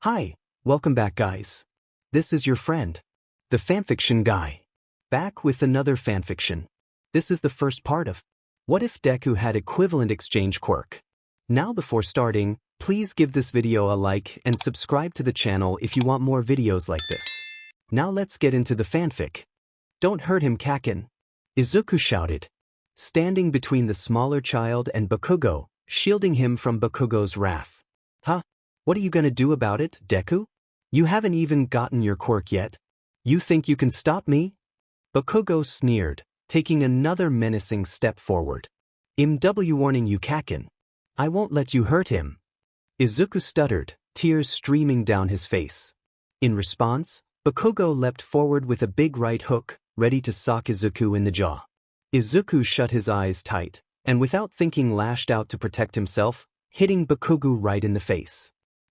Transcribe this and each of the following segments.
Hi, welcome back guys. This is your friend, the fanfiction guy. Back with another fanfiction. This is the first part of What if Deku had equivalent exchange quirk? Now before starting, please give this video a like and subscribe to the channel if you want more videos like this. Now let's get into the fanfic. Don't hurt him, Kakin, Izuku shouted, standing between the smaller child and Bakugo, shielding him from Bakugo's wrath. Huh? What are you gonna do about it, Deku? You haven't even gotten your quirk yet. You think you can stop me? Bakugo sneered, taking another menacing step forward. MW warning you, Kakin. I won't let you hurt him. Izuku stuttered, tears streaming down his face. In response, Bakugo leapt forward with a big right hook, ready to sock Izuku in the jaw. Izuku shut his eyes tight, and without thinking lashed out to protect himself, hitting Bakugo right in the face.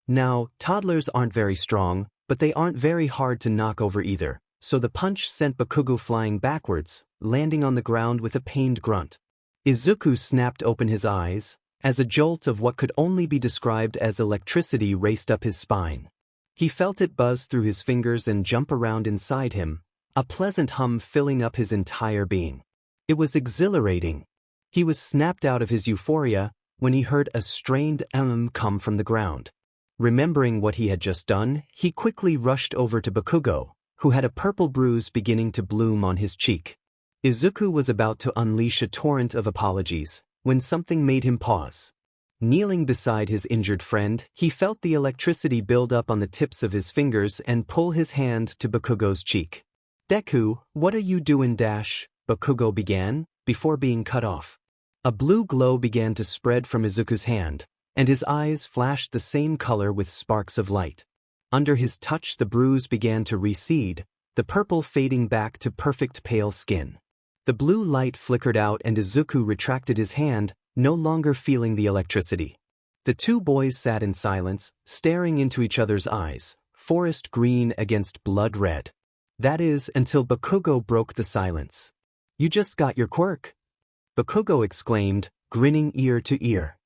Now, toddlers aren't very strong, but they aren't very hard to knock over either, so the punch sent Bakugo flying backwards, landing on the ground with a pained grunt. Izuku snapped open his eyes, as a jolt of what could only be described as electricity raced up his spine. He felt it buzz through his fingers and jump around inside him, a pleasant hum filling up his entire being. It was exhilarating. He was snapped out of his euphoria when he heard a strained come from the ground. Remembering what he had just done, he quickly rushed over to Bakugo, who had a purple bruise beginning to bloom on his cheek. Izuku was about to unleash a torrent of apologies, when something made him pause. Kneeling beside his injured friend, he felt the electricity build up on the tips of his fingers and pull his hand to Bakugo's cheek. Deku, what are you doing? Bakugo began, before being cut off. A blue glow began to spread from Izuku's hand, and his eyes flashed the same color with sparks of light. Under his touch the bruise began to recede, the purple fading back to perfect pale skin. The blue light flickered out and Izuku retracted his hand, no longer feeling the electricity. The two boys sat in silence, staring into each other's eyes, forest green against blood red. That is, until Bakugo broke the silence. You just got your quirk? Bakugo exclaimed, grinning ear to ear.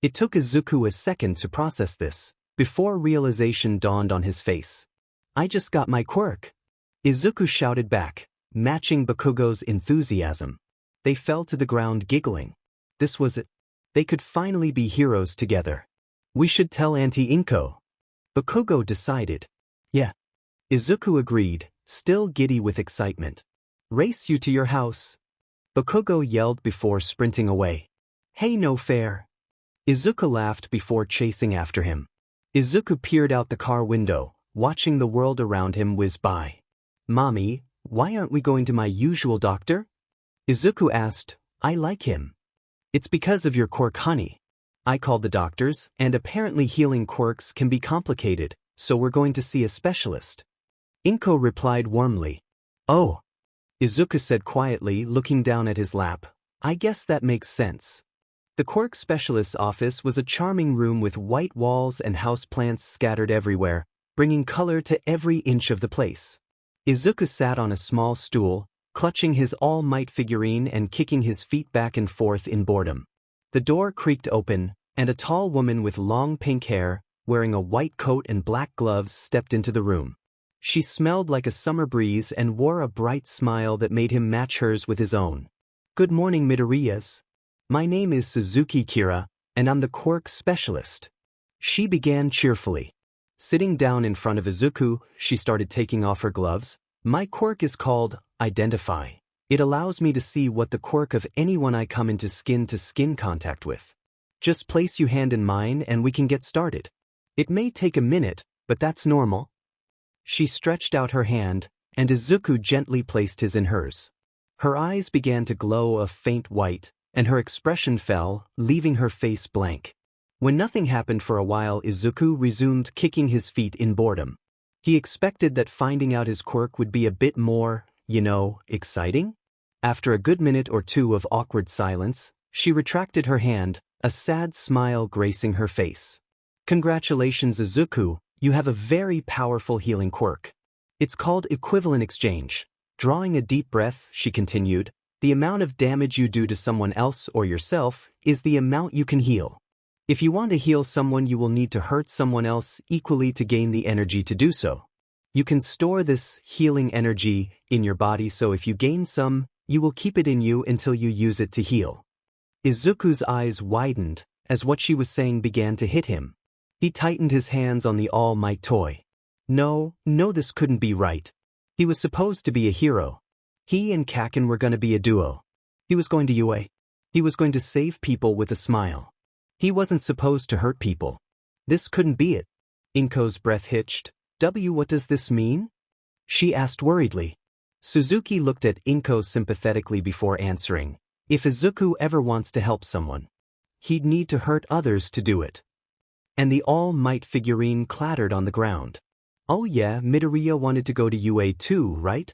It took Izuku a second to process this, before realization dawned on his face. I just got my quirk. Izuku shouted back, matching Bakugo's enthusiasm. They fell to the ground giggling. This was it. They could finally be heroes together. We should tell Auntie Inko. Bakugo decided. Yeah. Izuku agreed, still giddy with excitement. Race you to your house. Bakugo yelled before sprinting away. Hey, no fair. Izuku laughed before chasing after him. Izuku peered out the car window, watching the world around him whiz by. Mommy, why aren't we going to my usual doctor? Izuku asked. I like him. It's because of your quirk, honey. I called the doctors, and apparently healing quirks can be complicated, so we're going to see a specialist. Inko replied warmly. Oh. Izuku said quietly, looking down at his lap. I guess that makes sense. The quirk specialist's office was a charming room with white walls and houseplants scattered everywhere, bringing color to every inch of the place. Izuku sat on a small stool, clutching his All Might figurine and kicking his feet back and forth in boredom. The door creaked open, and a tall woman with long pink hair, wearing a white coat and black gloves, stepped into the room. She smelled like a summer breeze and wore a bright smile that made him match hers with his own. Good morning, Midoriyas. My name is Suzuki Kira, and I'm the quirk specialist. She began cheerfully. Sitting down in front of Izuku, she started taking off her gloves. My quirk is called Identify. It allows me to see what the quirk of anyone I come into skin-to-skin contact with. Just place your hand in mine and we can get started. It may take a minute, but that's normal. She stretched out her hand, and Izuku gently placed his in hers. Her eyes began to glow a faint white, and her expression fell, leaving her face blank. When nothing happened for a while, Izuku resumed kicking his feet in boredom. He expected that finding out his quirk would be a bit more, exciting. After a good minute or two of awkward silence, she retracted her hand, a sad smile gracing her face. Congratulations, Izuku, you have a very powerful healing quirk. It's called equivalent exchange. Drawing a deep breath, she continued, the amount of damage you do to someone else or yourself is the amount you can heal. If you want to heal someone, you will need to hurt someone else equally to gain the energy to do so. You can store this healing energy in your body, so if you gain some, you will keep it in you until you use it to heal. Izuku's eyes widened as what she was saying began to hit him. He tightened his hands on the All Might toy. No, this couldn't be right. He was supposed to be a hero. He and Kaken were going to be a duo. He was going to UA. He was going to save people with a smile. He wasn't supposed to hurt people. This couldn't be it. Inko's breath hitched. What does this mean? She asked worriedly. Suzuki looked at Inko sympathetically before answering. If Izuku ever wants to help someone, he'd need to hurt others to do it. And the All Might figurine clattered on the ground. Oh yeah, Midoriya wanted to go to UA too, right?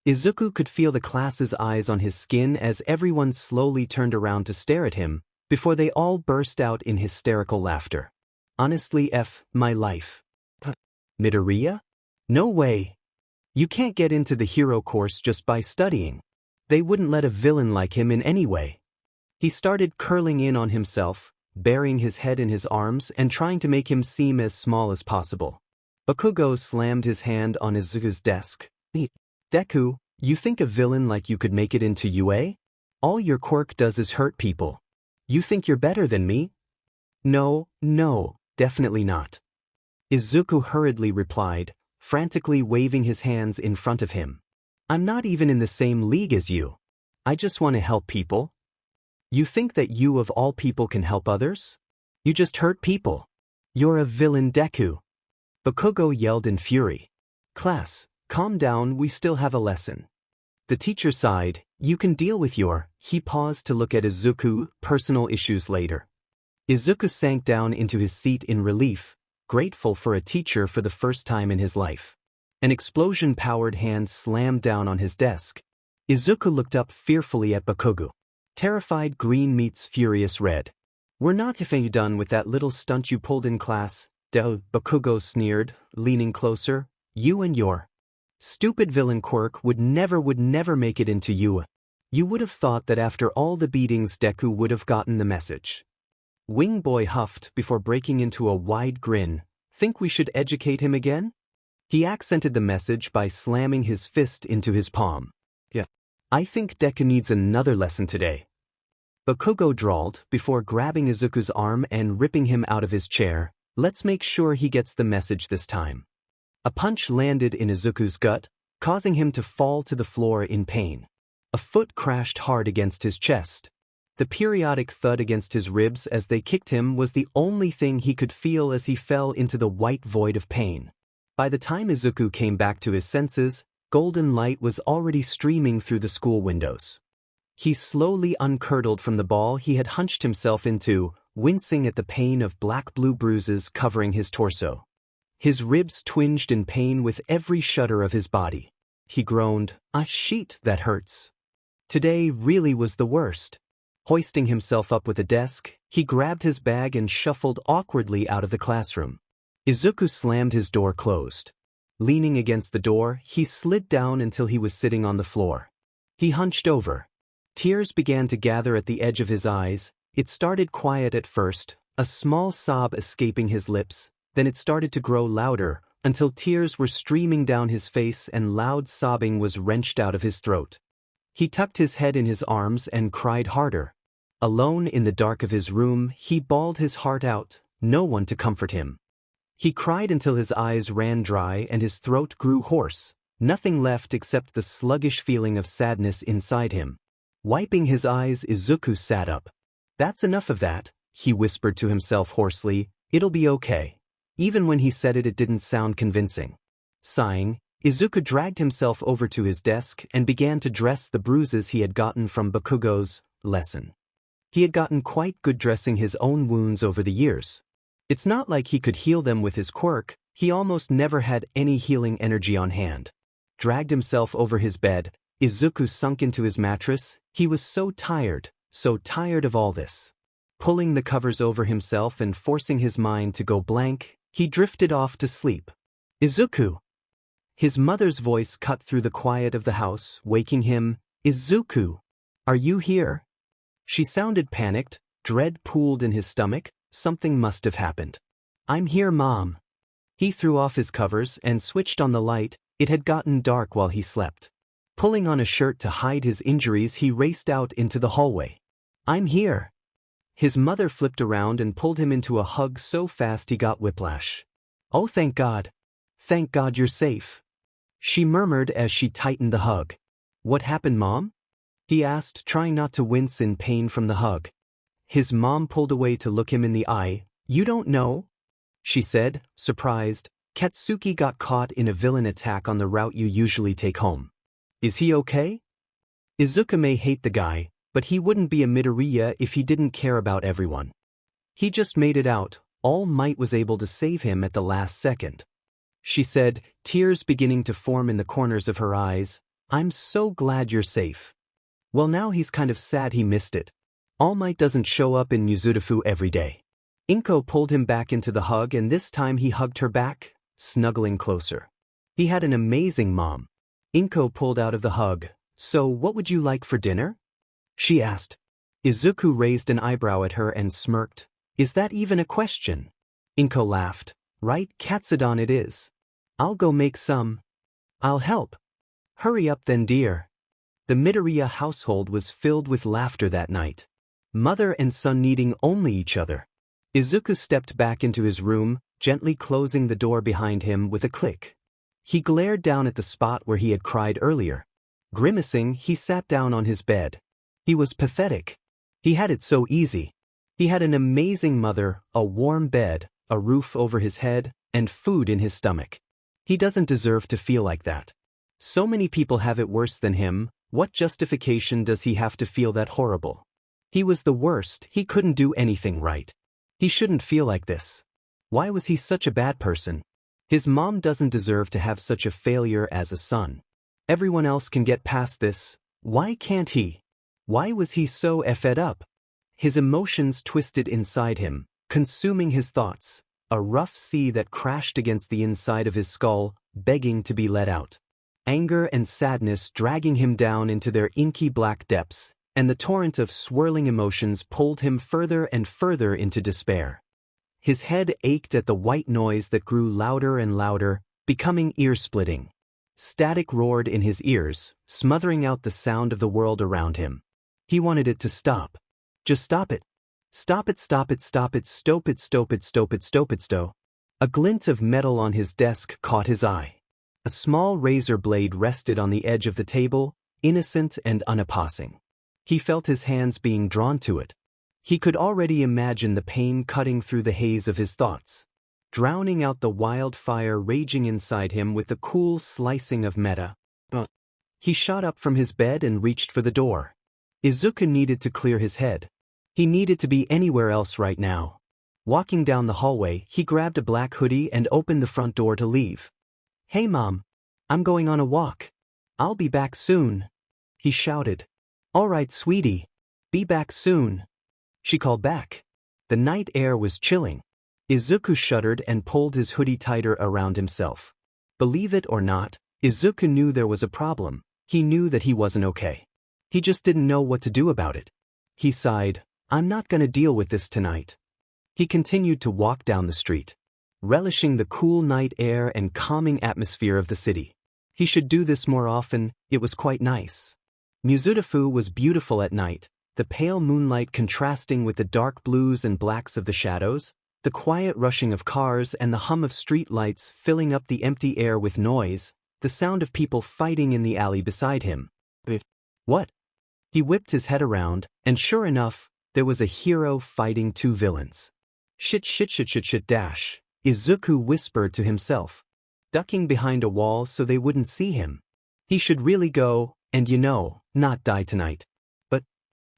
Izuku could feel the class's eyes on his skin as everyone slowly turned around to stare at him, before they all burst out in hysterical laughter. Honestly, my life. Midoriya? No way. You can't get into the hero course just by studying. They wouldn't let a villain like him in any way. He started curling in on himself, burying his head in his arms and trying to make him seem as small as possible. Bakugo slammed his hand on Izuku's desk. Deku, you think a villain like you could make it into UA? All your quirk does is hurt people. You think you're better than me? No, definitely not. Izuku hurriedly replied, frantically waving his hands in front of him. I'm not even in the same league as you. I just want to help people. You think that you of all people can help others? You just hurt people. You're a villain, Deku. Bakugo yelled in fury. Class, calm down, we still have a lesson. The teacher sighed. You can deal with He paused to look at Izuku, personal issues later. Izuku sank down into his seat in relief, grateful for a teacher for the first time in his life. An explosion-powered hand slammed down on his desk. Izuku looked up fearfully at Bakugo. Terrified green meets furious red. We're not done with that little stunt you pulled in class, Bakugo sneered, leaning closer. You and your stupid villain quirk would never make it into UA. You would have thought that after all the beatings Deku would have gotten the message. Wing Boy huffed before breaking into a wide grin. Think we should educate him again? He accented the message by slamming his fist into his palm. Yeah. I think Deku needs another lesson today. Bakugo drawled before grabbing Izuku's arm and ripping him out of his chair. Let's make sure he gets the message this time. A punch landed in Izuku's gut, causing him to fall to the floor in pain. A foot crashed hard against his chest. The periodic thud against his ribs as they kicked him was the only thing he could feel as he fell into the white void of pain. By the time Izuku came back to his senses, golden light was already streaming through the school windows. He slowly uncurdled from the ball he had hunched himself into, wincing at the pain of black-blue bruises covering his torso. His ribs twinged in pain with every shudder of his body. He groaned, "Ah, shit, that hurts." Today really was the worst. Hoisting himself up with a desk, he grabbed his bag and shuffled awkwardly out of the classroom. Izuku slammed his door closed. Leaning against the door, he slid down until he was sitting on the floor. He hunched over. Tears began to gather at the edge of his eyes. It started quiet at first, a small sob escaping his lips, then it started to grow louder, until tears were streaming down his face and loud sobbing was wrenched out of his throat. He tucked his head in his arms and cried harder. Alone in the dark of his room, he bawled his heart out, no one to comfort him. He cried until his eyes ran dry and his throat grew hoarse, nothing left except the sluggish feeling of sadness inside him. Wiping his eyes, Izuku sat up. That's enough of that, he whispered to himself hoarsely, it'll be okay. Even when he said it, it didn't sound convincing. Sighing, Izuku dragged himself over to his desk and began to dress the bruises he had gotten from Bakugo's lesson. He had gotten quite good dressing his own wounds over the years. It's not like he could heal them with his quirk, he almost never had any healing energy on hand. Dragged himself over his bed, Izuku sunk into his mattress. He was so tired of all this. Pulling the covers over himself and forcing his mind to go blank, he drifted off to sleep. Izuku! His mother's voice cut through the quiet of the house, waking him. Izuku! Are you here? She sounded panicked, dread pooled in his stomach. Something must have happened. I'm here, Mom. He threw off his covers and switched on the light. It had gotten dark while he slept. Pulling on a shirt to hide his injuries, he raced out into the hallway. I'm here. His mother flipped around and pulled him into a hug so fast he got whiplash. Oh, thank God. Thank God you're safe. She murmured as she tightened the hug. What happened, Mom? He asked, trying not to wince in pain from the hug. His mom pulled away to look him in the eye. You don't know? She said, surprised. Katsuki got caught in a villain attack on the route you usually take home. Is he okay? Izuku may hate the guy, but he wouldn't be a Midoriya if he didn't care about everyone. He just made it out. All Might was able to save him at the last second. She said, tears beginning to form in the corners of her eyes. I'm so glad you're safe. Well, now he's kind of sad he missed it. All Might doesn't show up in Mizurufu every day. Inko pulled him back into the hug, and this time he hugged her back, snuggling closer. He had an amazing mom. Inko pulled out of the hug. So what would you like for dinner? She asked. Izuku raised an eyebrow at her and smirked. Is that even a question? Inko laughed. Right, Katsudon it is. I'll go make some. I'll help. Hurry up then, dear. The Midoriya household was filled with laughter that night. Mother and son needing only each other. Izuku stepped back into his room, gently closing the door behind him with a click. He glared down at the spot where he had cried earlier. Grimacing, he sat down on his bed. He was pathetic. He had it so easy. He had an amazing mother, a warm bed, a roof over his head, and food in his stomach. He doesn't deserve to feel like that. So many people have it worse than him. What justification does he have to feel that horrible? He was the worst. He couldn't do anything right. He shouldn't feel like this. Why was he such a bad person? His mom doesn't deserve to have such a failure as a son. Everyone else can get past this. Why can't he? Why was he so fed up? His emotions twisted inside him, consuming his thoughts, a rough sea that crashed against the inside of his skull, begging to be let out. Anger and sadness dragging him down into their inky black depths, and the torrent of swirling emotions pulled him further and further into despair. His head ached at the white noise that grew louder and louder, becoming ear-splitting. Static roared in his ears, smothering out the sound of the world around him. He wanted it to stop. Just stop it. Stop it, stop it, stop it, stop it, stop it, stop it, stop it, stop. A glint of metal on his desk caught his eye. A small razor blade rested on the edge of the table, innocent and unopposing. He felt his hands being drawn to it. He could already imagine the pain cutting through the haze of his thoughts, drowning out the wildfire raging inside him with the cool slicing of meta. He shot up from his bed and reached for the door. Izuku needed to clear his head. He needed to be anywhere else right now. Walking down the hallway, he grabbed a black hoodie and opened the front door to leave. Hey Mom, I'm going on a walk. I'll be back soon. He shouted. All right, sweetie. Be back soon. She called back. The night air was chilling. Izuku shuddered and pulled his hoodie tighter around himself. Believe it or not, Izuku knew there was a problem. He knew that he wasn't okay. He just didn't know what to do about it. He sighed. I'm not gonna deal with this tonight. He continued to walk down the street, relishing the cool night air and calming atmosphere of the city. He should do this more often. It was quite nice. Mizurufu was beautiful at night, the pale moonlight contrasting with the dark blues and blacks of the shadows, the quiet rushing of cars and the hum of street lights filling up the empty air with noise, the sound of people fighting in the alley beside him. What? He whipped his head around, and sure enough, there was a hero fighting two villains. Shit, dash, Izuku whispered to himself, ducking behind a wall so they wouldn't see him. He should really go, and not die tonight. But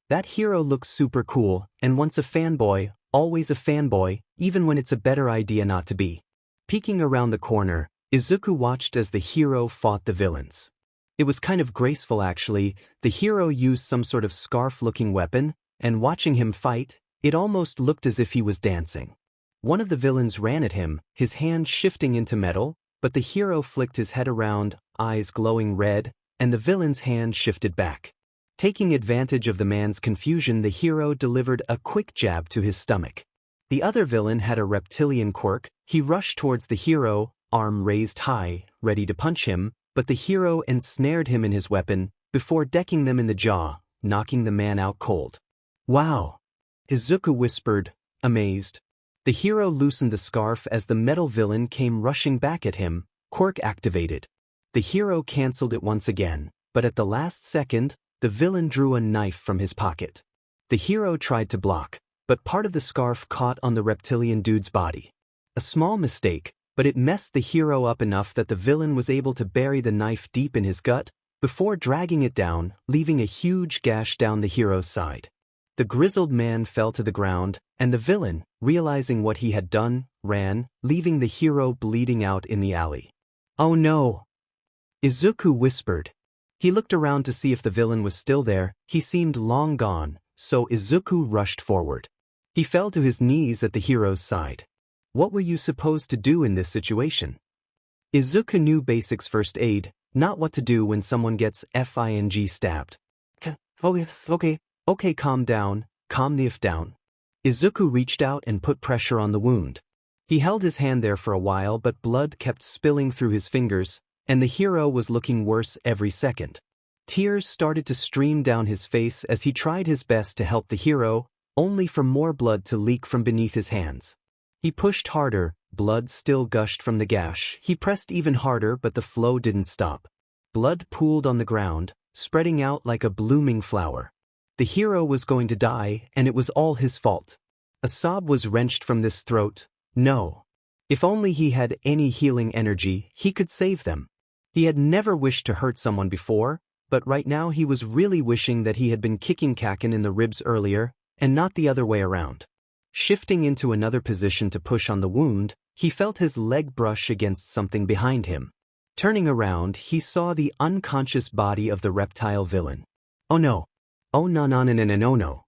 that hero looks super cool, and once a fanboy, always a fanboy, even when it's a better idea not to be. Peeking around the corner, Izuku watched as the hero fought the villains. It was kind of graceful actually. The hero used some sort of scarf-looking weapon, and watching him fight, it almost looked as if he was dancing. One of the villains ran at him, his hand shifting into metal, but the hero flicked his head around, eyes glowing red, and the villain's hand shifted back. Taking advantage of the man's confusion, the hero delivered a quick jab to his stomach. The other villain had a reptilian quirk. He rushed towards the hero, arm raised high, ready to punch him, but the hero ensnared him in his weapon, before decking them in the jaw, knocking the man out cold. Wow! Izuku whispered, amazed. The hero loosened the scarf as the metal villain came rushing back at him, quirk activated. The hero cancelled it once again, but at the last second, the villain drew a knife from his pocket. The hero tried to block, but part of the scarf caught on the reptilian dude's body. A small mistake, but it messed the hero up enough that the villain was able to bury the knife deep in his gut, before dragging it down, leaving a huge gash down the hero's side. The grizzled man fell to the ground, and the villain, realizing what he had done, ran, leaving the hero bleeding out in the alley. Oh no! Izuku whispered. He looked around to see if the villain was still there. He seemed long gone, so Izuku rushed forward. He fell to his knees at the hero's side. What were you supposed to do in this situation? Izuku knew basics first aid, not what to do when someone gets FING stabbed. Okay, calm down, calm the F down. Izuku reached out and put pressure on the wound. He held his hand there for a while, but blood kept spilling through his fingers, and the hero was looking worse every second. Tears started to stream down his face as he tried his best to help the hero, only for more blood to leak from beneath his hands. He pushed harder, blood still gushed from the gash. He pressed even harder, but the flow didn't stop. Blood pooled on the ground, spreading out like a blooming flower. The hero was going to die, and it was all his fault. A sob was wrenched from this throat. No. If only he had any healing energy, he could save them. He had never wished to hurt someone before, but right now he was really wishing that he had been kicking Kaken in the ribs earlier, and not the other way around. Shifting into another position to push on the wound, he felt his leg brush against something behind him. Turning around, he saw the unconscious body of the reptile villain. Oh no. Oh no.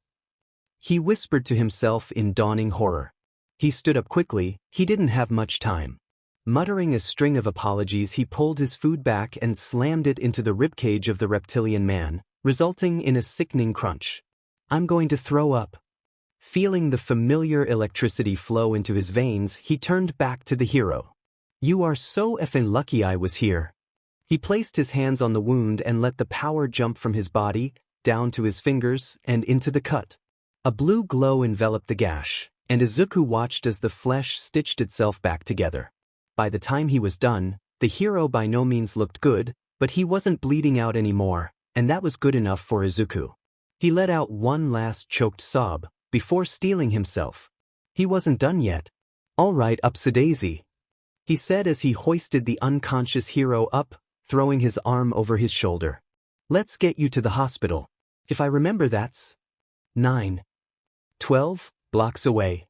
He whispered to himself in dawning horror. He stood up quickly. He didn't have much time. Muttering a string of apologies, he pulled his food back and slammed it into the ribcage of the reptilian man, resulting in a sickening crunch. I'm going to throw up. Feeling the familiar electricity flow into his veins, he turned back to the hero. You are so effing lucky I was here. He placed his hands on the wound and let the power jump from his body, down to his fingers, and into the cut. A blue glow enveloped the gash, and Izuku watched as the flesh stitched itself back together. By the time he was done, the hero by no means looked good, but he wasn't bleeding out anymore, and that was good enough for Izuku. He let out one last choked sob, before steeling himself. He wasn't done yet. All right, upsadaisy, he said as he hoisted the unconscious hero up, throwing his arm over his shoulder. Let's get you to the hospital. If I remember, that's 12 blocks away.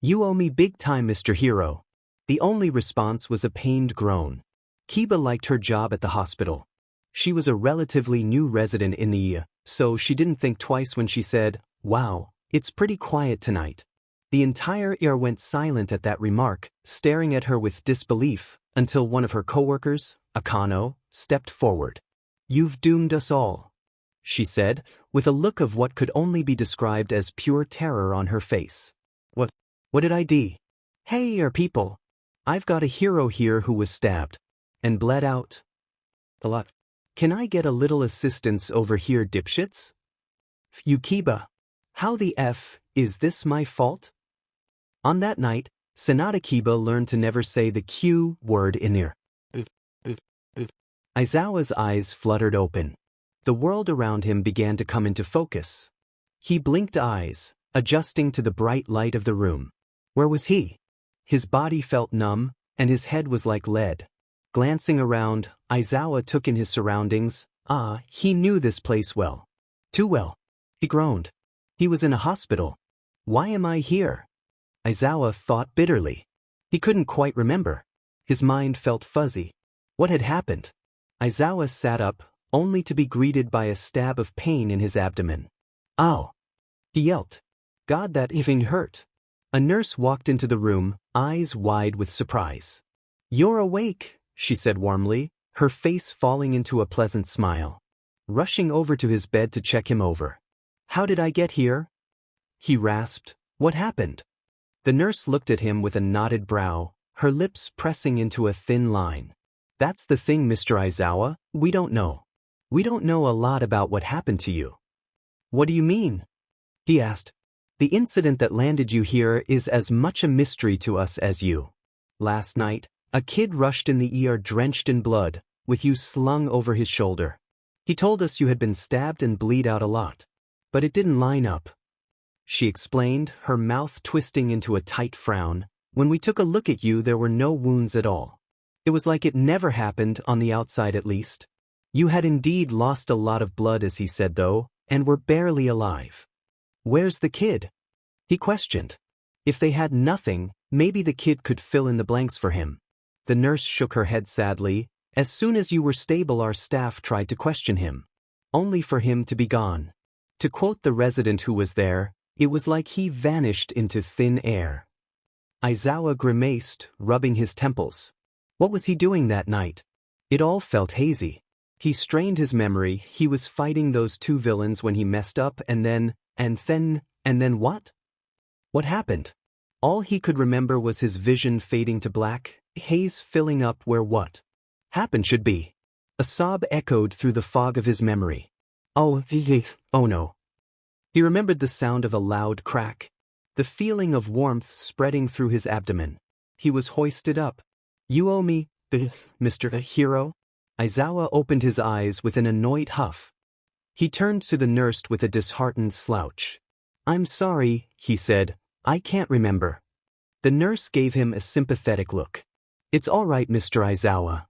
You owe me big time, Mr. Hero. The only response was a pained groan. Kiba liked her job at the hospital. She was a relatively new resident in the so she didn't think twice when she said, wow, it's pretty quiet tonight. The entire went silent at that remark, staring at her with disbelief, until one of her coworkers, Akano, stepped forward. You've doomed us all, she said, with a look of what could only be described as pure terror on her face. What did I do? Hey, people. I've got a hero here who was stabbed and bled out a lot. Can I get a little assistance over here, dipshits? Kiba. How the F is this my fault? On that night, Sanada Kiba learned to never say the Q word in there. Aizawa's eyes fluttered open. The world around him began to come into focus. He blinked eyes, adjusting to the bright light of the room. Where was he? His body felt numb, and his head was like lead. Glancing around, Aizawa took in his surroundings. He knew this place well. Too well. He groaned. He was in a hospital. Why am I here? Aizawa thought bitterly. He couldn't quite remember. His mind felt fuzzy. What had happened? Aizawa sat up, only to be greeted by a stab of pain in his abdomen. Ow! He yelped. God, that even hurt. A nurse walked into the room, eyes wide with surprise. You're awake, she said warmly, her face falling into a pleasant smile. Rushing over to his bed to check him over. How did I get here? He rasped. What happened? The nurse looked at him with a knotted brow, her lips pressing into a thin line. That's the thing, Mr. Aizawa, we don't know. We don't know a lot about what happened to you. What do you mean? He asked. The incident that landed you here is as much a mystery to us as you. Last night, a kid rushed in the ER drenched in blood, with you slung over his shoulder. He told us you had been stabbed and bleed out a lot. But it didn't line up. She explained, her mouth twisting into a tight frown. When we took a look at you, there were no wounds at all. It was like it never happened, on the outside at least. You had indeed lost a lot of blood, as he said though, and were barely alive. Where's the kid? He questioned. If they had nothing, maybe the kid could fill in the blanks for him. The nurse shook her head sadly. As soon as you were stable, our staff tried to question him. Only for him to be gone. To quote the resident who was there, it was like he vanished into thin air. Aizawa grimaced, rubbing his temples. What was he doing that night? It all felt hazy. He strained his memory. He was fighting those two villains when he messed up, and then what? What happened? All he could remember was his vision fading to black, haze filling up where what happened should be. A sob echoed through the fog of his memory. Oh no. He remembered the sound of a loud crack, the feeling of warmth spreading through his abdomen. He was hoisted up. You owe me, Mr. Hero? Aizawa opened his eyes with an annoyed huff. He turned to the nurse with a disheartened slouch. I'm sorry, he said, I can't remember. The nurse gave him a sympathetic look. It's all right, Mr. Aizawa.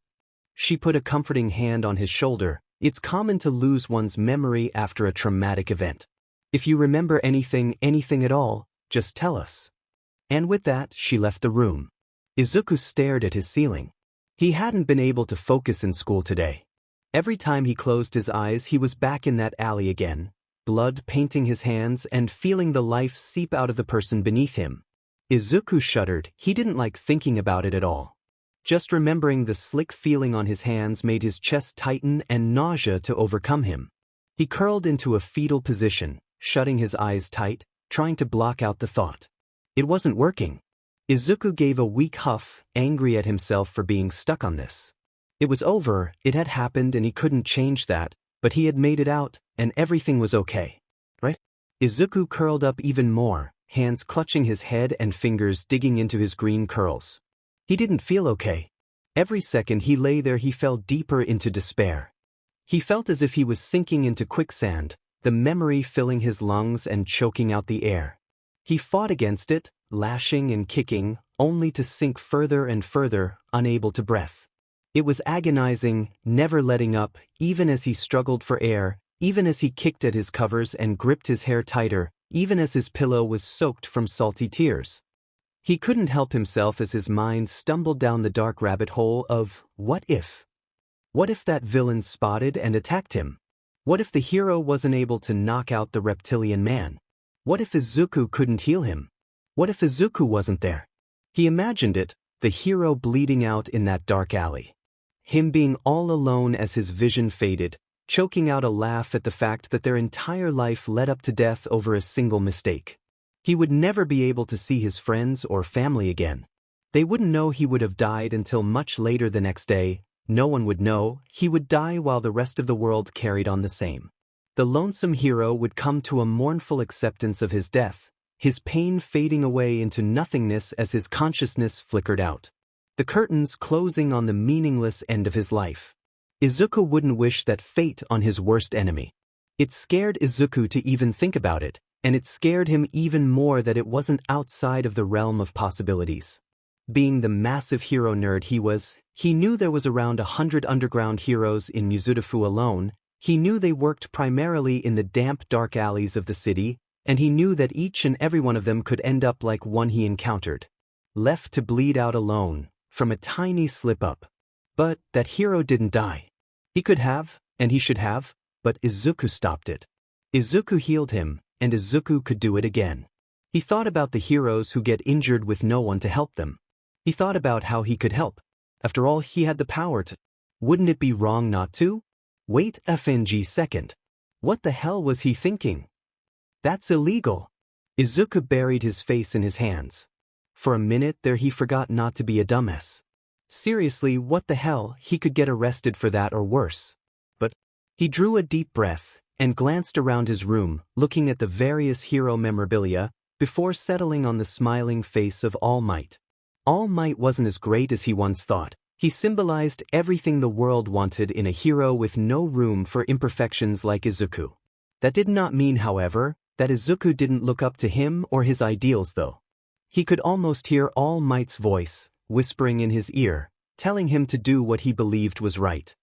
She put a comforting hand on his shoulder. It's common to lose one's memory after a traumatic event. If you remember anything at all, just tell us. And with that, she left the room. Izuku stared at his ceiling. He hadn't been able to focus in school today. Every time he closed his eyes, he was back in that alley again, blood painting his hands and feeling the life seep out of the person beneath him. Izuku shuddered. He didn't like thinking about it at all. Just remembering the slick feeling on his hands made his chest tighten and nausea to overcome him. He curled into a fetal position, shutting his eyes tight, trying to block out the thought. It wasn't working. Izuku gave a weak huff, angry at himself for being stuck on this. It was over, it had happened and he couldn't change that, but he had made it out, and everything was okay. Right? Izuku curled up even more, hands clutching his head and fingers digging into his green curls. He didn't feel okay. Every second he lay there, he fell deeper into despair. He felt as if he was sinking into quicksand, the memory filling his lungs and choking out the air. He fought against it, lashing and kicking, only to sink further and further, unable to breathe. It was agonizing, never letting up, even as he struggled for air, even as he kicked at his covers and gripped his hair tighter, even as his pillow was soaked from salty tears. He couldn't help himself as his mind stumbled down the dark rabbit hole of, what if? What if that villain spotted and attacked him? What if the hero wasn't able to knock out the reptilian man? What if Izuku couldn't heal him? What if Izuku wasn't there? He imagined it, the hero bleeding out in that dark alley. Him being all alone as his vision faded, choking out a laugh at the fact that their entire life led up to death over a single mistake. He would never be able to see his friends or family again. They wouldn't know he would have died until much later the next day. No one would know. He would die while the rest of the world carried on the same. The lonesome hero would come to a mournful acceptance of his death, his pain fading away into nothingness as his consciousness flickered out. The curtains closing on the meaningless end of his life. Izuku wouldn't wish that fate on his worst enemy. It scared Izuku to even think about it, and it scared him even more that it wasn't outside of the realm of possibilities. Being the massive hero nerd he was, he knew there was around 100 underground heroes in Mizudafu alone. He knew they worked primarily in the damp, dark alleys of the city, and he knew that each and every one of them could end up like one he encountered. Left to bleed out alone, from a tiny slip-up. But that hero didn't die. He could have, and he should have, but Izuku stopped it. Izuku healed him, and Izuku could do it again. He thought about the heroes who get injured with no one to help them. He thought about how he could help. After all, he had the power to. Wouldn't it be wrong not to? Wait a second. What the hell was he thinking? That's illegal. Izuku buried his face in his hands. For a minute there he forgot not to be a dumbass. Seriously, what the hell, he could get arrested for that or worse. But he drew a deep breath and glanced around his room, looking at the various hero memorabilia, before settling on the smiling face of All Might. All Might wasn't as great as he once thought. He symbolized everything the world wanted in a hero with no room for imperfections like Izuku. That did not mean, however, that Izuku didn't look up to him or his ideals though. He could almost hear All Might's voice, whispering in his ear, telling him to do what he believed was right.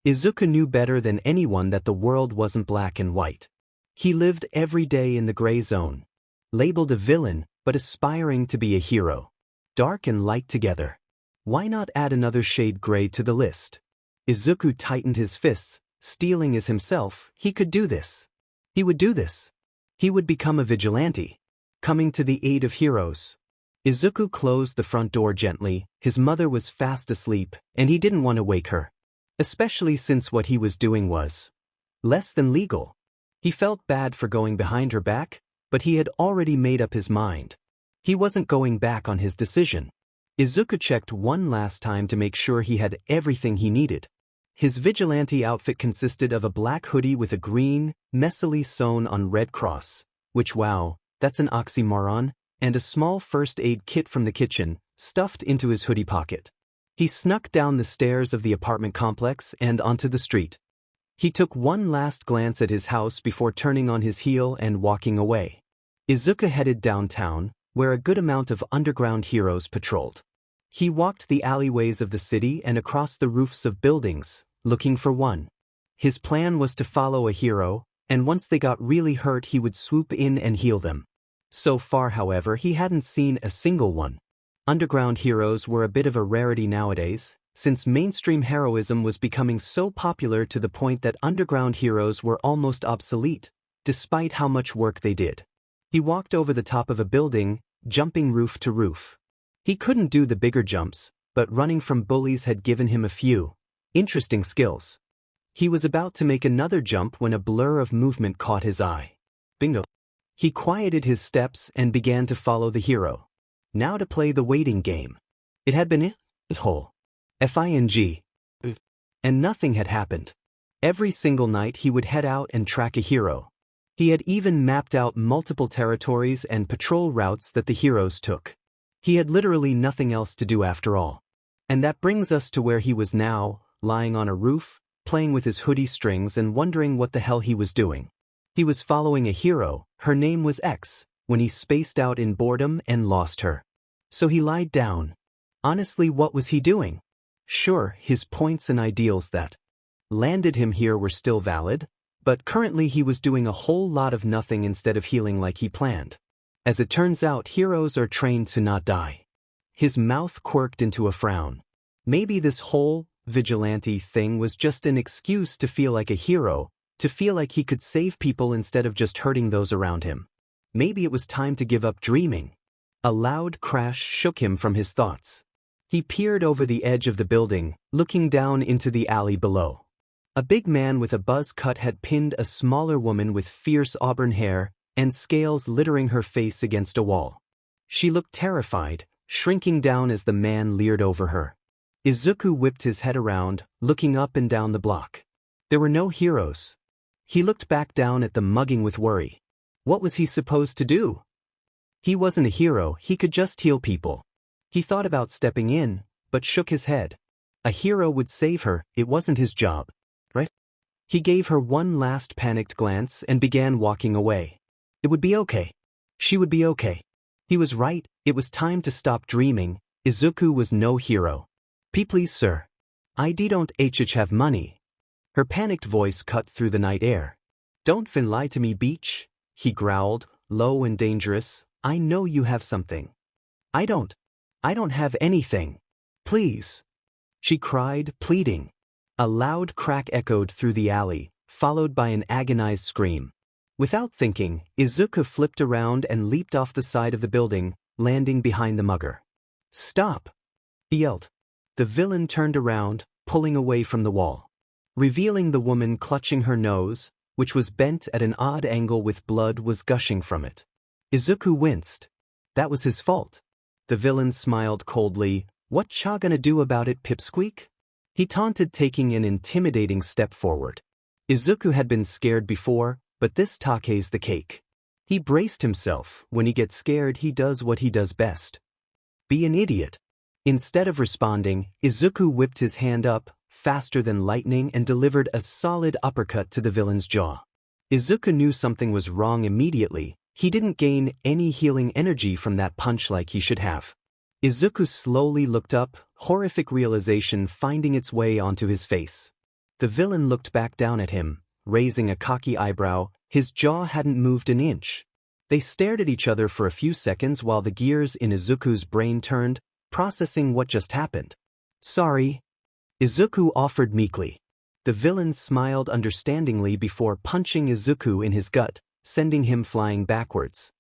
Izuku knew better than anyone that the world wasn't black and white. He lived every day in the gray zone. Labeled a villain, but aspiring to be a hero. Dark and light together. Why not add another shade gray to the list? Izuku tightened his fists, stealing as himself. He could do this. He would do this. He would become a vigilante, coming to the aid of heroes. Izuku closed the front door gently. His mother was fast asleep, and he didn't want to wake her. Especially since what he was doing was less than legal. He felt bad for going behind her back, but he had already made up his mind. He wasn't going back on his decision. Izuku checked one last time to make sure he had everything he needed. His vigilante outfit consisted of a black hoodie with a green, messily sewn on red cross, which wow, that's an oxymoron, and a small first aid kit from the kitchen, stuffed into his hoodie pocket. He snuck down the stairs of the apartment complex and onto the street. He took one last glance at his house before turning on his heel and walking away. Izuku headed downtown, where a good amount of underground heroes patrolled. He walked the alleyways of the city and across the roofs of buildings, looking for one. His plan was to follow a hero, and once they got really hurt he would swoop in and heal them. So far, however, he hadn't seen a single one. Underground heroes were a bit of a rarity nowadays, since mainstream heroism was becoming so popular to the point that underground heroes were almost obsolete, despite how much work they did. He walked over the top of a building, jumping roof to roof. He couldn't do the bigger jumps, but running from bullies had given him a few interesting skills. He was about to make another jump when a blur of movement caught his eye. Bingo! He quieted his steps and began to follow the hero. Now to play the waiting game. It had been hole. F-I-N-G. And nothing had happened. Every single night he would head out and track a hero. He had even mapped out multiple territories and patrol routes that the heroes took. He had literally nothing else to do after all. And that brings us to where he was now, lying on a roof, playing with his hoodie strings and wondering what the hell he was doing. He was following a hero, her name was X, when he spaced out in boredom and lost her. So he lied down. Honestly, what was he doing? Sure, his points and ideals that landed him here were still valid, but currently he was doing a whole lot of nothing instead of healing like he planned. As it turns out, heroes are trained to not die. His mouth quirked into a frown. Maybe this whole vigilante thing was just an excuse to feel like a hero, to feel like he could save people instead of just hurting those around him. Maybe it was time to give up dreaming. A loud crash shook him from his thoughts. He peered over the edge of the building, looking down into the alley below. A big man with a buzz cut had pinned a smaller woman with fierce auburn hair and scales littering her face against a wall. She looked terrified, shrinking down as the man leered over her. Izuku whipped his head around, looking up and down the block. There were no heroes. He looked back down at the mugging with worry. What was he supposed to do? He wasn't a hero, he could just heal people. He thought about stepping in, but shook his head. A hero would save her, it wasn't his job. Right? He gave her one last panicked glance and began walking away. It would be okay. She would be okay. He was right, it was time to stop dreaming. Izuku was no hero. Please sir. I don't have money. Her panicked voice cut through the night air. Don't fin lie to me, beach, he growled, low and dangerous. I know you have something. I don't have anything. Please. She cried, pleading. A loud crack echoed through the alley, followed by an agonized scream. Without thinking, Izuku flipped around and leaped off the side of the building, landing behind the mugger. Stop! He yelled. The villain turned around, pulling away from the wall, revealing the woman clutching her nose, which was bent at an odd angle with blood was gushing from it. Izuku winced. That was his fault. The villain smiled coldly. What cha gonna do about it, pipsqueak? He taunted, taking an intimidating step forward. Izuku had been scared before, but this take's the cake. He braced himself. When he gets scared, he does what he does best. Be an idiot. Instead of responding, Izuku whipped his hand up, faster than lightning, and delivered a solid uppercut to the villain's jaw. Izuku knew something was wrong immediately. He didn't gain any healing energy from that punch like he should have. Izuku slowly looked up, horrific realization finding its way onto his face. The villain looked back down at him, raising a cocky eyebrow. His jaw hadn't moved an inch. They stared at each other for a few seconds while the gears in Izuku's brain turned, processing what just happened. Sorry. Izuku offered meekly. The villain smiled understandingly before punching Izuku in his gut, sending him flying backwards.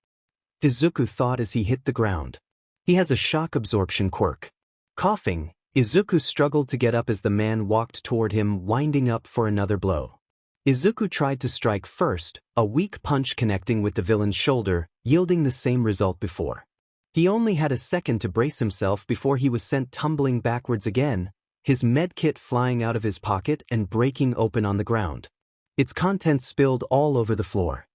Izuku thought as he hit the ground. He has a shock absorption quirk. Coughing, Izuku struggled to get up as the man walked toward him, winding up for another blow. Izuku tried to strike first, a weak punch connecting with the villain's shoulder, yielding the same result before. He only had a second to brace himself before he was sent tumbling backwards again, his medkit flying out of his pocket and breaking open on the ground. Its contents spilled all over the floor.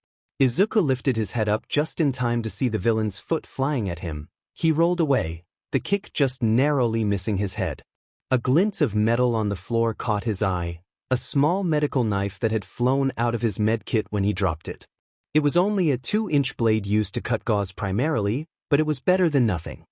Izuku lifted his head up just in time to see the villain's foot flying at him. He rolled away, the kick just narrowly missing his head. A glint of metal on the floor caught his eye, a small medical knife that had flown out of his medkit when he dropped it. It was only a 2-inch blade used to cut gauze primarily, but it was better than nothing.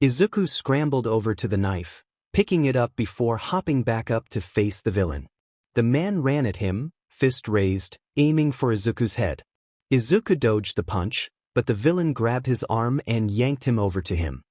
Izuku scrambled over to the knife, picking it up before hopping back up to face the villain. The man ran at him, fist raised, aiming for Izuku's head. Izuku dodged the punch, but the villain grabbed his arm and yanked him over to him.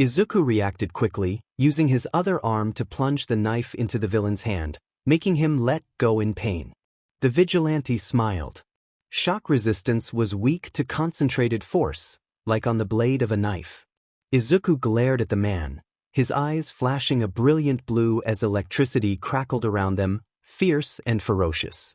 Izuku reacted quickly, using his other arm to plunge the knife into the villain's hand, making him let go in pain. The vigilante smiled. Shock resistance was weak to concentrated force, like on the blade of a knife. Izuku glared at the man, his eyes flashing a brilliant blue as electricity crackled around them, fierce and ferocious.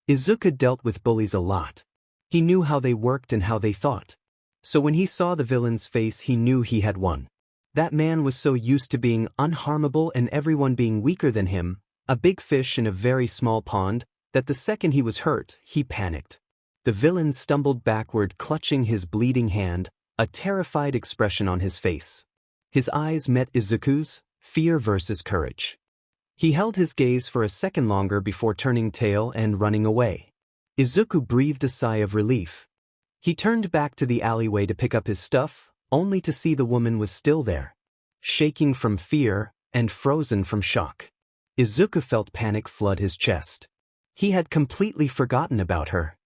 Izuku dealt with bullies a lot. He knew how they worked and how they thought. So when he saw the villain's face, he knew he had won. That man was so used to being unharmable and everyone being weaker than him, a big fish in a very small pond, that the second he was hurt, he panicked. The villain stumbled backward, clutching his bleeding hand, a terrified expression on his face. His eyes met Izuku's, fear versus courage. He held his gaze for a second longer before turning tail and running away. Izuku breathed a sigh of relief. He turned back to the alleyway to pick up his stuff, only to see the woman was still there, shaking from fear and frozen from shock. Izuku felt panic flood his chest. He had completely forgotten about her.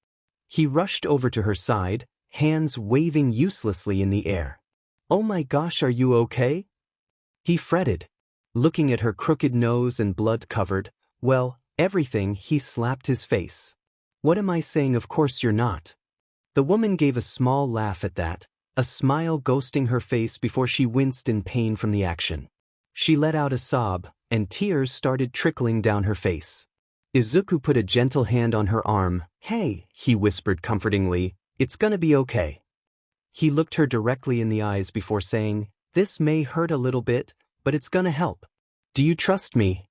He rushed over to her side, hands waving uselessly in the air. "Oh my gosh, are you okay?" He fretted. Looking at her crooked nose and blood-covered, well, everything. He slapped his face. "What am I saying? Of course you're not." The woman gave a small laugh at that, a smile ghosting her face before she winced in pain from the action. She let out a sob, and tears started trickling down her face. Izuku put a gentle hand on her arm. "Hey," he whispered comfortingly, "it's gonna be okay." He looked her directly in the eyes before saying, "This may hurt a little bit, but it's gonna help. Do you trust me?"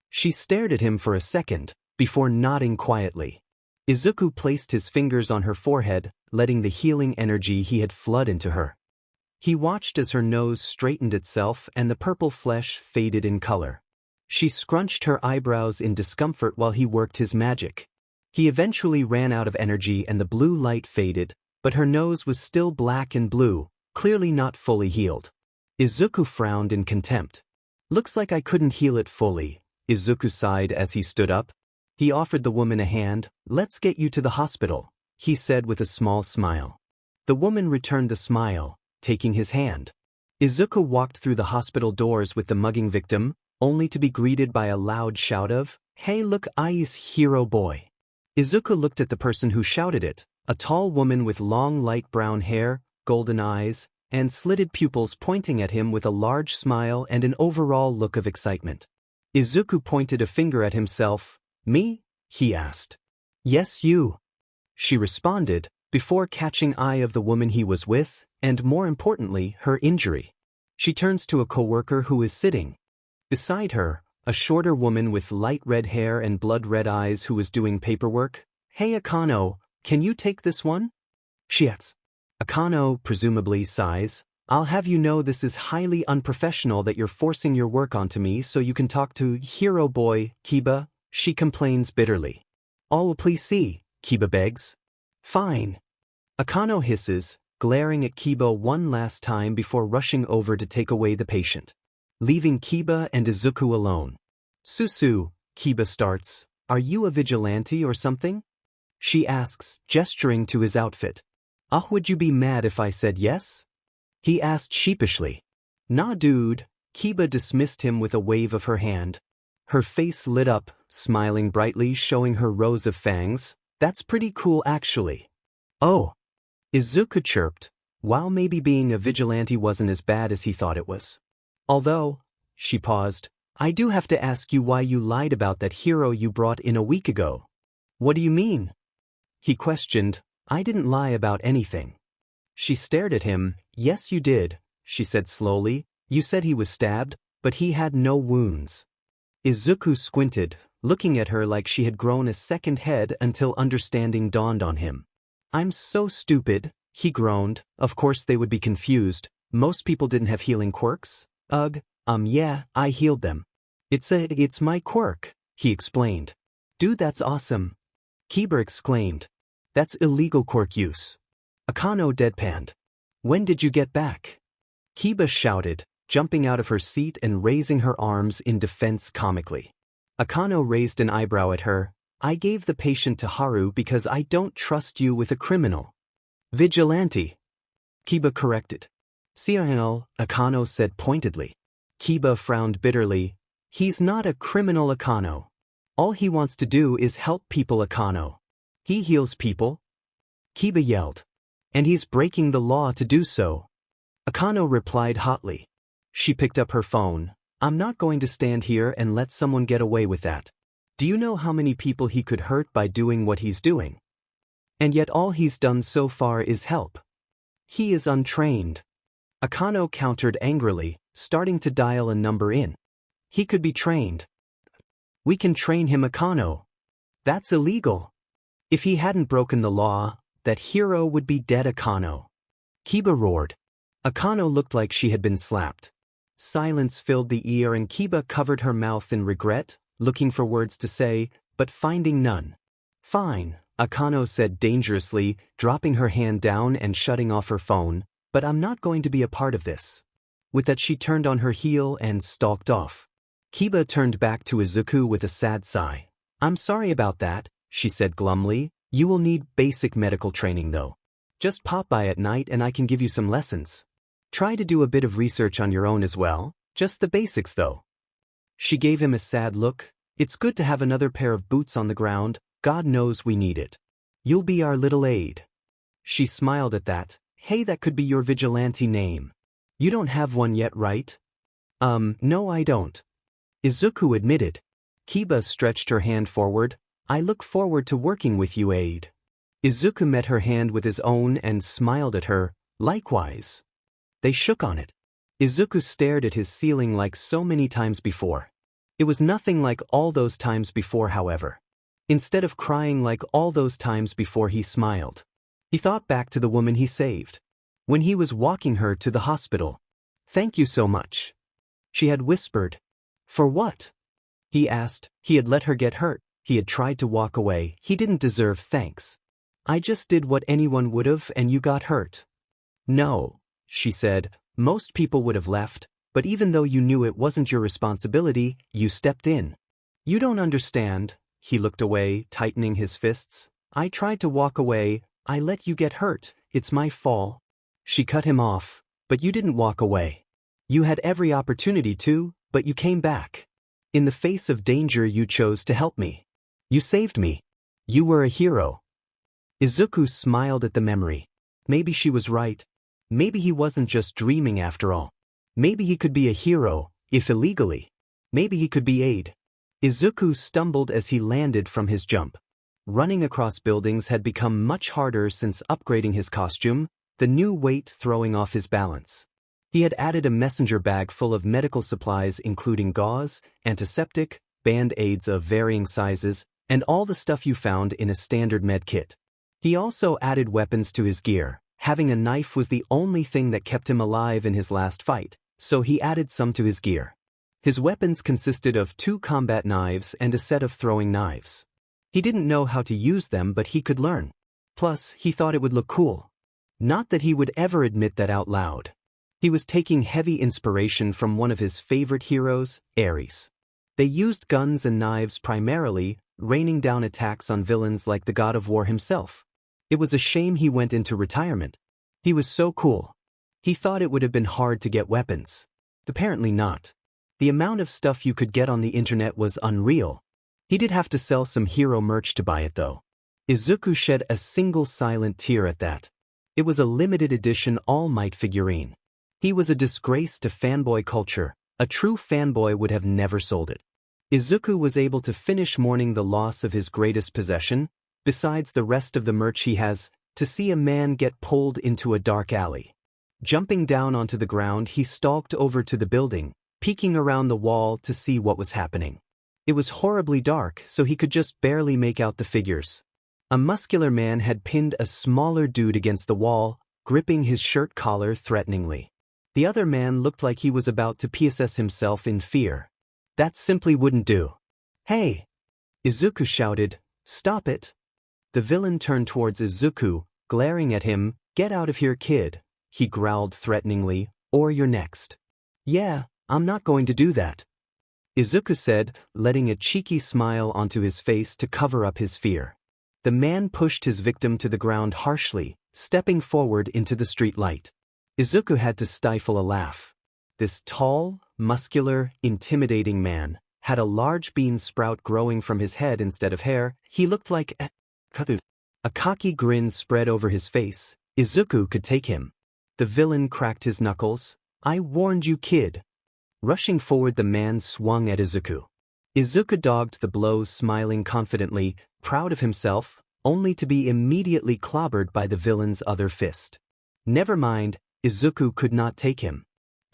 She stared at him for a second, before nodding quietly. Izuku placed his fingers on her forehead, letting the healing energy he had flood into her. He watched as her nose straightened itself and the purple flesh faded in color. She scrunched her eyebrows in discomfort while he worked his magic. He eventually ran out of energy and the blue light faded, but her nose was still black and blue, clearly not fully healed. Izuku frowned in contempt. "Looks like I couldn't heal it fully," Izuku sighed as he stood up. He offered the woman a hand. "Let's get you to the hospital," he said with a small smile. The woman returned the smile, taking his hand. Izuku walked through the hospital doors with the mugging victim, only to be greeted by a loud shout of, "Hey look, I's hero boy." Izuku looked at the person who shouted it, a tall woman with long light brown hair, golden eyes, and slitted pupils pointing at him with a large smile and an overall look of excitement. Izuku pointed a finger at himself. "Me?" he asked. "Yes, you," she responded, before catching eye of the woman he was with, and more importantly, her injury. She turns to a coworker who is sitting beside her, a shorter woman with light red hair and blood-red eyes who is doing paperwork. "Hey Akano, can you take this one?" she asks. Akano presumably sighs. "I'll have you know this is highly unprofessional that you're forcing your work onto me so you can talk to hero boy, Kiba," she complains bitterly. "Oh, please see," Kiba begs. "Fine." Akano hisses, glaring at Kiba one last time before rushing over to take away the patient, leaving Kiba and Izuku alone. "Susu," Kiba starts, "are you a vigilante or something?" she asks, gesturing to his outfit. Would you be mad if I said yes?" he asked sheepishly. "Nah dude," Kiba dismissed him with a wave of her hand. Her face lit up, smiling brightly, showing her rows of fangs. "That's pretty cool actually." "Oh," Izuku chirped, while maybe being a vigilante wasn't as bad as he thought it was. "Although," she paused, "I do have to ask you why you lied about that hero you brought in a week ago." "What do you mean?" he questioned. "I didn't lie about anything." She stared at him. "Yes you did," she said slowly. "You said he was stabbed, but he had no wounds." Izuku squinted, looking at her like she had grown a second head until understanding dawned on him. "I'm so stupid," he groaned. Of course they would be confused. Most people didn't have healing quirks. "Ugh, yeah, I healed them." It's my quirk," he explained. "Dude, that's awesome," Kiba exclaimed. "That's illegal quirk use." Akano deadpanned. "When did you get back?" Kiba shouted, jumping out of her seat and raising her arms in defense comically. Akano raised an eyebrow at her. "I gave the patient to Haru because I don't trust you with a criminal." "Vigilante," Kiba corrected. "CRL," Akano said pointedly. Kiba frowned bitterly. "He's not a criminal, Akano. All he wants to do is help people, Akano. He heals people," Kiba yelled. "And he's breaking the law to do so." Akano replied hotly. She picked up her phone. "I'm not going to stand here and let someone get away with that. Do you know how many people he could hurt by doing what he's doing? And yet all he's done so far is help. He is untrained." Akano countered angrily, starting to dial a number in. "He could be trained." "We can train him, Akano." "That's illegal." "If he hadn't broken the law, that hero would be dead, Akano," Kiba roared. Akano looked like she had been slapped. Silence filled the ear and Kiba covered her mouth in regret, looking for words to say, but finding none. "Fine," Akano said dangerously, dropping her hand down and shutting off her phone, "but I'm not going to be a part of this." With that she turned on her heel and stalked off. Kiba turned back to Izuku with a sad sigh. "I'm sorry about that," she said glumly. "You will need basic medical training though. Just pop by at night and I can give you some lessons. Try to do a bit of research on your own as well, just the basics though." She gave him a sad look. "It's good to have another pair of boots on the ground, God knows we need it. You'll be our little aide." She smiled at that. "Hey, that could be your vigilante name. You don't have one yet, right?" No I don't," Izuku admitted. Kiba stretched her hand forward. "I look forward to working with you, aide." Izuku met her hand with his own and smiled at her. "Likewise." They shook on it. Izuku stared at his ceiling like so many times before. It was nothing like all those times before, however. Instead of crying like all those times before, he smiled. He thought back to the woman he saved, when he was walking her to the hospital. "Thank you so much," she had whispered. "For what?" he asked. He had let her get hurt. He had tried to walk away. He didn't deserve thanks. "I just did what anyone would have and you got hurt." "No," she said, "most people would have left, but even though you knew it wasn't your responsibility, you stepped in." "You don't understand." He looked away, tightening his fists. "I tried to walk away. I let you get hurt. It's my fault." She cut him off. "But you didn't walk away. You had every opportunity to, but you came back. In the face of danger you chose to help me. You saved me. You were a hero." Izuku smiled at the memory. Maybe she was right. Maybe he wasn't just dreaming after all. Maybe he could be a hero, if illegally. Maybe he could be aid. Izuku stumbled as he landed from his jump. Running across buildings had become much harder since upgrading his costume, the new weight throwing off his balance. He had added a messenger bag full of medical supplies including gauze, antiseptic, band-aids of varying sizes, and all the stuff you found in a standard med kit. He also added weapons to his gear. Having a knife was the only thing that kept him alive in his last fight, so he added some to his gear. His weapons consisted of 2 combat knives and a set of throwing knives. He didn't know how to use them, but he could learn. Plus, he thought it would look cool. Not that he would ever admit that out loud. He was taking heavy inspiration from one of his favorite heroes, Ares. They used guns and knives primarily, raining down attacks on villains like the god of war himself. It was a shame he went into retirement. He was so cool. He thought it would have been hard to get weapons. Apparently not. The amount of stuff you could get on the internet was unreal. He did have to sell some hero merch to buy it though. Izuku shed a single silent tear at that. It was a limited edition All Might figurine. He was a disgrace to fanboy culture. A true fanboy would have never sold it. Izuku was able to finish mourning the loss of his greatest possession, besides the rest of the merch he has, to see a man get pulled into a dark alley. Jumping down onto the ground, he stalked over to the building, peeking around the wall to see what was happening. It was horribly dark, so he could just barely make out the figures. A muscular man had pinned a smaller dude against the wall, gripping his shirt collar threateningly. The other man looked like he was about to PSS himself in fear. That simply wouldn't do. "Hey!" Izuku shouted, "Stop it!" The villain turned towards Izuku, glaring at him. "Get out of here, kid," he growled threateningly, "or you're next." "Yeah, I'm not going to do that," Izuku said, letting a cheeky smile onto his face to cover up his fear. The man pushed his victim to the ground harshly, stepping forward into the street light. Izuku had to stifle a laugh. This tall, muscular, intimidating man had a large bean sprout growing from his head instead of hair. He looked like a cocky grin spread over his face. Izuku could take him. The villain cracked his knuckles. "I warned you, kid." Rushing forward, the man swung at Izuku. Izuku dodged the blows, smiling confidently, proud of himself, only to be immediately clobbered by the villain's other fist. Never mind, Izuku could not take him.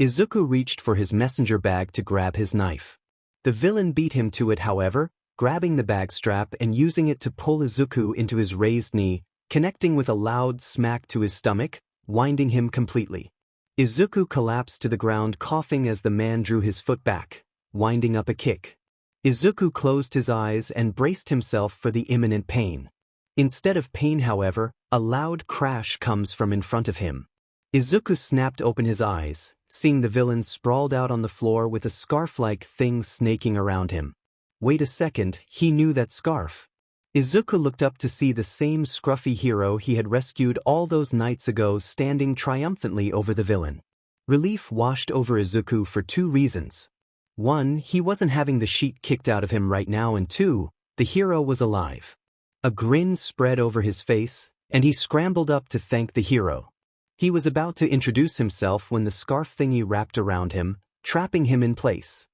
Izuku reached for his messenger bag to grab his knife. The villain beat him to it, however, grabbing the bag strap and using it to pull Izuku into his raised knee, connecting with a loud smack to his stomach, winding him completely. Izuku collapsed to the ground, coughing as the man drew his foot back, winding up a kick. Izuku closed his eyes and braced himself for the imminent pain. Instead of pain, however, a loud crash comes from in front of him. Izuku snapped open his eyes, seeing the villain sprawled out on the floor with a scarf-like thing snaking around him. Wait a second, he knew that scarf. Izuku looked up to see the same scruffy hero he had rescued all those nights ago standing triumphantly over the villain. Relief washed over Izuku for 2 reasons. 1, he wasn't having the sheet kicked out of him right now, and 2, the hero was alive. A grin spread over his face, and he scrambled up to thank the hero. He was about to introduce himself when the scarf thingy wrapped around him, trapping him in place.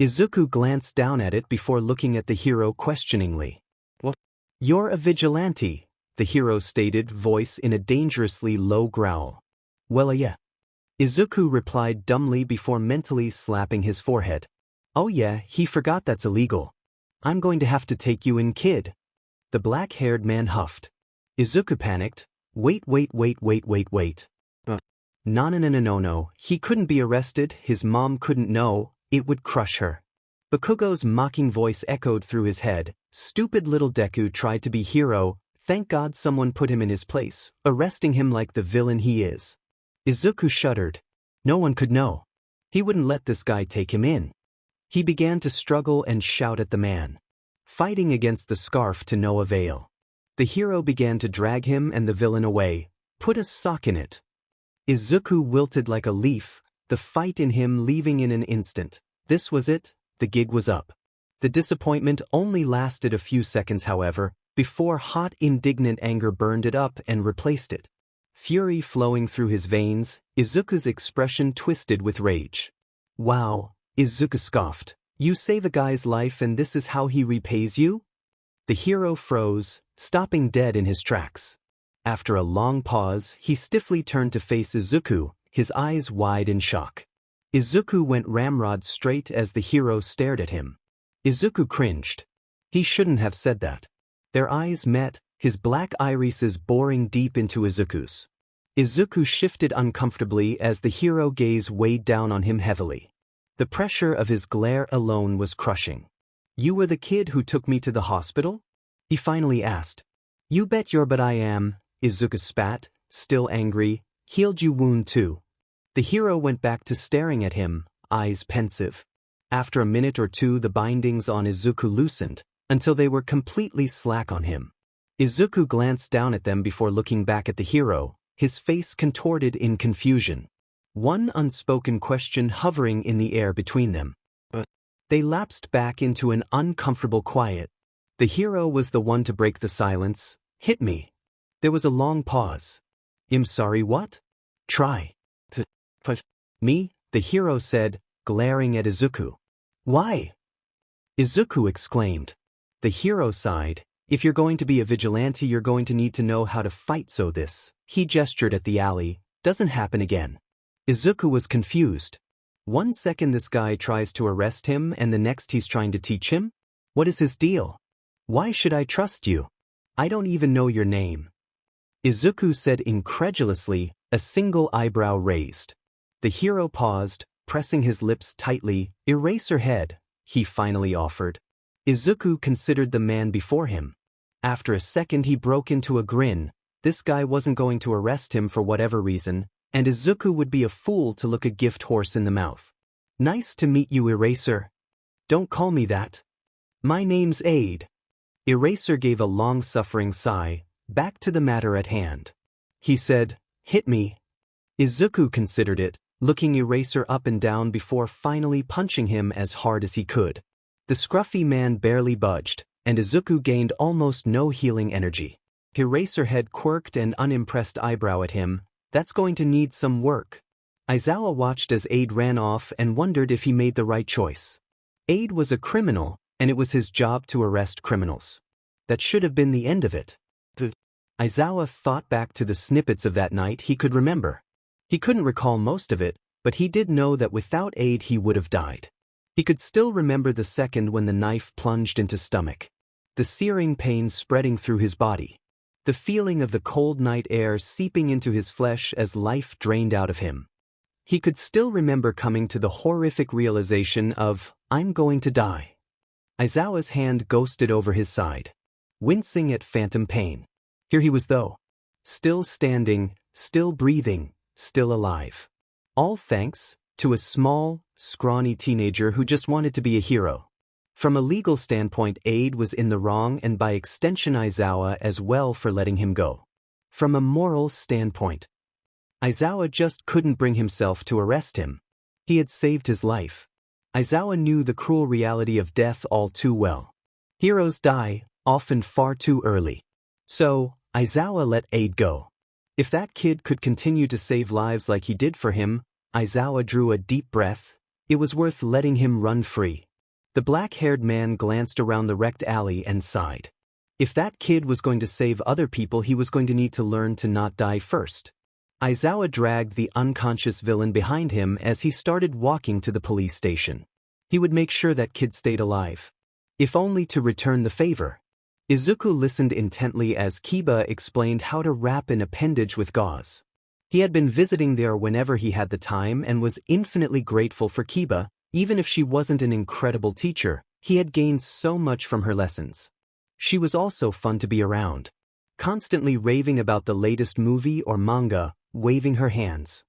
Izuku glanced down at it before looking at the hero questioningly. "What? You're a vigilante," the hero stated, voice in a dangerously low growl. "Well, yeah," Izuku replied dumbly before mentally slapping his forehead. "Oh yeah, he forgot that's illegal. I'm going to have to take you in, kid," the black-haired man huffed. Izuku panicked. Wait. No, he couldn't be arrested, his mom couldn't know, it would crush her. Bakugo's mocking voice echoed through his head. Stupid little Deku tried to be hero, thank God someone put him in his place, arresting him like the villain he is. Izuku shuddered. No one could know. He wouldn't let this guy take him in. He began to struggle and shout at the man, fighting against the scarf to no avail. The hero began to drag him and the villain away. Put a sock in it. Izuku wilted like a leaf, the fight in him leaving in an instant. This was it, the gig was up. The disappointment only lasted a few seconds, however, before hot, indignant anger burned it up and replaced it. Fury flowing through his veins, Izuku's expression twisted with rage. "Wow," Izuku scoffed. "You save a guy's life and this is how he repays you?" The hero froze, stopping dead in his tracks. After a long pause, he stiffly turned to face Izuku, his eyes wide in shock. Izuku went ramrod straight as the hero stared at him. Izuku cringed. He shouldn't have said that. Their eyes met, his black irises boring deep into Izuku's. Izuku shifted uncomfortably as the hero gaze weighed down on him heavily. The pressure of his glare alone was crushing. "You were the kid who took me to the hospital?" he finally asked. "You bet but I am," Izuku spat, still angry. "Healed you wound too." The hero went back to staring at him, eyes pensive. After a minute or two the bindings on Izuku loosened, until they were completely slack on him. Izuku glanced down at them before looking back at the hero, his face contorted in confusion. One unspoken question hovering in the air between them. But they lapsed back into an uncomfortable quiet. The hero was the one to break the silence. "Hit me." There was a long pause. "I'm sorry, what?" "Try. Me," the hero said, glaring at Izuku. "Why?" Izuku exclaimed. The hero sighed. "If you're going to be a vigilante, you're going to need to know how to fight, so this," he gestured at the alley, "doesn't happen again." Izuku was confused. One second this guy tries to arrest him and the next he's trying to teach him? What is his deal? "Why should I trust you? I don't even know your name." Izuku said incredulously, a single eyebrow raised. The hero paused, pressing his lips tightly. "Eraserhead," he finally offered. Izuku considered the man before him. After a second he broke into a grin. This guy wasn't going to arrest him for whatever reason, and Izuku would be a fool to look a gift horse in the mouth. "Nice to meet you, Eraser." "Don't call me that. My name's Aid." Eraser gave a long-suffering sigh. Back to the matter at hand. He said, "Hit me." Izuku considered it, looking Eraser up and down before finally punching him as hard as he could. The scruffy man barely budged, and Izuku gained almost no healing energy. Eraserhead quirked an unimpressed eyebrow at him. "That's going to need some work." Aizawa watched as Aid ran off and wondered if he made the right choice. Aid was a criminal, and it was his job to arrest criminals. That should have been the end of it. Aizawa thought back to the snippets of that night he could remember. He couldn't recall most of it, but he did know that without Aid he would have died. He could still remember the second when the knife plunged into stomach. The searing pain spreading through his body. The feeling of the cold night air seeping into his flesh as life drained out of him. He could still remember coming to the horrific realization of, "I'm going to die." Aizawa's hand ghosted over his side. Wincing at phantom pain. Here he was though. Still standing, still breathing, still alive. All thanks to a small, scrawny teenager who just wanted to be a hero. From a legal standpoint, Aid was in the wrong and by extension Aizawa as well for letting him go. From a moral standpoint, Aizawa just couldn't bring himself to arrest him. He had saved his life. Aizawa knew the cruel reality of death all too well. Heroes die, often far too early. So, Aizawa let Aid go. If that kid could continue to save lives like he did for him, Aizawa drew a deep breath. It was worth letting him run free. The black-haired man glanced around the wrecked alley and sighed. If that kid was going to save other people, he was going to need to learn to not die first. Aizawa dragged the unconscious villain behind him as he started walking to the police station. He would make sure that kid stayed alive. If only to return the favor. Izuku listened intently as Kiba explained how to wrap an appendage with gauze. He had been visiting there whenever he had the time and was infinitely grateful for Kiba. Even if she wasn't an incredible teacher, he had gained so much from her lessons. She was also fun to be around. Constantly raving about the latest movie or manga, waving her hands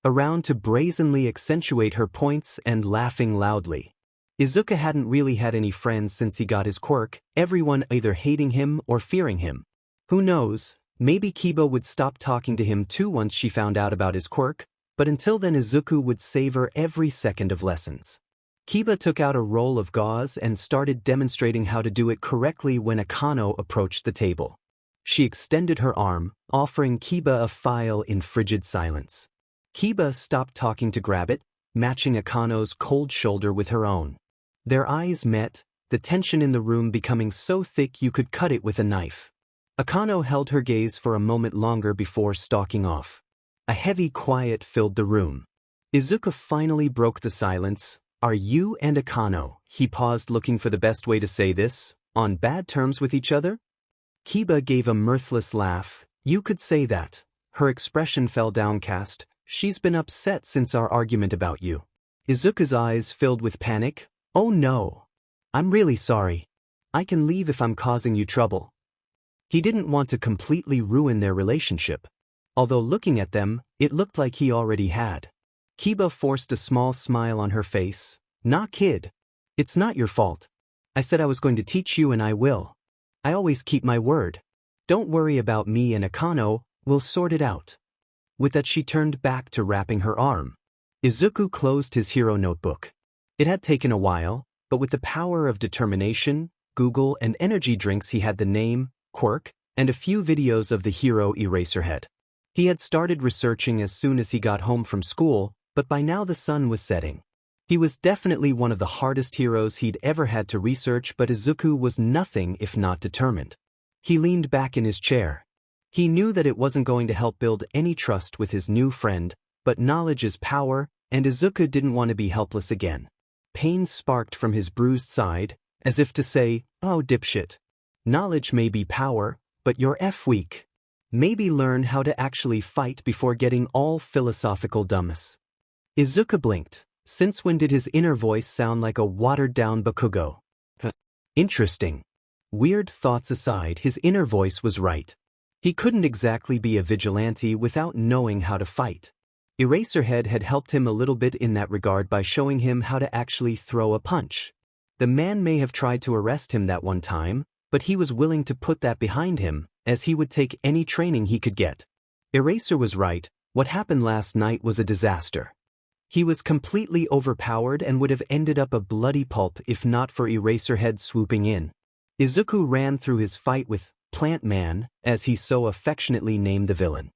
around to brazenly accentuate her points and laughing loudly. Izuku hadn't really had any friends since he got his quirk, everyone either hating him or fearing him. Who knows, maybe Kiba would stop talking to him too once she found out about his quirk, but until then Izuku would savor every second of lessons. Kiba took out a roll of gauze and started demonstrating how to do it correctly when Akano approached the table. She extended her arm, offering Kiba a file in frigid silence. Kiba stopped talking to grab it, matching Akano's cold shoulder with her own. Their eyes met, the tension in the room becoming so thick you could cut it with a knife. Akano held her gaze for a moment longer before stalking off. A heavy quiet filled the room. Izuku finally broke the silence. Are you and Akano, he paused looking for the best way to say this, on bad terms with each other? Kiba gave a mirthless laugh. You could say that. Her expression fell downcast. She's been upset since our argument about you. Izuku's eyes filled with panic. Oh no. I'm really sorry. I can leave if I'm causing you trouble. He didn't want to completely ruin their relationship. Although looking at them, it looked like he already had. Kiba forced a small smile on her face. Nah, kid. It's not your fault. I said I was going to teach you and I will. I always keep my word. Don't worry about me and Akano, we'll sort it out. With that she turned back to wrapping her arm. Izuku closed his hero notebook. It had taken a while, but with the power of determination, Google and energy drinks he had the name, Quirk, and a few videos of the hero Eraserhead. He had started researching as soon as he got home from school, but by now the sun was setting. He was definitely one of the hardest heroes he'd ever had to research, but Izuku was nothing if not determined. He leaned back in his chair. He knew that it wasn't going to help build any trust with his new friend, but knowledge is power, and Izuku didn't want to be helpless again. Pain sparked from his bruised side, as if to say, oh dipshit. Knowledge may be power, but you're weak. Maybe learn how to actually fight before getting all philosophical dumbass. Izuku blinked. Since when did his inner voice sound like a watered-down Bakugo? Interesting. Weird thoughts aside, his inner voice was right. He couldn't exactly be a vigilante without knowing how to fight. Eraserhead had helped him a little bit in that regard by showing him how to actually throw a punch. The man may have tried to arrest him that one time, but he was willing to put that behind him, as he would take any training he could get. Eraser was right, what happened last night was a disaster. He was completely overpowered and would have ended up a bloody pulp if not for Eraserhead swooping in. Izuku ran through his fight with Plant Man, as he so affectionately named the villain,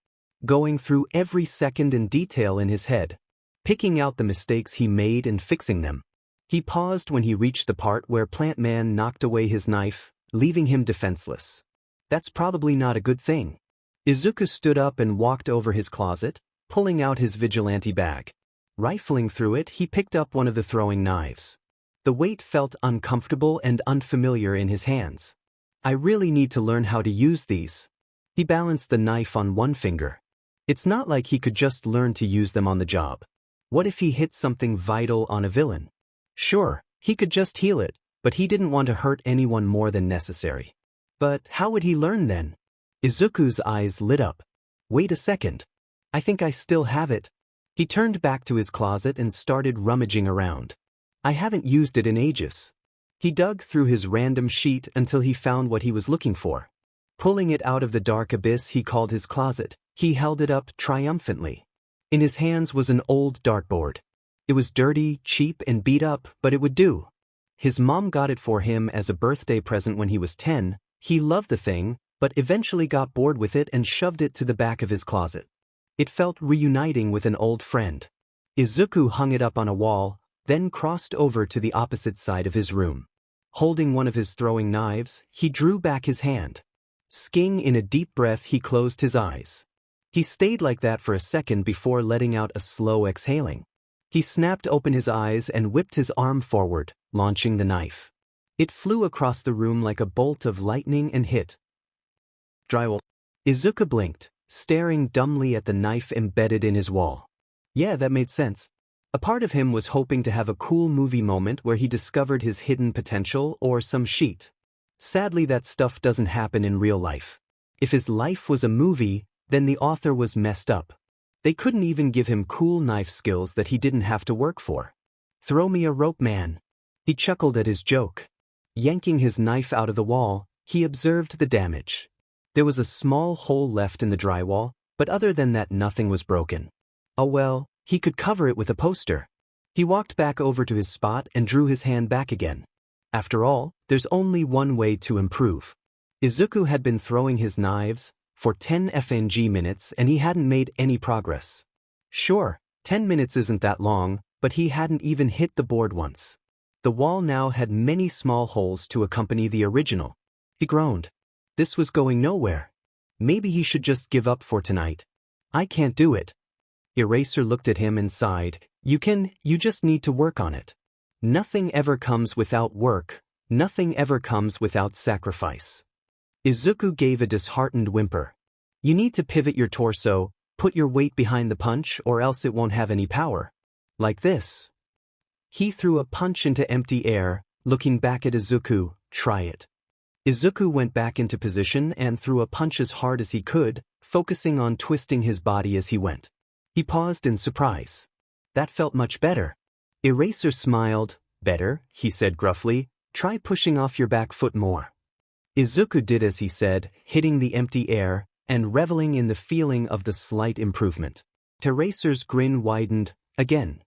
going through every second in detail in his head, picking out the mistakes he made and fixing them. He paused when he reached the part where Plant Man knocked away his knife, leaving him defenseless. That's probably not a good thing. Izuku stood up and walked over his closet, pulling out his vigilante bag. Rifling through it, he picked up one of the throwing knives. The weight felt uncomfortable and unfamiliar in his hands. I really need to learn how to use these. He balanced the knife on one finger. It's not like he could just learn to use them on the job. What if he hit something vital on a villain? Sure, he could just heal it, but he didn't want to hurt anyone more than necessary. But how would he learn then? Izuku's eyes lit up. Wait a second. I think I still have it. He turned back to his closet and started rummaging around. I haven't used it in ages. He dug through his random sheet until he found what he was looking for. Pulling it out of the dark abyss he called his closet, he held it up triumphantly. In his hands was an old dartboard. It was dirty, cheap, and beat up, but it would do. His mom got it for him as a birthday present when he was 10. He loved the thing, but eventually got bored with it and shoved it to the back of his closet. It felt reuniting with an old friend. Izuku hung it up on a wall, then crossed over to the opposite side of his room. Holding one of his throwing knives, he drew back his hand. Sking in a deep breath, he closed his eyes. He stayed like that for a second before letting out a slow exhaling. He snapped open his eyes and whipped his arm forward, launching the knife. It flew across the room like a bolt of lightning and hit drywall. Izuku blinked, staring dumbly at the knife embedded in his wall. Yeah, that made sense. A part of him was hoping to have a cool movie moment where he discovered his hidden potential or some shit. Sadly, that stuff doesn't happen in real life. If his life was a movie, then the author was messed up. They couldn't even give him cool knife skills that he didn't have to work for. Throw me a rope, man. He chuckled at his joke. Yanking his knife out of the wall, he observed the damage. There was a small hole left in the drywall, but other than that nothing was broken. Oh well, he could cover it with a poster. He walked back over to his spot and drew his hand back again. After all, there's only one way to improve. Izuku had been throwing his knives for 10 FNG minutes and he hadn't made any progress. Sure, 10 minutes isn't that long, but he hadn't even hit the board once. The wall now had many small holes to accompany the original. He groaned. This was going nowhere. Maybe he should just give up for tonight. I can't do it. Eraser looked at him and sighed. You just need to work on it. Nothing ever comes without work. Nothing ever comes without sacrifice. Izuku gave a disheartened whimper. You need to pivot your torso, put your weight behind the punch, or else it won't have any power. Like this. He threw a punch into empty air, looking back at Izuku. Try it. Izuku went back into position and threw a punch as hard as he could, focusing on twisting his body as he went. He paused in surprise. That felt much better. Eraser smiled. Better, he said gruffly. Try pushing off your back foot more. Izuku did as he said, hitting the empty air, and reveling in the feeling of the slight improvement. Eraser's grin widened, again.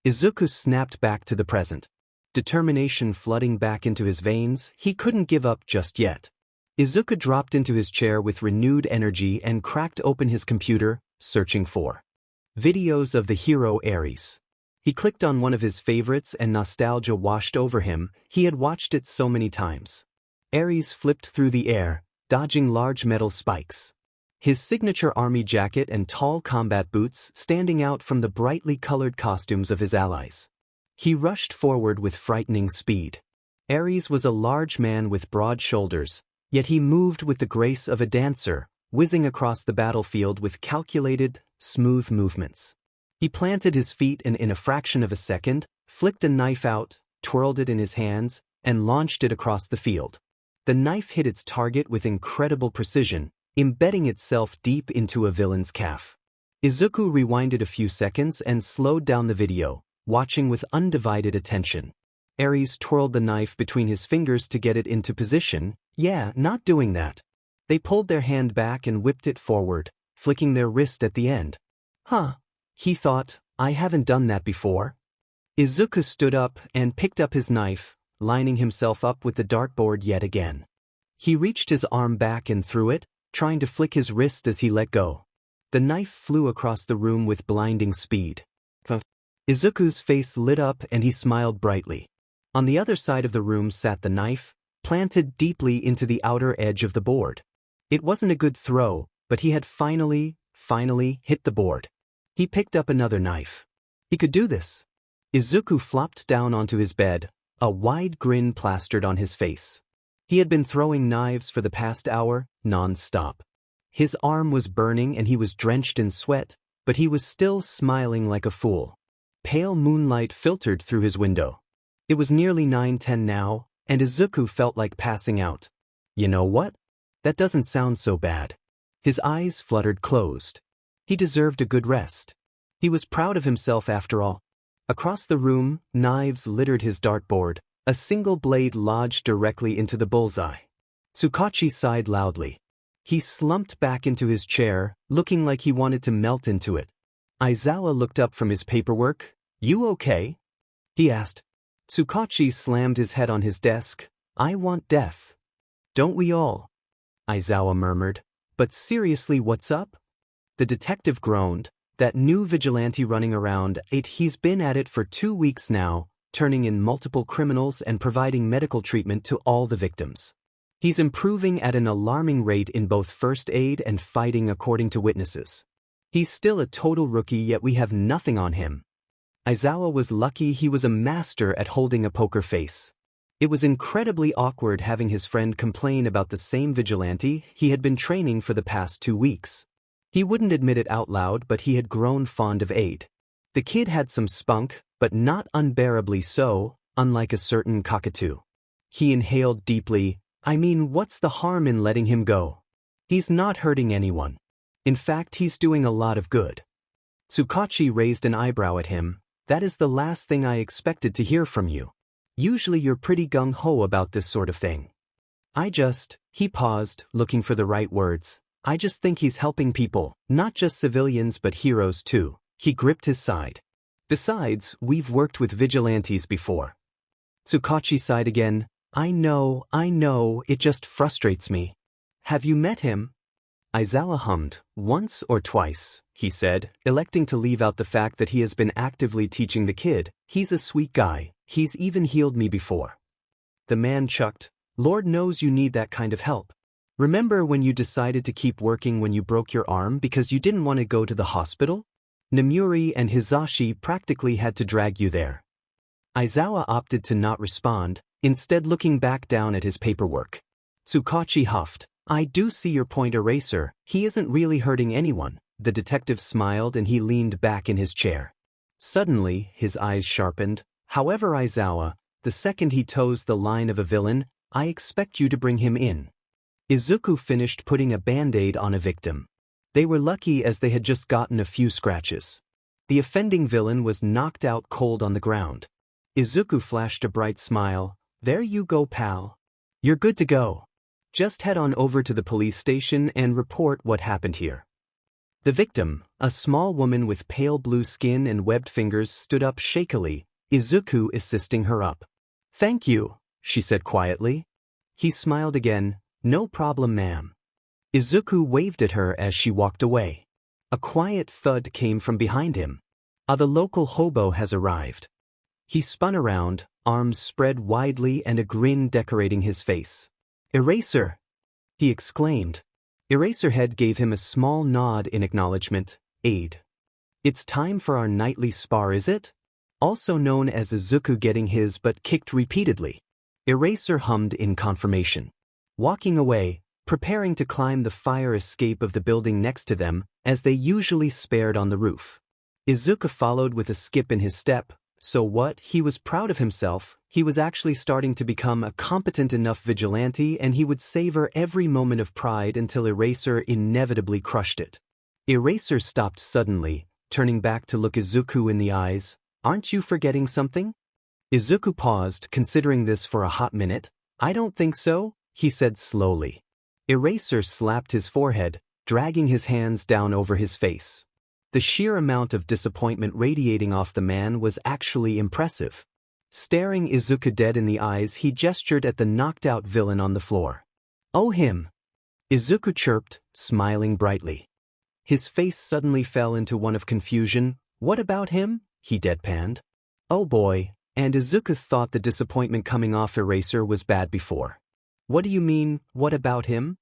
Izuku snapped back to the present. Determination flooding back into his veins, he couldn't give up just yet. Izuku dropped into his chair with renewed energy and cracked open his computer, searching for videos of the hero Ares. He clicked on one of his favorites and nostalgia washed over him. He had watched it so many times. Ares flipped through the air, dodging large metal spikes. His signature army jacket and tall combat boots standing out from the brightly colored costumes of his allies. He rushed forward with frightening speed. Ares was a large man with broad shoulders, yet he moved with the grace of a dancer, whizzing across the battlefield with calculated, smooth movements. He planted his feet and in a fraction of a second, flicked a knife out, twirled it in his hands, and launched it across the field. The knife hit its target with incredible precision, embedding itself deep into a villain's calf. Izuku rewinded a few seconds and slowed down the video, watching with undivided attention. Ares twirled the knife between his fingers to get it into position. Yeah, not doing that. They pulled their hand back and whipped it forward, flicking their wrist at the end. Huh. He thought, I haven't done that before. Izuku stood up and picked up his knife, lining himself up with the dartboard yet again. He reached his arm back and threw it, trying to flick his wrist as he let go. The knife flew across the room with blinding speed. Izuku's face lit up and he smiled brightly. On the other side of the room sat the knife, planted deeply into the outer edge of the board. It wasn't a good throw, but he had finally hit the board. He picked up another knife. He could do this. Izuku flopped down onto his bed, a wide grin plastered on his face. He had been throwing knives for the past hour, non-stop. His arm was burning and he was drenched in sweat, but he was still smiling like a fool. Pale moonlight filtered through his window. It was nearly 9:10 now, and Izuku felt like passing out. You know what? That doesn't sound so bad. His eyes fluttered closed. He deserved a good rest. He was proud of himself after all. Across the room, knives littered his dartboard. A single blade lodged directly into the bullseye. Tsukachi sighed loudly. He slumped back into his chair, looking like he wanted to melt into it. Aizawa looked up from his paperwork. You okay? He asked. Tsukachi slammed his head on his desk. I want death. Don't we all? Aizawa murmured. But seriously, what's up? The detective groaned. That new vigilante running around, he's been at it for 2 weeks now, turning in multiple criminals and providing medical treatment to all the victims. He's improving at an alarming rate in both first aid and fighting according to witnesses. He's still a total rookie, yet we have nothing on him. Aizawa was lucky he was a master at holding a poker face. It was incredibly awkward having his friend complain about the same vigilante he had been training for the past 2 weeks. He wouldn't admit it out loud, but he had grown fond of Aid. The kid had some spunk, but not unbearably so, unlike a certain cockatoo. He inhaled deeply. I mean, what's the harm in letting him go? He's not hurting anyone. In fact, he's doing a lot of good. Tsukachi raised an eyebrow at him. That is the last thing I expected to hear from you. Usually you're pretty gung-ho about this sort of thing. He paused, looking for the right words. I just think he's helping people, not just civilians but heroes too. He gripped his side. Besides, we've worked with vigilantes before. Tsukachi sighed again. I know, it just frustrates me. Have you met him? Aizawa hummed. Once or twice, he said, electing to leave out the fact that he has been actively teaching the kid. He's a sweet guy. He's even healed me before. The man chuckled. Lord knows you need that kind of help. Remember when you decided to keep working when you broke your arm because you didn't want to go to the hospital? Namuri and Hizashi practically had to drag you there. Aizawa opted to not respond, instead looking back down at his paperwork. Tsukachi huffed. I do see your point, Eraser. He isn't really hurting anyone. The detective smiled and he leaned back in his chair. Suddenly, his eyes sharpened. However, Aizawa, the second he toes the line of a villain, I expect you to bring him in. Izuku finished putting a band-aid on a victim. They were lucky as they had just gotten a few scratches. The offending villain was knocked out cold on the ground. Izuku flashed a bright smile. There you go, pal. You're good to go. Just head on over to the police station and report what happened here. The victim, a small woman with pale blue skin and webbed fingers, stood up shakily, Izuku assisting her up. Thank you, she said quietly. He smiled again. No problem, ma'am. Izuku waved at her as she walked away. A quiet thud came from behind him. The local hobo has arrived. He spun around, arms spread widely and a grin decorating his face. Eraser! He exclaimed. Eraserhead gave him a small nod in acknowledgement. Aid. It's time for our nightly spar, is it? Also known as Izuku getting his butt kicked repeatedly. Eraser hummed in confirmation. Walking away, preparing to climb the fire escape of the building next to them, as they usually spared on the roof. Izuku followed with a skip in his step. So what? He was proud of himself. He was actually starting to become a competent enough vigilante, and he would savor every moment of pride until Eraser inevitably crushed it. Eraser stopped suddenly, turning back to look Izuku in the eyes. Aren't you forgetting something? Izuku paused, considering this for a hot minute. I don't think so, he said slowly. Eraser slapped his forehead, dragging his hands down over his face. The sheer amount of disappointment radiating off the man was actually impressive. Staring Izuku dead in the eyes, he gestured at the knocked-out villain on the floor. Oh, him! Izuku chirped, smiling brightly. His face suddenly fell into one of confusion. What about him? He deadpanned. Oh boy, and Izuku thought the disappointment coming off Eraser was bad before. What do you mean, what about him?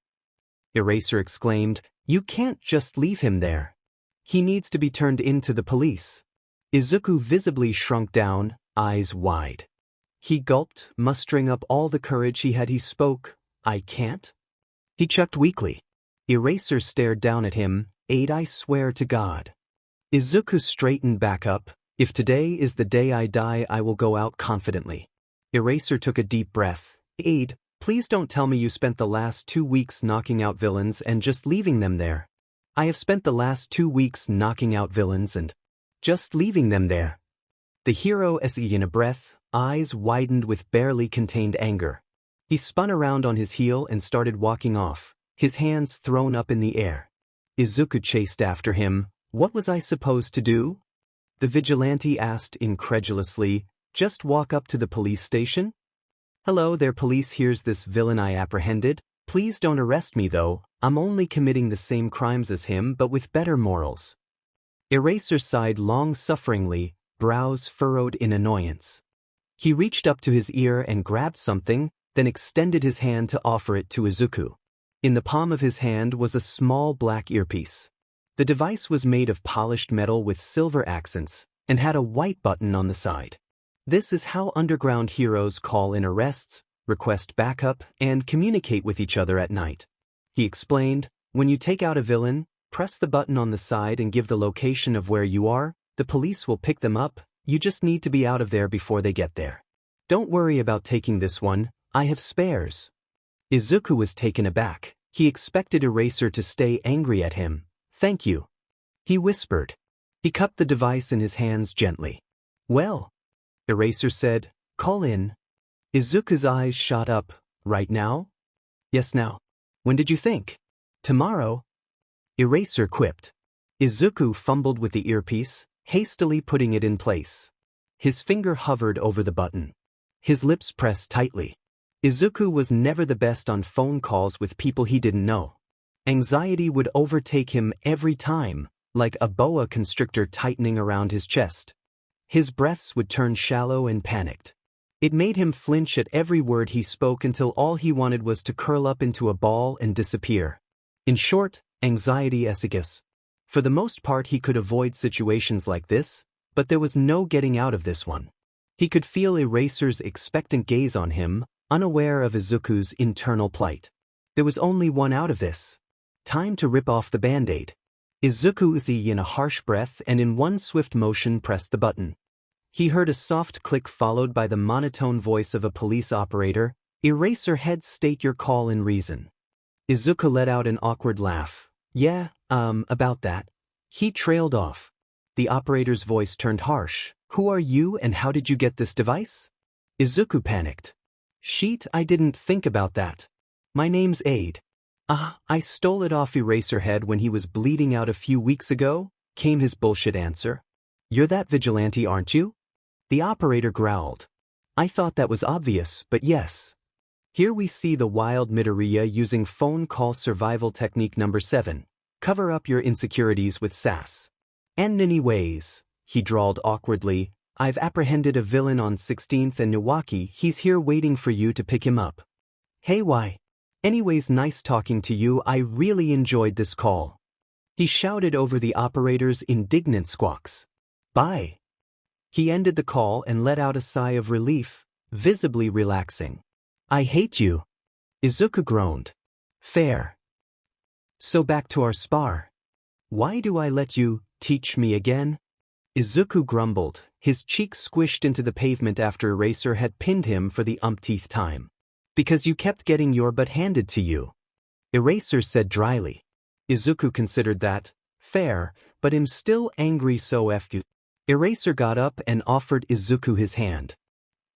Eraser exclaimed. You can't just leave him there. He needs to be turned into the police. Izuku visibly shrunk down, eyes wide. He gulped, mustering up all the courage he had. He spoke. I can't? He chucked weakly. Eraser stared down at him. Aid, I swear to God. Izuku straightened back up. If today is the day I die, I will go out confidently. Eraser took a deep breath. Aid, please don't tell me you spent the last 2 weeks knocking out villains and just leaving them there. I have spent the last 2 weeks knocking out villains and just leaving them there. The hero essayed in a breath, eyes widened with barely contained anger. He spun around on his heel and started walking off, his hands thrown up in the air. Izuku chased after him. What was I supposed to do? The vigilante asked incredulously. Just walk up to the police station? Hello there, police, here's this villain I apprehended. Please don't arrest me though, I'm only committing the same crimes as him but with better morals. Eraser sighed long-sufferingly, brows furrowed in annoyance. He reached up to his ear and grabbed something, then extended his hand to offer it to Izuku. In the palm of his hand was a small black earpiece. The device was made of polished metal with silver accents, and had a white button on the side. This is how underground heroes call in arrests, request backup, and communicate with each other at night. He explained, when you take out a villain, press the button on the side and give the location of where you are, the police will pick them up, you just need to be out of there before they get there. Don't worry about taking this one, I have spares. Izuku was taken aback. He expected Eraser to stay angry at him. Thank you, he whispered. He cupped the device in his hands gently. Well, Eraser said, call in. Izuku's eyes shot up. Right now? Yes, now. When did you think? Tomorrow? Eraser quipped. Izuku fumbled with the earpiece, hastily putting it in place. His finger hovered over the button. His lips pressed tightly. Izuku was never the best on phone calls with people he didn't know. Anxiety would overtake him every time, like a boa constrictor tightening around his chest. His breaths would turn shallow and panicked. It made him flinch at every word he spoke until all he wanted was to curl up into a ball and disappear. In short, anxiety Izuku. For the most part he could avoid situations like this, but there was no getting out of this one. He could feel Eraser's expectant gaze on him, unaware of Izuku's internal plight. There was only one out of this. Time to rip off the band-aid. Izuku uttered in a harsh breath and in one swift motion pressed the button. He heard a soft click followed by the monotone voice of a police operator. Eraser head, state your call and reason. Izuku let out an awkward laugh. Yeah, about that. He trailed off. The operator's voice turned harsh. Who are you and how did you get this device? Izuku panicked. Sheet, I didn't think about that. My name's Aid. I stole it off Eraserhead when he was bleeding out a few weeks ago, came his bullshit answer. You're that vigilante, aren't you? The operator growled. I thought that was obvious, but yes. Here we see the wild Midoriya using phone call survival technique number 7. Cover up your insecurities with sass. And anyways, he drawled awkwardly, I've apprehended a villain on 16th and Niwaki. He's here waiting for you to pick him up. Hey, why? Anyways, nice talking to you. I really enjoyed this call. He shouted over the operator's indignant squawks. Bye. He ended the call and let out a sigh of relief, visibly relaxing. I hate you. Izuku groaned. Fair. So back to our spar. Why do I let you teach me again? Izuku grumbled, his cheek squished into the pavement after Eraser had pinned him for the umpteenth time. Because you kept getting your butt handed to you. Eraser said dryly. Izuku considered that fair, but him still angry, so f you. Eraser got up and offered Izuku his hand.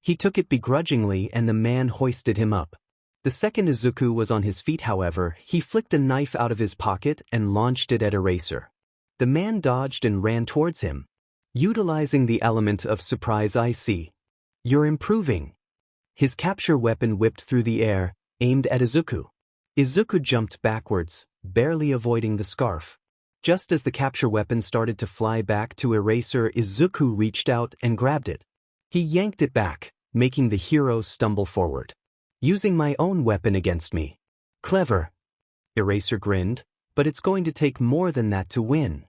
He took it begrudgingly and the man hoisted him up. The second Izuku was on his feet, however, he flicked a knife out of his pocket and launched it at Eraser. The man dodged and ran towards him. Utilizing the element of surprise, I see. You're improving. His capture weapon whipped through the air, aimed at Izuku. Izuku jumped backwards, barely avoiding the scarf. Just as the capture weapon started to fly back to Eraser, Izuku reached out and grabbed it. He yanked it back, making the hero stumble forward. Using my own weapon against me. Clever. Eraser grinned, but it's going to take more than that to win.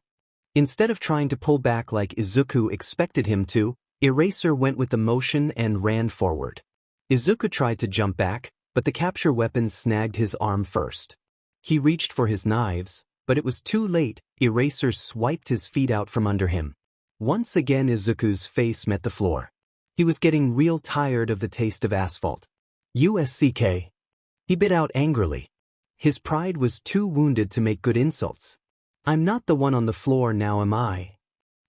Instead of trying to pull back like Izuku expected him to, Eraser went with the motion and ran forward. Izuku tried to jump back, but the capture weapon snagged his arm first. He reached for his knives, but it was too late. Eraser swiped his feet out from under him. Once again Izuku's face met the floor. He was getting real tired of the taste of asphalt. USCK. He bit out angrily. His pride was too wounded to make good insults. I'm not the one on the floor now, am I?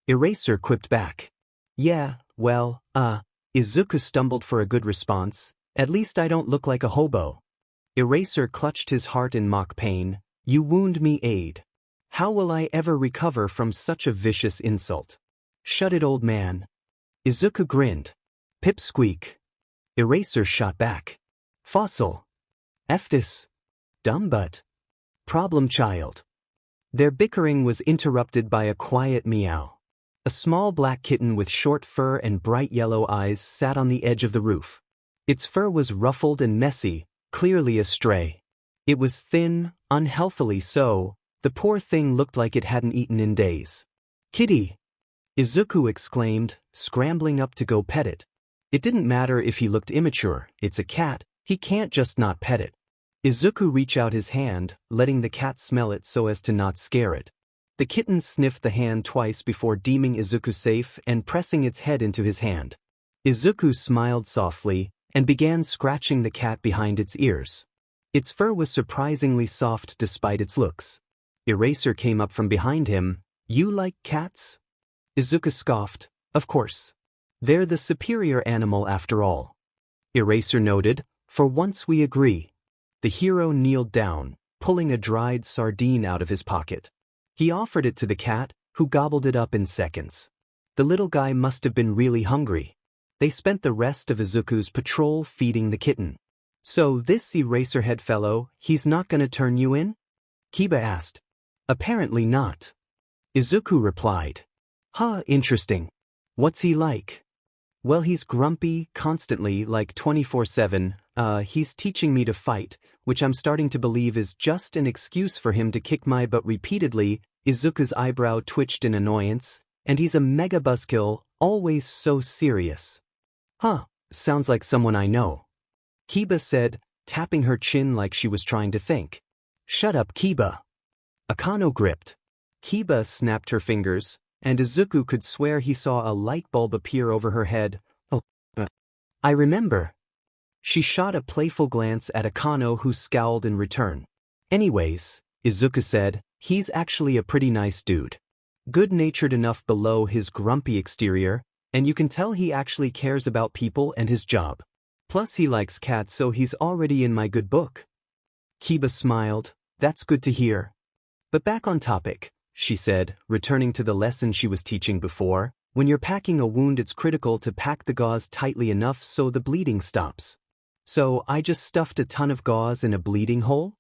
Eraser quipped back. Yeah, well, Izuku stumbled for a good response. At least I don't look like a hobo. Eraser clutched his heart in mock pain. You wound me, Aid. How will I ever recover from such a vicious insult? Shut it, old man. Izuku grinned. Pipsqueak. Eraser shot back. Fossil. F this. Dumb butt. Problem child. Their bickering was interrupted by a quiet meow. A small black kitten with short fur and bright yellow eyes sat on the edge of the roof. Its fur was ruffled and messy, clearly a stray. It was thin, unhealthily so. The poor thing looked like it hadn't eaten in days. Kitty! Izuku exclaimed, scrambling up to go pet it. It didn't matter if he looked immature, it's a cat, he can't just not pet it. Izuku reached out his hand, letting the cat smell it so as to not scare it. The kitten sniffed the hand twice before deeming Izuku safe and pressing its head into his hand. Izuku smiled softly and began scratching the cat behind its ears. Its fur was surprisingly soft despite its looks. Eraser came up from behind him. You like cats? Izuku scoffed. Of course. They're the superior animal after all. Eraser noted. For once we agree. The hero kneeled down, pulling a dried sardine out of his pocket. He offered it to the cat, who gobbled it up in seconds. The little guy must have been really hungry. They spent the rest of Izuku's patrol feeding the kitten. So this Eraserhead fellow, he's not gonna turn you in? Kiba asked. Apparently not. Izuku replied. Huh, interesting. What's he like? Well, he's grumpy, constantly, like 24/7, he's teaching me to fight, which I'm starting to believe is just an excuse for him to kick my butt repeatedly. Izuku's eyebrow twitched in annoyance, and he's a mega buzzkill, always so serious. Huh, sounds like someone I know. Kiba said, tapping her chin like she was trying to think. Shut up, Kiba. Akano gripped. Kiba snapped her fingers, and Izuku could swear he saw a light bulb appear over her head. Oh, I remember. She shot a playful glance at Akano, who scowled in return. Anyways, Izuku said, he's actually a pretty nice dude. Good-natured enough below his grumpy exterior, and you can tell he actually cares about people and his job. Plus he likes cats, so he's already in my good book. Kiba smiled. That's good to hear. But back on topic, she said, returning to the lesson she was teaching before. When you're packing a wound, it's critical to pack the gauze tightly enough so the bleeding stops. So I just stuffed a ton of gauze in a bleeding hole?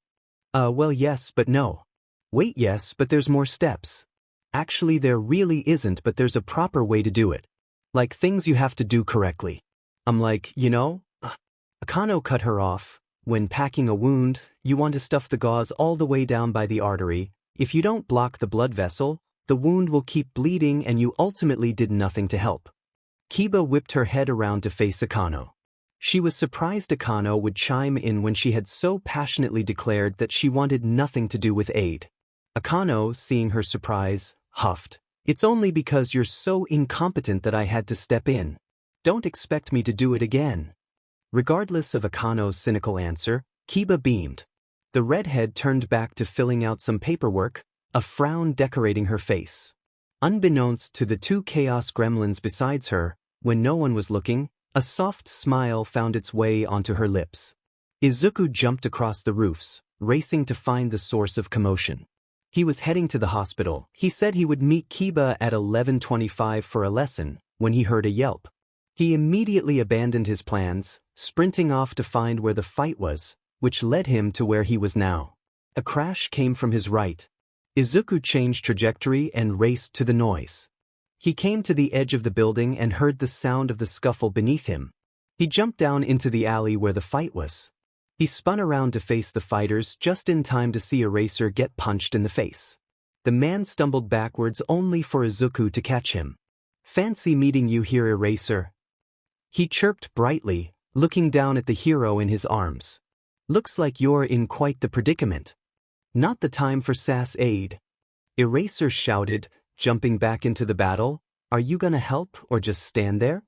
Well, yes, but no. Wait, yes, but there's more steps. Actually, there really isn't, but there's a proper way to do it. Like things you have to do correctly. I'm like, you know? Akano cut her off. When packing a wound, you want to stuff the gauze all the way down by the artery. If you don't block the blood vessel, the wound will keep bleeding and you ultimately did nothing to help. Kiba whipped her head around to face Akano. She was surprised Akano would chime in when she had so passionately declared that she wanted nothing to do with aid. Akano, seeing her surprise, huffed. It's only because you're so incompetent that I had to step in. Don't expect me to do it again. Regardless of Akano's cynical answer, Kiba beamed. The redhead turned back to filling out some paperwork, a frown decorating her face. Unbeknownst to the two chaos gremlins besides her, when no one was looking, a soft smile found its way onto her lips. Izuku jumped across the roofs, racing to find the source of commotion. He was heading to the hospital. He said he would meet Kiba at 11:25 for a lesson, when he heard a yelp. He immediately abandoned his plans, sprinting off to find where the fight was, which led him to where he was now. A crash came from his right. Izuku changed trajectory and raced to the noise. He came to the edge of the building and heard the sound of the scuffle beneath him. He jumped down into the alley where the fight was. He spun around to face the fighters just in time to see Eraser get punched in the face. The man stumbled backwards only for Izuku to catch him. Fancy meeting you here, Eraser. He chirped brightly, looking down at the hero in his arms. Looks like you're in quite the predicament. Not the time for sass aid. Eraser shouted, jumping back into the battle. Are you gonna help or just stand there?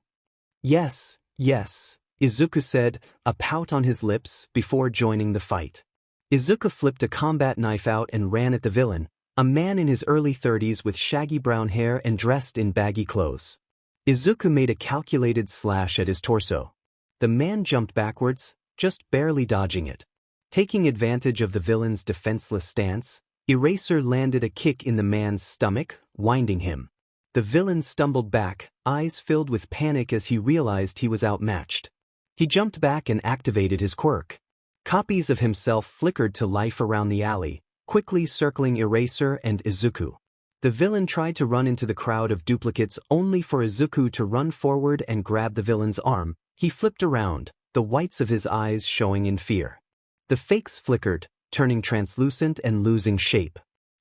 Yes, yes, Izuku said, a pout on his lips before joining the fight. Izuku flipped a combat knife out and ran at the villain, a man in his early 30s with shaggy brown hair and dressed in baggy clothes. Izuku made a calculated slash at his torso. The man jumped backwards, just barely dodging it. Taking advantage of the villain's defenseless stance, Eraser landed a kick in the man's stomach, winding him. The villain stumbled back, eyes filled with panic as he realized he was outmatched. He jumped back and activated his quirk. Copies of himself flickered to life around the alley, quickly circling Eraser and Izuku. The villain tried to run into the crowd of duplicates only for Izuku to run forward and grab the villain's arm. He flipped around, the whites of his eyes showing in fear. The fakes flickered, turning translucent and losing shape.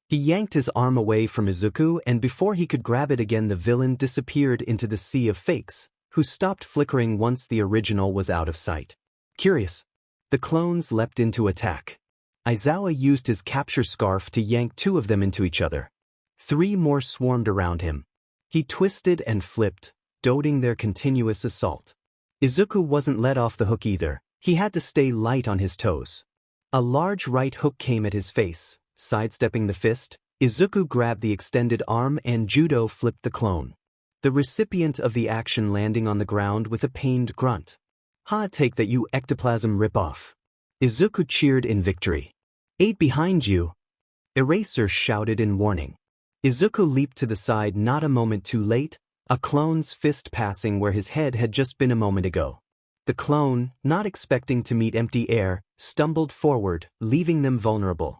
He yanked his arm away from Izuku, and before he could grab it again, the villain disappeared into the sea of fakes, who stopped flickering once the original was out of sight. Curious. The clones leapt into attack. Aizawa used his capture scarf to yank two of them into each other. 3 more swarmed around him. He twisted and flipped, dodging their continuous assault. Izuku wasn't let off the hook either. He had to stay light on his toes. A large right hook came at his face. Sidestepping the fist, Izuku grabbed the extended arm and judo flipped the clone. The recipient of the action landing on the ground with a pained grunt. "Ha, take that, you ectoplasm ripoff." Izuku cheered in victory. "Aid behind you!" Eraser shouted in warning. Izuku leaped to the side not a moment too late, a clone's fist passing where his head had just been a moment ago. The clone, not expecting to meet empty air, stumbled forward, leaving them vulnerable.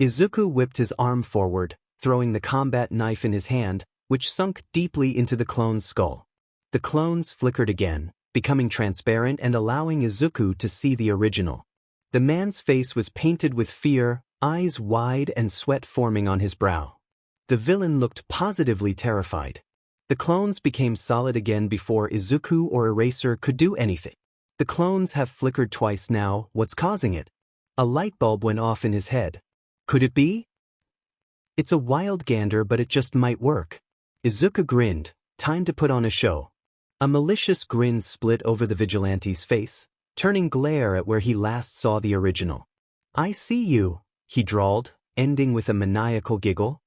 Izuku whipped his arm forward, throwing the combat knife in his hand, which sunk deeply into the clone's skull. The clones flickered again, becoming transparent and allowing Izuku to see the original. The man's face was painted with fear, eyes wide and sweat forming on his brow. The villain looked positively terrified. The clones became solid again before Izuku or Eraser could do anything. The clones have flickered twice now, what's causing it? A light bulb went off in his head. Could it be? It's a wild gander, but it just might work. Izuku grinned, time to put on a show. A malicious grin split over the vigilante's face, turning glare at where he last saw the original. I see you, he drawled, ending with a maniacal giggle.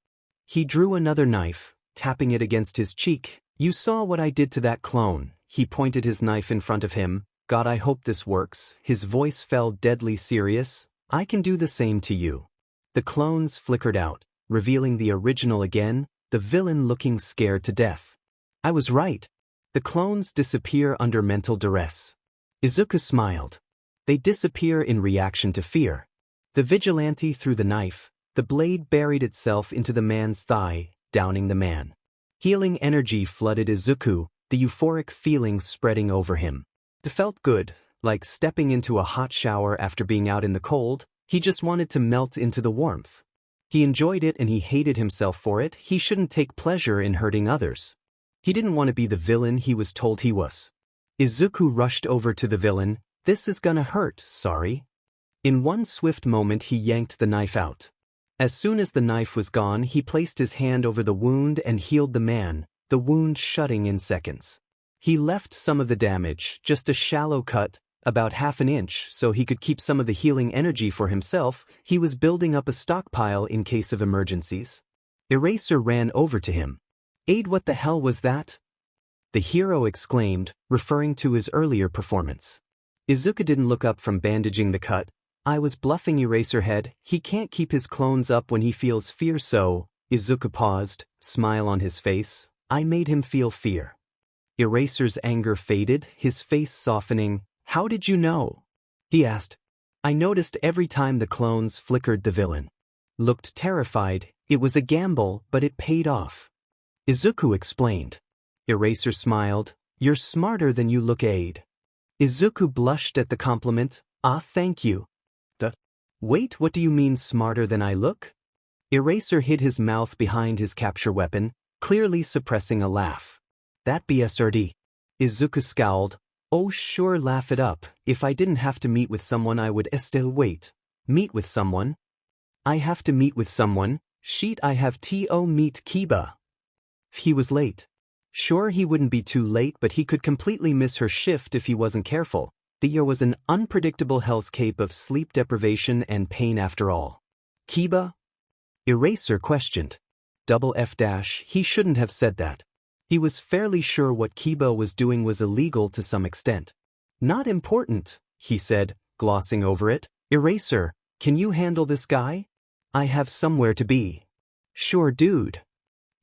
He drew another knife, tapping it against his cheek. You saw what I did to that clone. He pointed his knife in front of him. God, I hope this works. His voice fell deadly serious. I can do the same to you. The clones flickered out, revealing the original again, the villain looking scared to death. I was right. The clones disappear under mental duress. Izuku smiled. They disappear in reaction to fear. The vigilante threw the knife. The blade buried itself into the man's thigh, downing the man. Healing energy flooded Izuku, the euphoric feelings spreading over him. It felt good, like stepping into a hot shower after being out in the cold. He just wanted to melt into the warmth. He enjoyed it and he hated himself for it. He shouldn't take pleasure in hurting others. He didn't want to be the villain he was told he was. Izuku rushed over to the villain. This is gonna hurt, sorry. In one swift moment he yanked the knife out. As soon as the knife was gone, he placed his hand over the wound and healed the man, the wound shutting in seconds. He left some of the damage, just a shallow cut, about half an inch, so he could keep some of the healing energy for himself. He was building up a stockpile in case of emergencies. Eraser ran over to him. Aid, what the hell was that? The hero exclaimed, referring to his earlier performance. Izuku didn't look up from bandaging the cut. I was bluffing, Eraserhead. He can't keep his clones up when he feels fear, so... Izuku paused, smile on his face. I made him feel fear. Eraser's anger faded, his face softening. How did you know? He asked. I noticed every time the clones flickered. The villain looked terrified. It was a gamble, but it paid off. Izuku explained. Eraser smiled. You're smarter than you look, Aid. Izuku blushed at the compliment. Ah, thank you. Wait, what do you mean smarter than I look? Eraser hid his mouth behind his capture weapon, clearly suppressing a laugh. That BSRD. Izuku scowled. Oh sure, laugh it up. If I didn't have to meet with someone I would still wait. Meet with someone? I have to meet with someone? Sheet, I have to meet Kiba. He was late. Sure, he wouldn't be too late, but he could completely miss her shift if he wasn't careful. The year was an unpredictable hellscape of sleep deprivation and pain after all. Kiba? Eraser questioned. He shouldn't have said that. He was fairly sure what Kiba was doing was illegal to some extent. Not important, he said, glossing over it. Eraser, can you handle this guy? I have somewhere to be. Sure, dude.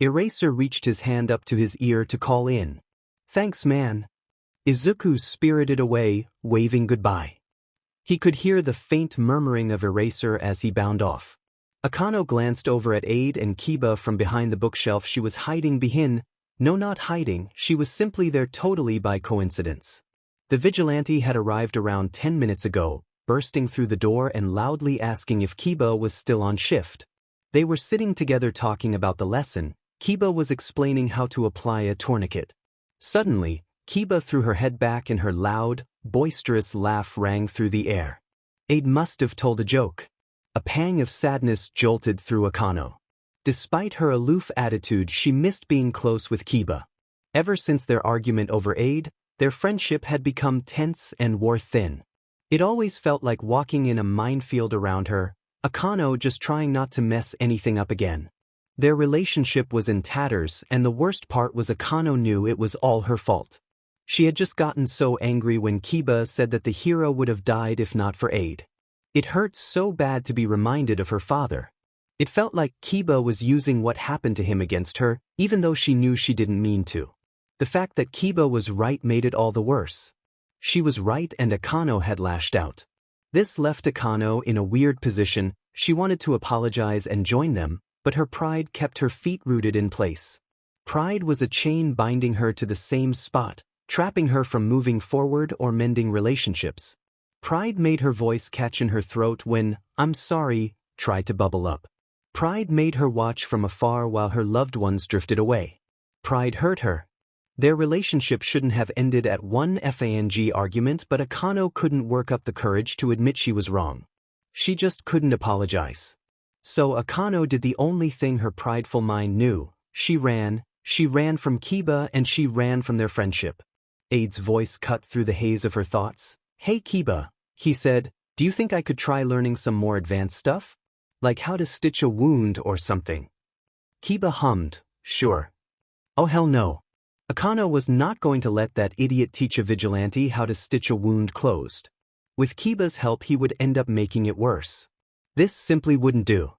Eraser reached his hand up to his ear to call in. Thanks, man. Izuku spirited away, waving goodbye. He could hear the faint murmuring of Eraser as he bound off. Akano glanced over at Aid and Kiba from behind the bookshelf she was hiding behind. No, not hiding, she was simply there totally by coincidence. The vigilante had arrived around 10 minutes ago, bursting through the door and loudly asking if Kiba was still on shift. They were sitting together talking about the lesson. Kiba was explaining how to apply a tourniquet. Suddenly, Kiba threw her head back and her loud, boisterous laugh rang through the air. Aid must have told a joke. A pang of sadness jolted through Akano. Despite her aloof attitude, she missed being close with Kiba. Ever since their argument over Aid, their friendship had become tense and wore thin. It always felt like walking in a minefield around her, Akano just trying not to mess anything up again. Their relationship was in tatters, and the worst part was Akano knew it was all her fault. She had just gotten so angry when Kiba said that the hero would have died if not for Aid. It hurt so bad to be reminded of her father. It felt like Kiba was using what happened to him against her, even though she knew she didn't mean to. The fact that Kiba was right made it all the worse. She was right and Akano had lashed out. This left Akano in a weird position. She wanted to apologize and join them, but her pride kept her feet rooted in place. Pride was a chain binding her to the same spot, trapping her from moving forward or mending relationships. Pride made her voice catch in her throat when, "I'm sorry," tried to bubble up. Pride made her watch from afar while her loved ones drifted away. Pride hurt her. Their relationship shouldn't have ended at one FANG argument, but Akano couldn't work up the courage to admit she was wrong. She just couldn't apologize. So Akano did the only thing her prideful mind knew. She ran from Kiba, and she ran from their friendship. Aide's voice cut through the haze of her thoughts. "Hey Kiba," he said, "do you think I could try learning some more advanced stuff? Like how to stitch a wound or something?" Kiba hummed, "Sure." Oh hell no. Akano was not going to let that idiot teach a vigilante how to stitch a wound closed. With Kiba's help he would end up making it worse. This simply wouldn't do.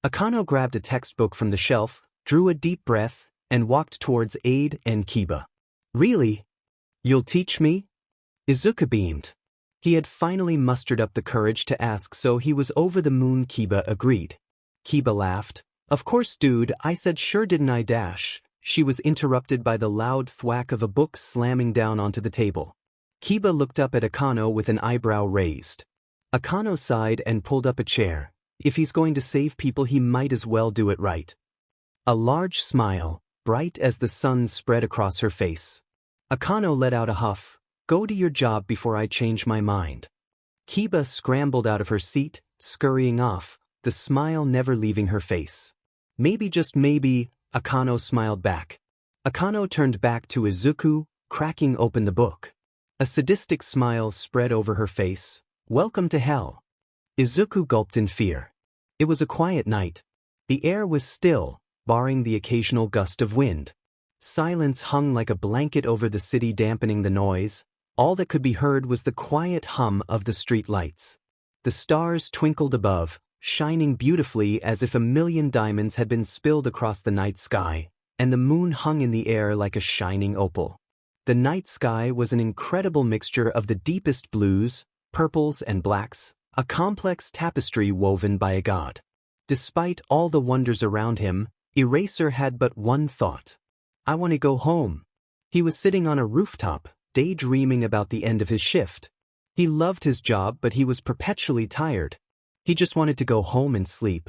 Akano grabbed a textbook from the shelf, drew a deep breath, and walked towards Aide and Kiba. "Really? You'll teach me?" Izuku beamed. He had finally mustered up the courage to ask, so he was over the moon. Kiba agreed. Kiba laughed. "Of course dude, I said sure didn't I dash." She was interrupted by the loud thwack of a book slamming down onto the table. Kiba looked up at Akano with an eyebrow raised. Akano sighed and pulled up a chair. If he's going to save people he might as well do it right. A large smile, bright as the sun, spread across her face. Akano let out a huff. "Go to your job before I change my mind." Kiba scrambled out of her seat, scurrying off, the smile never leaving her face. "Maybe, just maybe," Akano smiled back. Akano turned back to Izuku, cracking open the book. A sadistic smile spread over her face. "Welcome to hell." Izuku gulped in fear. It was a quiet night. The air was still, barring the occasional gust of wind. Silence hung like a blanket over the city, dampening the noise. All that could be heard was the quiet hum of the street lights. The stars twinkled above, shining beautifully as if a million diamonds had been spilled across the night sky, and the moon hung in the air like a shining opal. The night sky was an incredible mixture of the deepest blues, purples and blacks, a complex tapestry woven by a god. Despite all the wonders around him, Eraser had but one thought. "I want to go home." He was sitting on a rooftop, daydreaming about the end of his shift. He loved his job, but he was perpetually tired. He just wanted to go home and sleep.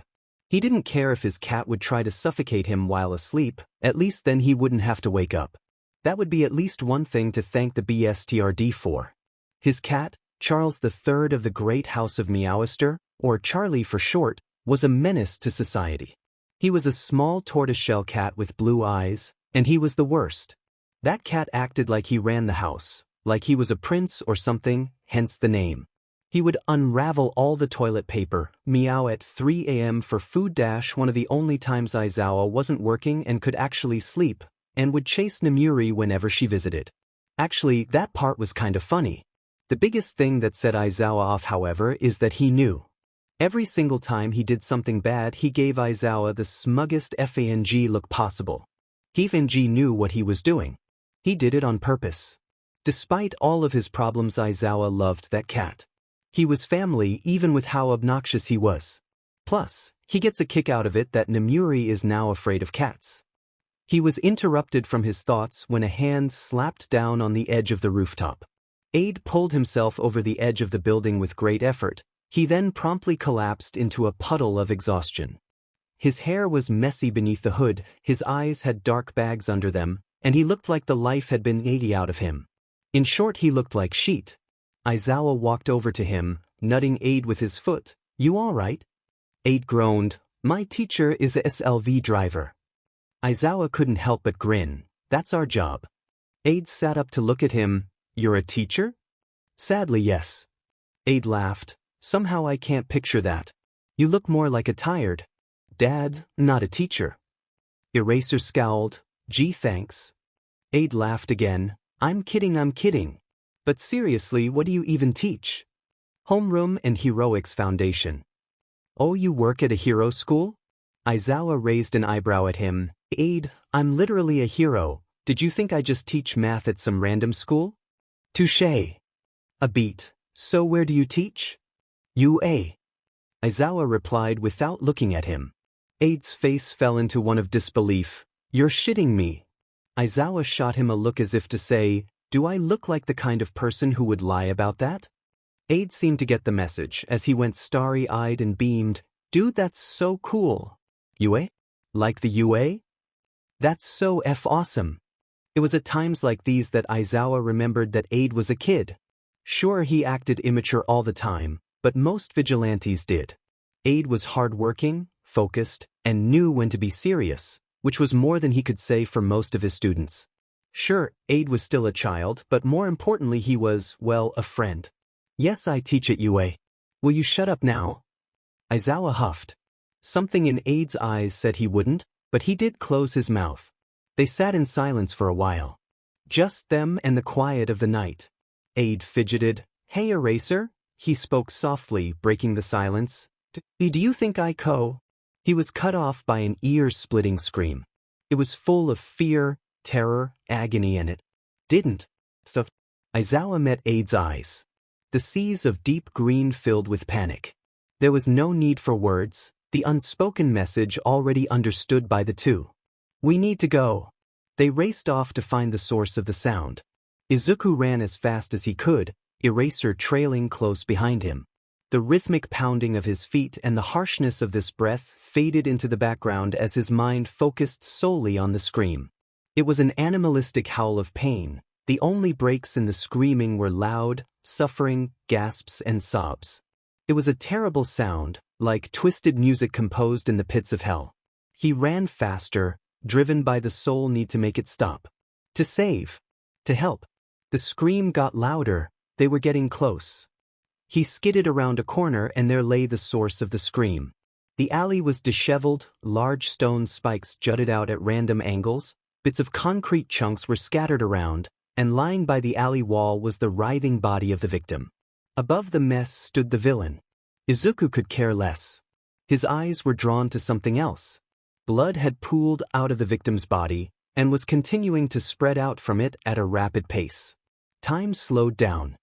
He didn't care if his cat would try to suffocate him while asleep, at least then he wouldn't have to wake up. That would be at least one thing to thank the BSTRD for. His cat, Charles III of the Great House of Meowister, or Charlie for short, was a menace to society. He was a small tortoiseshell cat with blue eyes, and he was the worst. That cat acted like he ran the house, like he was a prince or something, hence the name. He would unravel all the toilet paper, meow at 3 a.m. for food - one of the only times Aizawa wasn't working and could actually sleep, and would chase Nemuri whenever she visited. Actually, that part was kind of funny. The biggest thing that set Aizawa off, however, is that he knew. Every single time he did something bad he gave Aizawa the smuggest FANG look possible. FANG knew what he was doing. He did it on purpose. Despite all of his problems, Aizawa loved that cat. He was family even with how obnoxious he was. Plus, he gets a kick out of it that Nemuri is now afraid of cats. He was interrupted from his thoughts when a hand slapped down on the edge of the rooftop. Aide pulled himself over the edge of the building with great effort. He then promptly collapsed into a puddle of exhaustion. His hair was messy beneath the hood, his eyes had dark bags under them, and he looked like the life had been eaten out of him. In short, he looked like sheet. Aizawa walked over to him, nudging Aide with his foot. "You all right?" Aide groaned. "My teacher is a SLV driver." Aizawa couldn't help but grin. "That's our job." Aide sat up to look at him. "You're a teacher?" "Sadly, yes." Aide laughed. "Somehow I can't picture that. You look more like a tired dad, not a teacher." Eraser scowled. "Gee, thanks." Aide laughed again. I'm kidding. But seriously, what do you even teach?" "Homeroom and Heroics Foundation." "Oh, you work at a hero school?" Aizawa raised an eyebrow at him. "Aide, I'm literally a hero. Did you think I just teach math at some random school?" "Touché." A beat. "So where do you teach?" "UA." Aizawa replied without looking at him. Aide's face fell into one of disbelief. "You're shitting me. Aizawa shot him a look as if to say, "Do I look like the kind of person who would lie about that?" Aide seemed to get the message as he went starry-eyed and beamed, "Dude, that's so cool." "UA? Like the UA? That's so awesome." It was at times like these that Aizawa remembered that Aide was a kid. Sure, he acted immature all the time, but most vigilantes did. Aide was hard-working, focused, and knew when to be serious, which was more than he could say for most of his students. Sure, Aide was still a child, but more importantly he was, well, a friend. "Yes, I teach at UA. Will you shut up now?" Aizawa huffed. Something in Aide's eyes said he wouldn't, but he did close his mouth. They sat in silence for a while. Just them and the quiet of the night. Aide fidgeted. "Hey, Eraser," he spoke softly, breaking the silence. Do you think I co?" He was cut off by an ear-splitting scream. It was full of fear, terror, agony, and it didn't stop. Aizawa met Aide's eyes. The seas of deep green filled with panic. There was no need for words, the unspoken message already understood by the two. "We need to go." They raced off to find the source of the sound. Izuku ran as fast as he could, Eraser trailing close behind him. The rhythmic pounding of his feet and the harshness of this breath faded into the background as his mind focused solely on the scream. It was an animalistic howl of pain. The only breaks in the screaming were loud, suffering gasps and sobs. It was a terrible sound, like twisted music composed in the pits of hell. He ran faster, driven by the soul need to make it stop. To save. To help. The scream got louder, they were getting close. He skidded around a corner and there lay the source of the scream. The alley was disheveled, large stone spikes jutted out at random angles, bits of concrete chunks were scattered around, and lying by the alley wall was the writhing body of the victim. Above the mess stood the villain. Izuku could care less. His eyes were drawn to something else. Blood had pooled out of the victim's body, and was continuing to spread out from it at a rapid pace. Time slowed down.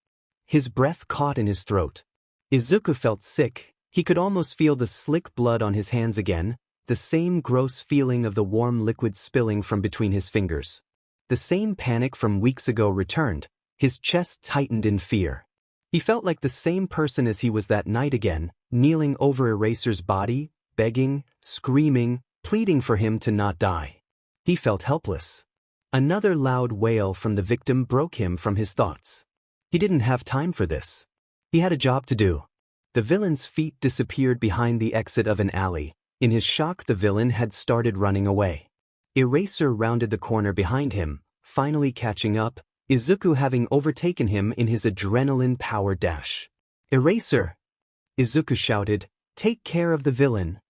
His breath caught in his throat. Izuku felt sick, he could almost feel the slick blood on his hands again, the same gross feeling of the warm liquid spilling from between his fingers. The same panic from weeks ago returned, his chest tightened in fear. He felt like the same person as he was that night again, kneeling over Eraser's body, begging, screaming, pleading for him to not die. He felt helpless. Another loud wail from the victim broke him from his thoughts. He didn't have time for this. He had a job to do. The villain's feet disappeared behind the exit of an alley. In his shock, the villain had started running away. Eraser rounded the corner behind him, finally catching up, Izuku having overtaken him in his adrenaline-powered dash. "Eraser!" Izuku shouted, "Take care of the villain,"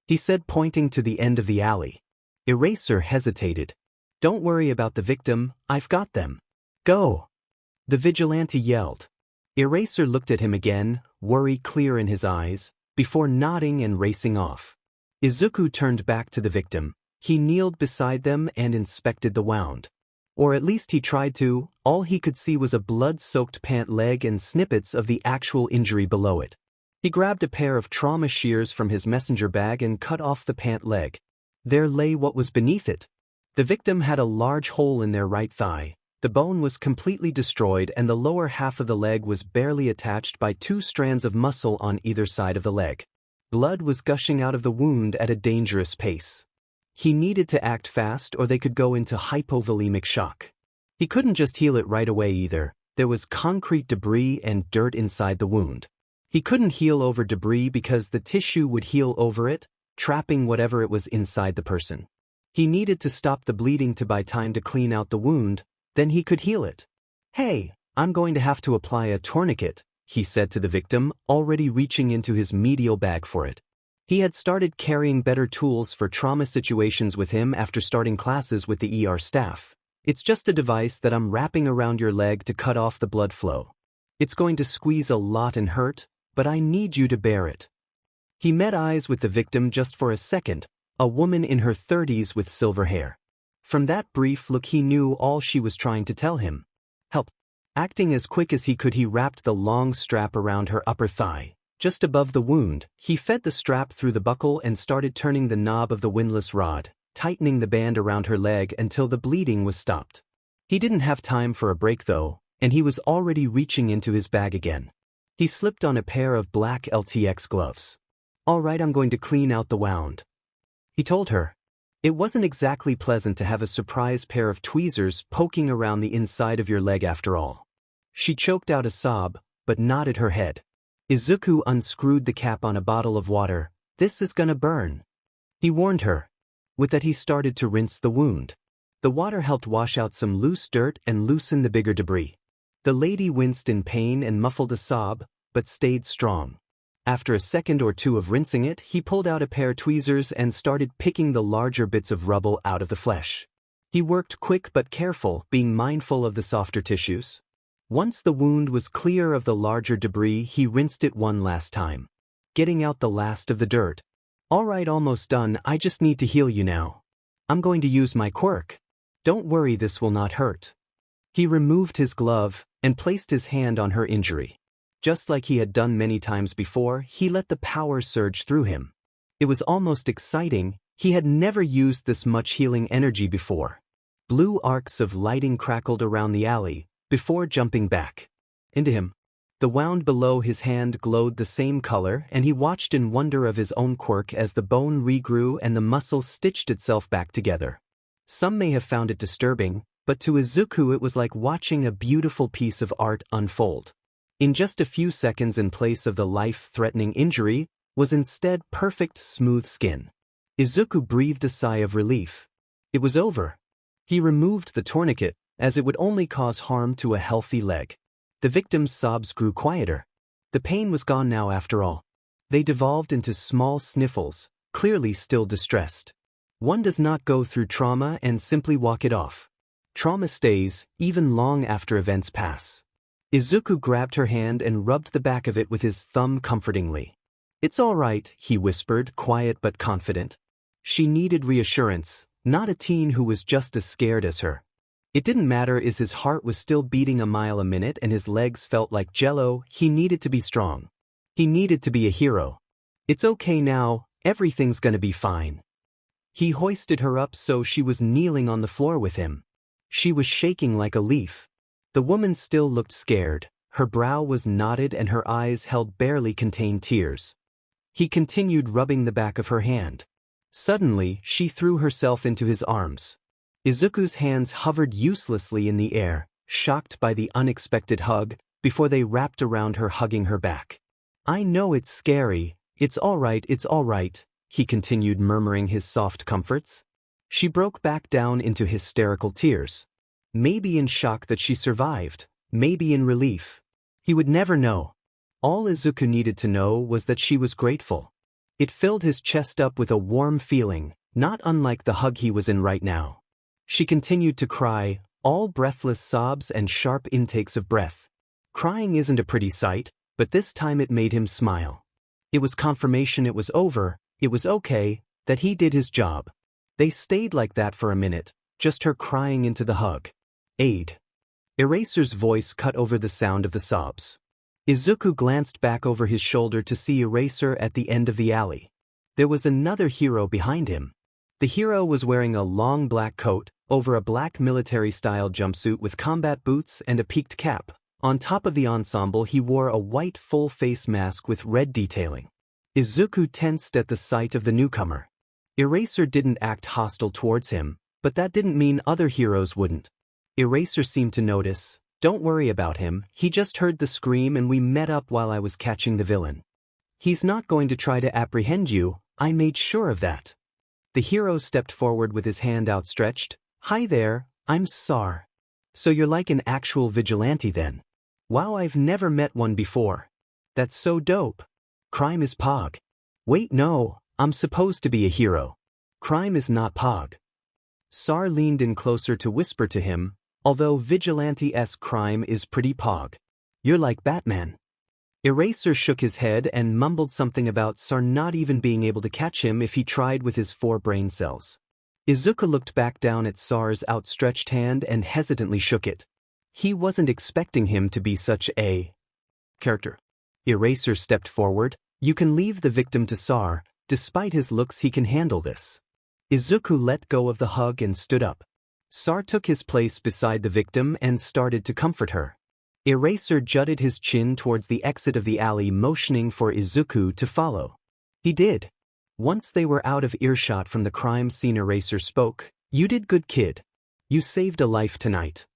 he said, pointing to the end of the alley. Eraser hesitated. "Don't worry about the victim, I've got them. Go!" The vigilante yelled. Eraser looked at him again, worry clear in his eyes, before nodding and racing off. Izuku turned back to the victim. He kneeled beside them and inspected the wound. Or at least he tried to. All he could see was a blood-soaked pant leg and snippets of the actual injury below it. He grabbed a pair of trauma shears from his messenger bag and cut off the pant leg. There lay what was beneath it. The victim had a large hole in their right thigh. The bone was completely destroyed and the lower half of the leg was barely attached by 2 strands of muscle on either side of the leg. Blood was gushing out of the wound at a dangerous pace. He needed to act fast or they could go into hypovolemic shock. He couldn't just heal it right away either. There was concrete debris and dirt inside the wound. He couldn't heal over debris because the tissue would heal over it, trapping whatever it was inside the person. He needed to stop the bleeding to buy time to clean out the wound, then he could heal it. "Hey, I'm going to have to apply a tourniquet," he said to the victim, already reaching into his medial bag for it. He had started carrying better tools for trauma situations with him after starting classes with the ER staff. "It's just a device that I'm wrapping around your leg to cut off the blood flow. It's going to squeeze a lot and hurt, but I need you to bear it." He met eyes with the victim just for a second, a woman in her 30s with silver hair. From that brief look he knew all she was trying to tell him. Help. Acting as quick as he could, he wrapped the long strap around her upper thigh. Just above the wound, he fed the strap through the buckle and started turning the knob of the windlass rod, tightening the band around her leg until the bleeding was stopped. He didn't have time for a break though, and he was already reaching into his bag again. He slipped on a pair of black LTX gloves. "All right, I'm going to clean out the wound," he told her. It wasn't exactly pleasant to have a surprise pair of tweezers poking around the inside of your leg after all. She choked out a sob, but nodded her head. Izuku unscrewed the cap on a bottle of water. "This is gonna burn," he warned her. With that he started to rinse the wound. The water helped wash out some loose dirt and loosen the bigger debris. The lady winced in pain and muffled a sob, but stayed strong. After a second or two of rinsing it, he pulled out a pair of tweezers and started picking the larger bits of rubble out of the flesh. He worked quick but careful, being mindful of the softer tissues. Once the wound was clear of the larger debris, he rinsed it one last time, getting out the last of the dirt. "All right, almost done. I just need to heal you now. I'm going to use my quirk. Don't worry, this will not hurt." He removed his glove and placed his hand on her injury. Just like he had done many times before, he let the power surge through him. It was almost exciting. He had never used this much healing energy before. Blue arcs of lighting crackled around the alley before jumping back into him. The wound below his hand glowed the same color, and he watched in wonder of his own quirk as the bone regrew and the muscle stitched itself back together. Some may have found it disturbing, but to Izuku it was like watching a beautiful piece of art unfold. In just a few seconds, in place of the life-threatening injury, was instead perfect smooth skin. Izuku breathed a sigh of relief. It was over. He removed the tourniquet, as it would only cause harm to a healthy leg. The victim's sobs grew quieter. The pain was gone now after all. They devolved into small sniffles, clearly still distressed. One does not go through trauma and simply walk it off. Trauma stays, even long after events pass. Izuku grabbed her hand and rubbed the back of it with his thumb comfortingly. "It's all right," he whispered, quiet but confident. She needed reassurance, not a teen who was just as scared as her. It didn't matter if his heart was still beating a mile a minute and his legs felt like jello. He needed to be strong. He needed to be a hero. "It's okay now, everything's gonna be fine." He hoisted her up so she was kneeling on the floor with him. She was shaking like a leaf. The woman still looked scared. Her brow was knotted and her eyes held barely contained tears. He continued rubbing the back of her hand. Suddenly, she threw herself into his arms. Izuku's hands hovered uselessly in the air, shocked by the unexpected hug, before they wrapped around her, hugging her back. "I know it's scary. It's all right, he continued, murmuring his soft comforts. She broke back down into hysterical tears. Maybe in shock that she survived, maybe in relief. He would never know. All Izuku needed to know was that she was grateful. It filled his chest up with a warm feeling, not unlike the hug he was in right now. She continued to cry, all breathless sobs and sharp intakes of breath. Crying isn't a pretty sight, but this time it made him smile. It was confirmation it was over, it was okay, that he did his job. They stayed like that for a minute, just her crying into the hug. "Aid." Eraser's voice cut over the sound of the sobs. Izuku glanced back over his shoulder to see Eraser at the end of the alley. There was another hero behind him. The hero was wearing a long black coat, over a black military-style jumpsuit with combat boots and a peaked cap. On top of the ensemble he wore a white full-face mask with red detailing. Izuku tensed at the sight of the newcomer. Eraser didn't act hostile towards him, but that didn't mean other heroes wouldn't. Eraser seemed to notice. "Don't worry about him, he just heard the scream and we met up while I was catching the villain. He's not going to try to apprehend you, I made sure of that." The hero stepped forward with his hand outstretched. "Hi there, I'm Sar. So you're like an actual vigilante then? Wow, I've never met one before. That's so dope. Crime is Pog." "Wait, no, I'm supposed to be a hero. Crime is not Pog." Sar leaned in closer to whisper to him, "Although vigilante-esque crime is pretty Pog. You're like Batman." Eraser shook his head and mumbled something about Sar not even being able to catch him if he tried with his 4 brain cells. Izuku looked back down at Sar's outstretched hand and hesitantly shook it. He wasn't expecting him to be such a character. Eraser stepped forward. "You can leave the victim to Sar. Despite his looks, he can handle this." Izuku let go of the hug and stood up. Sar took his place beside the victim and started to comfort her. Eraser jutted his chin towards the exit of the alley, motioning for Izuku to follow. He did. Once they were out of earshot from the crime scene, Eraser spoke. "You did good, kid. You saved a life tonight."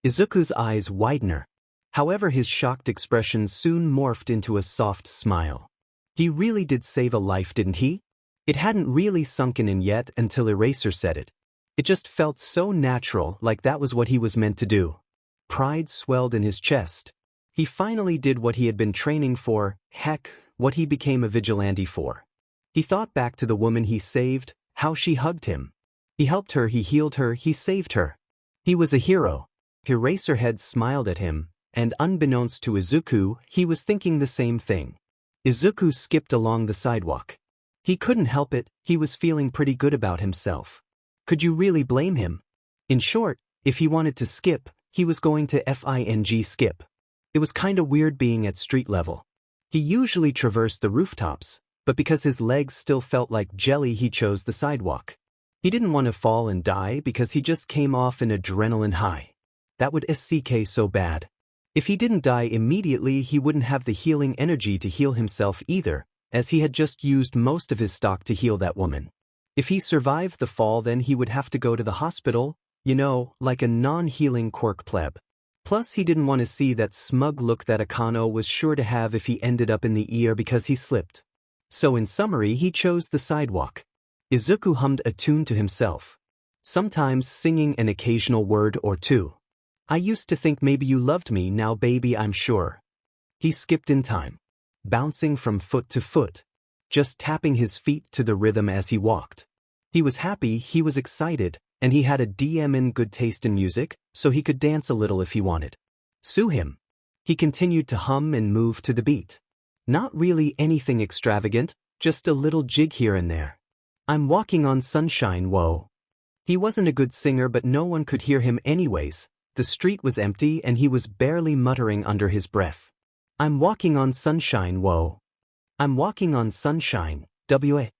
Izuku's eyes widened. However, his shocked expression soon morphed into a soft smile. He really did save a life, didn't he? It hadn't really sunken in yet until Eraser said it. It just felt so natural, like that was what he was meant to do. Pride swelled in his chest. He finally did what he had been training for, heck, what he became a vigilante for. He thought back to the woman he saved, how she hugged him. He helped her, he healed her, he saved her. He was a hero. Eraserhead smiled at him, and unbeknownst to Izuku, he was thinking the same thing. Izuku skipped along the sidewalk. He couldn't help it, he was feeling pretty good about himself. Could you really blame him? In short, if he wanted to skip, he was going to skip. It was kinda weird being at street level. He usually traversed the rooftops, but because his legs still felt like jelly, he chose the sidewalk. He didn't want to fall and die because he just came off an adrenaline high. That would suck so bad. If he didn't die immediately, he wouldn't have the healing energy to heal himself either, as he had just used most of his stock to heal that woman. If he survived the fall, then he would have to go to the hospital, like a non-healing Quirk pleb. Plus, he didn't want to see that smug look that Akano was sure to have if he ended up in the ER because he slipped. So in summary, he chose the sidewalk. Izuku hummed a tune to himself, sometimes singing an occasional word or two. "I used to think maybe you loved me, now baby I'm sure." He skipped in time, bouncing from foot to foot, just tapping his feet to the rhythm as he walked. He was happy, he was excited, and he had a in good taste in music, so he could dance a little if he wanted. Sue him. He continued to hum and move to the beat. Not really anything extravagant, just a little jig here and there. "I'm walking on sunshine, whoa." He wasn't a good singer, but no one could hear him anyways. The street was empty and he was barely muttering under his breath. "I'm walking on sunshine, whoa. I'm walking on sunshine, WA."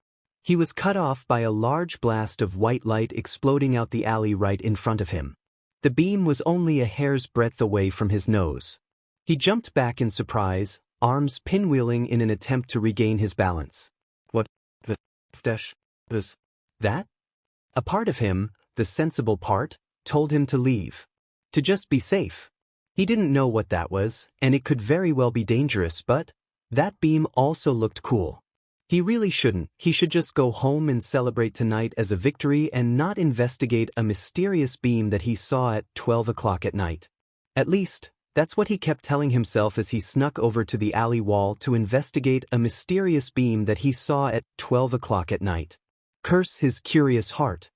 He was cut off by a large blast of white light exploding out the alley right in front of him. The beam was only a hair's breadth away from his nose. He jumped back in surprise, arms pinwheeling in an attempt to regain his balance. What the dash was that? A part of him, the sensible part, told him to leave. To just be safe. He didn't know what that was, and it could very well be dangerous, but that beam also looked cool. He really shouldn't. He should just go home and celebrate tonight as a victory and not investigate a mysterious beam that he saw at 12 o'clock at night. At least, that's what he kept telling himself as he snuck over to the alley wall to investigate a mysterious beam that he saw at 12 o'clock at night. Curse his curious heart.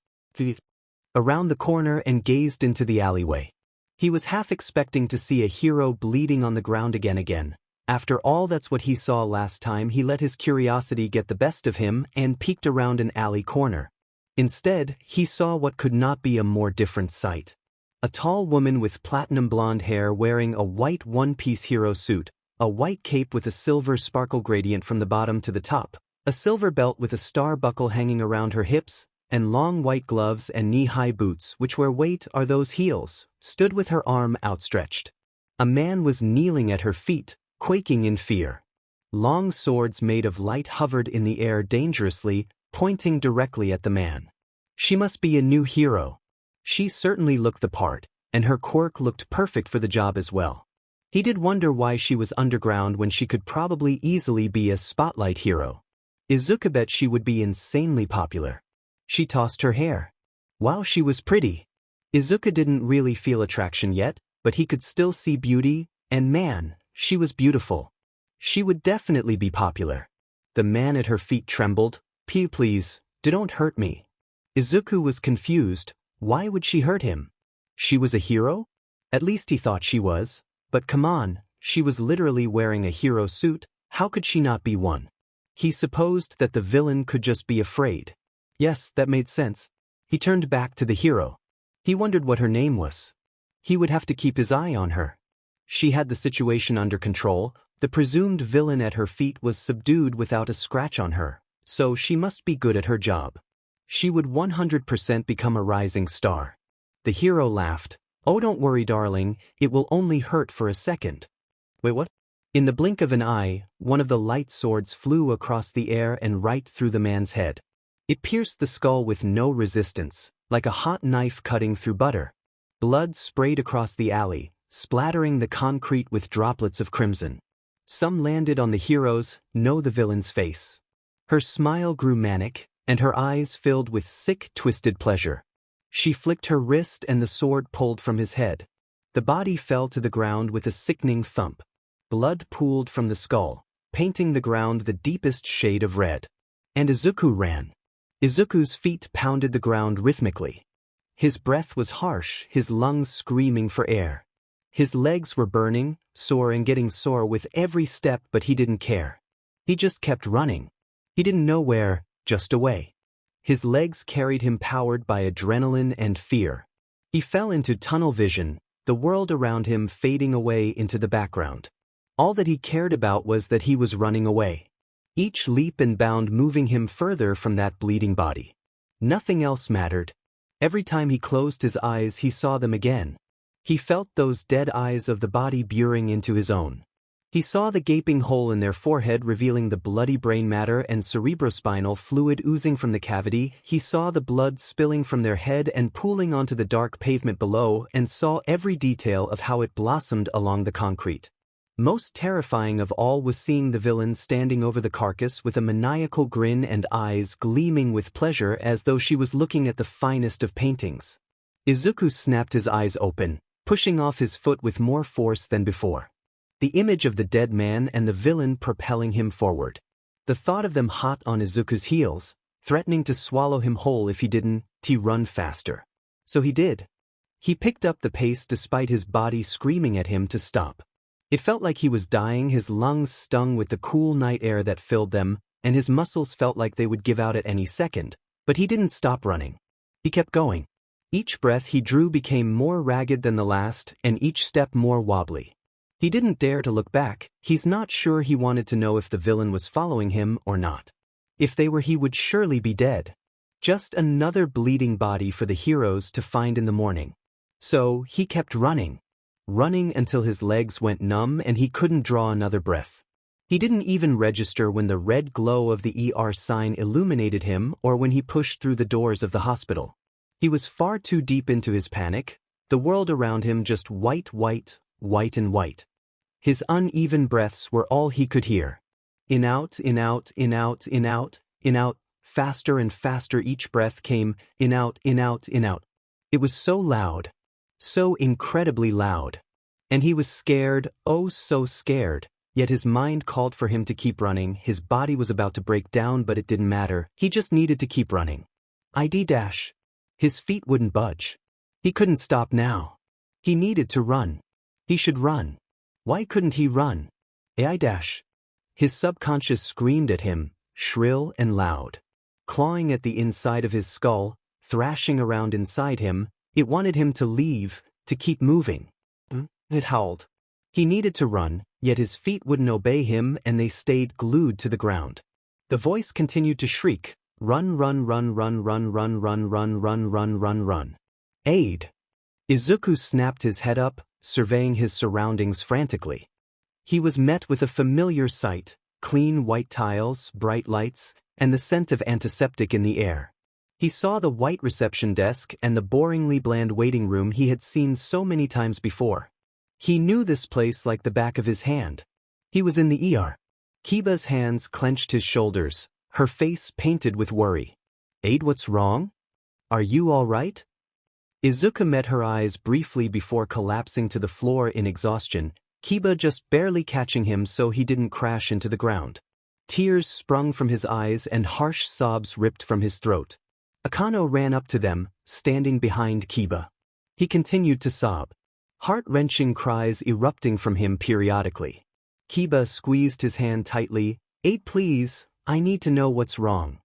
Around the corner and gazed into the alleyway. He was half expecting to see a hero bleeding on the ground again. After all, that's what he saw last time. He let his curiosity get the best of him and peeked around an alley corner. Instead, he saw what could not be a more different sight. A tall woman with platinum blonde hair wearing a white one-piece hero suit, a white cape with a silver sparkle gradient from the bottom to the top, a silver belt with a star buckle hanging around her hips, and long white gloves and knee-high boots which where weight are those heels, stood with her arm outstretched. A man was kneeling at her feet, quaking in fear. Long swords made of light hovered in the air dangerously, pointing directly at the man. She must be a new hero. She certainly looked the part, and her quirk looked perfect for the job as well. He did wonder why she was underground when she could probably easily be a spotlight hero. Izuku bet she would be insanely popular. She tossed her hair. Wow, she was pretty. Izuku didn't really feel attraction yet, but he could still see beauty, and man, she was beautiful. She would definitely be popular. The man at her feet trembled. Please, don't hurt me." Izuku was confused. Why would she hurt him? She was a hero? At least he thought she was. But come on, she was literally wearing a hero suit. How could she not be one? He supposed that the villain could just be afraid. Yes, that made sense. He turned back to the hero. He wondered what her name was. He would have to keep his eye on her. She had the situation under control. The presumed villain at her feet was subdued without a scratch on her, so she must be good at her job. She would 100% become a rising star. The hero laughed. Oh, don't worry, darling, it will only hurt for a second. Wait, what? In the blink of an eye, one of the light swords flew across the air and right through the man's head. It pierced the skull with no resistance, like a hot knife cutting through butter. Blood sprayed across the alley, splattering the concrete with droplets of crimson. Some landed on the hero's, no, the villain's face. Her smile grew manic, and her eyes filled with sick, twisted pleasure. She flicked her wrist and the sword pulled from his head. The body fell to the ground with a sickening thump. Blood pooled from the skull, painting the ground the deepest shade of red. And Izuku ran. Izuku's feet pounded the ground rhythmically. His breath was harsh, his lungs screaming for air. His legs were burning, sore and getting sore with every step, but he didn't care. He just kept running. He didn't know where, just away. His legs carried him powered by adrenaline and fear. He fell into tunnel vision, the world around him fading away into the background. All that he cared about was that he was running away. Each leap and bound moving him further from that bleeding body. Nothing else mattered. Every time he closed his eyes, he saw them again. He felt those dead eyes of the body burying into his own. He saw the gaping hole in their forehead revealing the bloody brain matter and cerebrospinal fluid oozing from the cavity. He saw the blood spilling from their head and pooling onto the dark pavement below, and saw every detail of how it blossomed along the concrete. Most terrifying of all was seeing the villain standing over the carcass with a maniacal grin and eyes gleaming with pleasure as though she was looking at the finest of paintings. Izuku snapped his eyes open, pushing off his foot with more force than before. The image of the dead man and the villain propelling him forward. The thought of them hot on Izuku's heels, threatening to swallow him whole if he didn't run faster. So he did. He picked up the pace despite his body screaming at him to stop. It felt like he was dying, his lungs stung with the cool night air that filled them, and his muscles felt like they would give out at any second, but he didn't stop running. He kept going. Each breath he drew became more ragged than the last, and each step more wobbly. He didn't dare to look back. He's not sure he wanted to know if the villain was following him or not. If they were, he would surely be dead. Just another bleeding body for the heroes to find in the morning. So he kept running. Running until his legs went numb and he couldn't draw another breath. He didn't even register when the red glow of the ER sign illuminated him or when he pushed through the doors of the hospital. He was far too deep into his panic, the world around him just white, white, white and white. His uneven breaths were all he could hear. In out, in out, in out, in out, in out, faster and faster each breath came, in out, in out, in out. It was so loud. So incredibly loud. And he was scared, oh so scared, yet his mind called for him to keep running. His body was about to break down, but it didn't matter. He just needed to keep running. ID dash. His feet wouldn't budge. He couldn't stop now. He needed to run. He should run. Why couldn't he run? AI dash. His subconscious screamed at him, shrill and loud. Clawing at the inside of his skull, thrashing around inside him, it wanted him to leave, to keep moving. It howled. He needed to run, yet his feet wouldn't obey him and they stayed glued to the ground. The voice continued to shriek, run, run, run, run, run, run, run, run, run, run, run, run. Aid. Izuku snapped his head up, surveying his surroundings frantically. He was met with a familiar sight, clean white tiles, bright lights, and the scent of antiseptic in the air. He saw the white reception desk and the boringly bland waiting room he had seen so many times before. He knew this place like the back of his hand. He was in the ER. Kiba's hands clenched his shoulders, her face painted with worry. Aid, what's wrong? Are you all right? Izuku met her eyes briefly before collapsing to the floor in exhaustion, Kiba just barely catching him so he didn't crash into the ground. Tears sprung from his eyes and harsh sobs ripped from his throat. Akano ran up to them, standing behind Kiba. He continued to sob. Heart-wrenching cries erupting from him periodically. Kiba squeezed his hand tightly. Aid, please, I need to know what's wrong.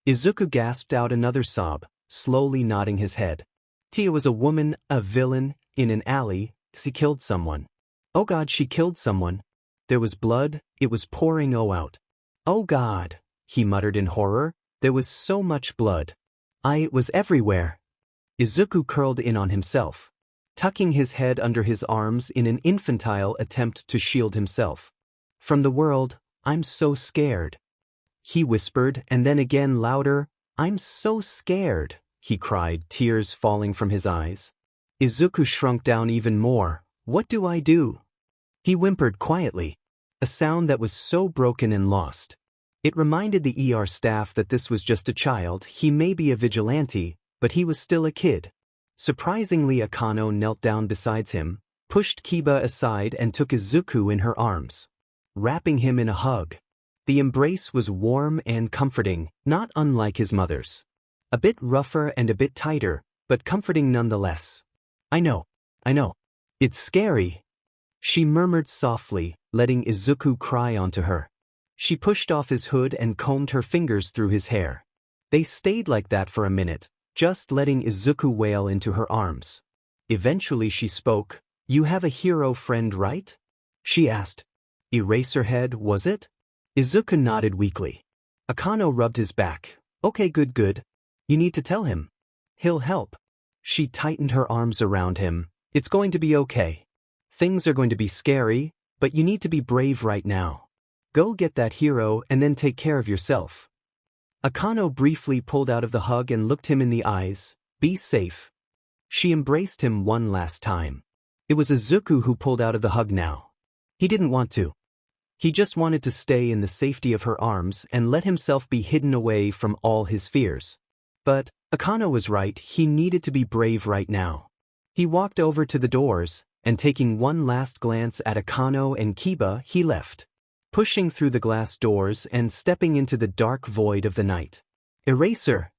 Izuku gasped out another sob, slowly nodding his head. Tia was a woman, a villain, in an alley. She killed someone. Oh God, she killed someone. There was blood, it was pouring out. Oh God, he muttered in horror, there was so much blood. It was everywhere. Izuku curled in on himself, tucking his head under his arms in an infantile attempt to shield himself. From the world, I'm so scared. He whispered, and then again louder, I'm so scared, he cried, tears falling from his eyes. Izuku shrunk down even more. What do I do? He whimpered quietly, a sound that was so broken and lost. It reminded the ER staff that this was just a child. He may be a vigilante, but he was still a kid. Surprisingly, Akano knelt down beside him, pushed Kiba aside and took Izuku in her arms, wrapping him in a hug. The embrace was warm and comforting, not unlike his mother's. A bit rougher and a bit tighter, but comforting nonetheless. I know. It's scary, she murmured softly, letting Izuku cry onto her. She pushed off his hood and combed her fingers through his hair. They stayed like that for a minute, just letting Izuku wail into her arms. Eventually she spoke. You have a hero friend, right? She asked. Eraserhead, was it? Izuku nodded weakly. Akano rubbed his back. Okay, good. You need to tell him. He'll help. She tightened her arms around him. It's going to be okay. Things are going to be scary, but you need to be brave right now. Go get that hero and then take care of yourself. Akano briefly pulled out of the hug and looked him in the eyes. Be safe. She embraced him one last time. It was Izuku who pulled out of the hug now. He didn't want to. He just wanted to stay in the safety of her arms and let himself be hidden away from all his fears. But Akano was right, he needed to be brave right now. He walked over to the doors, and taking one last glance at Akano and Kiba, he left, pushing through the glass doors and stepping into the dark void of the night. Eraser!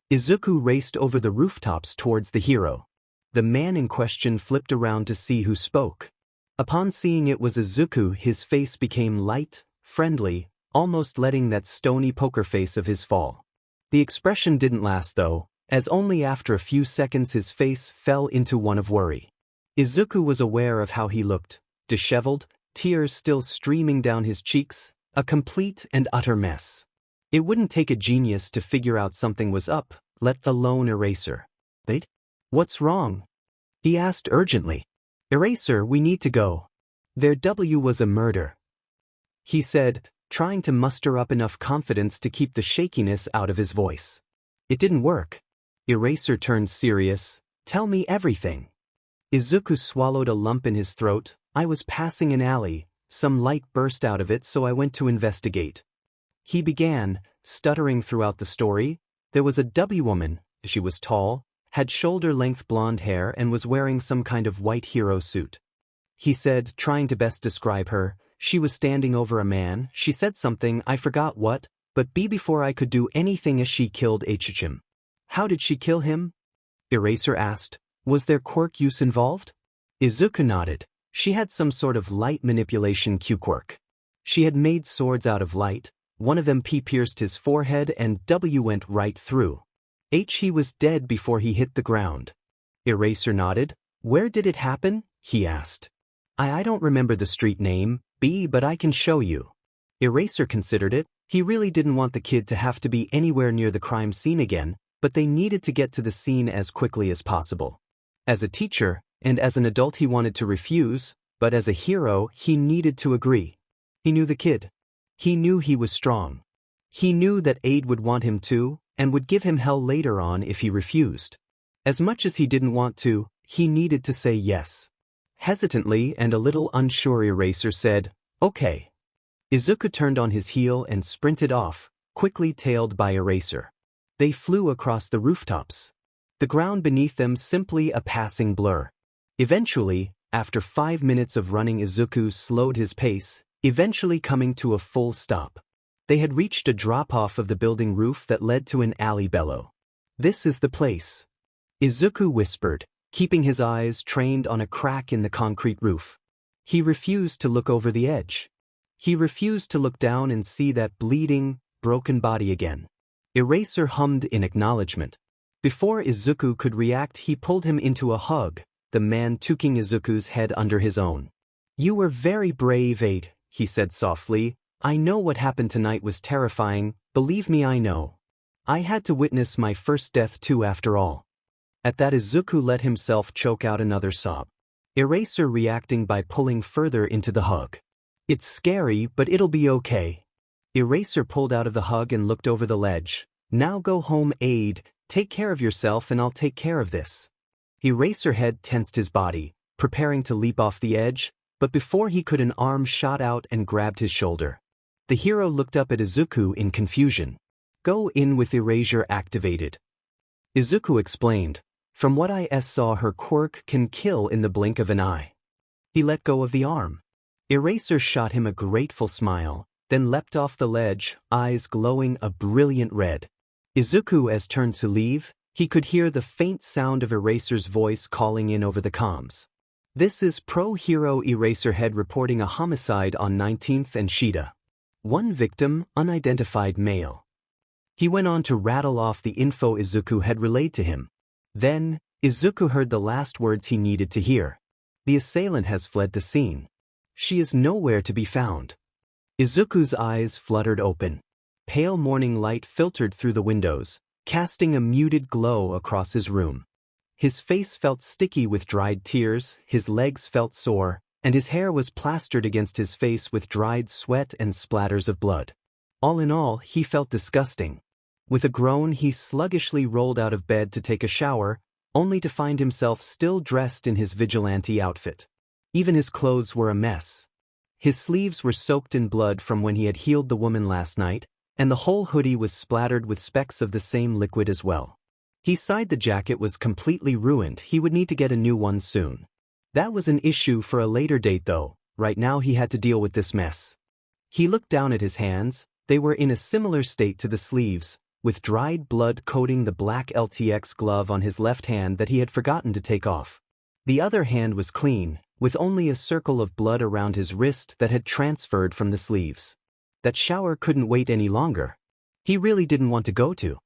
Izuku raced over the rooftops towards the hero. The man in question flipped around to see who spoke. Upon seeing it was Izuku, his face became light, friendly, almost letting that stony poker face of his fall. The expression didn't last though, as only after a few seconds his face fell into one of worry. Izuku was aware of how he looked, disheveled, tears still streaming down his cheeks, a complete and utter mess. It wouldn't take a genius to figure out something was up, let alone Eraser. Wait? What's wrong? He asked urgently. Eraser, we need to go. There was a murder. He said, trying to muster up enough confidence to keep the shakiness out of his voice. It didn't work. Eraser turned serious. Tell me everything. Izuku swallowed a lump in his throat. I was passing an alley. Some light burst out of it, so I went to investigate. He began, stuttering throughout the story. There was a woman. She was tall, had shoulder-length blonde hair and was wearing some kind of white hero suit. He said, trying to best describe her, she was standing over a man. She said something, I forgot what, but before I could do anything she killed Ichichim. How did she kill him? Eraser asked. Was there quirk use involved? Izuku nodded. She had some sort of light manipulation quirk. She had made swords out of light. One of them pierced his forehead and went right through. He was dead before he hit the ground. Eraser nodded. Where did it happen? He asked. I don't remember the street name, but I can show you. Eraser considered it. He really didn't want the kid to have to be anywhere near the crime scene again, but they needed to get to the scene as quickly as possible. As a teacher, and as an adult he wanted to refuse, but as a hero he needed to agree. He knew the kid. He knew he was strong. He knew that Aide would want him to, and would give him hell later on if he refused. As much as he didn't want to, he needed to say yes. Hesitantly and a little unsure, Eraser said, okay. Izuku turned on his heel and sprinted off, quickly tailed by Eraser. They flew across the rooftops. The ground beneath them simply a passing blur. Eventually, after 5 minutes of running, Izuku slowed his pace, eventually coming to a full stop. They had reached a drop-off of the building roof that led to an alley below. This is the place. Izuku whispered, keeping his eyes trained on a crack in the concrete roof. He refused to look over the edge. He refused to look down and see that bleeding, broken body again. Eraser hummed in acknowledgement. Before Izuku could react, he pulled him into a hug, the man tucking Izuku's head under his own. You were very brave, Aide, he said softly. I know what happened tonight was terrifying, believe me, I know. I had to witness my first death too after all. At that Izuku let himself choke out another sob. Eraser reacting by pulling further into the hug. It's scary, but it'll be okay. Eraser pulled out of the hug and looked over the ledge. Now go home, Aide, take care of yourself and I'll take care of this. Eraserhead tensed his body, preparing to leap off the edge, but before he could an arm shot out and grabbed his shoulder. The hero looked up at Izuku in confusion. Go in with erasure activated. Izuku explained, from what I saw her quirk can kill in the blink of an eye. He let go of the arm. Eraser shot him a grateful smile, then leapt off the ledge, eyes glowing a brilliant red. Izuku as turned to leave, he could hear the faint sound of Eraser's voice calling in over the comms. This is Pro Hero Eraserhead reporting a homicide on 19th and Shida. One victim, unidentified male. He went on to rattle off the info Izuku had relayed to him. Then, Izuku heard the last words he needed to hear. The assailant has fled the scene. She is nowhere to be found. Izuku's eyes fluttered open. Pale morning light filtered through the windows, casting a muted glow across his room. His face felt sticky with dried tears, his legs felt sore, and his hair was plastered against his face with dried sweat and splatters of blood. All in all, he felt disgusting. With a groan, he sluggishly rolled out of bed to take a shower, only to find himself still dressed in his vigilante outfit. Even his clothes were a mess. His sleeves were soaked in blood from when he had healed the woman last night, and the whole hoodie was splattered with specks of the same liquid as well. He sighed. The jacket was completely ruined. He would need to get a new one soon. That was an issue for a later date though. Right now he had to deal with this mess. He looked down at his hands. They were in a similar state to the sleeves, with dried blood coating the black LTX glove on his left hand that he had forgotten to take off. The other hand was clean, with only a circle of blood around his wrist that had transferred from the sleeves. That shower couldn't wait any longer. He really didn't want to go to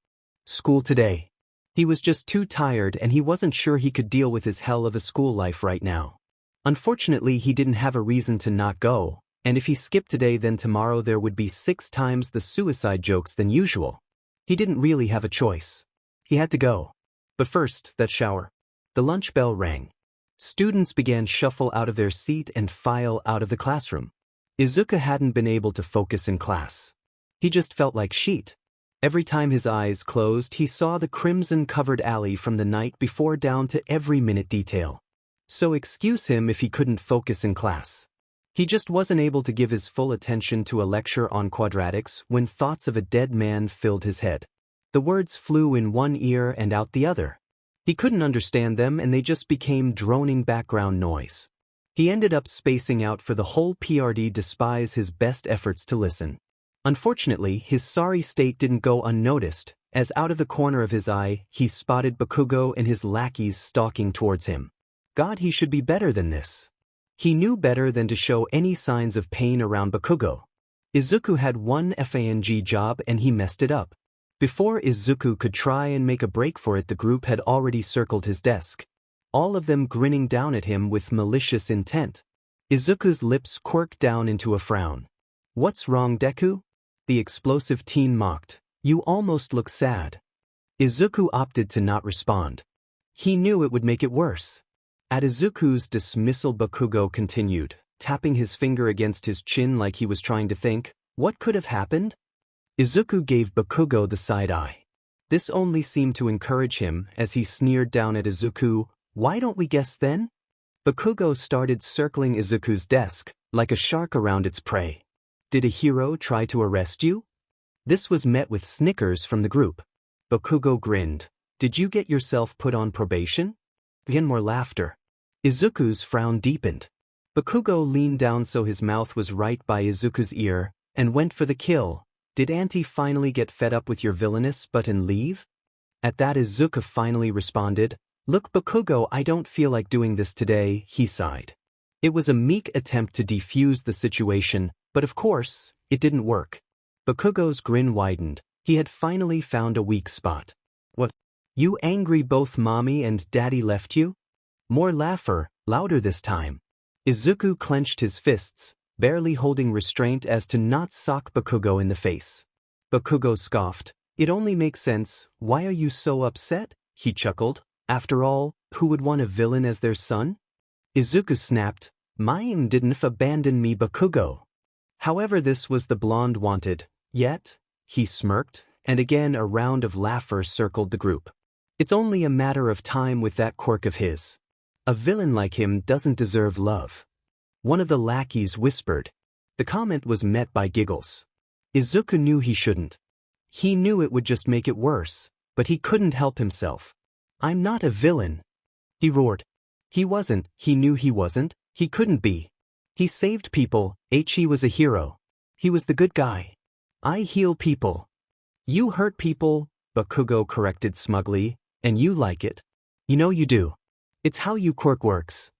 school today. He was just too tired and he wasn't sure he could deal with his hell of a school life right now. Unfortunately, he didn't have a reason to not go, and if he skipped today then tomorrow there would be 6 times the suicide jokes than usual. He didn't really have a choice. He had to go. But first, that shower. The lunch bell rang. Students began shuffle out of their seat and file out of the classroom. Izuku hadn't been able to focus in class. He just felt like sheet. Every time his eyes closed, he saw the crimson-covered alley from the night before down to every minute detail. So excuse him if he couldn't focus in class. He just wasn't able to give his full attention to a lecture on quadratics when thoughts of a dead man filled his head. The words flew in one ear and out the other. He couldn't understand them and they just became droning background noise. He ended up spacing out for the whole PRD despite his best efforts to listen. Unfortunately, his sorry state didn't go unnoticed, as out of the corner of his eye, he spotted Bakugo and his lackeys stalking towards him. God, he should be better than this. He knew better than to show any signs of pain around Bakugo. Izuku had one FANG job and he messed it up. Before Izuku could try and make a break for it, the group had already circled his desk. All of them grinning down at him with malicious intent. Izuku's lips quirked down into a frown. What's wrong, Deku? The explosive teen mocked. You almost look sad. Izuku opted to not respond. He knew it would make it worse. At Izuku's dismissal, Bakugo continued, tapping his finger against his chin like he was trying to think, what could have happened? Izuku gave Bakugo the side eye. This only seemed to encourage him as he sneered down at Izuku, why don't we guess then? Bakugo started circling Izuku's desk, like a shark around its prey. Did a hero try to arrest you? This was met with snickers from the group. Bakugo grinned. Did you get yourself put on probation? Again more laughter. Izuku's frown deepened. Bakugo leaned down so his mouth was right by Izuku's ear, and went for the kill. Did Auntie finally get fed up with your villainous butt and leave? At that Izuku finally responded, Look Bakugo, I don't feel like doing this today, he sighed. It was a meek attempt to defuse the situation, but of course, it didn't work. Bakugo's grin widened. He had finally found a weak spot. What? You angry both mommy and daddy left you? More laughter, louder this time. Izuku clenched his fists, barely holding restraint as to not sock Bakugo in the face. Bakugo scoffed. It only makes sense. Why are you so upset? He chuckled. After all, who would want a villain as their son? Izuku snapped. Mine didn't abandon me, Bakugo. However, this was the blonde wanted. Yet, he smirked, and again a round of laughter circled the group. It's only a matter of time with that quirk of his. A villain like him doesn't deserve love. One of the lackeys whispered. The comment was met by giggles. Izuku knew he shouldn't. He knew it would just make it worse, but he couldn't help himself. I'm not a villain, he roared. He wasn't, he knew he wasn't, he couldn't be. He saved people, he was a hero. He was the good guy. I heal people. You hurt people, Bakugo corrected smugly, and you like it. You know you do. It's how your quirk works.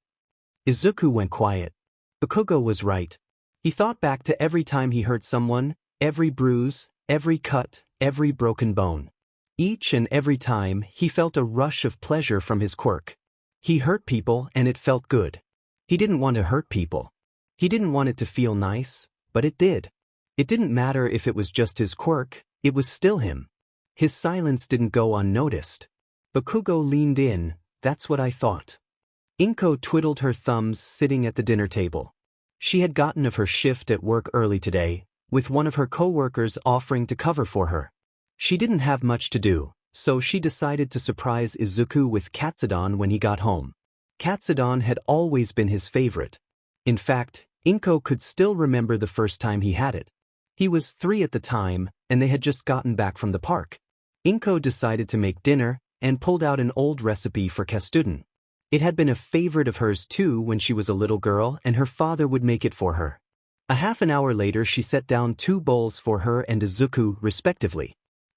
Izuku went quiet. Bakugo was right. He thought back to every time he hurt someone, every bruise, every cut, every broken bone. Each and every time, he felt a rush of pleasure from his quirk. He hurt people and it felt good. He didn't want to hurt people. He didn't want it to feel nice, but it did. It didn't matter if it was just his quirk, it was still him. His silence didn't go unnoticed. Bakugo leaned in. That's what I thought. Inko twiddled her thumbs sitting at the dinner table. She had gotten off her shift at work early today, with one of her co-workers offering to cover for her. She didn't have much to do, so she decided to surprise Izuku with katsudon when he got home. Katsudon had always been his favorite. In fact, Inko could still remember the first time he had it. He was 3 at the time, and they had just gotten back from the park. Inko decided to make dinner, and pulled out an old recipe for katsudon. It had been a favorite of hers too when she was a little girl, and her father would make it for her. A half an hour later she set down 2 bowls for her and Izuku, respectively.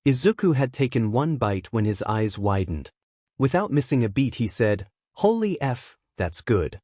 Izuku had taken 1 bite when his eyes widened. Without missing a beat he said, "Holy F, that's good."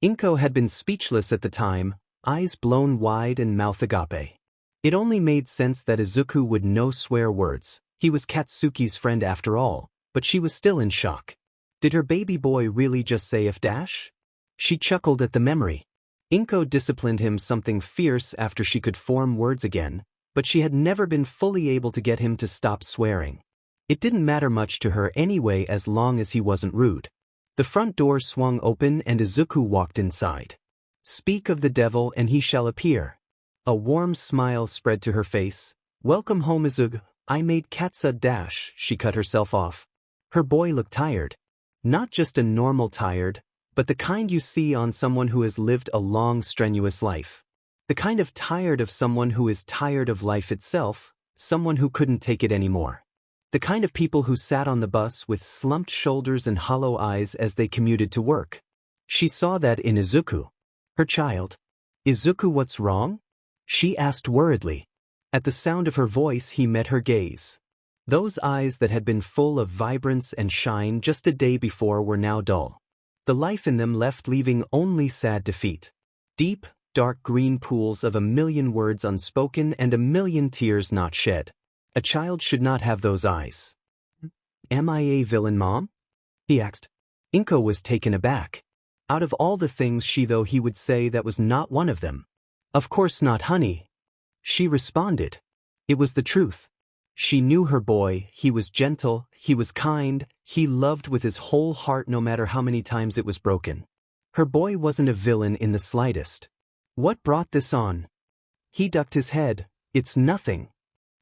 Inko had been speechless at the time, eyes blown wide and mouth agape. It only made sense that Izuku would know swear words. He was Katsuki's friend after all, but she was still in shock. Did her baby boy really just say F dash? She chuckled at the memory. Inko disciplined him something fierce after she could form words again, but she had never been fully able to get him to stop swearing. It didn't matter much to her anyway as long as he wasn't rude. The front door swung open and Izuku walked inside. Speak of the devil and he shall appear. A warm smile spread to her face. Welcome home, Izuku. I made katsu dash. She cut herself off. Her boy looked tired. Not just a normal tired, but the kind you see on someone who has lived a long, strenuous life. The kind of tired of someone who is tired of life itself, someone who couldn't take it anymore. The kind of people who sat on the bus with slumped shoulders and hollow eyes as they commuted to work. She saw that in Izuku. Her child. Izuku, what's wrong? She asked worriedly. At the sound of her voice he met her gaze. Those eyes that had been full of vibrance and shine just a day before were now dull. The life in them left leaving only sad defeat. Deep, dark green pools of a million words unspoken and a million tears not shed. A child should not have those eyes. Am I a villain, Mom? He asked. Inko was taken aback. Out of all the things he would say that was not one of them. Of course not, honey. She responded. It was the truth. She knew her boy, he was gentle, he was kind, he loved with his whole heart no matter how many times it was broken. Her boy wasn't a villain in the slightest. What brought this on? He ducked his head. It's nothing.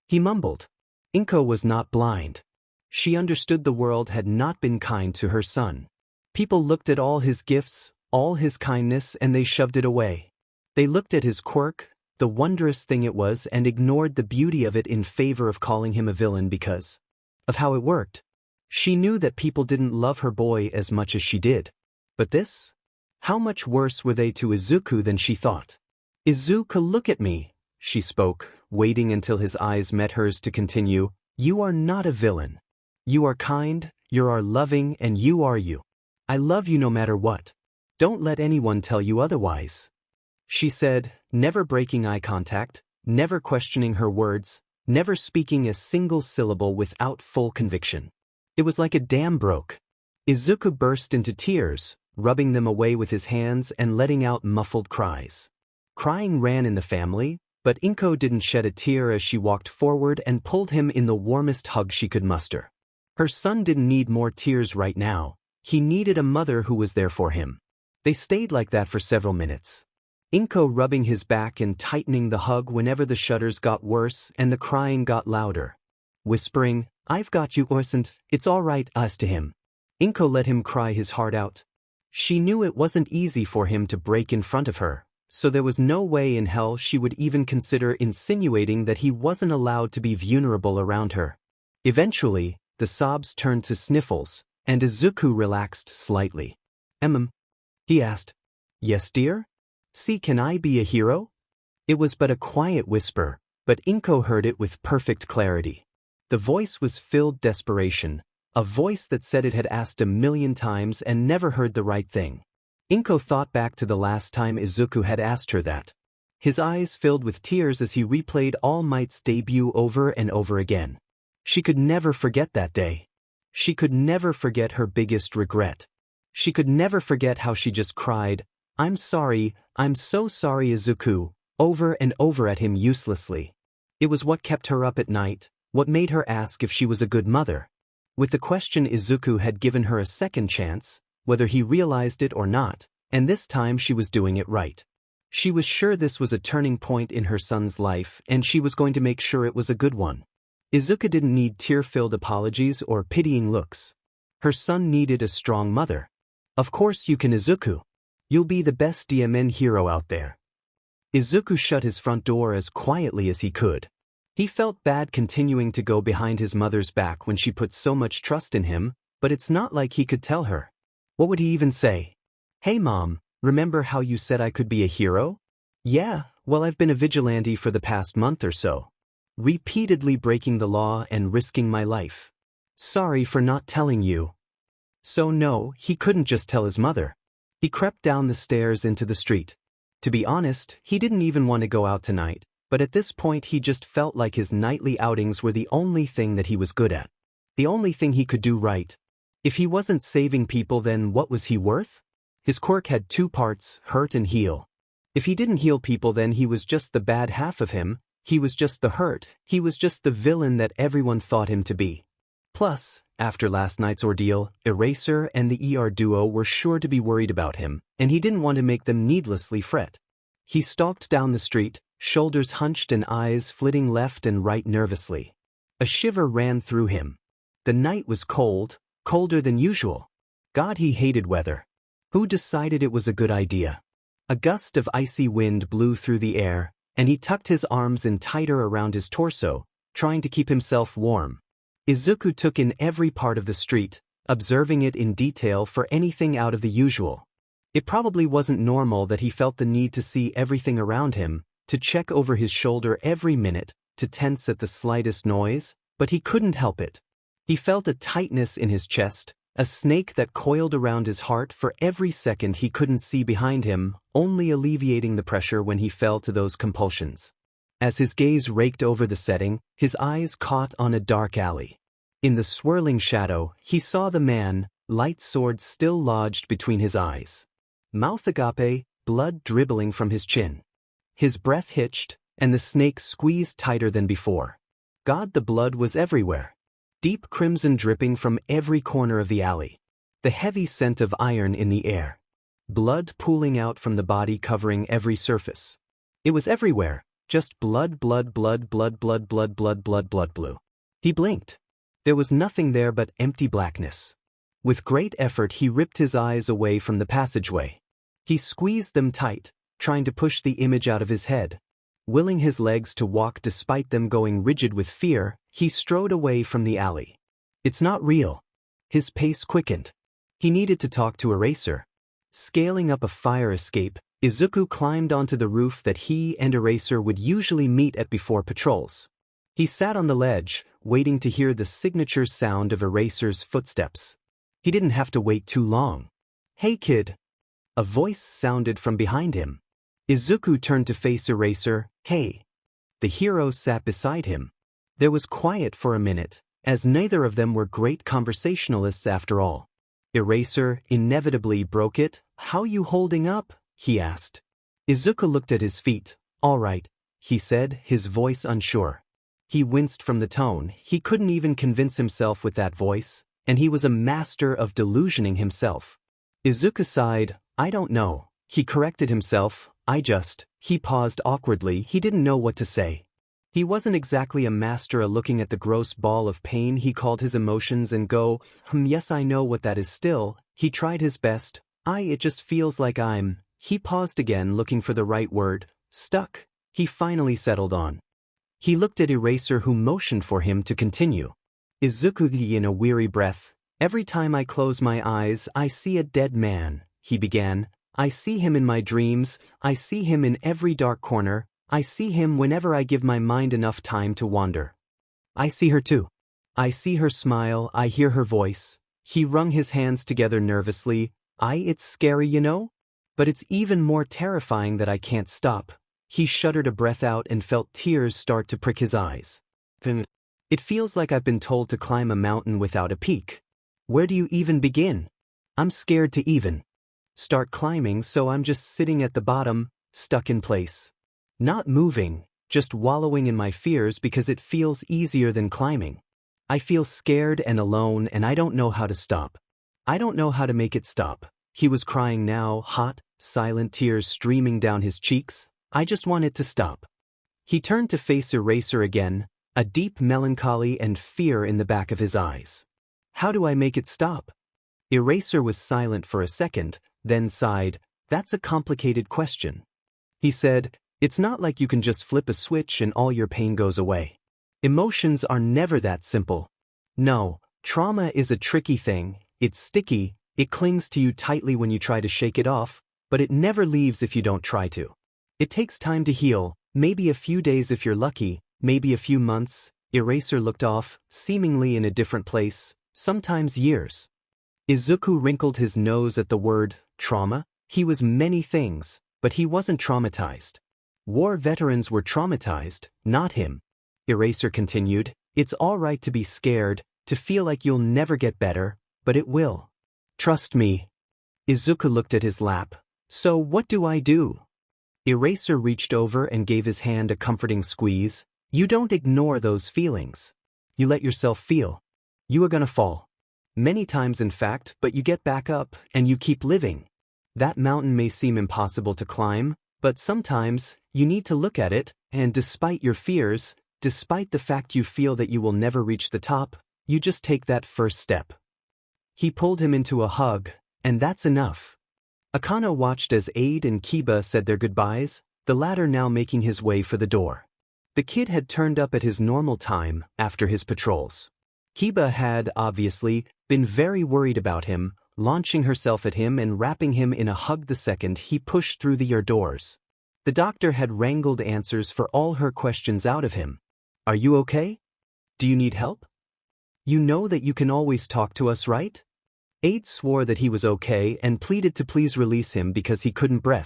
He mumbled. Inko was not blind. She understood the world had not been kind to her son. People looked at all his gifts, all his kindness, and they shoved it away. They looked at his quirk, the wondrous thing it was, and ignored the beauty of it in favor of calling him a villain because of how it worked. She knew that people didn't love her boy as much as she did. But this? How much worse were they to Izuku than she thought? Izuku, look at me, she spoke, waiting until his eyes met hers to continue. You are not a villain. You are kind, you are loving, and you are you. I love you no matter what. Don't let anyone tell you otherwise. She said, never breaking eye contact, never questioning her words, never speaking a single syllable without full conviction. It was like a dam broke. Izuku burst into tears, rubbing them away with his hands and letting out muffled cries. Crying ran in the family, But Inko didn't shed a tear as she walked forward and pulled him in the warmest hug she could muster. Her son didn't need more tears right now. He needed a mother who was there for him. They stayed like that for several minutes. Inko rubbing his back and tightening the hug whenever the shudders got worse and the crying got louder. Whispering, "I've got you, Orsant, it's all right," us to him. Inko let him cry his heart out. She knew it wasn't easy for him to break in front of her, so there was no way in hell she would even consider insinuating that he wasn't allowed to be vulnerable around her. Eventually, the sobs turned to sniffles, and Izuku relaxed slightly. He asked. "Yes, dear? See, can I be a hero?" It was but a quiet whisper, but Inko heard it with perfect clarity. The voice was filled desperation, a voice that said it had asked 1,000,000 times and never heard the right thing. Inko thought back to the last time Izuku had asked her that. His eyes filled with tears as he replayed All Might's debut over and over again. She could never forget that day. She could never forget her biggest regret. She could never forget how she just cried, I'm so sorry Izuku," over and over at him uselessly. It was what kept her up at night, what made her ask if she was a good mother. With the question, Izuku had given her a second chance, whether he realized it or not, and this time she was doing it right. She was sure this was a turning point in her son's life, and she was going to make sure it was a good one. Izuku didn't need tear-filled apologies or pitying looks. Her son needed a strong mother. "Of course you can, Izuku. You'll be the best DMN hero out there." Izuku shut his front door as quietly as he could. He felt bad continuing to go behind his mother's back when she put so much trust in him, but it's not like he could tell her. What would he even say? "Hey Mom, remember how you said I could be a hero?" "Yeah, well I've been a vigilante for the past month or so. Repeatedly breaking the law and risking my life. Sorry for not telling you." So no, he couldn't just tell his mother. He crept down the stairs into the street. To be honest, he didn't even want to go out tonight, but at this point he just felt like his nightly outings were the only thing that he was good at. The only thing he could do right. If he wasn't saving people, then what was he worth? His quirk had two parts, hurt and heal. If he didn't heal people, then he was just the bad half of him, he was just the hurt, he was just the villain that everyone thought him to be. Plus, after last night's ordeal, Eraser and the ER duo were sure to be worried about him, and he didn't want to make them needlessly fret. He stalked down the street, shoulders hunched and eyes flitting left and right nervously. A shiver ran through him. The night was cold, colder than usual. God, he hated weather. Who decided it was a good idea? A gust of icy wind blew through the air, and he tucked his arms in tighter around his torso, trying to keep himself warm. Izuku took in every part of the street, observing it in detail for anything out of the usual. It probably wasn't normal that he felt the need to see everything around him, to check over his shoulder every minute, to tense at the slightest noise, but he couldn't help it. He felt a tightness in his chest, a snake that coiled around his heart for every second he couldn't see behind him, only alleviating the pressure when he fell to those compulsions. As his gaze raked over the setting, his eyes caught on a dark alley. In the swirling shadow, he saw the man, light sword still lodged between his eyes. Mouth agape, blood dribbling from his chin. His breath hitched, and the snake squeezed tighter than before. God, the blood was everywhere. Deep crimson dripping from every corner of the alley. The heavy scent of iron in the air. Blood pooling out from the body covering every surface. It was everywhere. Just blood, blood, blood, blood, blood, blood, blood, blood, blood, blue. He blinked. There was nothing there but empty blackness. With great effort he ripped his eyes away from the passageway. He squeezed them tight, trying to push the image out of his head. Willing his legs to walk despite them going rigid with fear, he strode away from the alley. It's not real. His pace quickened. He needed to talk to Eraser. Scaling up a fire escape, Izuku climbed onto the roof that he and Eraser would usually meet at before patrols. He sat on the ledge, waiting to hear the signature sound of Eraser's footsteps. He didn't have to wait too long. "Hey kid." A voice sounded from behind him. Izuku turned to face Eraser. "Hey." The hero sat beside him. There was quiet for a minute, as neither of them were great conversationalists after all. Eraser inevitably broke it. "How you holding up?" he asked. Izuku looked at his feet. "All right, he said, his voice unsure. He winced from the tone. He couldn't even convince himself with that voice, and he was a master of delusioning himself. Izuku sighed. I don't know. He corrected himself. He paused awkwardly. He didn't know what to say. He wasn't exactly a master at looking at the gross ball of pain he called his emotions and go, yes I know what that is still. He tried his best. It just feels like I'm. He paused again, looking for the right word. Stuck. He finally settled on. He looked at Eraser, who motioned for him to continue. Izuku, in a weary breath. Every time I close my eyes, I see a dead man, he began. I see him in my dreams. I see him in every dark corner. I see him whenever I give my mind enough time to wander. I see her too. I see her smile. I hear her voice. He wrung his hands together nervously. It's scary, you know? But it's even more terrifying that I can't stop. He shuddered a breath out and felt tears start to prick his eyes. It feels like I've been told to climb a mountain without a peak. Where do you even begin? I'm scared to even start climbing, so I'm just sitting at the bottom, stuck in place. Not moving, just wallowing in my fears because it feels easier than climbing. I feel scared and alone, and I don't know how to stop. I don't know how to make it stop. He was crying now, hot, silent tears streaming down his cheeks. I just want it to stop. He turned to face Eraser again, a deep melancholy and fear in the back of his eyes. How do I make it stop? Eraser was silent for a second, then sighed. That's a complicated question. He said, it's not like you can just flip a switch and all your pain goes away. Emotions are never that simple. No, trauma is a tricky thing. It's sticky, it clings to you tightly when you try to shake it off, but it never leaves if you don't try to. It takes time to heal, maybe a few days if you're lucky, maybe a few months. Eraser looked off, seemingly in a different place, sometimes years. Izuku wrinkled his nose at the word, trauma. He was many things, but he wasn't traumatized. War veterans were traumatized, not him. Eraser continued, it's all right to be scared, to feel like you'll never get better, but it will. Trust me. Izuku looked at his lap. So what do I do? Eraser reached over and gave his hand a comforting squeeze. You don't ignore those feelings. You let yourself feel. You are gonna fall. Many times in fact, but you get back up, and you keep living. That mountain may seem impossible to climb, but sometimes, you need to look at it, and despite your fears, despite the fact you feel that you will never reach the top, you just take that first step. He pulled him into a hug, and that's enough. Akano watched as Aide and Kiba said their goodbyes, the latter now making his way for the door. The kid had turned up at his normal time after his patrols. Kiba had, obviously, been very worried about him, launching herself at him and wrapping him in a hug the second he pushed through the doors. The doctor had wrangled answers for all her questions out of him. Are you okay? Do you need help? You know that you can always talk to us, right? Aide swore that he was okay and pleaded to please release him because he couldn't breathe.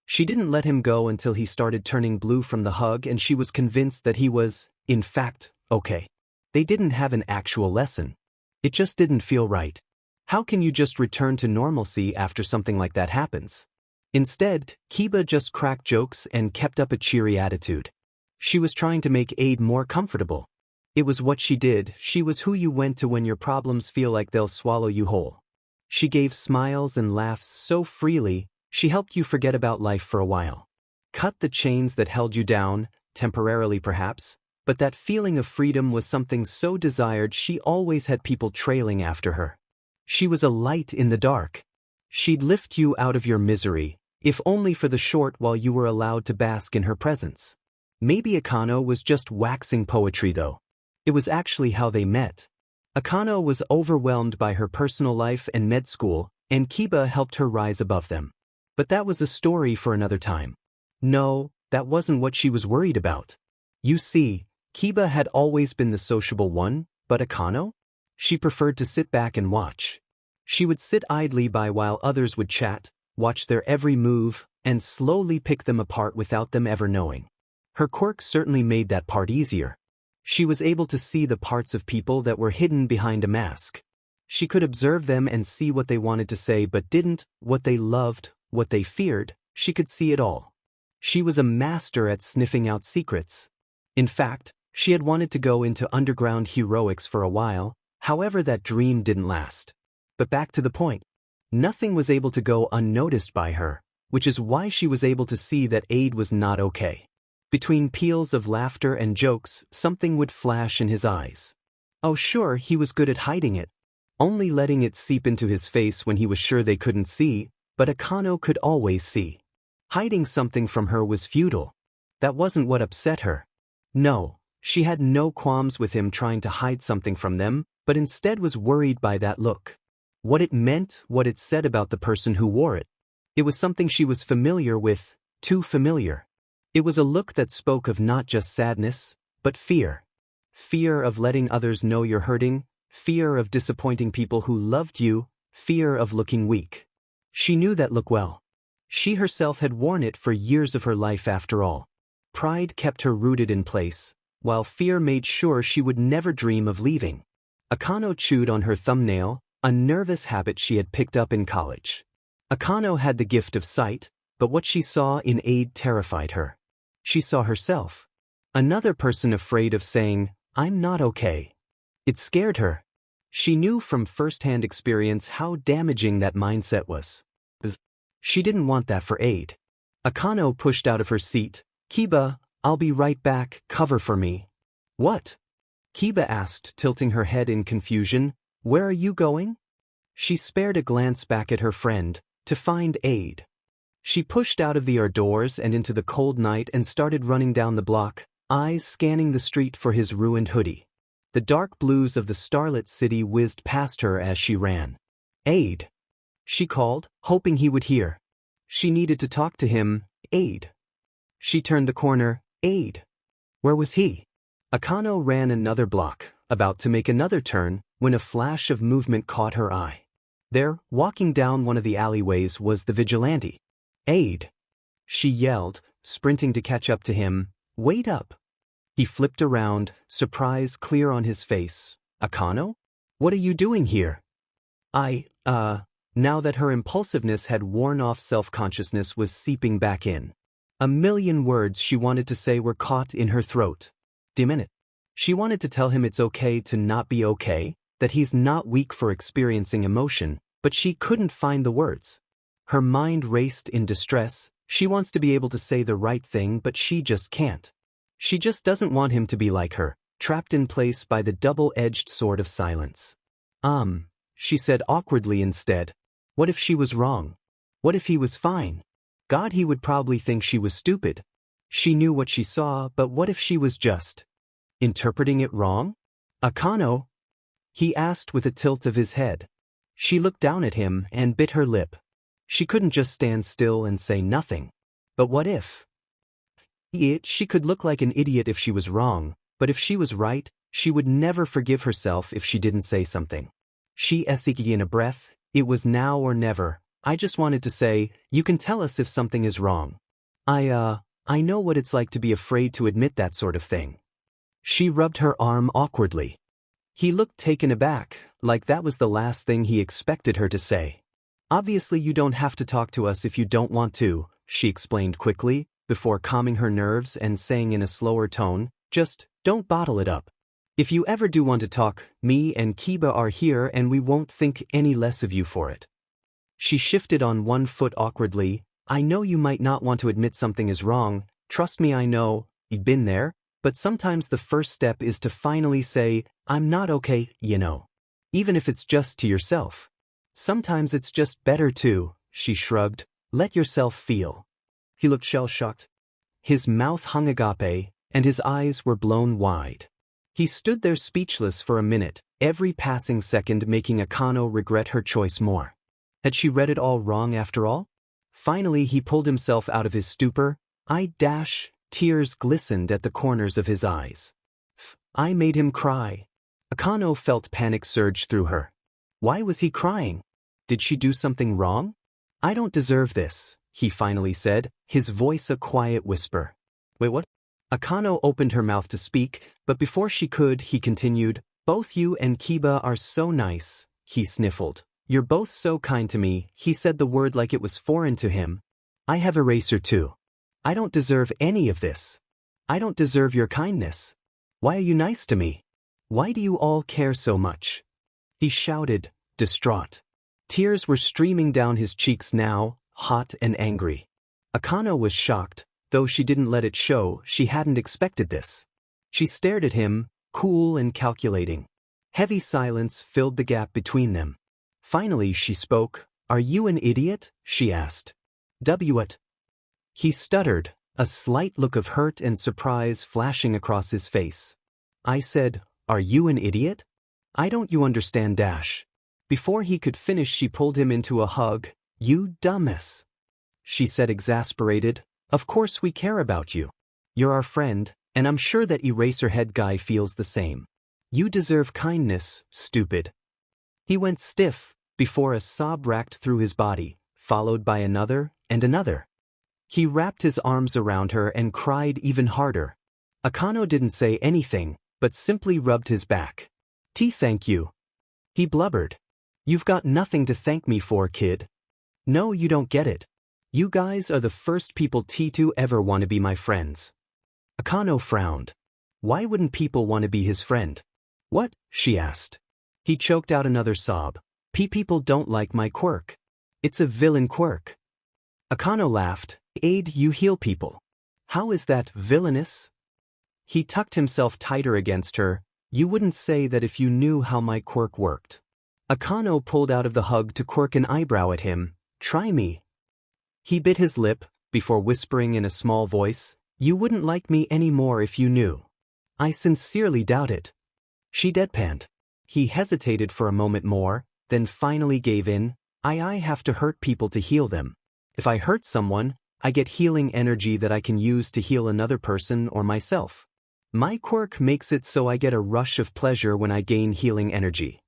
She didn't let him go until he started turning blue from the hug, and she was convinced that he was, in fact, okay. They didn't have an actual lesson. It just didn't feel right. How can you just return to normalcy after something like that happens? Instead, Kiba just cracked jokes and kept up a cheery attitude. She was trying to make Aide more comfortable. It was what she did. She was who you went to when your problems feel like they'll swallow you whole. She gave smiles and laughs so freely, she helped you forget about life for a while. Cut the chains that held you down, temporarily perhaps, but that feeling of freedom was something so desired she always had people trailing after her. She was a light in the dark. She'd lift you out of your misery, if only for the short while you were allowed to bask in her presence. Maybe Akano was just waxing poetry though. It was actually how they met. Akano was overwhelmed by her personal life and med school, and Kiba helped her rise above them. But that was a story for another time. No, that wasn't what she was worried about. You see, Kiba had always been the sociable one, but Akano? She preferred to sit back and watch. She would sit idly by while others would chat, watch their every move, and slowly pick them apart without them ever knowing. Her quirk certainly made that part easier. She was able to see the parts of people that were hidden behind a mask. She could observe them and see what they wanted to say but didn't, what they loved, what they feared. She could see it all. She was a master at sniffing out secrets. In fact, she had wanted to go into underground heroics for a while, however that dream didn't last. But back to the point. Nothing was able to go unnoticed by her, which is why she was able to see that Aid was not okay. Between peals of laughter and jokes, something would flash in his eyes. Oh sure, he was good at hiding it, only letting it seep into his face when he was sure they couldn't see, but Akano could always see. Hiding something from her was futile. That wasn't what upset her. No, she had no qualms with him trying to hide something from them, but instead was worried by that look. What it meant, what it said about the person who wore it. It was something she was familiar with, too familiar. It was a look that spoke of not just sadness, but fear. Fear of letting others know you're hurting, fear of disappointing people who loved you, fear of looking weak. She knew that look well. She herself had worn it for years of her life after all. Pride kept her rooted in place, while fear made sure she would never dream of leaving. Akano chewed on her thumbnail, a nervous habit she had picked up in college. Akano had the gift of sight, but what she saw in Aid terrified her. She saw herself. Another person afraid of saying, "I'm not okay." It scared her. She knew from first-hand experience how damaging that mindset was. She didn't want that for Aid. Akano pushed out of her seat. "Kiba, I'll be right back, cover for me." "What?" Kiba asked, tilting her head in confusion. "Where are you going?" She spared a glance back at her friend, to find Aid. She pushed out of the outdoors and into the cold night and started running down the block, eyes scanning the street for his ruined hoodie. The dark blues of the starlit city whizzed past her as she ran. "Aid!" she called, hoping he would hear. She needed to talk to him. "Aid!" She turned the corner. "Aid!" Where was he? Akano ran another block, about to make another turn, when a flash of movement caught her eye. There, walking down one of the alleyways, was the vigilante. "Aid!" she yelled, sprinting to catch up to him. "Wait up!" He flipped around, surprise clear on his face. "Akano? What are you doing here?" Now that her impulsiveness had worn off, self-consciousness was seeping back in. A million words she wanted to say were caught in her throat. Damn it. She wanted to tell him it's okay to not be okay, that he's not weak for experiencing emotion, but she couldn't find the words. Her mind raced in distress. She wants to be able to say the right thing, but she just can't. She just doesn't want him to be like her, trapped in place by the double-edged sword of silence. She said awkwardly instead. What if she was wrong? What if he was fine? God, he would probably think she was stupid. She knew what she saw, but what if she was just interpreting it wrong? "Akano?" he asked with a tilt of his head. She looked down at him and bit her lip. She couldn't just stand still and say nothing. But what if? She could look like an idiot if she was wrong, but if she was right, she would never forgive herself if she didn't say something. She essayed in a breath. "It was now or never. I just wanted to say, you can tell us if something is wrong. I know what it's like to be afraid to admit that sort of thing." She rubbed her arm awkwardly. He looked taken aback, like that was the last thing he expected her to say. "Obviously you don't have to talk to us if you don't want to," she explained quickly, before calming her nerves and saying in a slower tone, "Just don't bottle it up. If you ever do want to talk, me and Kiba are here and we won't think any less of you for it." She shifted on one foot awkwardly. "I know you might not want to admit something is wrong. Trust me, I know. You've been there. But sometimes the first step is to finally say, I'm not okay, you know. Even if it's just to yourself. Sometimes it's just better to," she shrugged, "let yourself feel." He looked shell-shocked. His mouth hung agape, and his eyes were blown wide. He stood there speechless for a minute, every passing second making Akano regret her choice more. Had she read it all wrong after all? Finally he pulled himself out of his stupor. Tears glistened at the corners of his eyes. I made him cry. Akano felt panic surge through her. Why was he crying? Did she do something wrong? "I don't deserve this," he finally said, his voice a quiet whisper. "Wait, what?" Akano opened her mouth to speak, but before she could, he continued, "Both you and Kiba are so nice," he sniffled. "You're both so kind to me," he said the word like it was foreign to him. "I have eraser too." I don't deserve any of this. I don't deserve your kindness. Why are you nice to me? Why do you all care so much? He shouted, distraught. Tears were streaming down his cheeks now, hot and angry. Akano was shocked, though she didn't let it show. She hadn't expected this. She stared at him, cool and calculating. Heavy silence filled the gap between them. Finally she spoke. Are you an idiot? She asked. What? He stuttered, a slight look of hurt and surprise flashing across his face. I said, are you an idiot? I don't you understand dash. Before he could finish she pulled him into a hug. You dumbass. She said exasperated, of course we care about you. You're our friend, and I'm sure that Eraserhead guy feels the same. You deserve kindness, stupid. He went stiff, before a sob racked through his body, followed by another and another. He wrapped his arms around her and cried even harder. Akano didn't say anything, but simply rubbed his back. Thank you. He blubbered. You've got nothing to thank me for, kid. No, you don't get it. You guys are the first people to ever want to be my friends. Akano frowned. Why wouldn't people want to be his friend? What? She asked. He choked out another sob. People don't like my quirk. It's a villain quirk. Akano laughed. Aid, you heal people. How is that villainous? He tucked himself tighter against her. You wouldn't say that if you knew how my quirk worked. Akano pulled out of the hug to quirk an eyebrow at him. Try me. He bit his lip, before whispering in a small voice, you wouldn't like me any more if you knew. I sincerely doubt it. She deadpanned. He hesitated for a moment more, then finally gave in. I have to hurt people to heal them. If I hurt someone, I get healing energy that I can use to heal another person or myself. My quirk makes it so I get a rush of pleasure when I gain healing energy.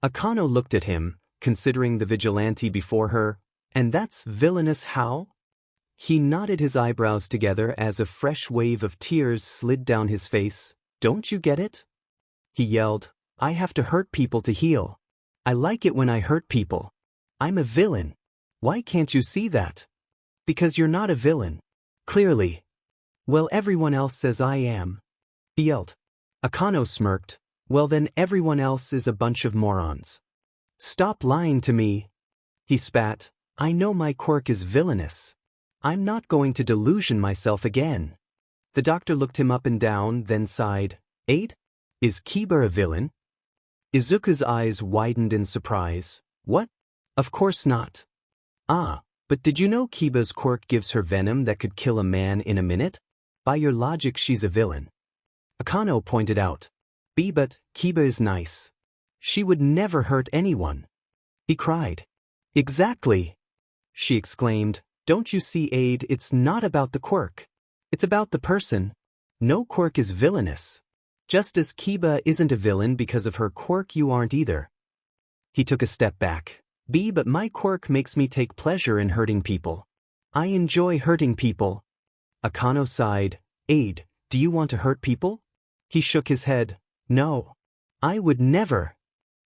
Akano looked at him, considering the vigilante before her. And that's villainous how? He knotted his eyebrows together as a fresh wave of tears slid down his face. Don't you get it? He yelled, I have to hurt people to heal. I like it when I hurt people. I'm a villain. Why can't you see that? Because you're not a villain. Clearly. Well, everyone else says I am. He yelled. Akano smirked. Well then everyone else is a bunch of morons. Stop lying to me. He spat. I know my quirk is villainous. I'm not going to delusion myself again. The doctor looked him up and down, then sighed. Aid? Is Kiba a villain? Izuku's eyes widened in surprise. What? Of course not. Ah, but did you know Kiba's quirk gives her venom that could kill a man in a minute? By your logic she's a villain. Akano pointed out. But Kiba is nice. She would never hurt anyone. He cried. Exactly. She exclaimed, don't you see, Aid, it's not about the quirk. It's about the person. No quirk is villainous. Just as Kiba isn't a villain because of her quirk, you aren't either. He took a step back. But my quirk makes me take pleasure in hurting people. I enjoy hurting people. Akano sighed. Aid, do you want to hurt people? He shook his head. No. I would never.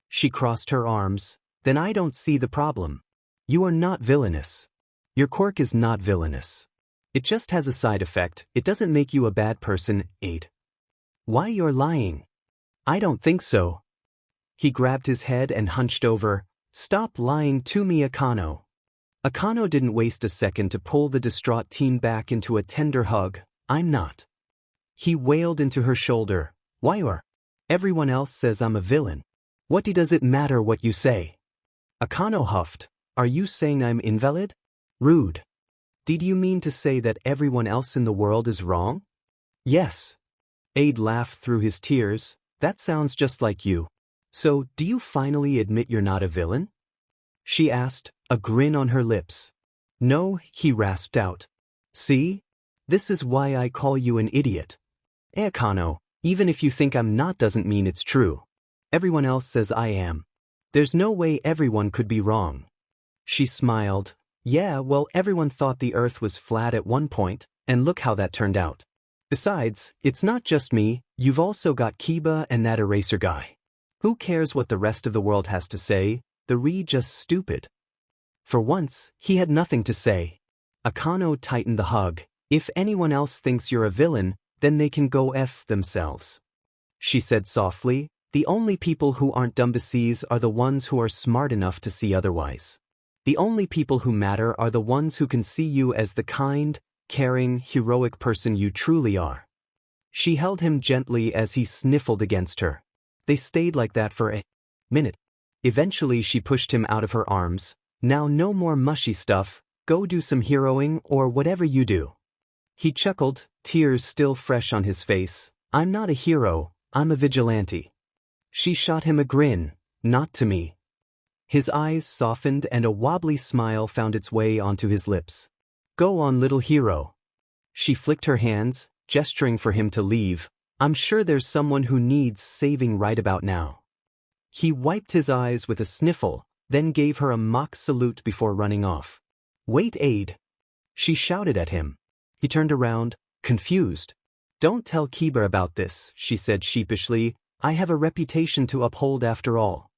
She crossed her arms. Then I don't see the problem. You are not villainous. Your quirk is not villainous. It just has a side effect. It doesn't make you a bad person, Aid. Why you're lying? I don't think so. He grabbed his head and hunched over. Stop lying to me, Akano. Akano didn't waste a second to pull the distraught teen back into a tender hug. I'm not. He wailed into her shoulder. Why are? Everyone else says I'm a villain. What does it matter what you say? Akano huffed. Are you saying I'm invalid? Rude. Did you mean to say that everyone else in the world is wrong? Yes. Aid laughed through his tears. That sounds just like you. So, do you finally admit you're not a villain? She asked, a grin on her lips. No, he rasped out. See? This is why I call you an idiot. Akano, even if you think I'm not doesn't mean it's true. Everyone else says I am. There's no way everyone could be wrong. She smiled. Yeah, well, everyone thought the Earth was flat at one point, and look how that turned out. Besides, it's not just me, you've also got Kiba and that eraser guy. Who cares what the rest of the world has to say? They're just stupid. For once, he had nothing to say. Akano tightened the hug. If anyone else thinks you're a villain, then they can go F themselves. She said softly, the only people who aren't dumb to see are the ones who are smart enough to see otherwise. The only people who matter are the ones who can see you as the kind, caring, heroic person you truly are. She held him gently as he sniffled against her. They stayed like that for a minute. Eventually she pushed him out of her arms. Now no more mushy stuff, go do some heroing or whatever you do. He chuckled, tears still fresh on his face. I'm not a hero, I'm a vigilante. She shot him a grin, not to me. His eyes softened and a wobbly smile found its way onto his lips. Go on, little hero. She flicked her hands, gesturing for him to leave. I'm sure there's someone who needs saving right about now. He wiped his eyes with a sniffle, then gave her a mock salute before running off. Wait, Aide. She shouted at him. He turned around, confused. Don't tell Kiba about this, she said sheepishly. I have a reputation to uphold after all.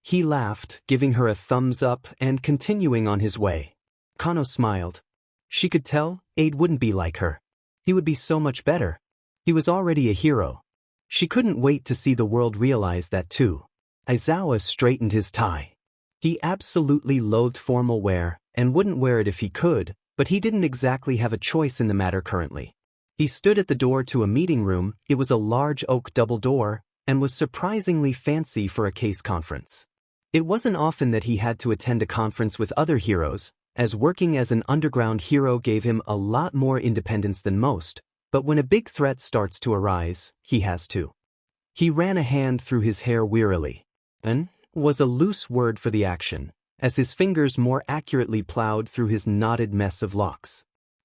He laughed, giving her a thumbs up and continuing on his way. Kano smiled. She could tell Aide wouldn't be like her. He would be so much better. He was already a hero. She couldn't wait to see the world realize that too. Aizawa straightened his tie. He absolutely loathed formal wear and wouldn't wear it if he could, but he didn't exactly have a choice in the matter currently. He stood at the door to a meeting room. It was a large oak double door and was surprisingly fancy for a case conference. It wasn't often that he had to attend a conference with other heroes, as working as an underground hero gave him a lot more independence than most, but when a big threat starts to arise, he has to. He ran a hand through his hair wearily. "An" was a loose word for the action, as his fingers more accurately plowed through his knotted mess of locks.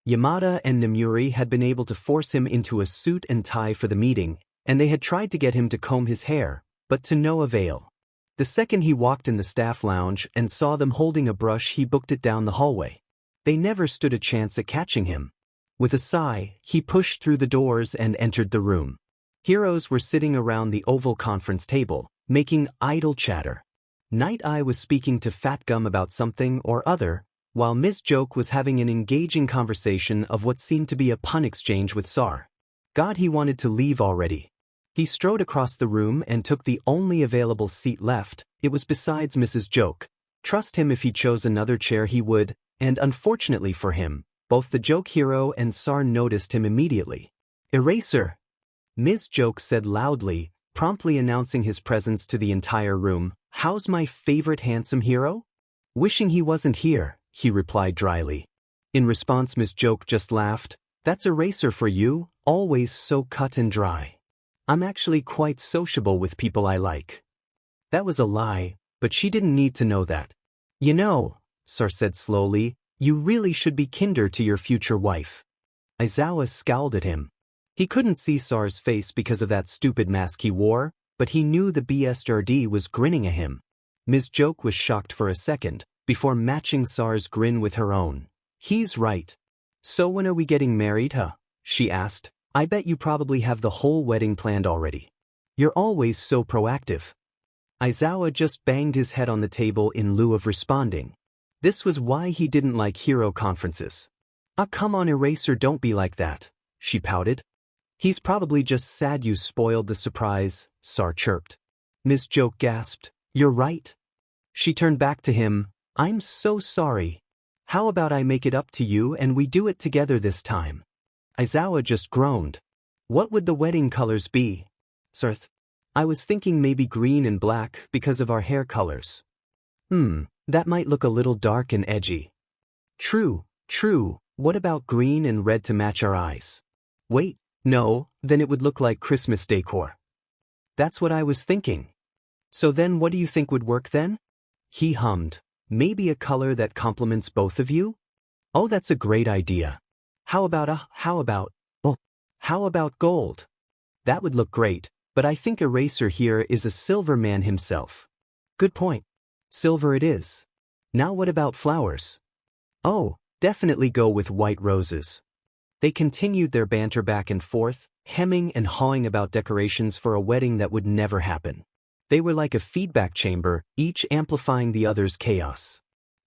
Yamada and Nemuri had been able to force him into a suit and tie for the meeting, and they had tried to get him to comb his hair, but to no avail. The second he walked in the staff lounge and saw them holding a brush, he booked it down the hallway. They never stood a chance at catching him. With a sigh, he pushed through the doors and entered the room. Heroes were sitting around the oval conference table, making idle chatter. Night Eye was speaking to Fat Gum about something or other, while Ms. Joke was having an engaging conversation of what seemed to be a pun exchange with Sar. God, he wanted to leave already. He strode across the room and took the only available seat left. It was besides Mrs. Joke. Trust him, if he chose another chair he would, and unfortunately for him, both the joke hero and Sar noticed him immediately. Eraser! Ms. Joke said loudly, promptly announcing his presence to the entire room. How's my favorite handsome hero? Wishing he wasn't here, he replied dryly. In response, Ms. Joke just laughed. That's Eraser for you, always so cut and dry. I'm actually quite sociable with people I like. That was a lie, but she didn't need to know that. You know, Sar said slowly, you really should be kinder to your future wife. Aizawa scowled at him. He couldn't see Sar's face because of that stupid mask he wore, but he knew the BSRD was grinning at him. Ms. Joke was shocked for a second, before matching Sar's grin with her own. He's right. So when are we getting married, huh? She asked. I bet you probably have the whole wedding planned already. You're always so proactive. Aizawa just banged his head on the table in lieu of responding. This was why he didn't like hero conferences. Ah, come on, Eraser, don't be like that, she pouted. He's probably just sad you spoiled the surprise, Sar chirped. Ms. Joke gasped. You're right. She turned back to him. I'm so sorry. How about I make it up to you and we do it together this time? Aizawa just groaned. What would the wedding colors be? Sir, I was thinking maybe green and black because of our hair colors. That might look a little dark and edgy. True. What about green and red to match our eyes? Wait, no, then it would look like Christmas decor. That's what I was thinking. So then what do you think would work then? He hummed. Maybe a color that complements both of you? Oh, that's a great idea. How about gold? That would look great, but I think Eraser here is a silver man himself. Good point. Silver it is. Now what about flowers? Oh, definitely go with white roses. They continued their banter back and forth, hemming and hawing about decorations for a wedding that would never happen. They were like a feedback chamber, each amplifying the other's chaos.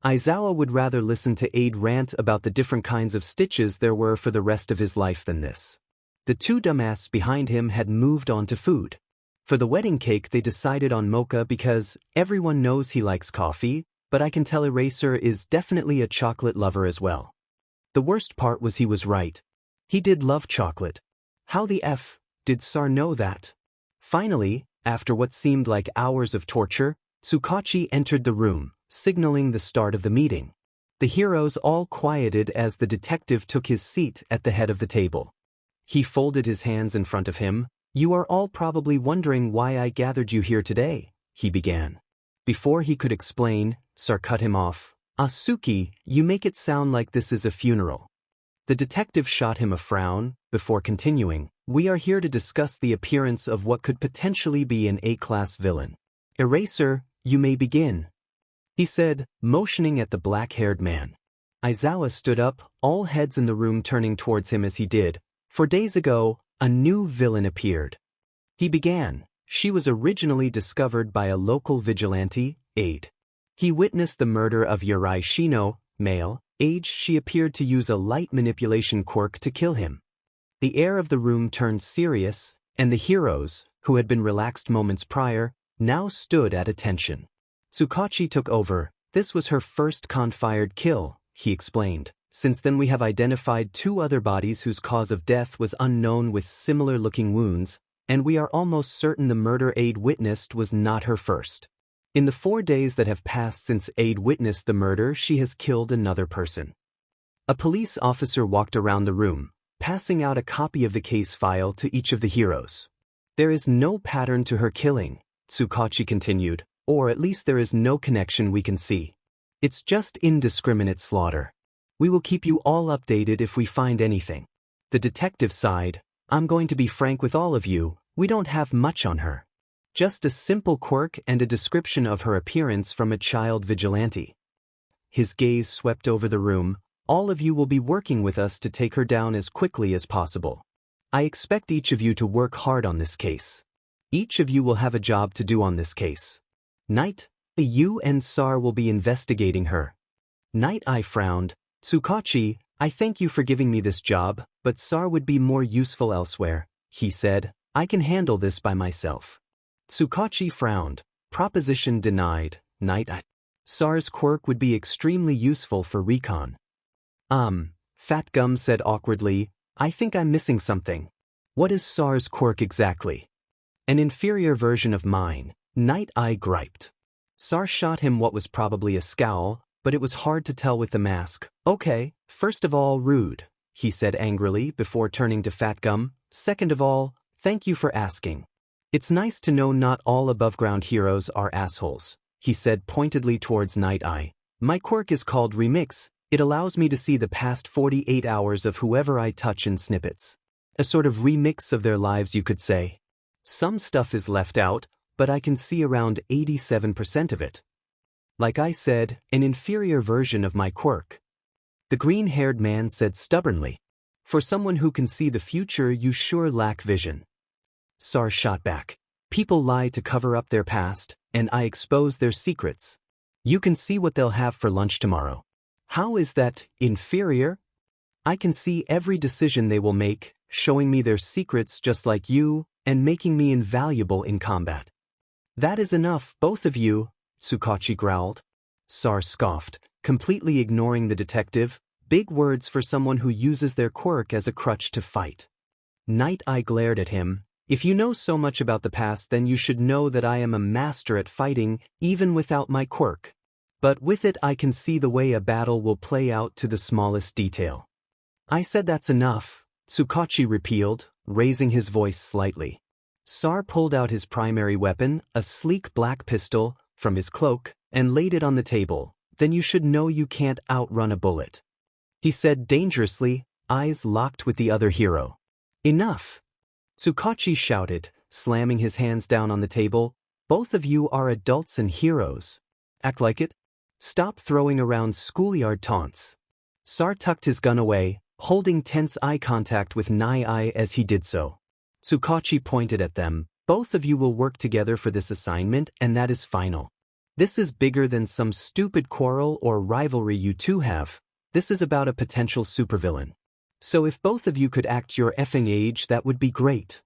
Aizawa would rather listen to Aide rant about the different kinds of stitches there were for the rest of his life than this. The two dumbasses behind him had moved on to food. For the wedding cake they decided on mocha because everyone knows he likes coffee, but I can tell Eraser is definitely a chocolate lover as well. The worst part was he was right. He did love chocolate. How the F did Sar know that? Finally, after what seemed like hours of torture, Tsukachi entered the room, signaling the start of the meeting. The heroes all quieted as the detective took his seat at the head of the table. He folded his hands in front of him. "You are all probably wondering why I gathered you here today," he began. Before he could explain, Sar cut him off. "Asuki, you make it sound like this is a funeral." The detective shot him a frown, before continuing, "We are here to discuss the appearance of what could potentially be an A-class villain. Eraser, you may begin," he said, motioning at the black-haired man. Aizawa stood up, all heads in the room turning towards him as he did. "4 days ago, a new villain appeared." He began. "She was originally discovered by a local vigilante, Aide. He witnessed the murder of Yurai Shino, male. Age she appeared to use a light manipulation quirk to kill him." The air of the room turned serious, and the heroes, who had been relaxed moments prior, now stood at attention. Tsukachi took over. "This was her first con-fired kill," he explained. "Since then we have identified 2 other bodies whose cause of death was unknown with similar-looking wounds, and we are almost certain the murder Aide witnessed was not her first. In the 4 days that have passed since Aide witnessed the murder, she has killed another person." A police officer walked around the room, passing out a copy of the case file to each of the heroes. "There is no pattern to her killing," Tsukachi continued, "or at least there is no connection we can see. It's just indiscriminate slaughter. We will keep you all updated if we find anything." The detective sighed. "I'm going to be frank with all of you, we don't have much on her. Just a simple quirk and a description of her appearance from a child vigilante." His gaze swept over the room. "All of you will be working with us to take her down as quickly as possible. I expect each of you to work hard on this case. Each of you will have a job to do on this case. Night, you and Sar will be investigating her." Night Eye frowned. "Tsukachi, I thank you for giving me this job, but Sar would be more useful elsewhere," he said. "I can handle this by myself." Tsukachi frowned. "Proposition denied, Night Eye. Sar's quirk would be extremely useful for recon." Fat Gum said awkwardly, "I think I'm missing something. What is Sar's quirk exactly?" "An inferior version of mine," Night Eye griped. Sar shot him what was probably a scowl, but it was hard to tell with the mask. "Okay, first of all, rude," he said angrily before turning to Fat Gum. "Second of all, thank you for asking. It's nice to know not all above-ground heroes are assholes," he said pointedly towards Night Eye. "My quirk is called Remix. It allows me to see the past 48 hours of whoever I touch in snippets. A sort of remix of their lives, you could say. Some stuff is left out, but I can see around 87% of it. Like I said, an inferior version of my quirk." The green-haired man said stubbornly. "For someone who can see the future, you sure lack vision." Sar shot back. "People lie to cover up their past, and I expose their secrets. You can see what they'll have for lunch tomorrow. How is that inferior? I can see every decision they will make, showing me their secrets just like you, and making me invaluable in combat." "That is enough, both of you," Tsukachi growled. Sar scoffed, completely ignoring the detective. Big words for someone who uses their quirk as a crutch to fight. Night Eye glared at him. "If you know so much about the past, then you should know that I am a master at fighting, even without my quirk. But with it I can see the way a battle will play out to the smallest detail." "I said that's enough," Tsukachi repealed, raising his voice slightly. Sar pulled out his primary weapon, a sleek black pistol, from his cloak, and laid it on the table. "Then you should know you can't outrun a bullet," he said dangerously, eyes locked with the other hero. "Enough!" Tsukachi shouted, slamming his hands down on the table. "Both of you are adults and heroes. Act like it. Stop throwing around schoolyard taunts." Sar tucked his gun away, holding tense eye contact with Night Eye as he did so. Tsukachi pointed at them. "Both of you will work together for this assignment, and that is final. This is bigger than some stupid quarrel or rivalry you two have. This is about a potential supervillain. So if both of you could act your effing age, that would be great.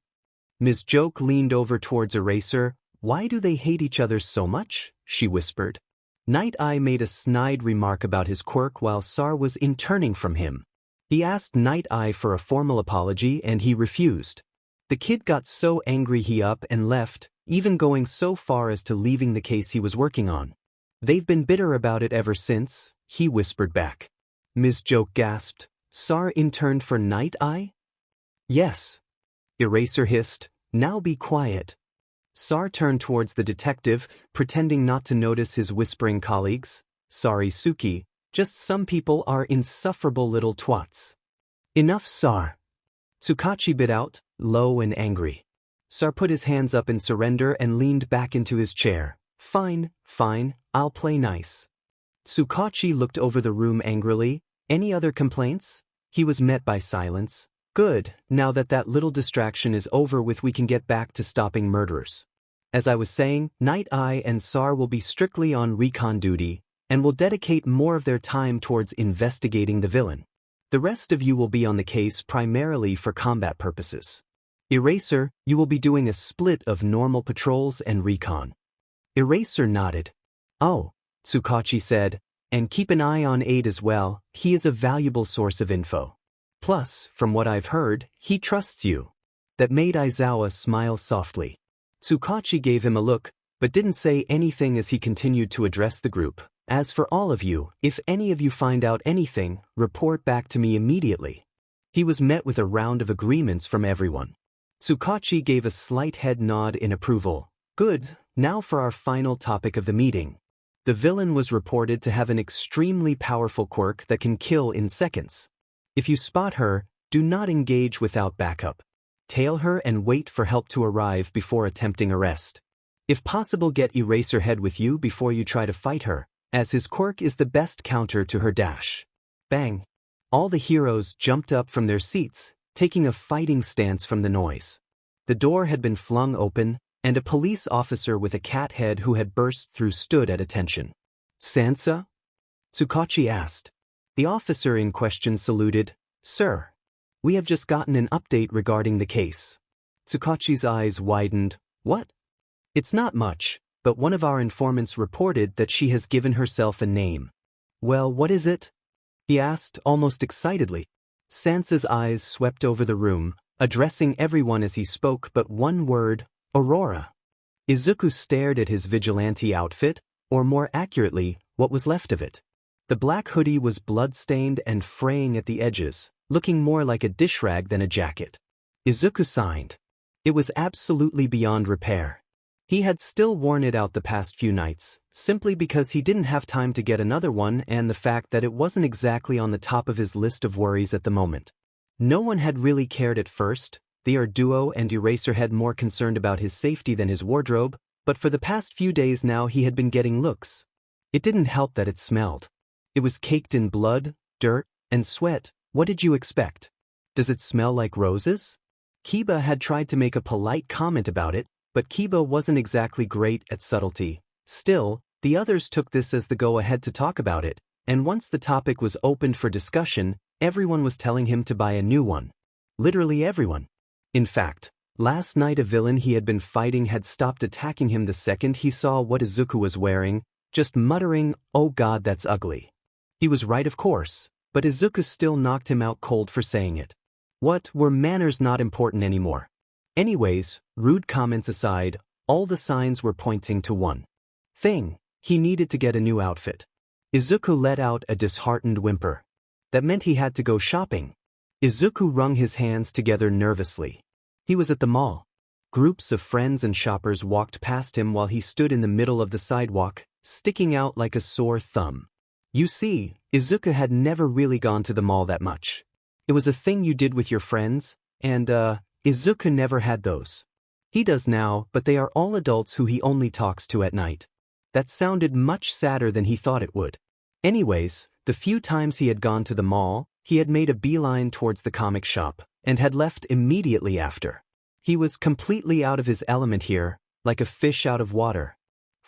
Ms. Joke leaned over towards Eraser. Why do they hate each other so much? She whispered. Night Eye made a snide remark about his quirk while Sar was interning from him. He asked Night Eye for a formal apology and he refused. The kid got so angry he up and left, even going so far as to leaving the case he was working on. They've been bitter about it ever since, he whispered back. Ms. Joke gasped. Sar interned for Night Eye? Yes. Eraser hissed. Now be quiet. Sar turned towards the detective, pretending not to notice his whispering colleagues. Sorry, Suki, just some people are insufferable little twats. Enough, Sar. Tsukachi bit out, low and angry. Sar put his hands up in surrender and leaned back into his chair. Fine, I'll play nice. Tsukachi looked over the room angrily. Any other complaints? He was met by silence. Good, now that little distraction is over with, we can get back to stopping murderers. As I was saying, Night Eye and Sar will be strictly on recon duty, and will dedicate more of their time towards investigating the villain. The rest of you will be on the case primarily for combat purposes. Eraser, you will be doing a split of normal patrols and recon. Eraser nodded. Oh, Tsukachi said, and keep an eye on Aide as well, he is a valuable source of info. Plus, from what I've heard, he trusts you. That made Aizawa smile softly. Tsukachi gave him a look, but didn't say anything as he continued to address the group. As for all of you, if any of you find out anything, report back to me immediately. He was met with a round of agreements from everyone. Tsukachi gave a slight head nod in approval. Good, now for our final topic of the meeting. The villain was reported to have an extremely powerful quirk that can kill in seconds. If you spot her, do not engage without backup. Tail her and wait for help to arrive before attempting arrest. If possible, get Eraserhead with you before you try to fight her, as his quirk is the best counter to her dash. Bang! All the heroes jumped up from their seats, taking a fighting stance from the noise. The door had been flung open, and a police officer with a cat head who had burst through stood at attention. Sansa? Tsukachi asked. The officer in question saluted. Sir, we have just gotten an update regarding the case. Tsukachi's eyes widened. What? It's not much, but one of our informants reported that she has given herself a name. Well, what is it? He asked, almost excitedly. Sansa's eyes swept over the room, addressing everyone as he spoke but one word, Aurora. Izuku stared at his vigilante outfit, or more accurately, what was left of it. The black hoodie was blood-stained and fraying at the edges, looking more like a dish rag than a jacket. Izuku signed. It was absolutely beyond repair. He had still worn it out the past few nights, simply because he didn't have time to get another one and the fact that it wasn't exactly on the top of his list of worries at the moment. No one had really cared at first. The duo and Eraserhead more concerned about his safety than his wardrobe, but for the past few days now he had been getting looks. It didn't help that it smelled. It was caked in blood, dirt, and sweat. What did you expect? Does it smell like roses? Kiba had tried to make a polite comment about it, but Kiba wasn't exactly great at subtlety. Still, the others took this as the go-ahead to talk about it, and once the topic was opened for discussion, everyone was telling him to buy a new one. Literally everyone. In fact, last night a villain he had been fighting had stopped attacking him the second he saw what Izuku was wearing, just muttering, "Oh God, that's ugly." He was right, of course, but Izuku still knocked him out cold for saying it. What, were manners not important anymore? Anyways, rude comments aside, all the signs were pointing to one thing: he needed to get a new outfit. Izuku let out a disheartened whimper. That meant he had to go shopping. Izuku wrung his hands together nervously. He was at the mall. Groups of friends and shoppers walked past him while he stood in the middle of the sidewalk, sticking out like a sore thumb. You see, Izuku had never really gone to the mall that much. It was a thing you did with your friends, and, Izuku never had those. He does now, but they are all adults who he only talks to at night. That sounded much sadder than he thought it would. Anyways, the few times he had gone to the mall, he had made a beeline towards the comic shop, and had left immediately after. He was completely out of his element here, like a fish out of water.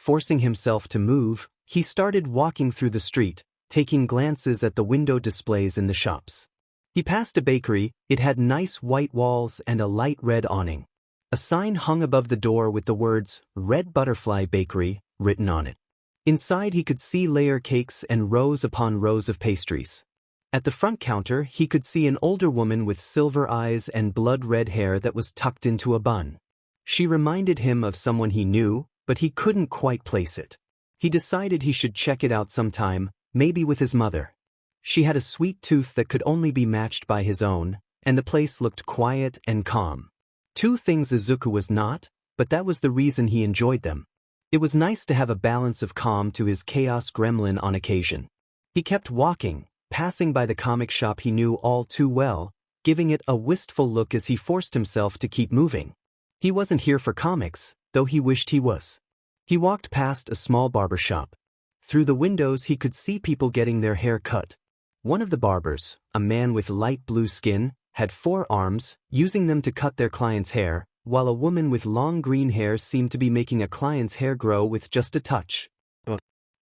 forcing himself to move, he started walking through the street, taking glances at the window displays in the shops. He passed a bakery. It had nice white walls and a light red awning. A sign hung above the door with the words, "Red Butterfly Bakery," written on it. Inside he could see layer cakes and rows upon rows of pastries. At the front counter he could see an older woman with silver eyes and blood-red hair that was tucked into a bun. She reminded him of someone he knew, but he couldn't quite place it. He decided he should check it out sometime, maybe with his mother. She had a sweet tooth that could only be matched by his own, and the place looked quiet and calm. Two things Izuku was not, but that was the reason he enjoyed them. It was nice to have a balance of calm to his chaos gremlin on occasion. He kept walking, passing by the comic shop he knew all too well, giving it a wistful look as he forced himself to keep moving. He wasn't here for comics, though he wished he was. He walked past a small barber shop. Through the windows he could see people getting their hair cut. One of the barbers, a man with light blue skin, had 4 arms, using them to cut their client's hair, while a woman with long green hair seemed to be making a client's hair grow with just a touch.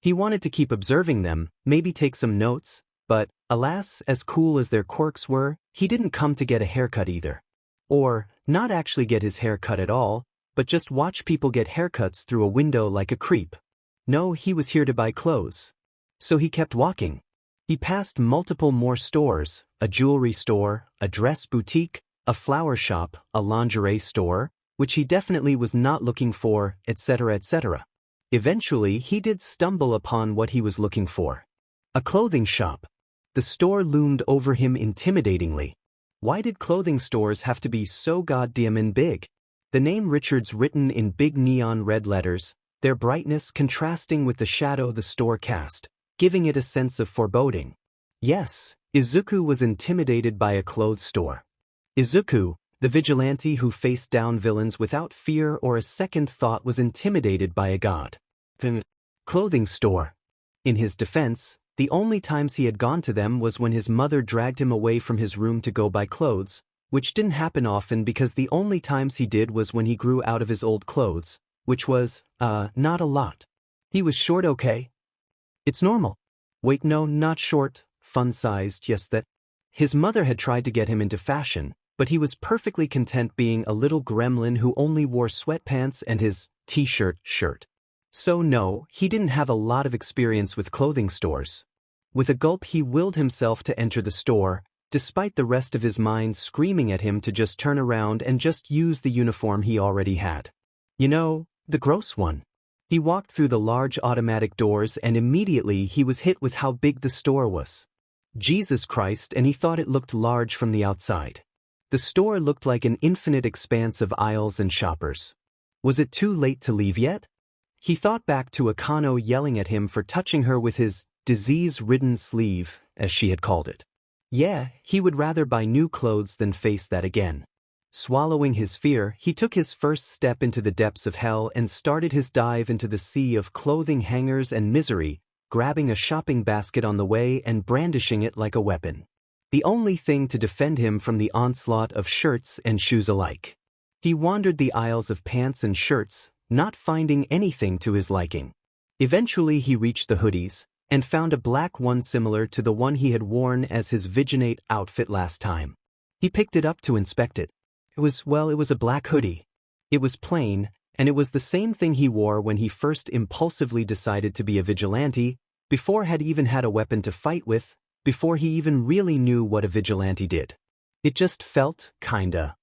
He wanted to keep observing them, maybe take some notes, but, alas, as cool as their quirks were, he didn't come to get a haircut either. Or, not actually get his hair cut at all, but just watch people get haircuts through a window like a creep. No, he was here to buy clothes. So he kept walking. He passed multiple more stores, a jewelry store, a dress boutique, a flower shop, a lingerie store, which he definitely was not looking for, etc., etc. Eventually, he did stumble upon what he was looking for. A clothing shop. The store loomed over him intimidatingly. Why did clothing stores have to be so goddamn big? The name Richards written in big neon red letters, their brightness contrasting with the shadow the store cast, giving it a sense of foreboding. Yes, Izuku was intimidated by a clothes store. Izuku, the vigilante who faced down villains without fear or a second thought, was intimidated by a god. Clothing store. In his defense, the only times he had gone to them was when his mother dragged him away from his room to go buy clothes, which didn't happen often because the only times he did was when he grew out of his old clothes, which was, not a lot. He was short, okay? It's normal. Wait, no, not short, fun-sized, yes, that. His mother had tried to get him into fashion, but he was perfectly content being a little gremlin who only wore sweatpants and his t-shirt shirt. So no, he didn't have a lot of experience with clothing stores. With a gulp he willed himself to enter the store, despite the rest of his mind screaming at him to just turn around and just use the uniform he already had. You know, the gross one. He walked through the large automatic doors and immediately he was hit with how big the store was. Jesus Christ, and he thought it looked large from the outside. The store looked like an infinite expanse of aisles and shoppers. Was it too late to leave yet? He thought back to Akano yelling at him for touching her with his disease-ridden sleeve, as she had called it. Yeah, he would rather buy new clothes than face that again. Swallowing his fear, he took his first step into the depths of hell and started his dive into the sea of clothing hangers and misery, grabbing a shopping basket on the way and brandishing it like a weapon. The only thing to defend him from the onslaught of shirts and shoes alike. He wandered the aisles of pants and shirts, not finding anything to his liking. Eventually he reached the hoodies, and found a black one similar to the one he had worn as his Vigilante outfit last time. He picked it up to inspect it. It was a black hoodie. It was plain, and it was the same thing he wore when he first impulsively decided to be a vigilante, before had even had a weapon to fight with, before he even really knew what a vigilante did. It just felt, kinda,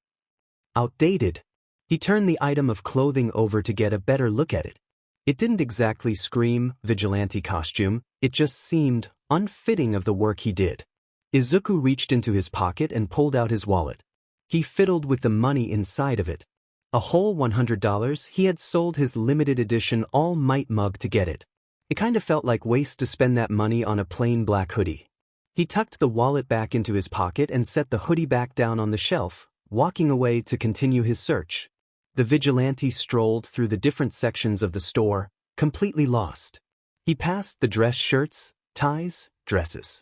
outdated. He turned the item of clothing over to get a better look at it. It didn't exactly scream vigilante costume, it just seemed unfitting of the work he did. Izuku reached into his pocket and pulled out his wallet. He fiddled with the money inside of it. A whole $100. He had sold his limited edition All Might mug to get it. It kind of felt like waste to spend that money on a plain black hoodie. He tucked the wallet back into his pocket and set the hoodie back down on the shelf, walking away to continue his search. The vigilante strolled through the different sections of the store, completely lost. He passed the dress shirts, ties, dresses.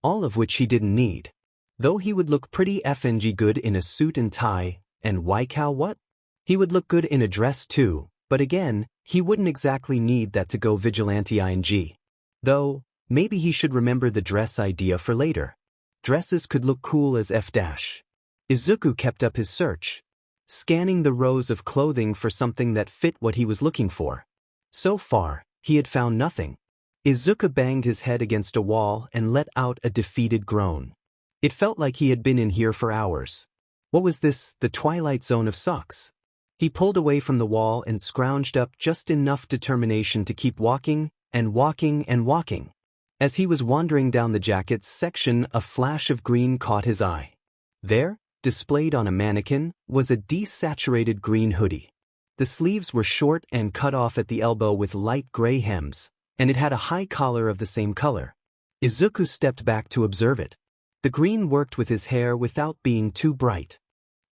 All of which he didn't need. Though he would look pretty FNG good in a suit and tie, and why cow what? He would look good in a dress too, but again, He wouldn't exactly need that to go vigilante ing. Though, maybe he should remember the dress idea for later. Dresses could look cool as F-. Izuku kept up his search, scanning the rows of clothing for something that fit what he was looking for. So far, he had found nothing. Izuku banged his head against a wall and let out a defeated groan. It felt like he had been in here for hours. What was this, the twilight zone of socks? He pulled away from the wall and scrounged up just enough determination to keep walking and walking and walking. As he was wandering down the jackets section, a flash of green caught his eye. There, displayed on a mannequin, was a desaturated green hoodie. The sleeves were short and cut off at the elbow with light gray hems, and it had a high collar of the same color. Izuku stepped back to observe it. The green worked with his hair without being too bright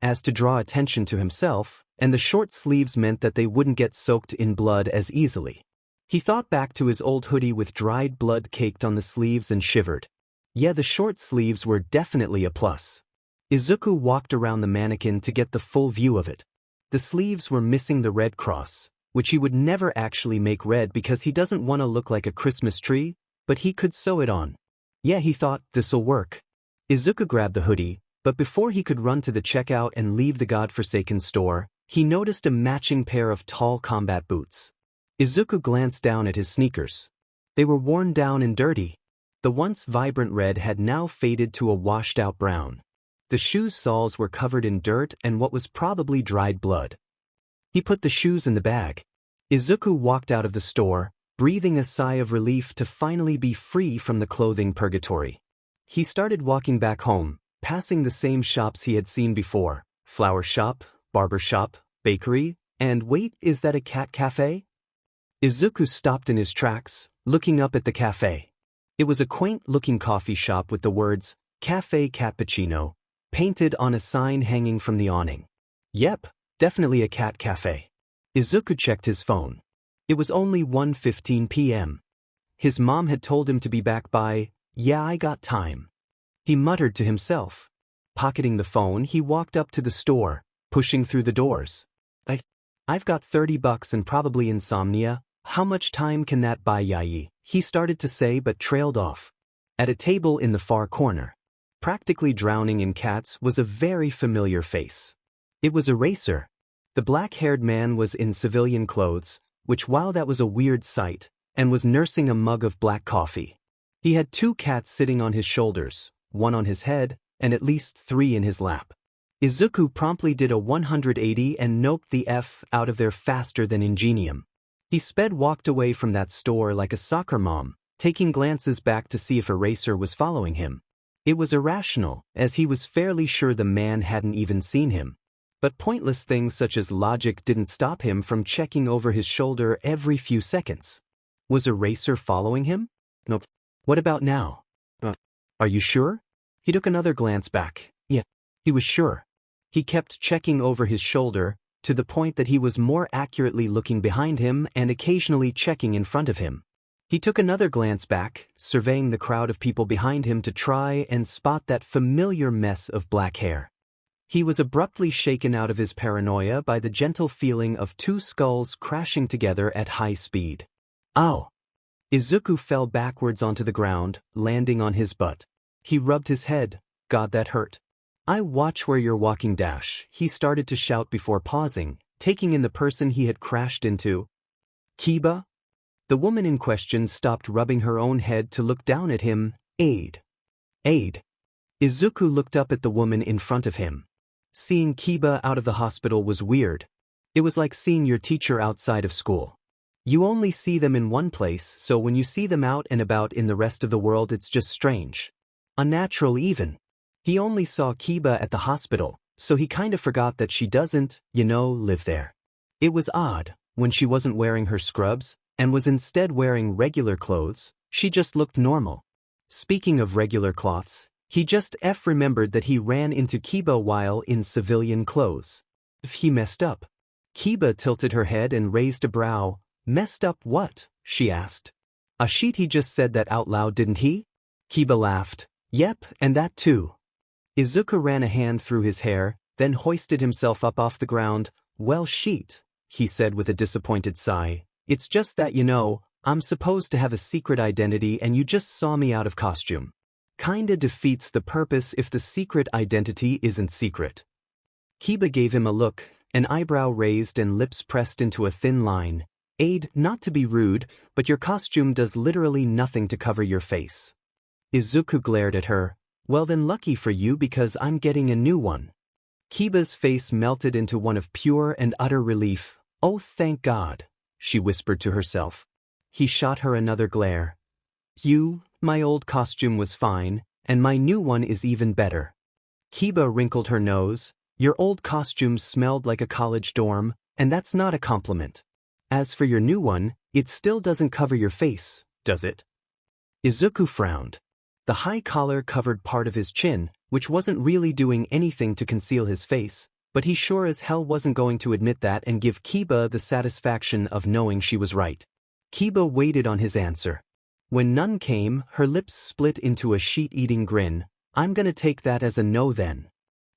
as to draw attention to himself, and the short sleeves meant that they wouldn't get soaked in blood as easily. He thought back to his old hoodie with dried blood caked on the sleeves and shivered. Yeah, the short sleeves were definitely a plus. Izuku walked around the mannequin to get the full view of it. The sleeves were missing the red cross, which he would never actually make red because he doesn't want to look like a Christmas tree, but he could sew it on. Yeah, he thought, this'll work. Izuku grabbed the hoodie, but before he could run to the checkout and leave the godforsaken store, he noticed a matching pair of tall combat boots. Izuku glanced down at his sneakers. They were worn down and dirty. The once vibrant red had now faded to a washed-out brown. The shoes' soles were covered in dirt and what was probably dried blood. He put the shoes in the bag. Izuku walked out of the store, breathing a sigh of relief to finally be free from the clothing purgatory. He started walking back home, passing the same shops he had seen before: flower shop, barber shop, bakery, and wait, is that a cat cafe? Izuku stopped in his tracks, looking up at the cafe. It was a quaint-looking coffee shop with the words, Cafe Cappuccino, painted on a sign hanging from the awning. Yep, definitely a cat cafe. Izuku checked his phone. It was only 1:15 p.m. His mom had told him to be back by, "Yeah, I got time." He muttered to himself. Pocketing the phone, he walked up to the store, pushing through the doors. I've got $30 and probably insomnia. How much time can that buy, Yai? He started to say but trailed off. At a table in the far corner, practically drowning in cats, was a very familiar face. It was Eraser. The black-haired man was in civilian clothes, which, while that was a weird sight, and was nursing a mug of black coffee. He had two cats sitting on his shoulders, one on his head, and at least 3 in his lap. Izuku promptly did a 180 and noped the F out of there faster than Ingenium. He walked away from that store like a soccer mom, taking glances back to see if Eraser was following him. It was irrational, as he was fairly sure the man hadn't even seen him. But pointless things such as logic didn't stop him from checking over his shoulder every few seconds. Was Eraser following him? Nope. What about now? Are you sure? He took another glance back. Yeah, he was sure. He kept checking over his shoulder, to the point that he was more accurately looking behind him and occasionally checking in front of him. He took another glance back, surveying the crowd of people behind him to try and spot that familiar mess of black hair. He was abruptly shaken out of his paranoia by the gentle feeling of 2 skulls crashing together at high speed. Ow! Izuku fell backwards onto the ground, landing on his butt. He rubbed his head. God, that hurt. I watch where you're walking, he started to shout before pausing, taking in the person he had crashed into. Kiba? The woman in question stopped rubbing her own head to look down at him. Aid. Izuku looked up at the woman in front of him. Seeing Kiba out of the hospital was weird. It was like seeing your teacher outside of school. You only see them in one place, so when you see them out and about in the rest of the world, it's just strange. Unnatural even. He only saw Kiba at the hospital, so he kind of forgot that she doesn't, live there. It was odd, when she wasn't wearing her scrubs, and was instead wearing regular clothes, she just looked normal. Speaking of regular cloths, he just remembered that he ran into Kiba while in civilian clothes. If he messed up. Kiba tilted her head and raised a brow. Messed up what? She asked. Ashit, he just said that out loud, didn't he? Kiba laughed. Yep, and that too. Izuku ran a hand through his hair, then hoisted himself up off the ground. Well, Sheet, he said with a disappointed sigh. It's just that I'm supposed to have a secret identity and you just saw me out of costume. Kinda defeats the purpose if the secret identity isn't secret. Kiba gave him a look, an eyebrow raised and lips pressed into a thin line. Not to be rude, but your costume does literally nothing to cover your face. Izuku glared at her. Well then lucky for you because I'm getting a new one. Kiba's face melted into one of pure and utter relief. Oh thank God, she whispered to herself. He shot her another glare. My old costume was fine, and my new one is even better. Kiba wrinkled her nose. Your old costume smelled like a college dorm, and that's not a compliment. As for your new one, it still doesn't cover your face, does it? Izuku frowned. The high collar covered part of his chin, which wasn't really doing anything to conceal his face, but he sure as hell wasn't going to admit that and give Kiba the satisfaction of knowing she was right. Kiba waited on his answer. When none came, her lips split into a sheet-eating grin. I'm gonna take that as a no then.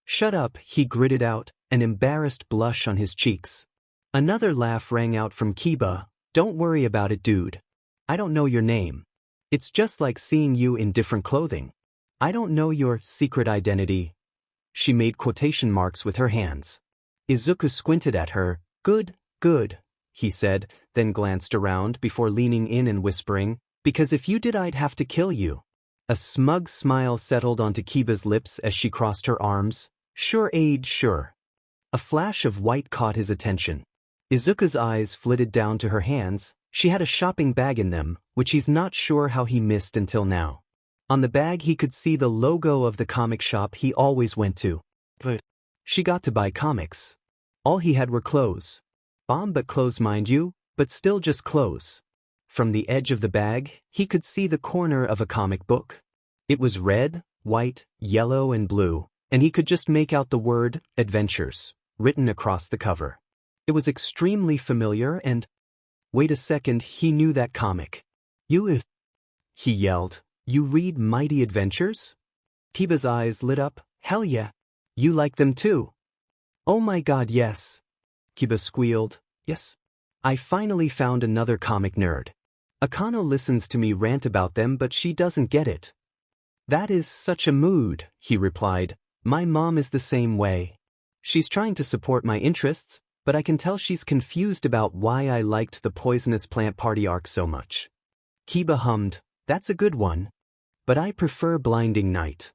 Shut up, he gritted out, an embarrassed blush on his cheeks. Another laugh rang out from Kiba. Don't worry about it, dude. I don't know your name. It's just like seeing you in different clothing. I don't know your secret identity. She made quotation marks with her hands. Izuku squinted at her. Good, he said, then glanced around before leaning in and whispering, because if you did I'd have to kill you. A smug smile settled onto Kiba's lips as she crossed her arms. Sure, sure. A flash of white caught his attention. Izuku's eyes flitted down to her hands. She had a shopping bag in them, which he's not sure how he missed until now. On the bag he could see the logo of the comic shop he always went to. But she got to buy comics. All he had were clothes. But clothes mind you, but still just clothes. From the edge of the bag, he could see the corner of a comic book. It was red, white, yellow and blue, and he could just make out the word, Adventures, written across the cover. It was extremely familiar and… Wait a second, he knew that comic. He yelled. You read Mighty Adventures? Kiba's eyes lit up. Hell yeah. You like them too? Oh my god, yes. Kiba squealed. Yes. I finally found another comic nerd. Akano listens to me rant about them but she doesn't get it. That is such a mood, he replied. My mom is the same way. She's trying to support my interests, but I can tell she's confused about why I liked the Poisonous Plant Party arc so much. Kiba hummed. That's a good one. But I prefer Blinding Night.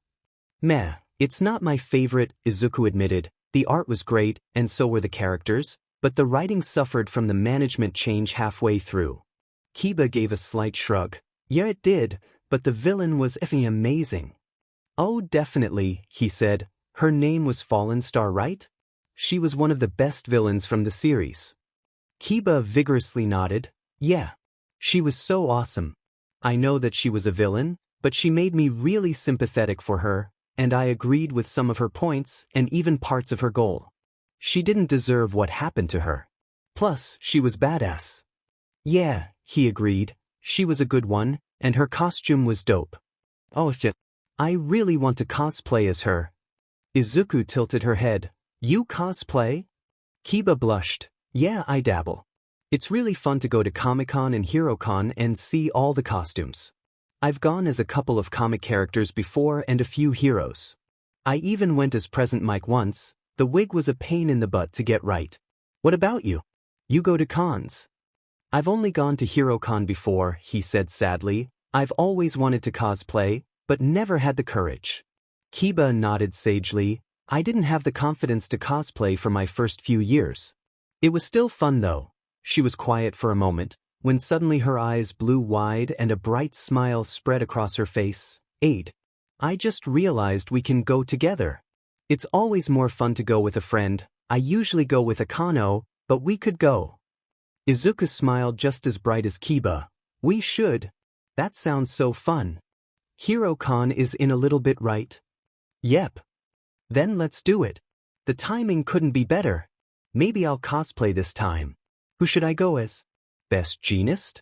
Meh, it's not my favorite, Izuku admitted. The art was great, and so were the characters, but the writing suffered from the management change halfway through. Kiba gave a slight shrug. Yeah, it did, but the villain was effing amazing. Oh, definitely, he said. Her name was Fallen Star, right? She was one of the best villains from the series. Kiba vigorously nodded. Yeah. She was so awesome. I know that she was a villain, but she made me really sympathetic for her, and I agreed with some of her points and even parts of her goal. She didn't deserve what happened to her. Plus, she was badass. Yeah, he agreed. She was a good one, and her costume was dope. Oh shit. I really want to cosplay as her. Izuku tilted her head. You cosplay? Kiba blushed. Yeah, I dabble. It's really fun to go to Comic-Con and HeroCon and see all the costumes. I've gone as a couple of comic characters before and a few heroes. I even went as Present Mike once. The wig was a pain in the butt to get right. What about you? You go to cons? I've only gone to HeroCon before, he said sadly. I've always wanted to cosplay, but never had the courage. Kiba nodded sagely. I didn't have the confidence to cosplay for my first few years. It was still fun though. She was quiet for a moment, when suddenly her eyes blew wide and a bright smile spread across her face. I just realized we can go together. It's always more fun to go with a friend. I usually go with Akano, but we could go. Izuku smiled just as bright as Kiba. We should. That sounds so fun. HeroCon is in a little bit, right? Yep. Then let's do it. The timing couldn't be better. Maybe I'll cosplay this time. Who should I go as? Best Jeanist?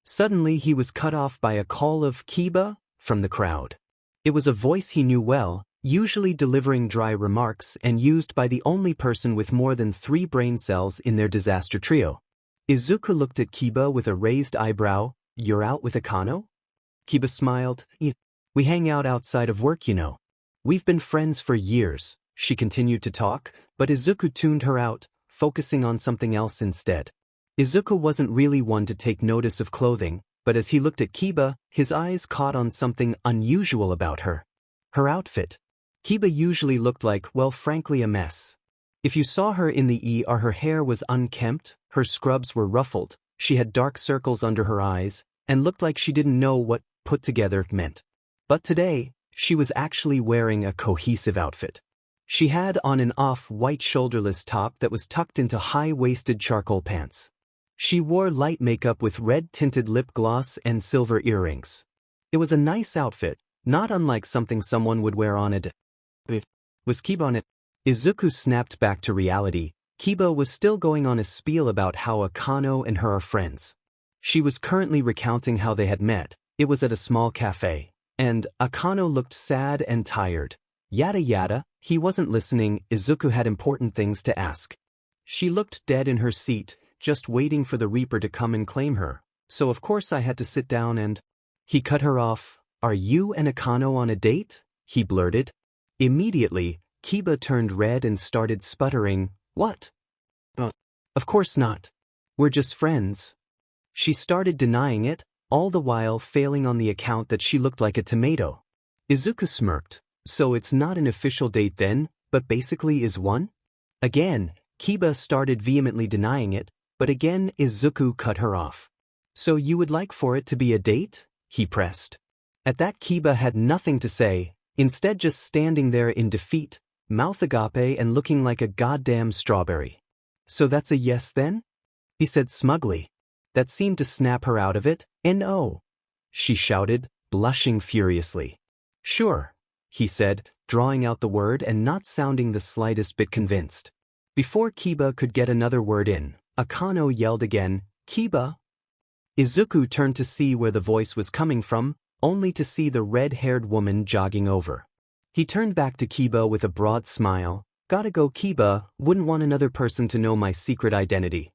Suddenly he was cut off by a call of Kiba from the crowd. It was a voice he knew well, usually delivering dry remarks and used by the only person with more than 3 brain cells in their disaster trio. Izuku looked at Kiba with a raised eyebrow. "You're out with Akano?" Kiba smiled. "We hang out outside of work, you know. We've been friends for years." She continued to talk, but Izuku tuned her out, focusing on something else instead. Izuku wasn't really one to take notice of clothing, but as he looked at Kiba, his eyes caught on something unusual about her. Her outfit. Kiba usually looked like, well, frankly, a mess. If you saw her in the ER, her hair was unkempt, her scrubs were ruffled, she had dark circles under her eyes, and looked like she didn't know what put together meant. But today, she was actually wearing a cohesive outfit. She had on an off-white shoulderless top that was tucked into high-waisted charcoal pants. She wore light makeup with red-tinted lip gloss and silver earrings. It was a nice outfit, not unlike something someone would wear on a date. Was Kiba on it? Izuku snapped back to reality. Kiba was still going on a spiel about how Akano and her are friends. She was currently recounting how they had met. It was at a small cafe. And Akano looked sad and tired. Yada yada. He wasn't listening. Izuku had important things to ask. She looked dead in her seat, just waiting for the Reaper to come and claim her. So of course I had to sit down and... He cut her off. "Are you and Akano on a date?" he blurted. Immediately, Kiba turned red and started sputtering. "What? Of course not. We're just friends." She started denying it, all the while failing on the account that she looked like a tomato. Izuku smirked. "So it's not an official date then, but basically is one?" Again, Kiba started vehemently denying it, but again Izuku cut her off. "So you would like for it to be a date?" he pressed. At that, Kiba had nothing to say, instead just standing there in defeat, mouth agape and looking like a goddamn strawberry. "So that's a yes then?" he said smugly. That seemed to snap her out of it. "No," she shouted, blushing furiously. "Sure," he said, drawing out the word and not sounding the slightest bit convinced. Before Kiba could get another word in, Akano yelled again, "Kiba!" Izuku turned to see where the voice was coming from, only to see the red-haired woman jogging over. He turned back to Kiba with a broad smile. "Gotta go, Kiba, wouldn't want another person to know my secret identity."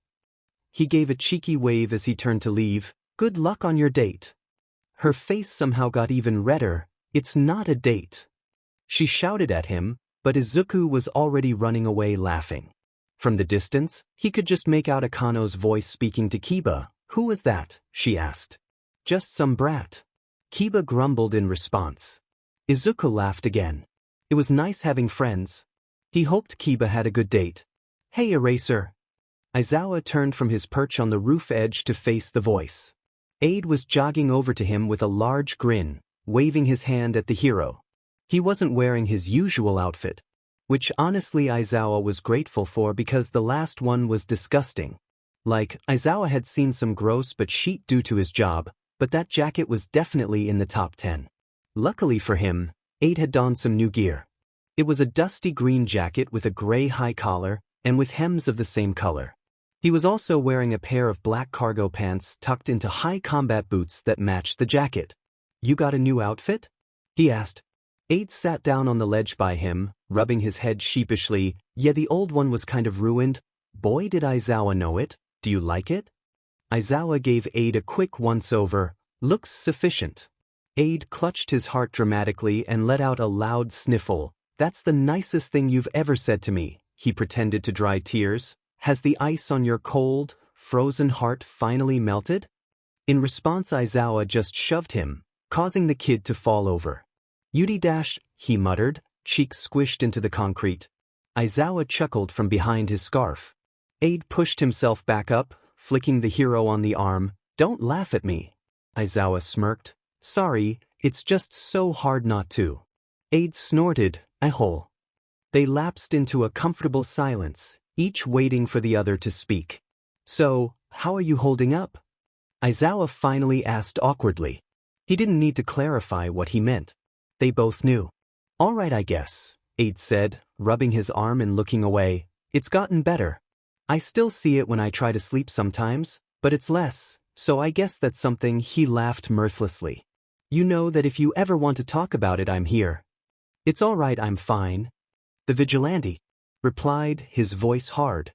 He gave a cheeky wave as he turned to leave. "Good luck on your date." Her face somehow got even redder. "It's not a date," she shouted at him, but Izuku was already running away laughing. From the distance, he could just make out Akano's voice speaking to Kiba. "Who was that?" she asked. "Just some brat." Kiba grumbled in response. Izuku laughed again. It was nice having friends. He hoped Kiba had a good date. "Hey, Eraser." Aizawa turned from his perch on the roof edge to face the voice. Aide was jogging over to him with a large grin, waving his hand at the hero. He wasn't wearing his usual outfit, which honestly Aizawa was grateful for because the last one was disgusting. Like, Aizawa had seen some gross but chic due to his job, but that jacket was definitely in the top 10. Luckily for him, Aide had donned some new gear. It was a dusty green jacket with a gray high collar, and with hems of the same color. He was also wearing a pair of black cargo pants tucked into high combat boots that matched the jacket. "You got a new outfit?" he asked. Aide sat down on the ledge by him, rubbing his head sheepishly. "Yeah, the old one was kind of ruined." Boy, did Aizawa know it. "Do you like it?" Aizawa gave Aide a quick once-over. "Looks sufficient." Aide clutched his heart dramatically and let out a loud sniffle. "That's the nicest thing you've ever said to me." He pretended to dry tears. "Has the ice on your cold, frozen heart finally melted?" In response, Aizawa just shoved him, causing the kid to fall over. "Yudi dash," he muttered, cheeks squished into the concrete. Aizawa chuckled from behind his scarf. Aide pushed himself back up, flicking the hero on the arm. "Don't laugh at me." Aizawa smirked. "Sorry, it's just so hard not to." Aide snorted. "Ahole." They lapsed into a comfortable silence, each waiting for the other to speak. "So, how are you holding up?" Aizawa finally asked awkwardly. He didn't need to clarify what he meant. They both knew. "All right, I guess," Aide said, rubbing his arm and looking away. "It's gotten better. I still see it when I try to sleep sometimes, but it's less, so I guess that's something." He laughed mirthlessly. "You know that if you ever want to talk about it, I'm here." It's all right, I'm fine. The vigilante replied, his voice hard.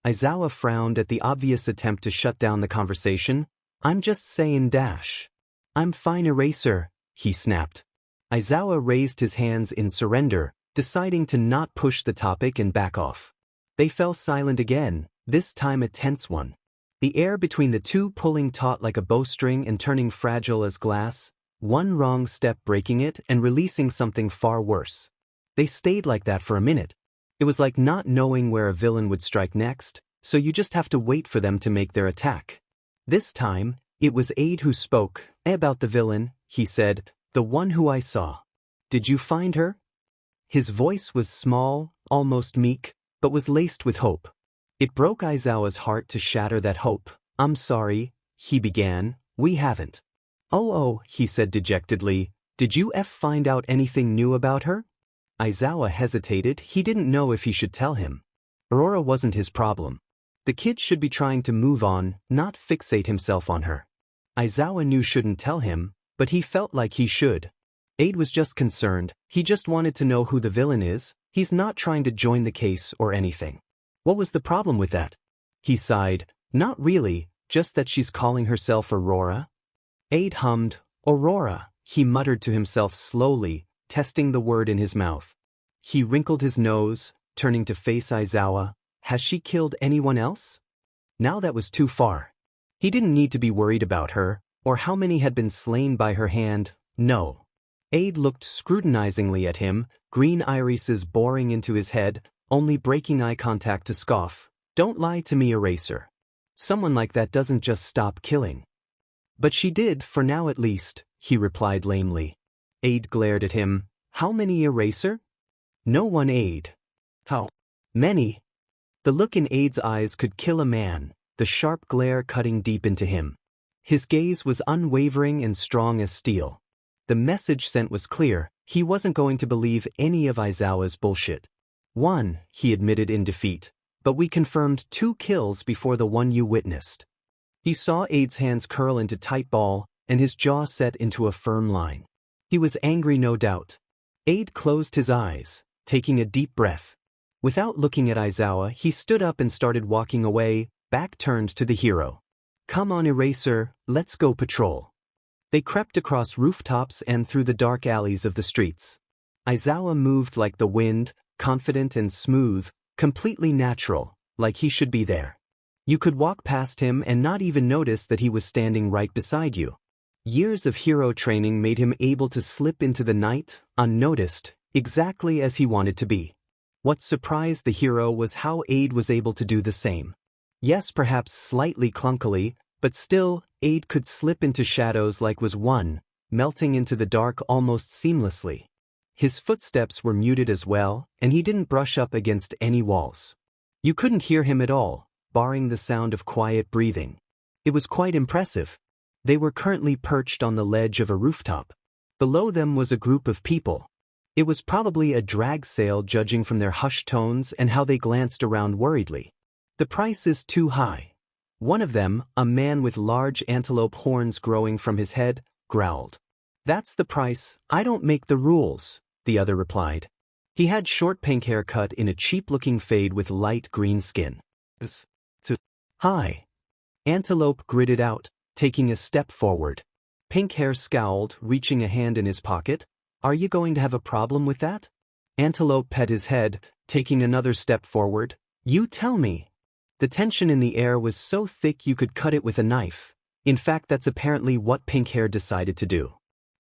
Aizawa frowned at the obvious attempt to shut down the conversation. I'm just saying dash. I'm fine, Eraser, he snapped. Aizawa raised his hands in surrender, deciding to not push the topic and back off. They fell silent again, this time a tense one. The air between the two pulling taut like a bowstring and turning fragile as glass, one wrong step breaking it and releasing something far worse. They stayed like that for a minute. It was like not knowing where a villain would strike next, so you just have to wait for them to make their attack. This time, it was Aid who spoke. About the villain, he said, the one who I saw. Did you find her? His voice was small, almost meek, but was laced with hope. It broke Aizawa's heart to shatter that hope. I'm sorry, he began, we haven't. Oh, he said dejectedly, did you find out anything new about her? Aizawa hesitated, he didn't know if he should tell him. Aurora wasn't his problem. The kid should be trying to move on, not fixate himself on her. Aizawa knew shouldn't tell him, but he felt like he should. Aid was just concerned, he just wanted to know who the villain is, he's not trying to join the case or anything. What was the problem with that? He sighed, not really, just that she's calling herself Aurora. Aid hummed, Aurora, he muttered to himself slowly, testing the word in his mouth. He wrinkled his nose, turning to face Aizawa. Has she killed anyone else? Now that was too far. He didn't need to be worried about her, or how many had been slain by her hand, no. Aid looked scrutinizingly at him, green irises boring into his head, only breaking eye contact to scoff. Don't lie to me, Eraser. Someone like that doesn't just stop killing. But she did, for now at least, he replied lamely. Aid glared at him. How many, Eraser? No one, Aid. How many? The look in Aid's eyes could kill a man, the sharp glare cutting deep into him. His gaze was unwavering and strong as steel. The message sent was clear, he wasn't going to believe any of Aizawa's bullshit. One, he admitted in defeat, but we confirmed 2 kills before the one you witnessed. He saw Aid's hands curl into tight ball, and his jaw set into a firm line. He was angry, no doubt. Aid closed his eyes, taking a deep breath. Without looking at Aizawa, he stood up and started walking away, back turned to the hero. Come on, Eraser, let's go patrol. They crept across rooftops and through the dark alleys of the streets. Aizawa moved like the wind, confident and smooth, completely natural, like he should be there. You could walk past him and not even notice that he was standing right beside you. Years of hero training made him able to slip into the night, unnoticed, exactly as he wanted to be. What surprised the hero was how Aid was able to do the same. Yes, perhaps slightly clunkily, but still, Aid could slip into shadows like was one, melting into the dark almost seamlessly. His footsteps were muted as well, and he didn't brush up against any walls. You couldn't hear him at all, barring the sound of quiet breathing. It was quite impressive. They were currently perched on the ledge of a rooftop. Below them was a group of people. It was probably a drag sale judging from their hushed tones and how they glanced around worriedly. The price is too high. One of them, a man with large antelope horns growing from his head, growled. That's the price, I don't make the rules, the other replied. He had short pink hair cut in a cheap-looking fade with light green skin. Too high. Antelope gritted out, taking a step forward. Pink hair scowled, reaching a hand in his pocket. Are you going to have a problem with that? Antelope pet his head, taking another step forward. You tell me. The tension in the air was so thick you could cut it with a knife. In fact, that's apparently what Pink Hair decided to do.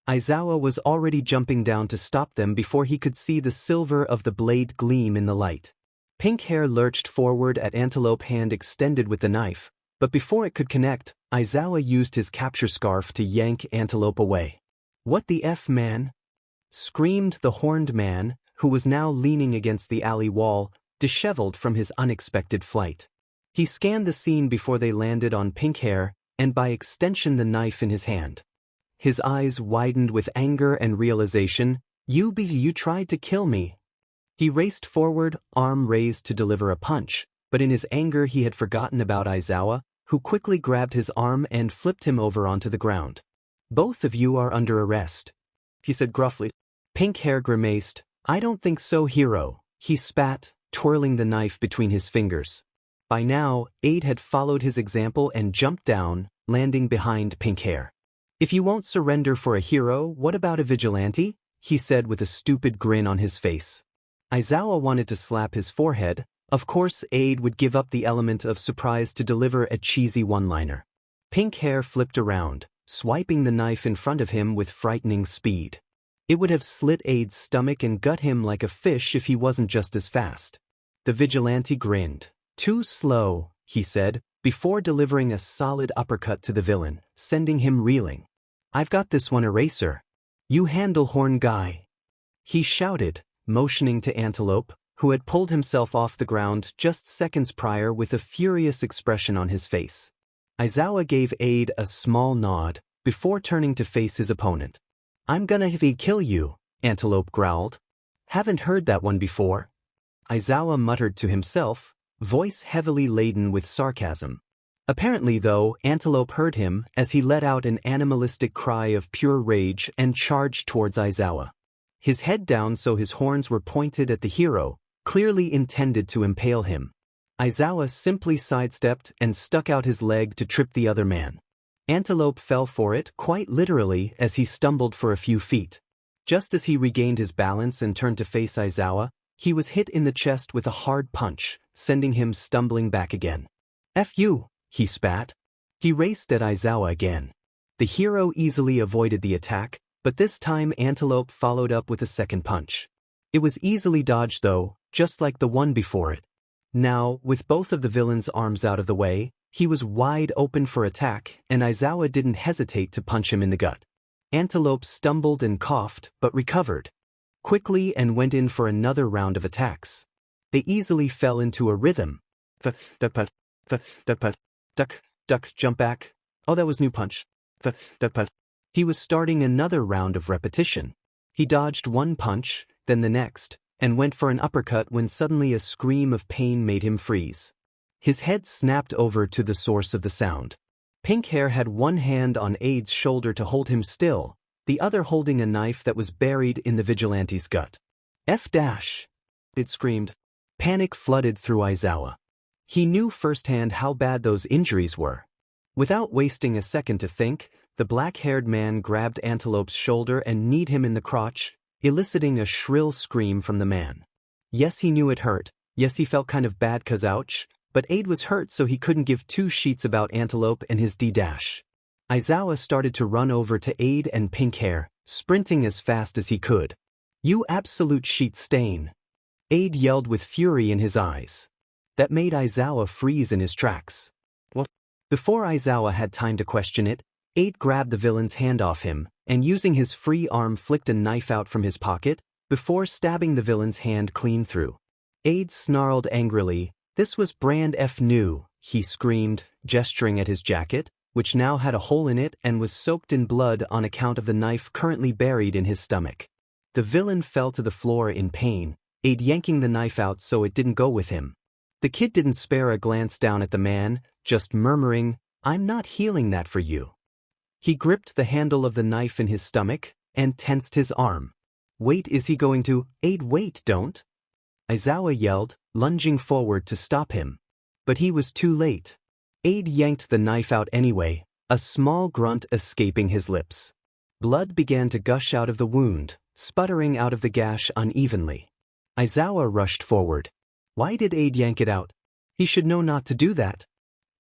Aizawa was already jumping down to stop them before he could see the silver of the blade gleam in the light. Pink Hair lurched forward at Antelope, hand extended with the knife, but before it could connect, Aizawa used his capture scarf to yank Antelope away. What the F, man? Screamed the horned man, who was now leaning against the alley wall, disheveled from his unexpected flight. He scanned the scene before they landed on Pink Hair, and by extension the knife in his hand. His eyes widened with anger and realization. You tried to kill me. He raced forward, arm raised to deliver a punch, but in his anger he had forgotten about Aizawa, who quickly grabbed his arm and flipped him over onto the ground. Both of you are under arrest, he said gruffly. Pink Hair grimaced. I don't think so, hero, he spat, twirling the knife between his fingers. By now, Aid had followed his example and jumped down, landing behind Pink Hair. If you won't surrender for a hero, what about a vigilante? He said with a stupid grin on his face. Aizawa wanted to slap his forehead. Of course, Aid would give up the element of surprise to deliver a cheesy one-liner. Pink Hair flipped around, swiping the knife in front of him with frightening speed. It would have slit Aid's stomach and gut him like a fish if he wasn't just as fast. The vigilante grinned. Too slow, he said, before delivering a solid uppercut to the villain, sending him reeling. I've got this one, Eraser. You handle, horn guy. He shouted, motioning to Antelope, who had pulled himself off the ground just seconds prior with a furious expression on his face. Aizawa gave Aid a small nod, before turning to face his opponent. I'm gonna kill you, Antelope growled. Haven't heard that one before. Aizawa muttered to himself, voice heavily laden with sarcasm. Apparently, though, Antelope heard him as he let out an animalistic cry of pure rage and charged towards Aizawa. His head down so his horns were pointed at the hero, clearly intended to impale him. Aizawa simply sidestepped and stuck out his leg to trip the other man. Antelope fell for it quite literally as he stumbled for a few feet. Just as he regained his balance and turned to face Aizawa, he was hit in the chest with a hard punch, sending him stumbling back again. F you, he spat. He raced at Aizawa again. The hero easily avoided the attack, but this time Antelope followed up with a second punch. It was easily dodged though, just like the one before it. Now, with both of the villain's arms out of the way, he was wide open for attack, and Aizawa didn't hesitate to punch him in the gut. Antelope stumbled and coughed, but recovered quickly and went in for another round of attacks. They easily fell into a rhythm. Duck, jump back. Oh, that was new punch. He was starting another round of repetition. He dodged one punch, then the next, and went for an uppercut when suddenly a scream of pain made him freeze. His head snapped over to the source of the sound. Pink Hair had one hand on Aid's shoulder to hold him still, the other holding a knife that was buried in the vigilante's gut. F-dash! It screamed. Panic flooded through Aizawa. He knew firsthand how bad those injuries were. Without wasting a second to think, the black-haired man grabbed Antelope's shoulder and kneed him in the crotch, eliciting a shrill scream from the man. Yes, he knew it hurt. Yes, he felt kind of bad 'cause ouch, but Aid was hurt so he couldn't give two sheets about Antelope and his D-dash. Aizawa started to run over to Aid and Pink Hair, sprinting as fast as he could. You absolute sheet stain! Aid yelled with fury in his eyes. That made Aizawa freeze in his tracks. What? Before Aizawa had time to question it, Aid grabbed the villain's hand off him, and using his free arm flicked a knife out from his pocket, before stabbing the villain's hand clean through. Aid snarled angrily. This was brand F new, he screamed, gesturing at his jacket, which now had a hole in it and was soaked in blood on account of the knife currently buried in his stomach. The villain fell to the floor in pain, Aid yanking the knife out so it didn't go with him. The kid didn't spare a glance down at the man, just murmuring, I'm not healing that for you. He gripped the handle of the knife in his stomach and tensed his arm. Wait, is he going to? Aid, wait, don't! Aizawa yelled, lunging forward to stop him. But he was too late. Aid yanked the knife out anyway, a small grunt escaping his lips. Blood began to gush out of the wound, sputtering out of the gash unevenly. Aizawa rushed forward. Why did Aid yank it out? He should know not to do that.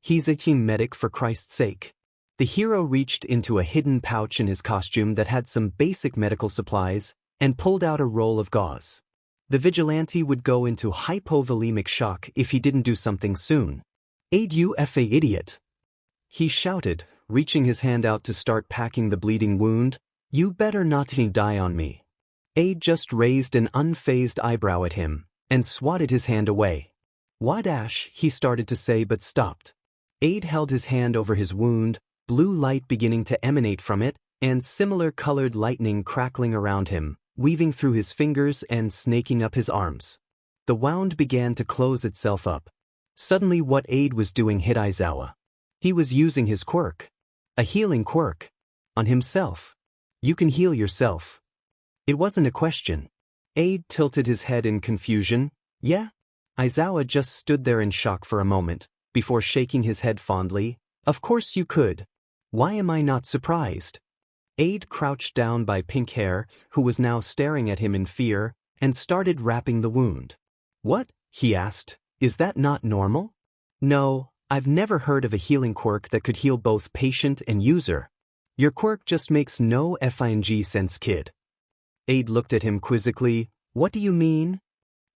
He's a team medic, for Christ's sake. The hero reached into a hidden pouch in his costume that had some basic medical supplies and pulled out a roll of gauze. The vigilante would go into hypovolemic shock if he didn't do something soon. Aid, you F.A. idiot! He shouted, reaching his hand out to start packing the bleeding wound. You better not die on me. Aid just raised an unfazed eyebrow at him and swatted his hand away. Wadash, he started to say but stopped. Aid held his hand over his wound, blue light beginning to emanate from it, and similar colored lightning crackling around him, weaving through his fingers and snaking up his arms. The wound began to close itself up. Suddenly what Aid was doing hit Aizawa. He was using his quirk. A healing quirk. On himself. You can heal yourself. It wasn't a question. Aide tilted his head in confusion. Yeah? Aizawa just stood there in shock for a moment, before shaking his head fondly. Of course you could. Why am I not surprised? Aide crouched down by Pink Hair, who was now staring at him in fear, and started wrapping the wound. What? He asked. Is that not normal? No, I've never heard of a healing quirk that could heal both patient and user. Your quirk just makes no FING sense, kid. Aide looked at him quizzically. What do you mean?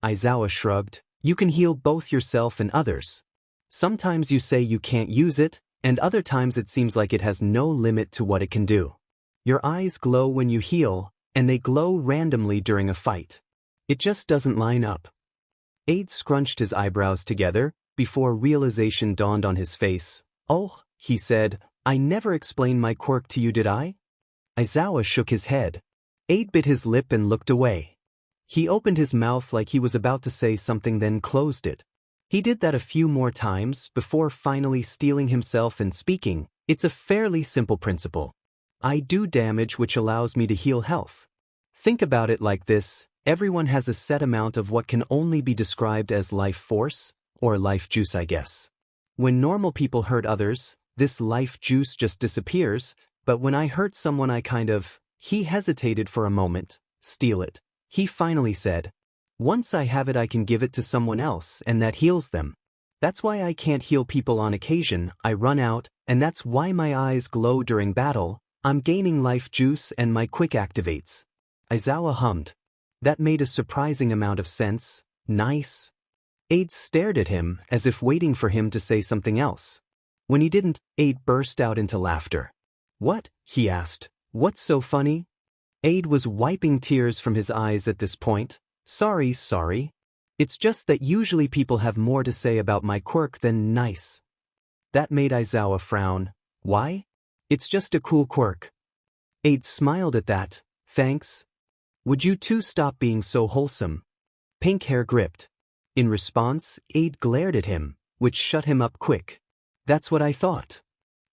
Aizawa shrugged. You can heal both yourself and others. Sometimes you say you can't use it, and other times it seems like it has no limit to what it can do. Your eyes glow when you heal, and they glow randomly during a fight. It just doesn't line up. Aide scrunched his eyebrows together, before realization dawned on his face. Oh, he said, I never explained my quirk to you, did I? Aizawa shook his head. Aide bit his lip and looked away. He opened his mouth like he was about to say something, then closed it. He did that a few more times before finally steeling himself and speaking. It's a fairly simple principle. I do damage which allows me to heal health. Think about it like this. Everyone has a set amount of what can only be described as life force, or life juice, I guess. When normal people hurt others, this life juice just disappears, but when I hurt someone He hesitated for a moment. Steal it. He finally said. Once I have it I can give it to someone else and that heals them. That's why I can't heal people on occasion, I run out, and that's why my eyes glow during battle. I'm gaining life juice and my quick activates. Aizawa hummed. That made a surprising amount of sense. Nice. Aide stared at him as if waiting for him to say something else. When he didn't, Aide burst out into laughter. What? He asked. What's so funny? Aide was wiping tears from his eyes at this point. Sorry. It's just that usually people have more to say about my quirk than nice. That made Aizawa frown. Why? It's just a cool quirk. Aide smiled at that. Thanks. Would you two stop being so wholesome? Pink Hair gripped. In response, Aide glared at him, which shut him up quick. That's what I thought.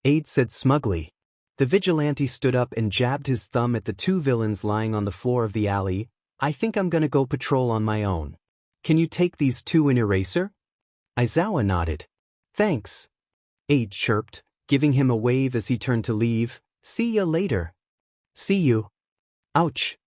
Aide said smugly. The vigilante stood up and jabbed his thumb at the two villains lying on the floor of the alley. I think I'm gonna go patrol on my own. Can you take these two in eraser? Aizawa nodded. Thanks. Aide chirped, giving him a wave as he turned to leave. See ya later. See you. Ouch.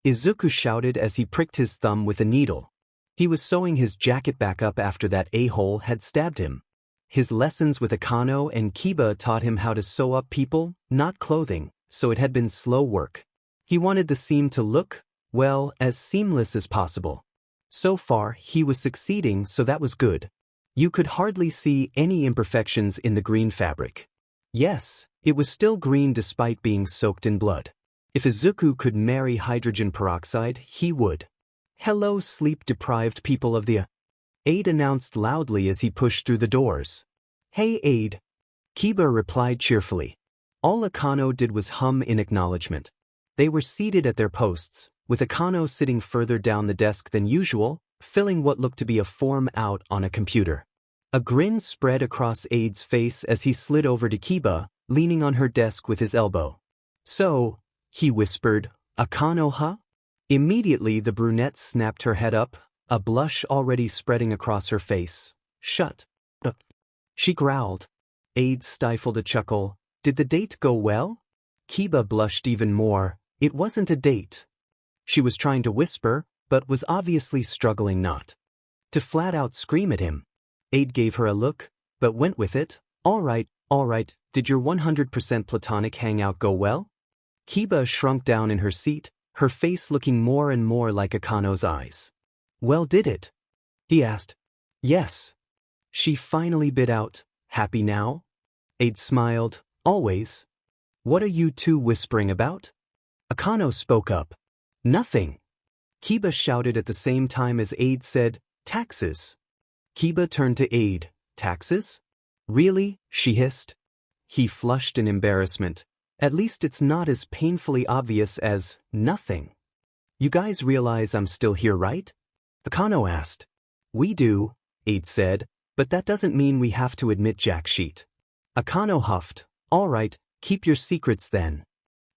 Izuku shouted as he pricked his thumb with a needle. He was sewing his jacket back up after that a-hole had stabbed him. His lessons with Akano and Kiba taught him how to sew up people, not clothing, so it had been slow work. He wanted the seam to look, well, as seamless as possible. So far, he was succeeding, so that was good. You could hardly see any imperfections in the green fabric. Yes, it was still green despite being soaked in blood. If Izuku could marry hydrogen peroxide, he would. Hello, sleep-deprived people of the... Aide announced loudly as he pushed through the doors. Hey, Aide. Kiba replied cheerfully. All Akano did was hum in acknowledgement. They were seated at their posts, with Akano sitting further down the desk than usual, filling what looked to be a form out on a computer. A grin spread across Aide's face as he slid over to Kiba, leaning on her desk with his elbow. So, he whispered, Akano, huh? Immediately the brunette snapped her head up, a blush already spreading across her face. Shut up. She growled. Aide stifled a chuckle. Did the date go well? Kiba blushed even more. It wasn't a date. She was trying to whisper, but was obviously struggling not to flat out scream at him. Aide gave her a look, but went with it. All right, did your 100% platonic hangout go well? Kiba shrunk down in her seat, her face looking more and more like Akano's eyes. Well, did it? He asked. Yes. She finally bit out, happy now? Aide smiled, always. What are you two whispering about? Akano spoke up. Nothing. Kiba shouted at the same time as Aide said, taxes. Kiba turned to Aide. Taxes? Really? She hissed. He flushed in embarrassment. At least it's not as painfully obvious as nothing. You guys realize I'm still here, right? Akano asked. We do, Aide said, but that doesn't mean we have to admit jack shit. Akano huffed. All right, keep your secrets then.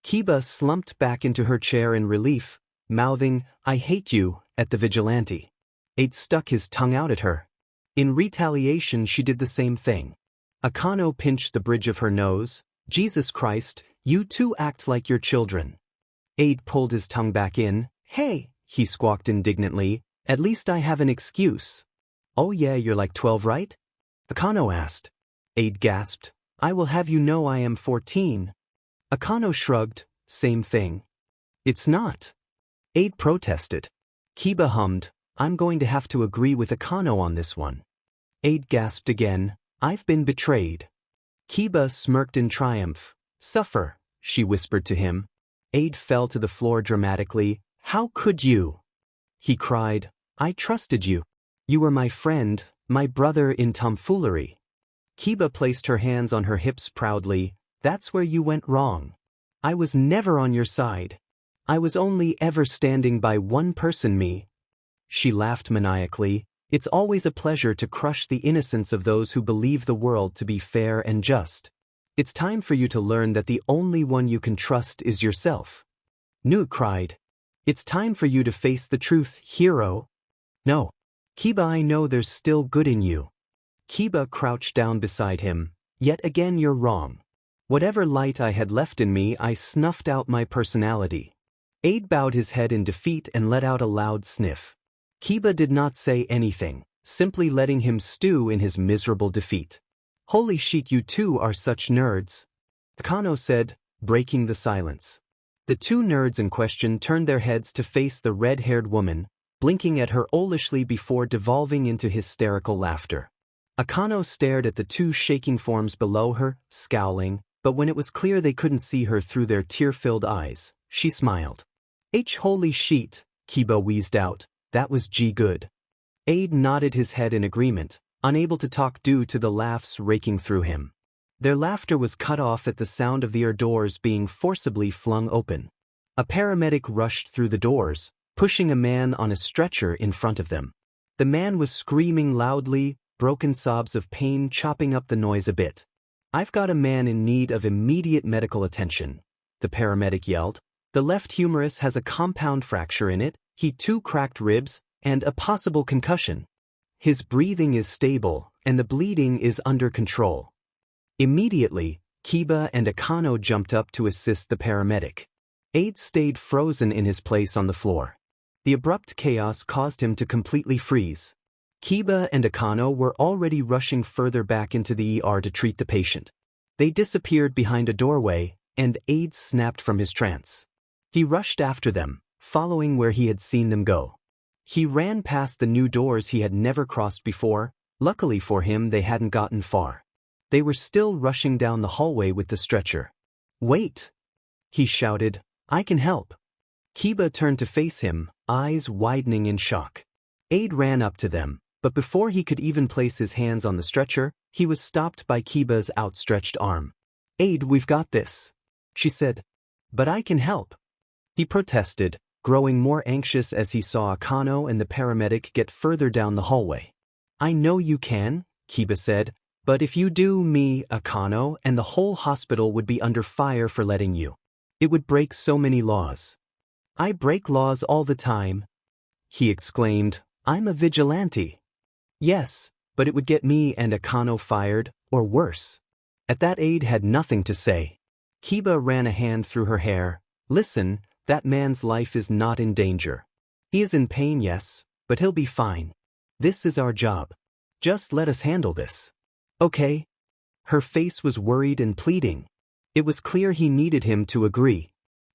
Kiba slumped back into her chair in relief. mouthing, "I hate you," at the vigilante. Aid stuck his tongue out at her. In retaliation, she did the same thing. Akano pinched the bridge of her nose. "Jesus Christ, you two act like your children." Aid pulled his tongue back in. "Hey," he squawked indignantly, "at least I have an excuse." "Oh yeah, you're like 12, right?" Akano asked. Aid gasped. "I will have you know I am 14. Akano shrugged. "Same thing." "It's not." Aid protested. Kiba hummed, "I'm going to have to agree with Akano on this one." Aid gasped again. "I've been betrayed." Kiba smirked in triumph. "Suffer," she whispered to him. Aid fell to the floor dramatically. "How could you?" He cried, "I trusted you. You were my friend, my brother in tomfoolery." Kiba placed her hands on her hips proudly. "That's where you went wrong. I was never on your side. I was only ever standing by one person, me." She laughed maniacally. "It's always a pleasure to crush the innocence of those who believe the world to be fair and just. It's time for you to learn that the only one you can trust is yourself." Nu cried. "It's time for you to face the truth, hero." "No. Kiba, I know there's still good in you." Kiba crouched down beside him. "Yet again you're wrong. Whatever light I had left in me, I snuffed out my personality." Aid bowed his head in defeat and let out a loud sniff. Kiba did not say anything, simply letting him stew in his miserable defeat. "Holy shit, you two are such nerds," Akano said, breaking the silence. The two nerds in question turned their heads to face the red-haired woman, blinking at her owlishly before devolving into hysterical laughter. Akano stared at the two shaking forms below her, scowling, but when it was clear they couldn't see her through their tear-filled eyes, she smiled. Holy shit," Kiba wheezed out, "that was good." Aid nodded his head in agreement, unable to talk due to the laughs raking through him. Their laughter was cut off at the sound of their doors being forcibly flung open. A paramedic rushed through the doors, pushing a man on a stretcher in front of them. The man was screaming loudly, broken sobs of pain chopping up the noise a bit. "I've got a man in need of immediate medical attention," the paramedic yelled. "The left humerus has a compound fracture in it, he 2 cracked ribs, and a possible concussion. His breathing is stable, and the bleeding is under control." Immediately, Kiba and Akano jumped up to assist the paramedic. Aid stayed frozen in his place on the floor. The abrupt chaos caused him to completely freeze. Kiba and Akano were already rushing further back into the ER to treat the patient. They disappeared behind a doorway, and Aid snapped from his trance. He rushed after them, following where he had seen them go. He ran past the new doors he had never crossed before. Luckily for him, they hadn't gotten far. They were still rushing down the hallway with the stretcher. "Wait!" he shouted. "I can help." Kiba turned to face him, eyes widening in shock. Aid ran up to them, but before he could even place his hands on the stretcher, he was stopped by Kiba's outstretched arm. "Aid, we've got this," she said. "But I can help," he protested, growing more anxious as he saw Akano and the paramedic get further down the hallway. "I know you can," Kiba said, "but if you do, me, Akano, and the whole hospital would be under fire for letting you. It would break so many laws." "I break laws all the time," he exclaimed. "I'm a vigilante." "Yes, but it would get me and Akano fired, or worse." At that, Aid had nothing to say. Kiba ran a hand through her hair. "Listen, that man's life is not in danger. He is in pain, yes, but he'll be fine. This is our job. Just let us handle this. Okay?" Her face was worried and pleading. It was clear he needed him to agree.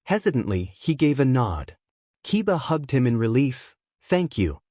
Hesitantly, he gave a nod. Kiba hugged him in relief. "Thank you,"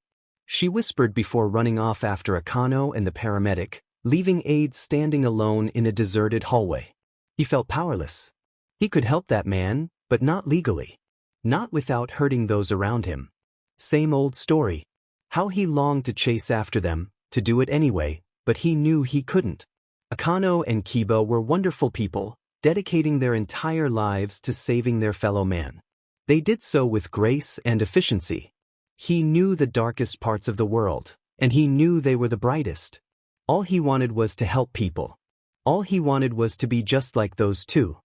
she whispered before running off after Akano and the paramedic, leaving Aid standing alone in a deserted hallway. He felt powerless. He could help that man, but not legally. Not without hurting those around him. Same old story. How he longed to chase after them, to do it anyway, but he knew he couldn't. Akano and Kiba were wonderful people, dedicating their entire lives to saving their fellow man. They did so with grace and efficiency. He knew the darkest parts of the world, and he knew they were the brightest. All he wanted was to help people. All he wanted was to be just like those two.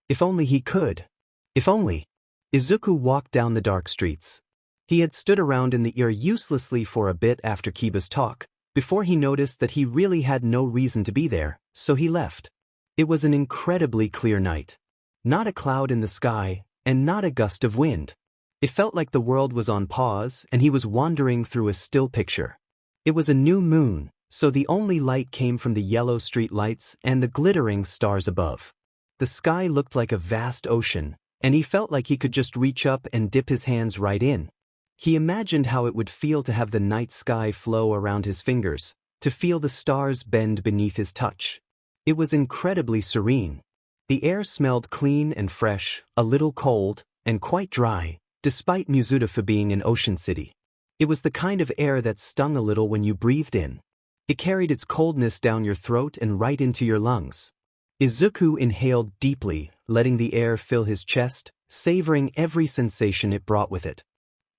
If only he could. If only. Izuku walked down the dark streets. He had stood around in the air uselessly for a bit after Kiba's talk, before he noticed that he really had no reason to be there, so he left. It was an incredibly clear night. Not a cloud in the sky, and not a gust of wind. It felt like the world was on pause and he was wandering through a still picture. It was a new moon, so the only light came from the yellow street lights and the glittering stars above. The sky looked like a vast ocean, and he felt like he could just reach up and dip his hands right in. He imagined how it would feel to have the night sky flow around his fingers, to feel the stars bend beneath his touch. It was incredibly serene. The air smelled clean and fresh, a little cold, and quite dry, despite Mizuta being an ocean city. It was the kind of air that stung a little when you breathed in. It carried its coldness down your throat and right into your lungs. Izuku inhaled deeply, letting the air fill his chest, savoring every sensation it brought with it.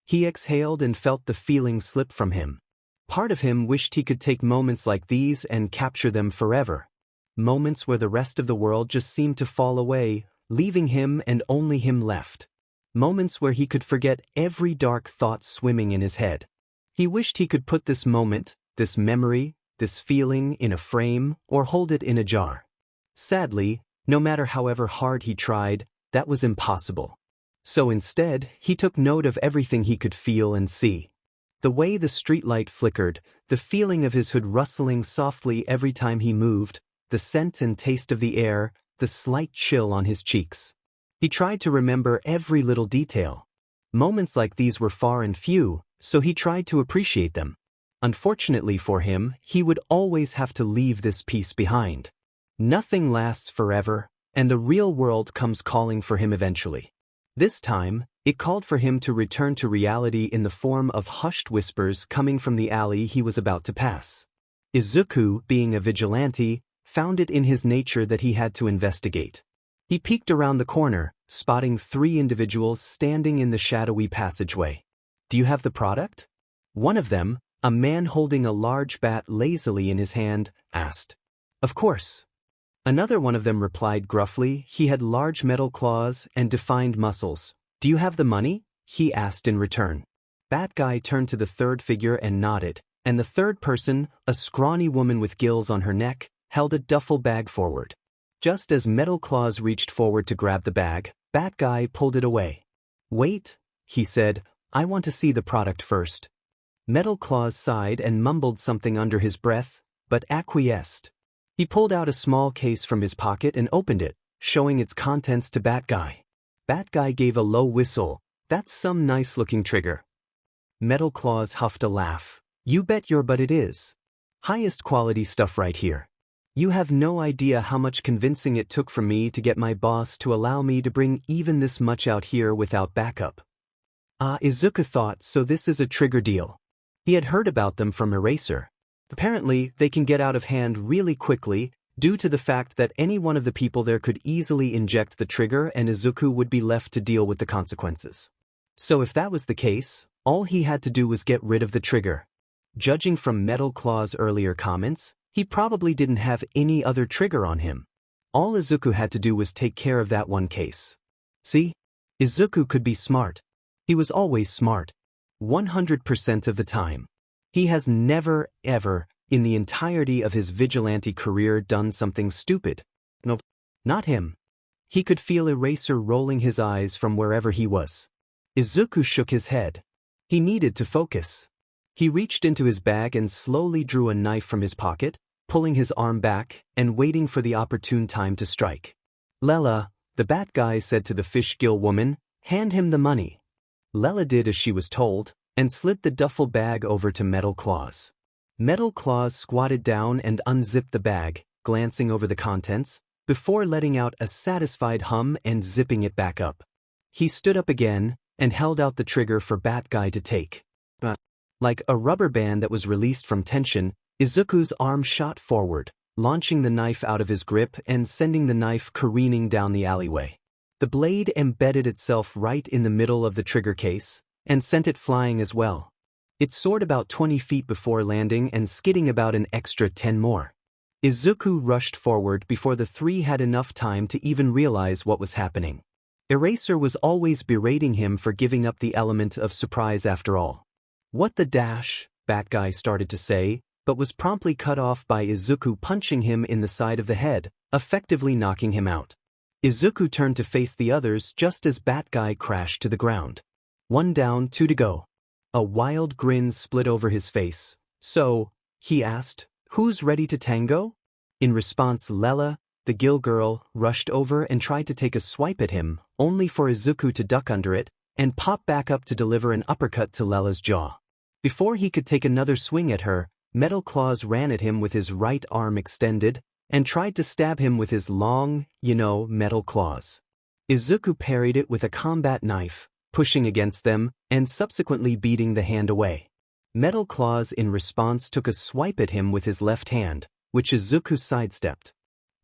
He exhaled and felt the feeling slip from him. Part of him wished he could take moments like these and capture them forever. Moments where the rest of the world just seemed to fall away, leaving him and only him left. Moments where he could forget every dark thought swimming in his head. He wished he could put this moment, this memory, this feeling in a frame or hold it in a jar. Sadly, no matter however hard he tried, that was impossible. So instead, he took note of everything he could feel and see. The way the streetlight flickered, the feeling of his hood rustling softly every time he moved, the scent and taste of the air, the slight chill on his cheeks. He tried to remember every little detail. Moments like these were far and few, so he tried to appreciate them. Unfortunately for him, he would always have to leave this piece behind. Nothing lasts forever, and the real world comes calling for him eventually. This time, it called for him to return to reality in the form of hushed whispers coming from the alley he was about to pass. Izuku, being a vigilante, found it in his nature that he had to investigate. He peeked around the corner, spotting 3 individuals standing in the shadowy passageway. "Do you have the product?" One of them, a man holding a large bat lazily in his hand, asked. "Of course." Another one of them replied gruffly. He had large metal claws and defined muscles. "Do you have the money?" he asked in return. Bat Guy turned to the third figure and nodded, and the third person, a scrawny woman with gills on her neck, held a duffel bag forward. Just as Metal Claws reached forward to grab the bag, Bat Guy pulled it away. "Wait," he said, "I want to see the product first." Metal Claws sighed and mumbled something under his breath, but acquiesced. He pulled out a small case from his pocket and opened it, showing its contents to Bat Guy. Bat Guy gave a low whistle. "That's some nice-looking trigger." Metal Claws huffed a laugh. "You bet your butt it is. Highest quality stuff right here. You have no idea how much convincing it took for me to get my boss to allow me to bring even this much out here without backup." Izuku thought, so this is a trigger deal. He had heard about them from Eraser. Apparently, they can get out of hand really quickly, due to the fact that any one of the people there could easily inject the trigger and Izuku would be left to deal with the consequences. So if that was the case, all he had to do was get rid of the trigger. Judging from Metal Claw's earlier comments, he probably didn't have any other trigger on him. All Izuku had to do was take care of that one case. See? Izuku could be smart. He was always smart. 100% of the time. He has never, ever, in the entirety of his vigilante career done something stupid. Nope. Not him. He could feel Eraser rolling his eyes from wherever he was. Izuku shook his head. He needed to focus. He reached into his bag and slowly drew a knife from his pocket, pulling his arm back and waiting for the opportune time to strike. "Lela," the Bat Guy said to the fish gill woman, "hand him the money." Lela did as she was told, and slid the duffel bag over to Metal Claws. Metal Claws squatted down and unzipped the bag, glancing over the contents, before letting out a satisfied hum and zipping it back up. He stood up again and held out the trigger for Bat Guy to take. But, like a rubber band that was released from tension, Izuku's arm shot forward, launching the knife out of his grip and sending the knife careening down the alleyway. The blade embedded itself right in the middle of the trigger case, and sent it flying as well. It soared about 20 feet before landing and skidding about an extra 10 more. Izuku rushed forward before the 3 had enough time to even realize what was happening. Eraser was always berating him for giving up the element of surprise after all. What the dash, Bat Guy started to say, but was promptly cut off by Izuku punching him in the side of the head, effectively knocking him out. Izuku turned to face the others just as Bat Guy crashed to the ground. 1 down, 2 to go. A wild grin split over his face. So, he asked, who's ready to tango? In response, Lela, the Gill girl, rushed over and tried to take a swipe at him, only for Izuku to duck under it and pop back up to deliver an uppercut to Lela's jaw. Before he could take another swing at her, Metal Claws ran at him with his right arm extended and tried to stab him with his long, metal claws. Izuku parried it with a combat knife, pushing against them and subsequently beating the hand away. Metal Claws in response took a swipe at him with his left hand, which Izuku sidestepped.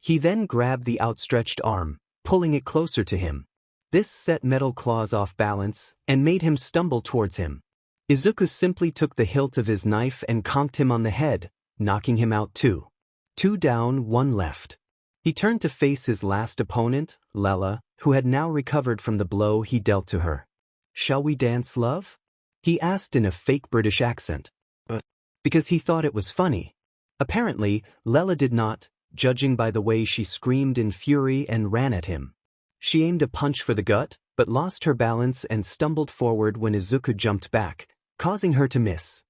He then grabbed the outstretched arm, pulling it closer to him. This set Metal Claws off balance and made him stumble towards him. Izuku simply took the hilt of his knife and conked him on the head, knocking him out too. 2 down, 1 left. He turned to face his last opponent, Lela, who had now recovered from the blow he dealt to her. "Shall we dance, love?" he asked in a fake British accent. Because he thought it was funny. Apparently, Lela did not, judging by the way she screamed in fury and ran at him. She aimed a punch for the gut, but lost her balance and stumbled forward when Izuku jumped back, causing her to miss.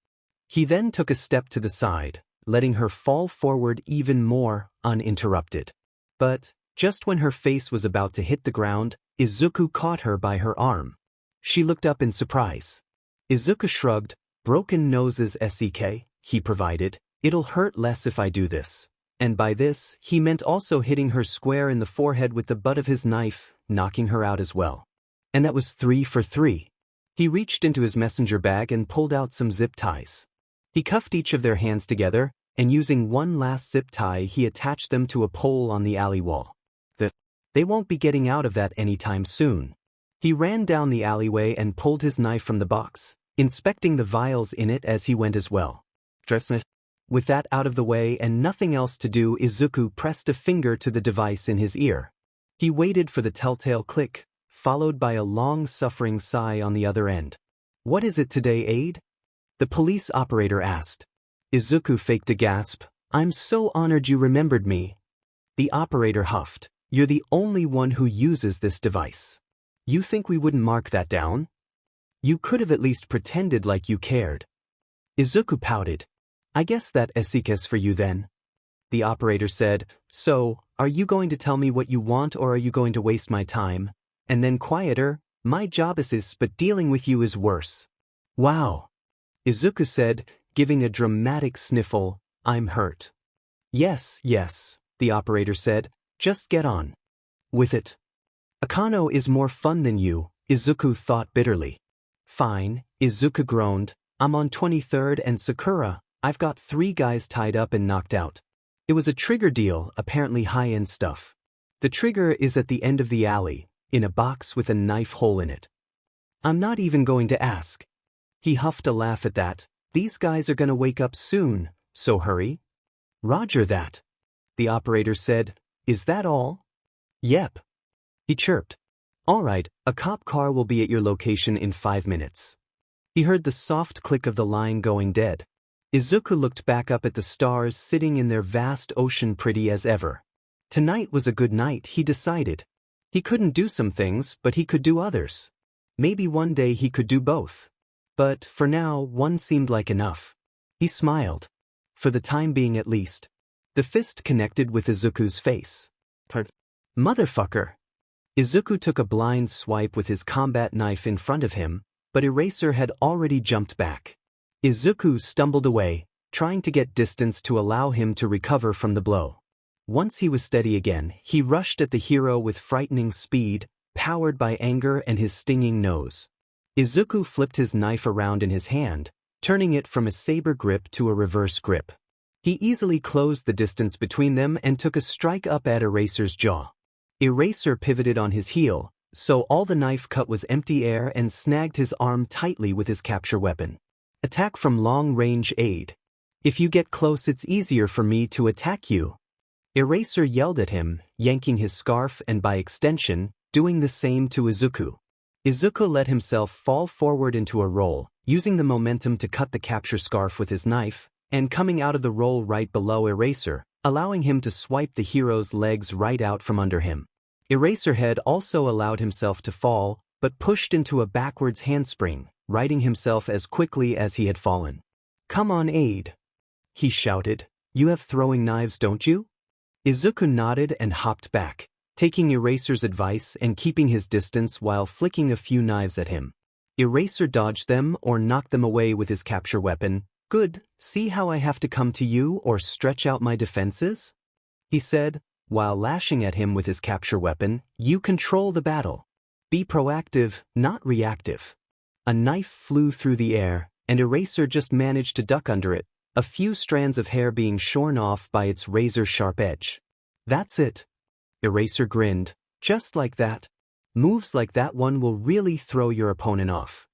He then took a step to the side, letting her fall forward even more, uninterrupted. But, just when her face was about to hit the ground, Izuku caught her by her arm. She looked up in surprise. Izuku shrugged. "Broken noses SEK, he provided. It'll hurt less if I do this." And by this, he meant also hitting her square in the forehead with the butt of his knife, knocking her out as well. And that was 3 for 3. He reached into his messenger bag and pulled out some zip ties. He cuffed each of their hands together, and using one last zip tie he attached them to a pole on the alley wall. They won't be getting out of that anytime soon. He ran down the alleyway and pulled his knife from the box, inspecting the vials in it as he went as well. With that out of the way and nothing else to do, Izuku pressed a finger to the device in his ear. He waited for the telltale click, followed by a long-suffering sigh on the other end. "What is it today, Aide?" the police operator asked. Izuku faked a gasp. "I'm so honored you remembered me." The operator huffed. "You're the only one who uses this device. You think we wouldn't mark that down? You could have at least pretended like you cared." Izuku pouted. "I guess that SEK's for you then." The operator said, "So, are you going to tell me what you want or are you going to waste my time?" And then quieter, "My job is but dealing with you is worse." "Wow." Izuku said, giving a dramatic sniffle, "I'm hurt." Yes, the operator said, "just get on with it." "Akano is more fun than you," Izuku thought bitterly. "Fine," Izuku groaned. "I'm on 23rd and Sakura. I've got 3 guys tied up and knocked out." It was a trigger deal, apparently high-end stuff. The trigger is at the end of the alley, in a box with a knife hole in it. "I'm not even going to ask." He huffed a laugh at that. "These guys are gonna wake up soon, so hurry." "Roger that," the operator said. "Is that all?" "Yep," he chirped. "All right, a cop car will be at your location in 5 minutes." He heard the soft click of the line going dead. Izuku looked back up at the stars sitting in their vast ocean, pretty as ever. Tonight was a good night, he decided. He couldn't do some things, but he could do others. Maybe one day he could do both. But, for now, one seemed like enough. He smiled. For the time being at least. The fist connected with Izuku's face. "Motherfucker!" Izuku took a blind swipe with his combat knife in front of him, but Eraser had already jumped back. Izuku stumbled away, trying to get distance to allow him to recover from the blow. Once he was steady again, he rushed at the hero with frightening speed, powered by anger and his stinging nose. Izuku flipped his knife around in his hand, turning it from a saber grip to a reverse grip. He easily closed the distance between them and took a strike up at Eraser's jaw. Eraser pivoted on his heel, so all the knife cut was empty air, and snagged his arm tightly with his capture weapon. "Attack from long-range aid. If you get close, it's easier for me to attack you." Eraser yelled at him, yanking his scarf and by extension, doing the same to Izuku. Izuku let himself fall forward into a roll, using the momentum to cut the capture scarf with his knife, and coming out of the roll right below Eraser, allowing him to swipe the hero's legs right out from under him. Eraserhead also allowed himself to fall, but pushed into a backwards handspring, righting himself as quickly as he had fallen. "Come on, aid," he shouted. "You have throwing knives, don't you?" Izuku nodded and hopped back, taking Eraser's advice and keeping his distance while flicking a few knives at him. Eraser dodged them or knocked them away with his capture weapon. "Good, see how I have to come to you or stretch out my defenses?" he said, while lashing at him with his capture weapon. "You control the battle. Be proactive, not reactive." A knife flew through the air, and Eraser just managed to duck under it, a few strands of hair being shorn off by its razor-sharp edge. "That's it." Eraser grinned. "Just like that. Moves like that one will really throw your opponent off."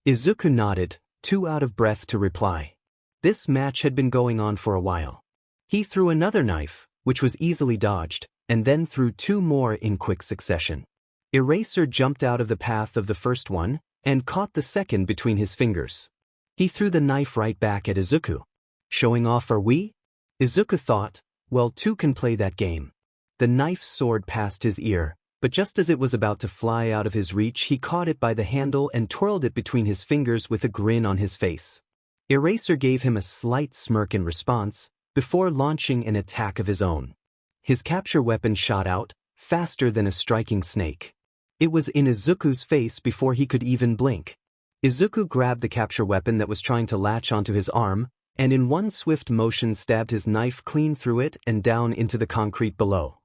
Izuku nodded, too out of breath to reply. This match had been going on for a while. He threw another knife, which was easily dodged, and then threw two more in quick succession. Eraser jumped out of the path of the first one, and caught the second between his fingers. He threw the knife right back at Izuku. "Showing off, are we?" Izuku thought. Well, two can play that game. The knife soared past his ear, but just as it was about to fly out of his reach, he caught it by the handle and twirled it between his fingers with a grin on his face. Eraser gave him a slight smirk in response, before launching an attack of his own. His capture weapon shot out, faster than a striking snake. It was in Izuku's face before he could even blink. Izuku grabbed the capture weapon that was trying to latch onto his arm, and in one swift motion stabbed his knife clean through it and down into the concrete below.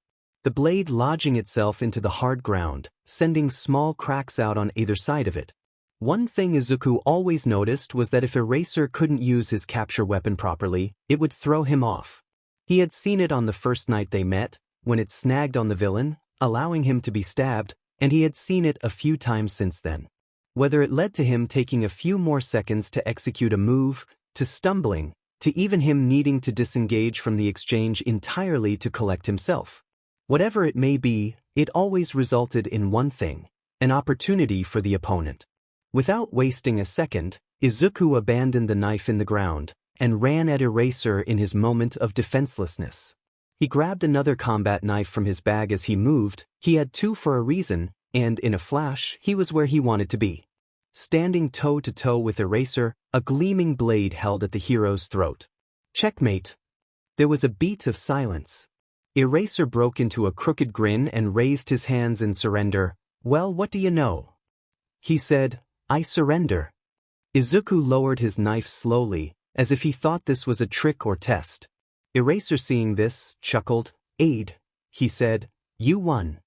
The blade lodging itself into the hard ground, sending small cracks out on either side of it. One thing Izuku always noticed was that if Eraser couldn't use his capture weapon properly, it would throw him off. He had seen it on the first night they met, when it snagged on the villain, allowing him to be stabbed, and he had seen it a few times since then. Whether it led to him taking a few more seconds to execute a move, to stumbling, to even him needing to disengage from the exchange entirely to collect himself. Whatever it may be, it always resulted in one thing: an opportunity for the opponent. Without wasting a second, Izuku abandoned the knife in the ground, and ran at Eraser in his moment of defenselessness. He grabbed another combat knife from his bag as he moved. He had two for a reason, and in a flash, he was where he wanted to be. Standing toe-to-toe with Eraser, a gleaming blade held at the hero's throat. "Checkmate." There was a beat of silence. Eraser broke into a crooked grin and raised his hands in surrender. "Well, what do you know?" he said. "I surrender." Izuku lowered his knife slowly, as if he thought this was a trick or test. Eraser, seeing this, chuckled. "Aid," he said. "You won."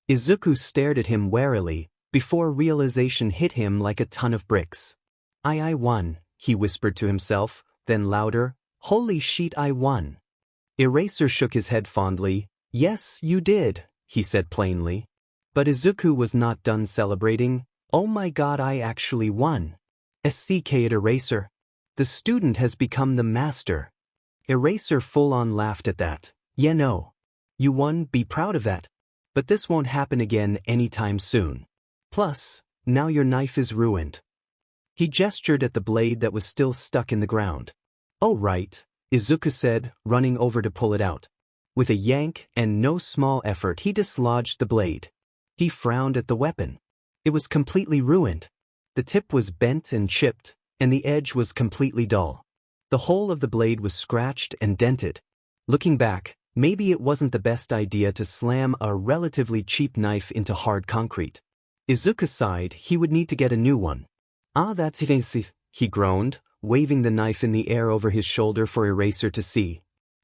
Izuku stared at him warily, before realization hit him like a ton of bricks. I won," he whispered to himself, then louder, "Holy shit, I won." Eraser shook his head fondly. "Yes, you did," he said plainly. But Izuku was not done celebrating. "Oh my god, I actually won. SCK at Eraser. The student has become the master." Eraser full-on laughed at that. "Yeah, no. You won, be proud of that. But this won't happen again anytime soon. Plus, now your knife is ruined." He gestured at the blade that was still stuck in the ground. "Oh right," Izuku said, running over to pull it out. With a yank and no small effort, he dislodged the blade. He frowned at the weapon. It was completely ruined. The tip was bent and chipped, and the edge was completely dull. The whole of the blade was scratched and dented. Looking back, maybe it wasn't the best idea to slam a relatively cheap knife into hard concrete. Izuku sighed. He would need to get a new one. "Ah, that's it," he groaned, waving the knife in the air over his shoulder for Eraser to see.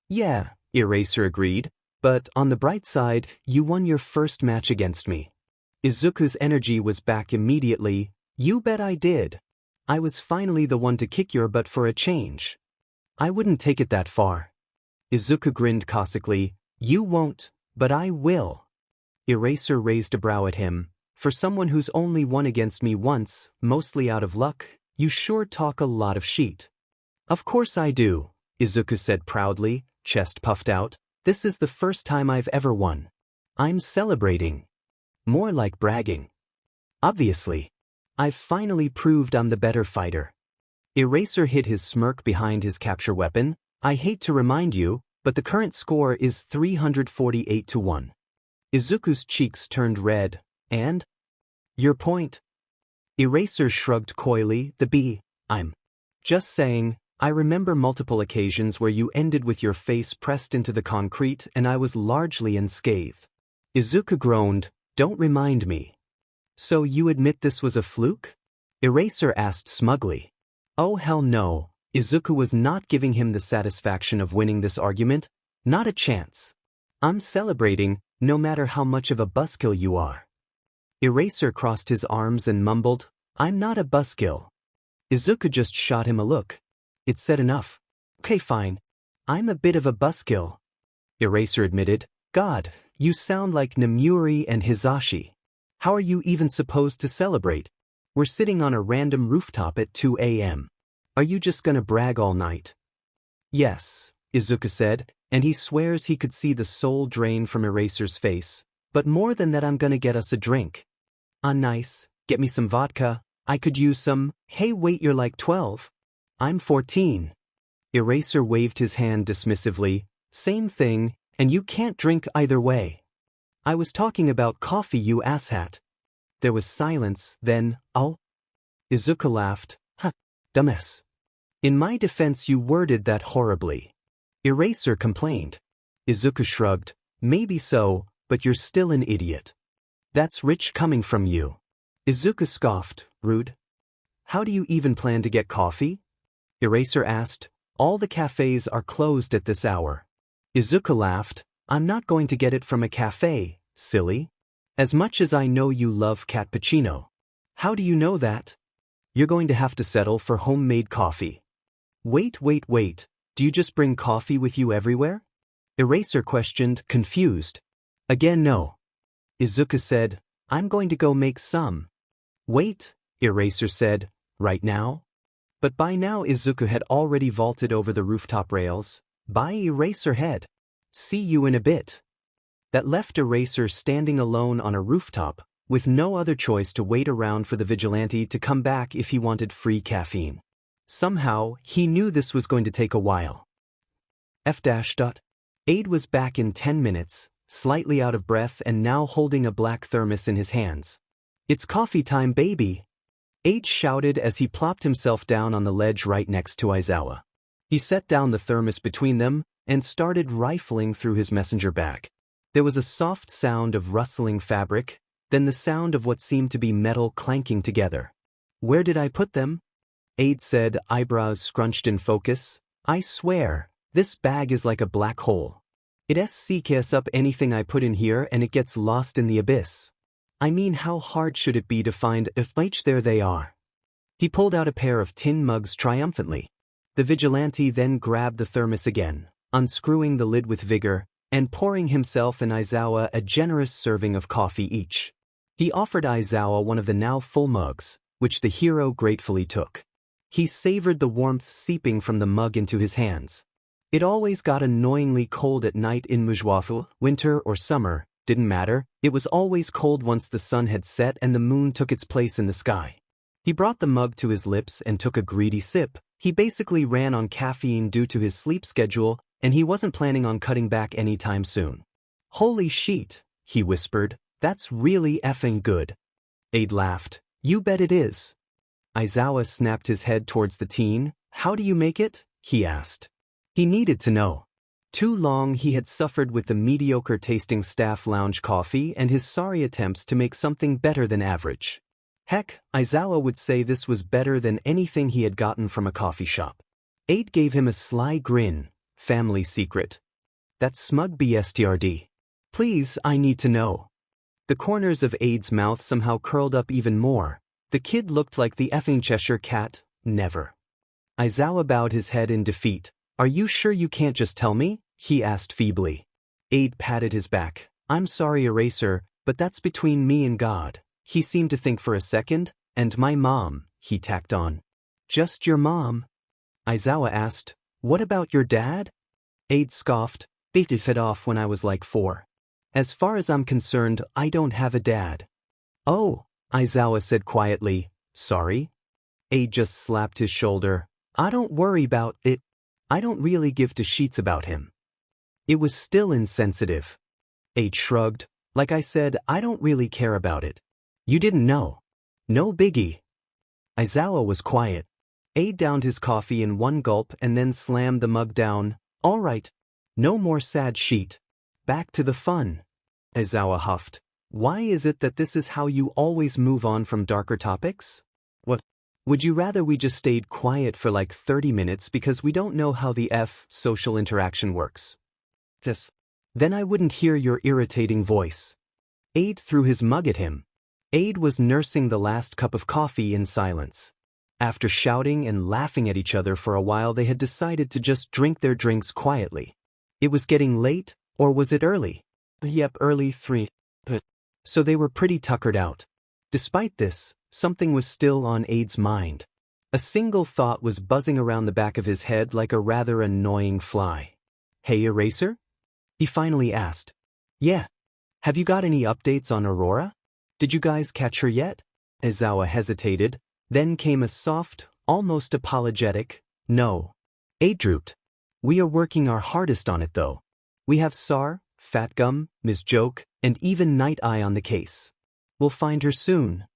"Yeah," Eraser agreed, "but on the bright side, you won your first match against me." Izuku's energy was back immediately. "You bet I did. I was finally the one to kick your butt for a change." "I wouldn't take it that far." Izuku grinned caustically. "You won't, but I will." Eraser raised a brow at him. "For someone who's only won against me once, mostly out of luck, you sure talk a lot of shit." "Of course I do," Izuku said proudly, chest puffed out. "This is the first time I've ever won. I'm celebrating." More like bragging. Obviously. I've finally proved I'm the better fighter. Eraser hid his smirk behind his capture weapon. I hate to remind you, but the current score is 348-1. Izuku's cheeks turned red. And? Your point? Eraser shrugged coyly. I'm just saying, I remember multiple occasions where you ended with your face pressed into the concrete and I was largely unscathed. Izuku groaned. Don't remind me. So you admit this was a fluke? Eraser asked smugly. Oh hell no, Izuku was not giving him the satisfaction of winning this argument. Not a chance. I'm celebrating, no matter how much of a buzzkill you are. Eraser crossed his arms and mumbled, I'm not a buzzkill. Izuku just shot him a look. It said enough. Okay fine. I'm a bit of a buzzkill. Eraser admitted. God, you sound like Namuri and Hisashi. How are you even supposed to celebrate? We're sitting on a random rooftop at 2 a.m. Are you just gonna brag all night? Yes, Izuku said, and he swears he could see the soul drain from Eraser's face. But more than that, I'm gonna get us a drink. Ah, nice. Get me some vodka. I could use some. Hey wait, you're like 12. I'm 14. Eraser waved his hand dismissively. Same thing, and you can't drink either way. I was talking about coffee, you asshat. There was silence, then, oh. Izuku laughed. Ha, dumbass. In my defense, you worded that horribly. Eraser complained. Izuku shrugged. Maybe so, but you're still an idiot. That's rich coming from you. Izuku scoffed. Rude. How do you even plan to get coffee? Eraser asked. All the cafes are closed at this hour. Izuku laughed. I'm not going to get it from a cafe, silly. As much as I know you love cappuccino. How do you know that? You're going to have to settle for homemade coffee. Wait. Do you just bring coffee with you everywhere? Eraser questioned, confused. Again no. Izuku said, I'm going to go make some. Wait, Eraser said, right now? But by now Izuku had already vaulted over the rooftop rails. Bye Eraser head. See you in a bit. That left Eraser standing alone on a rooftop, with no other choice to wait around for the vigilante to come back if he wanted free caffeine. Somehow, he knew this was going to take a while. Aid was back in 10 minutes, slightly out of breath and now holding a black thermos in his hands. It's coffee time, baby! Aid shouted as he plopped himself down on the ledge right next to Aizawa. He set down the thermos between them and started rifling through his messenger bag. There was a soft sound of rustling fabric, then the sound of what seemed to be metal clanking together. Where did I put them? Aid said, eyebrows scrunched in focus. I swear, this bag is like a black hole. It SCKs up anything I put in here and it gets lost in the abyss. I mean, how hard should it be to find if there they are? He pulled out a pair of tin mugs triumphantly. The vigilante then grabbed the thermos again, unscrewing the lid with vigor, and pouring himself and Aizawa a generous serving of coffee each. He offered Aizawa one of the now full mugs, which the hero gratefully took. He savored the warmth seeping from the mug into his hands. It always got annoyingly cold at night in Mujwafu, winter or summer, didn't matter, it was always cold once the sun had set and the moon took its place in the sky. He brought the mug to his lips and took a greedy sip. He basically ran on caffeine due to his sleep schedule, and he wasn't planning on cutting back anytime soon. Holy shit, he whispered, that's really effing good. Aid laughed. You bet it is. Aizawa snapped his head towards the teen. How do you make it? He asked. He needed to know. Too long he had suffered with the mediocre-tasting staff lounge coffee and his sorry attempts to make something better than average. Heck, Aizawa would say this was better than anything he had gotten from a coffee shop. Aid gave him a sly grin. Family secret. That smug BSTRD. Please, I need to know. The corners of Aid's mouth somehow curled up even more. The kid looked like the effing Cheshire cat. Never. Aizawa bowed his head in defeat. Are you sure you can't just tell me? He asked feebly. Aid patted his back. I'm sorry, Eraser, but that's between me and God. He seemed to think for a second. And my mom, he tacked on. Just your mom? Aizawa asked. What about your dad? Aid scoffed. They fed off when I was like 4. As far as I'm concerned, I don't have a dad. Oh, Aizawa said quietly. Sorry? Aide just slapped his shoulder. I don't worry about it. I don't really give two shits about him. It was still insensitive. Aide shrugged. Like I said, I don't really care about it. You didn't know. No biggie. Aizawa was quiet. Aide downed his coffee in one gulp and then slammed the mug down. All right. No more sad shit. Back to the fun. Aizawa huffed. Why is it that this is how you always move on from darker topics? What? Would you rather we just stayed quiet for like 30 minutes because we don't know how the social interaction works? Yes. Then I wouldn't hear your irritating voice. Aide threw his mug at him. Aide was nursing the last cup of coffee in silence. After shouting and laughing at each other for a while, they had decided to just drink their drinks quietly. It was getting late, or was it early? Yep, early 3. So they were pretty tuckered out. Despite this, something was still on Aide's mind. A single thought was buzzing around the back of his head like a rather annoying fly. Hey, Eraser? He finally asked. Yeah. Have you got any updates on Aurora? Did you guys catch her yet? Aizawa hesitated. Then came a soft, almost apologetic, no. Aide drooped. We are working our hardest on it though. We have Sar, Fat Gum, Ms. Joke, and even Night Eye on the case. We'll find her soon.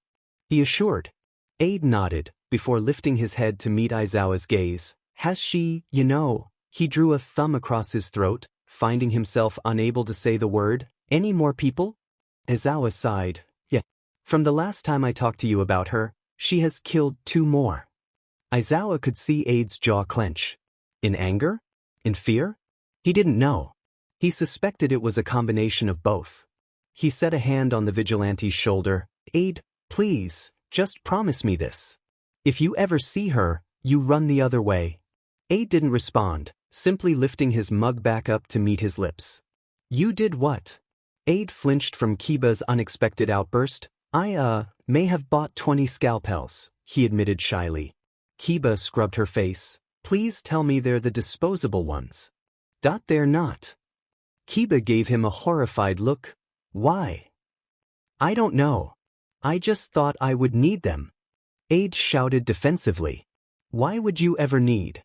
He assured. Aide nodded, before lifting his head to meet Aizawa's gaze. Has she, he drew a thumb across his throat, finding himself unable to say the word, any more people? Aizawa sighed. Yeah. From the last time I talked to you about her, she has killed 2 more. Aizawa could see Aide's jaw clench. In anger? In fear? He didn't know. He suspected it was a combination of both. He set a hand on the vigilante's shoulder. Aide, please, just promise me this. If you ever see her, you run the other way. Aide didn't respond, simply lifting his mug back up to meet his lips. You did what? Aide flinched from Kiba's unexpected outburst. I may have bought 20 scalpels, he admitted shyly. Kiba scrubbed her face. Please tell me they're the disposable ones. They're not. Kiba gave him a horrified look. Why? I don't know. I just thought I would need them. Aide shouted defensively. Why would you ever need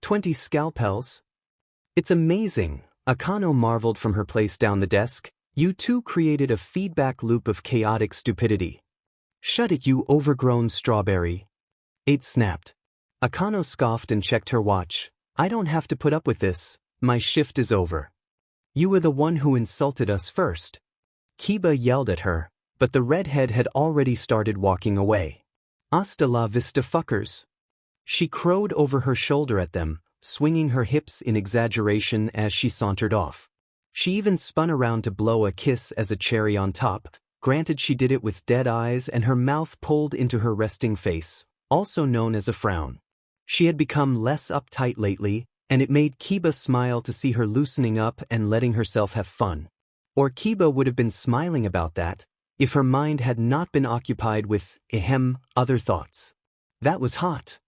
20 scalpels? It's amazing, Akano marveled from her place down the desk. You two created a feedback loop of chaotic stupidity. Shut it, you overgrown strawberry. Aide snapped. Akano scoffed and checked her watch. I don't have to put up with this, my shift is over. You were the one who insulted us first. Kiba yelled at her, but the redhead had already started walking away. Hasta la vista fuckers. She crowed over her shoulder at them, swinging her hips in exaggeration as she sauntered off. She even spun around to blow a kiss as a cherry on top. Granted, she did it with dead eyes and her mouth pulled into her resting face, also known as a frown. She had become less uptight lately, and it made Kiba smile to see her loosening up and letting herself have fun. Or Kiba would have been smiling about that, if her mind had not been occupied with, other thoughts. That was hot.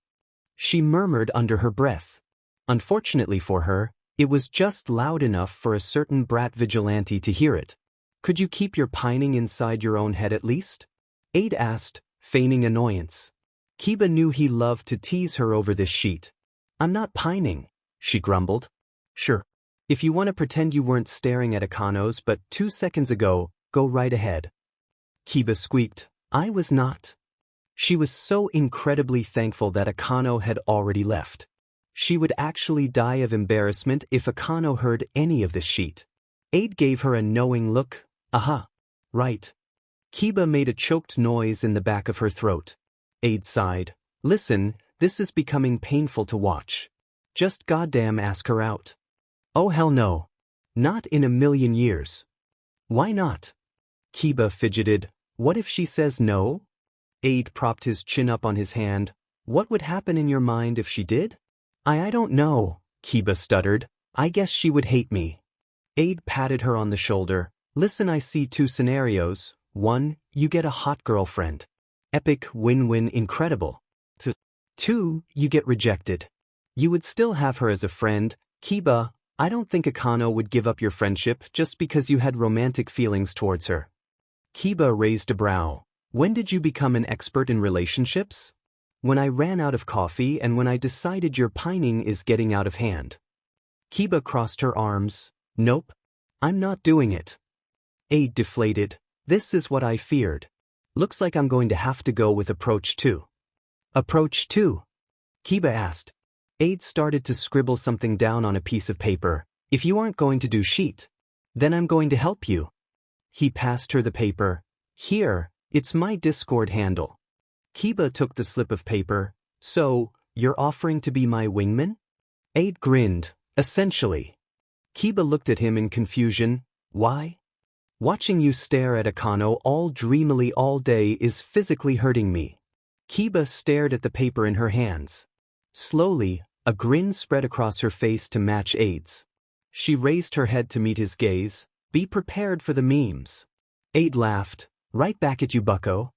She murmured under her breath. Unfortunately for her, it was just loud enough for a certain brat vigilante to hear it. Could you keep your pining inside your own head at least? Aide asked, feigning annoyance. Kiba knew he loved to tease her over this sheet. I'm not pining, she grumbled. Sure. If you want to pretend you weren't staring at Akano's but 2 seconds ago, go right ahead. Kiba squeaked. I was not. She was so incredibly thankful that Akano had already left. She would actually die of embarrassment if Akano heard any of this sheet. Aide gave her a knowing look. Aha. Right. Kiba made a choked noise in the back of her throat. Aide sighed. Listen, this is becoming painful to watch. Just goddamn ask her out. Oh hell no. Not in a million years. Why not? Kiba fidgeted. What if she says no? Aide propped his chin up on his hand. What would happen in your mind if she did? I don't know, Kiba stuttered. I guess she would hate me. Aide patted her on the shoulder. Listen, I see 2 scenarios. 1, you get a hot girlfriend. Epic, win-win, incredible. 2, you get rejected. You would still have her as a friend. Kiba, I don't think Akano would give up your friendship just because you had romantic feelings towards her. Kiba raised a brow. When did you become an expert in relationships? When I ran out of coffee and when I decided your pining is getting out of hand. Kiba crossed her arms. Nope. I'm not doing it. Aide deflated. This is what I feared. Looks like I'm going to have to go with approach 2. Approach 2? Kiba asked. Aide started to scribble something down on a piece of paper. If you aren't going to do sheet, then I'm going to help you. He passed her the paper. Here, it's my Discord handle. Kiba took the slip of paper. So, you're offering to be my wingman? Aide grinned. Essentially. Kiba looked at him in confusion. Why? Watching you stare at Akano all dreamily all day is physically hurting me. Kiba stared at the paper in her hands. Slowly, a grin spread across her face to match Aide's. She raised her head to meet his gaze. Be prepared for the memes. Aide laughed. Right back at you, bucko.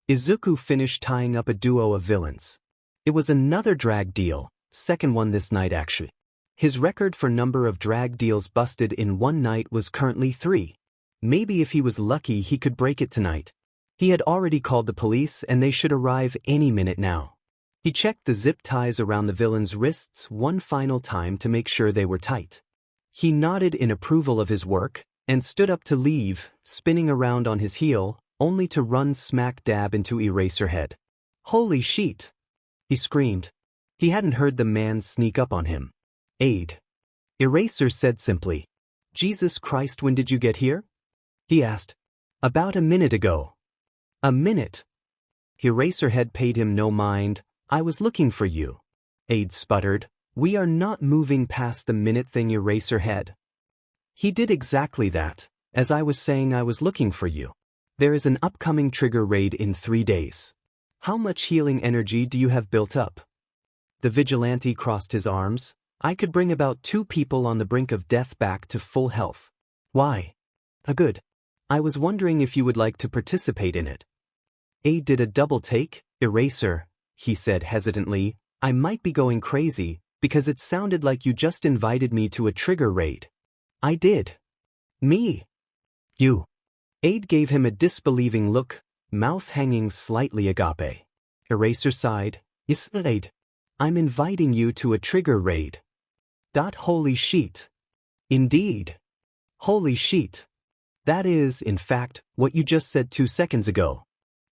Izuku finished tying up a duo of villains. It was another drag deal, second one this night actually. His record for number of drag deals busted in one night was currently 3. Maybe if he was lucky he could break it tonight. He had already called the police and they should arrive any minute now. He checked the zip ties around the villain's wrists one final time to make sure they were tight. He nodded in approval of his work and stood up to leave, spinning around on his heel, only to run smack dab into Eraserhead. Holy shit! He screamed. He hadn't heard the man sneak up on him. Aide. Eraser said simply. Jesus Christ, when did you get here? He asked. About a minute ago. A minute? Eraserhead paid him no mind. I was looking for you. Aide sputtered. We are not moving past the minute thing, Eraserhead. He did exactly that. As I was saying, I was looking for you. There is an upcoming trigger raid in 3 days. How much healing energy do you have built up? The vigilante crossed his arms. I could bring about 2 people on the brink of death back to full health. Why? Good. I was wondering if you would like to participate in it. Aide did a double take. Eraser, he said hesitantly, I might be going crazy, because it sounded like you just invited me to a trigger raid. I did. Me? You. Aide gave him a disbelieving look, mouth hanging slightly agape. Eraser sighed. Yes, Aide. I'm inviting you to a trigger raid. Holy shit. Indeed. Holy shit. That is, in fact, what you just said 2 seconds ago.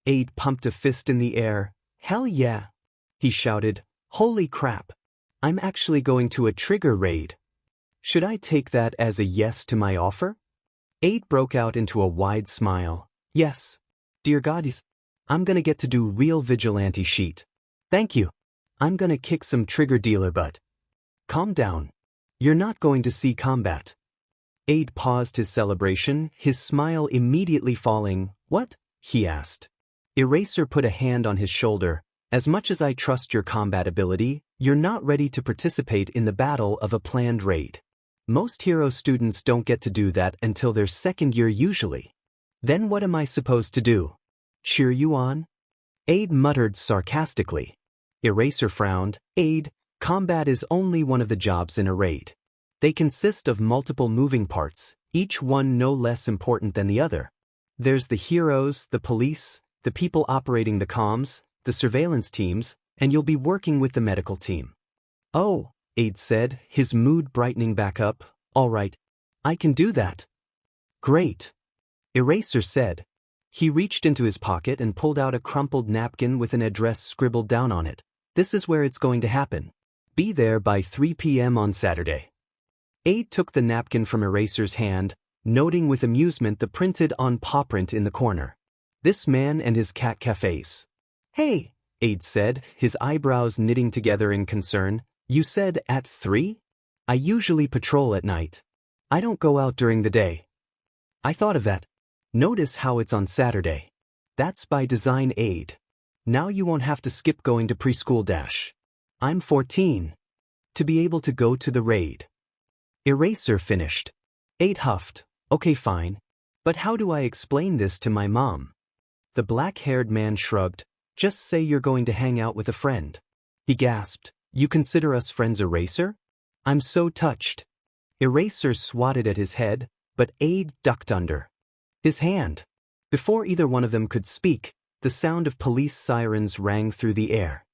Aide pumped a fist in the air. Hell yeah. He shouted. Holy crap. I'm actually going to a trigger raid. Should I take that as a yes to my offer? Aide broke out into a wide smile. Yes. Dear goddess, I'm gonna get to do real vigilante sheet. Thank you. I'm gonna kick some trigger dealer butt. Calm down. You're not going to see combat. Aide paused his celebration, his smile immediately falling. What? He asked. Eraser put a hand on his shoulder. As much as I trust your combat ability, you're not ready to participate in the battle of a planned raid. Most hero students don't get to do that until their 2nd year usually. Then what am I supposed to do? Cheer you on? Aide muttered sarcastically. Eraser frowned. Aide, combat is only one of the jobs in a raid. They consist of multiple moving parts, each one no less important than the other. There's the heroes, the police, the people operating the comms, the surveillance teams, and you'll be working with the medical team. Oh, Aide said, his mood brightening back up. All right. I can do that. Great. Eraser said. He reached into his pocket and pulled out a crumpled napkin with an address scribbled down on it. This is where it's going to happen. Be there by 3 p.m. on Saturday. Aide took the napkin from Eraser's hand, noting with amusement the printed on paw print in the corner. This man and his cat cafes. Hey, Aide said, his eyebrows knitting together in concern. You said at 3? I usually patrol at night. I don't go out during the day. I thought of that. Notice how it's on Saturday. That's by design, Aide. Now you won't have to skip going to preschool dash. I'm 14. To be able to go to the raid. Eraser finished. Aide huffed. Okay, fine. But how do I explain this to my mom? The black-haired man shrugged. Just say you're going to hang out with a friend. He gasped. You consider us friends, Eraser? I'm so touched. Eraser swatted at his head, but Aide ducked under his hand. Before either one of them could speak, the sound of police sirens rang through the air.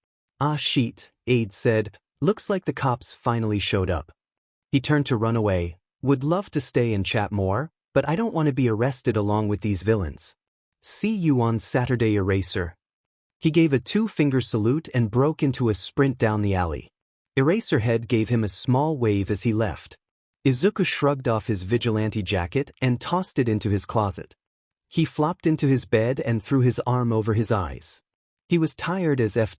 "Ah shit," Aide said. "Looks like the cops finally showed up." He turned to run away. "Would love to stay and chat more, but I don't want to be arrested along with these villains. See you on Saturday, Eraser." He gave a two-finger salute and broke into a sprint down the alley. Eraserhead gave him a small wave as he left. Izuku shrugged off his vigilante jacket and tossed it into his closet. He flopped into his bed and threw his arm over his eyes. He was tired as F-.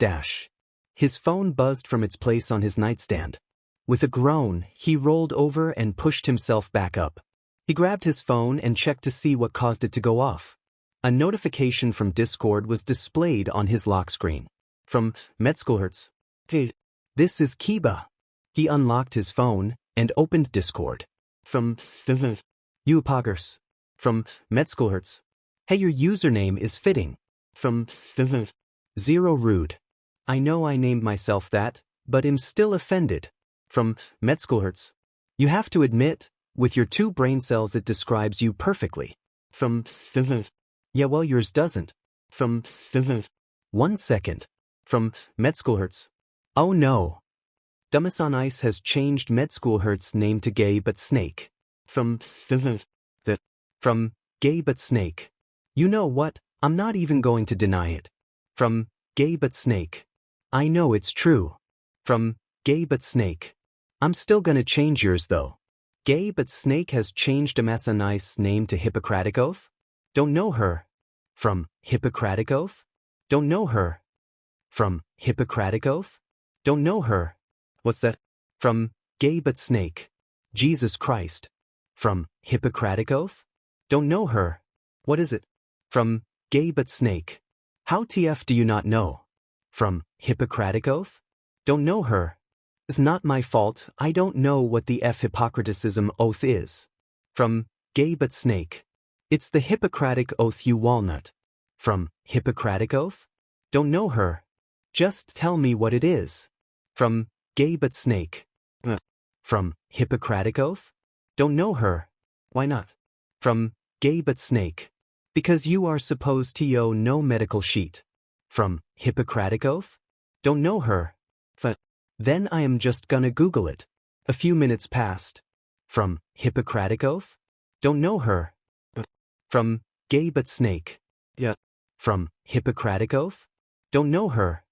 His phone buzzed from its place on his nightstand. With a groan, he rolled over and pushed himself back up. He grabbed his phone and checked to see what caused it to go off. A notification from Discord was displayed on his lock screen. From Metzgelhertz. "Hey, this is Kiba." He unlocked his phone and opened Discord. From Upagers. From Metzgelhertz. "Hey, your username is fitting." From Zero Rude. "I know I named myself that, but am still offended." From Metzgelhertz. "You have to admit, with your 2 brain cells it describes you perfectly." From "Yeah, well, yours doesn't." From 1 second. From Metzgelhertz. "Oh no. Dumbass on Ice has changed Metzgelhertz's name to Gay But Snake." From From Gay But Snake. "You know what, I'm not even going to deny it." From Gay But Snake. "I know it's true." From Gay But Snake. "I'm still gonna change yours though." Gay But Snake has changed Dumbass on Ice's name to Hippocratic Oath? Don't know her. From Hippocratic Oath? Don't know her. From Hippocratic Oath? Don't know her. What's that? From Gay But Snake. Jesus Christ. From Hippocratic Oath? Don't know her. What is it? From Gay But Snake. How TF do you not know? From Hippocratic Oath? Don't know her. It's not my fault, I don't know what the F Hippocratism oath is. From Gay But Snake. It's the Hippocratic Oath, you walnut. From Hippocratic Oath? Don't know her. Just tell me what it is. From Gay But Snake. From Hippocratic Oath? Don't know her. Why not? From Gay But Snake. Because you are supposed to know medical sheet. From Hippocratic Oath? Don't know her. Then I am just gonna Google it. A few minutes passed. From Hippocratic Oath? Don't know her. From Gay But Snake. Yeah. From Hippocratic Oath? Don't know her.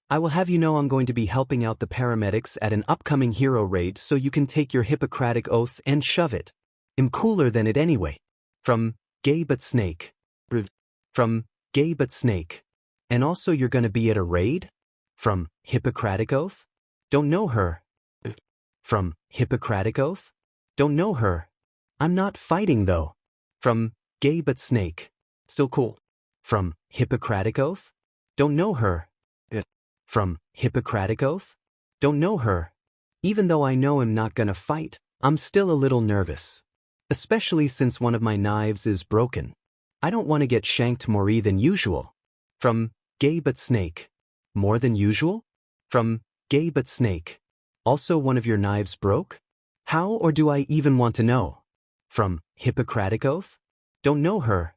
I will have you know I'm going to be helping out the paramedics at an upcoming hero raid so you can take your Hippocratic Oath and shove it. I'm cooler than it anyway. From Gay But Snake. From Gay But Snake. And also you're gonna be at a raid? From Hippocratic Oath? Don't know her. From Hippocratic Oath? Don't know her. I'm not fighting though. From Gay But Snake. Still cool. From Hippocratic Oath? Don't know her. From Hippocratic Oath? Don't know her. Even though I know I'm not gonna fight, I'm still a little nervous. Especially since one of my knives is broken. I don't want to get shanked more than usual. From Gay But Snake. More than usual? From Gay But Snake. Also one of your knives broke? How or do I even want to know? From Hippocratic Oath? Don't know her.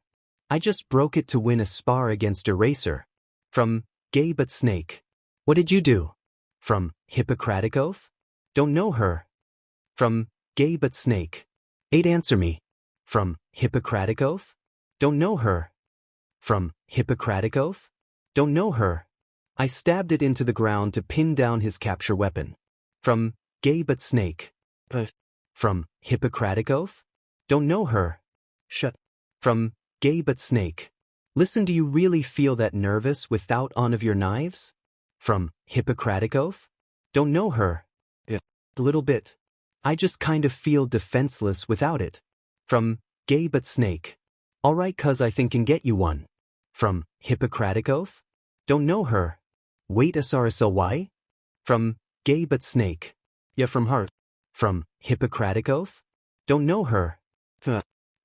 I just broke it to win a spar against Eraser. From Gay But Snake. What did you do? From Hippocratic Oath? Don't know her. From Gay But Snake. 8 answer me. From Hippocratic Oath? Don't know her. From Hippocratic Oath? Don't know her. I stabbed it into the ground to pin down his capture weapon. From Gay But Snake. From Hippocratic Oath? Don't know her. Shut. From Gay But Snake. Listen, do you really feel that nervous without one of your knives? From Hippocratic Oath? Don't know her. A little bit. I just kind of feel defenseless without it. From Gay But Snake. Alright, cuz I think can get you one. From Hippocratic Oath? Don't know her. Wait, SRSLY? From Gay But Snake. Yeah, from her. From Hippocratic Oath? Don't know her.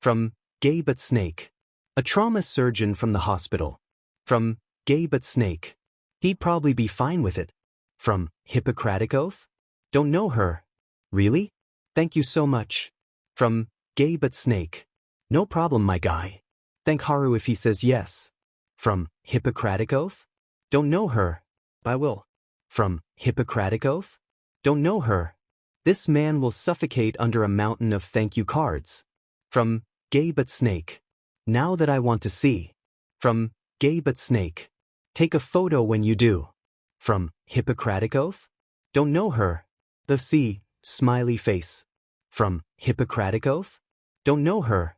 From Gay But Snake. A trauma surgeon from the hospital. From Gay But Snake. He'd probably be fine with it. From Hippocratic Oath? Don't know her. Really? Thank you so much. From Gay But Snake. No problem, my guy. Thank Haru if he says yes. From Hippocratic Oath? Don't know her. I will. From Hippocratic Oath? Don't know her. This man will suffocate under a mountain of thank you cards. From Gay But Snake. Now that I want to see. From Gay But Snake. Take a photo when you do. From Hippocratic Oath? Don't know her. The C, smiley face. From Hippocratic Oath? Don't know her.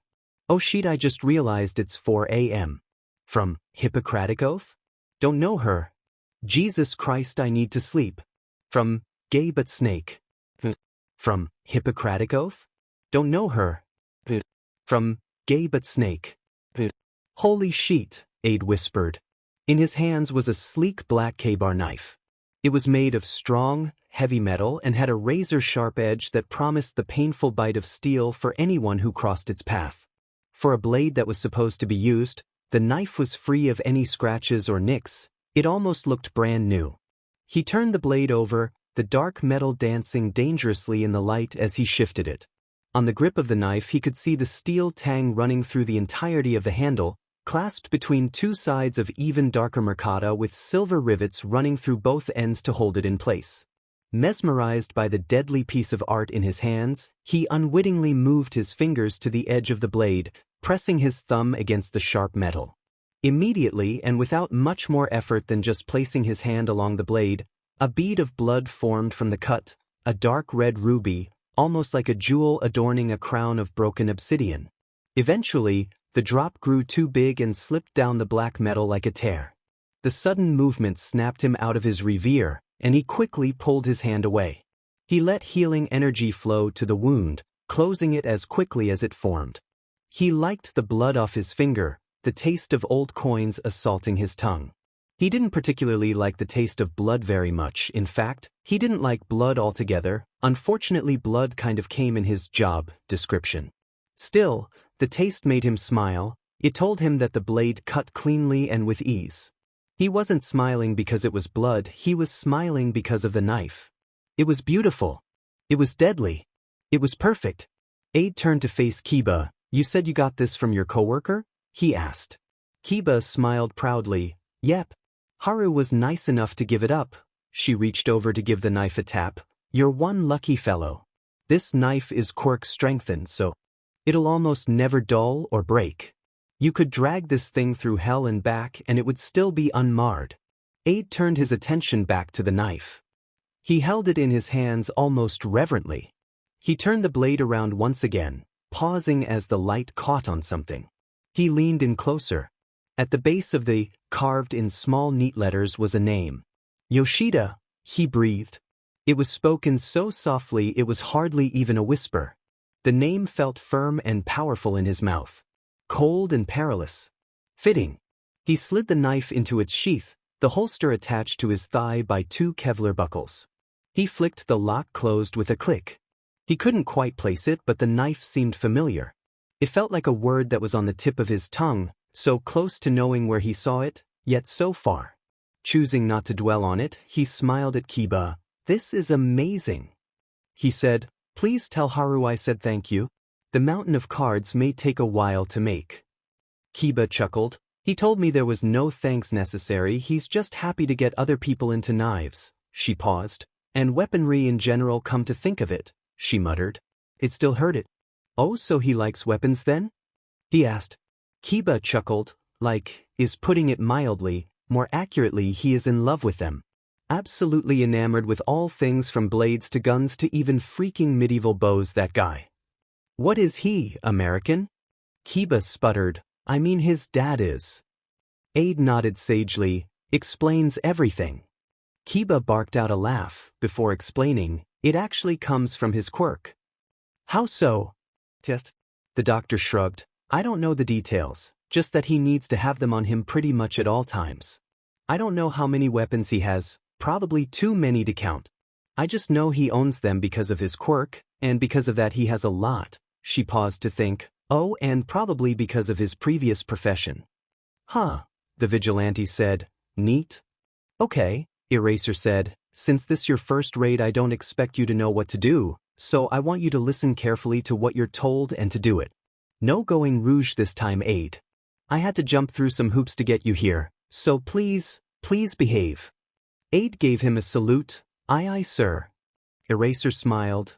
Oh shit, I just realized it's 4 a.m. From Hippocratic Oath? Don't know her. Jesus Christ, I need to sleep. From Gay But Snake. From Hippocratic Oath? Don't know her. From Gay But Snake. Holy shit, Aide whispered. In his hands was a sleek black K-bar knife. It was made of strong, heavy metal and had a razor-sharp edge that promised the painful bite of steel for anyone who crossed its path. For a blade that was supposed to be used, the knife was free of any scratches or nicks. It almost looked brand new. He turned the blade over, the dark metal dancing dangerously in the light as he shifted it. On the grip of the knife he could see the steel tang running through the entirety of the handle, clasped between two sides of even darker mica with silver rivets running through both ends to hold it in place. Mesmerized by the deadly piece of art in his hands, he unwittingly moved his fingers to the edge of the blade, pressing his thumb against the sharp metal. Immediately, and without much more effort than just placing his hand along the blade, a bead of blood formed from the cut, a dark red ruby, almost like a jewel adorning a crown of broken obsidian. Eventually, the drop grew too big and slipped down the black metal like a tear. The sudden movement snapped him out of his reverie, and he quickly pulled his hand away. He let healing energy flow to the wound, closing it as quickly as it formed. He liked the blood off his finger, the taste of old coins assaulting his tongue. He didn't particularly like the taste of blood very much. In fact, he didn't like blood altogether. Unfortunately, blood kind of came in his job description. Still, the taste made him smile. It told him that the blade cut cleanly and with ease. He wasn't smiling because it was blood, he was smiling because of the knife. It was beautiful. It was deadly. It was perfect. Aide turned to face Kiba. You said you got this from your coworker? He asked. Kiba smiled proudly. Yep. Haru was nice enough to give it up. She reached over to give the knife a tap. You're one lucky fellow. This knife is quirk strengthened, so it'll almost never dull or break. You could drag this thing through hell and back and it would still be unmarred. Aide turned his attention back to the knife. He held it in his hands almost reverently. He turned the blade around once again, pausing as the light caught on something. He leaned in closer. At the base of the, carved in small neat letters, was a name. Yoshida, he breathed. It was spoken so softly it was hardly even a whisper. The name felt firm and powerful in his mouth. Cold and perilous. Fitting. He slid the knife into its sheath, the holster attached to his thigh by two Kevlar buckles. He flicked the lock closed with a click. He couldn't quite place it, but the knife seemed familiar. It felt like a word that was on the tip of his tongue, so close to knowing where he saw it, yet so far. Choosing not to dwell on it, he smiled at Kiba. This is amazing. He said, please tell Haru I said thank you. The mountain of cards may take a while to make. Kiba chuckled. He told me there was no thanks necessary, he's just happy to get other people into knives. She paused. And weaponry in general, come to think of it, she muttered. It still hurt it. Oh, so he likes weapons then? He asked. Kiba chuckled, like, is putting it mildly, more accurately he is in love with them. Absolutely enamored with all things from blades to guns to even freaking medieval bows, that guy. What is he, American? Kiba sputtered, I mean his dad is. Aide nodded sagely, explains everything. Kiba barked out a laugh, before explaining, it actually comes from his quirk. How so? Just. The doctor shrugged. I don't know the details, just that he needs to have them on him pretty much at all times. I don't know how many weapons he has, probably too many to count. I just know he owns them because of his quirk, and because of that he has a lot. She paused to think, oh, and probably because of his previous profession. Huh, the vigilante said, neat. Okay, Eraser said, since this your first raid I don't expect you to know what to do, So I want you to listen carefully to what you're told and to do it. No going rouge this time, Aid. I had to jump through some hoops to get you here, so please behave. Aid gave him a salute. Aye aye, sir. Eraser smiled.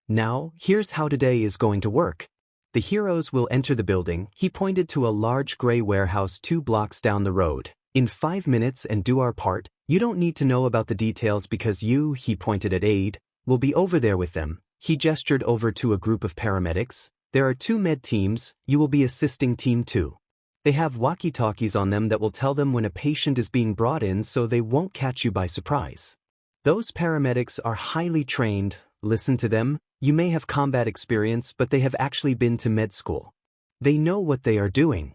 Now, here's how today is going to work. The heroes will enter the building. He pointed to a large gray warehouse 2 blocks down the road. In 5 minutes and do our part. You don't need to know about the details because he pointed at Aid, will be over there with them. He gestured over to a group of paramedics. There are 2 med teams. You will be assisting team 2. They have walkie-talkies on them that will tell them when a patient is being brought in so they won't catch you by surprise. Those paramedics are highly trained. Listen to them. You may have combat experience, but they have actually been to med school. They know what they are doing.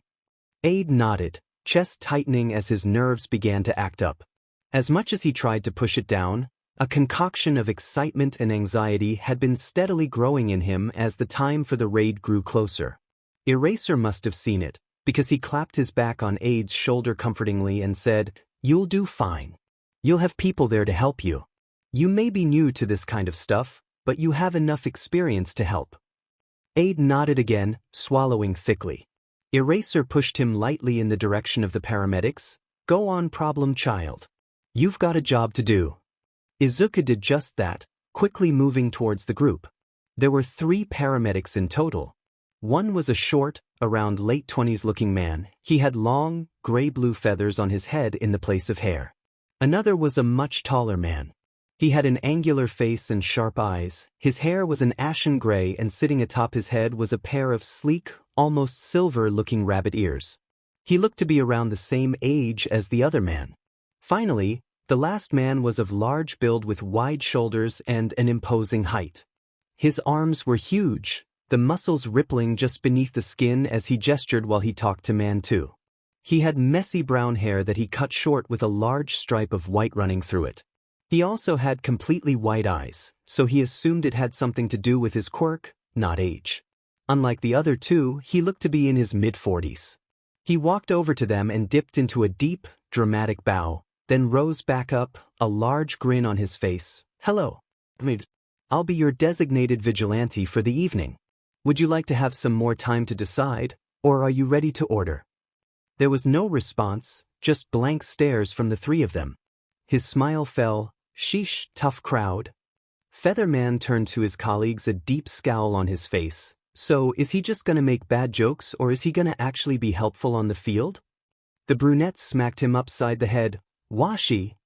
Aid nodded, chest tightening as his nerves began to act up. As much as he tried to push it down, a concoction of excitement and anxiety had been steadily growing in him as the time for the raid grew closer. Eraser must have seen it, because he clapped his back on Aid's shoulder comfortingly and said, "You'll do fine. You'll have people there to help you. You may be new to this kind of stuff, but you have enough experience to help." Aid nodded again, swallowing thickly. Eraser pushed him lightly in the direction of the paramedics. "Go on, problem child. You've got a job to do." Izuku did just that, quickly moving towards the group. There were 3 paramedics in total. One was a short, around late 20s looking man. He had long, gray-blue feathers on his head in the place of hair. Another was a much taller man. He had an angular face and sharp eyes. His hair was an ashen gray and sitting atop his head was a pair of sleek, almost silver-looking rabbit ears. He looked to be around the same age as the other man. Finally, the last man was of large build with wide shoulders and an imposing height. His arms were huge, the muscles rippling just beneath the skin as he gestured while he talked to Man 2. He had messy brown hair that he cut short with a large stripe of white running through it. He also had completely white eyes, so he assumed it had something to do with his quirk, not age. Unlike the other 2, he looked to be in his mid-40s. He walked over to them and dipped into a deep, dramatic bow, then rose back up, a large grin on his face. "Hello. I'll be your designated vigilante for the evening. Would you like to have some more time to decide, or are you ready to order?" There was no response, just blank stares from the 3 of them. His smile fell. "Sheesh, tough crowd." Featherman turned to his colleagues, a deep scowl on his face. "So, is he just gonna make bad jokes or is he gonna actually be helpful on the field?" The brunette smacked him upside the head. "Washi!"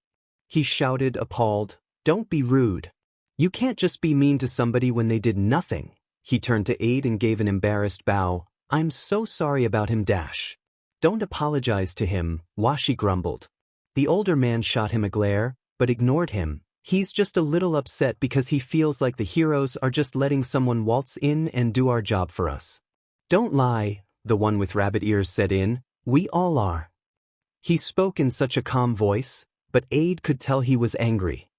He shouted, appalled. "Don't be rude. You can't just be mean to somebody when they did nothing." He turned to Aid and gave an embarrassed bow. "I'm so sorry about him, Dash." "Don't apologize to him," Washi grumbled. The older man shot him a glare, but ignored him. "He's just a little upset because he feels like the heroes are just letting someone waltz in and do our job for us." "Don't lie," the one with rabbit ears said in. "We all are." He spoke in such a calm voice, but Aid could tell he was angry.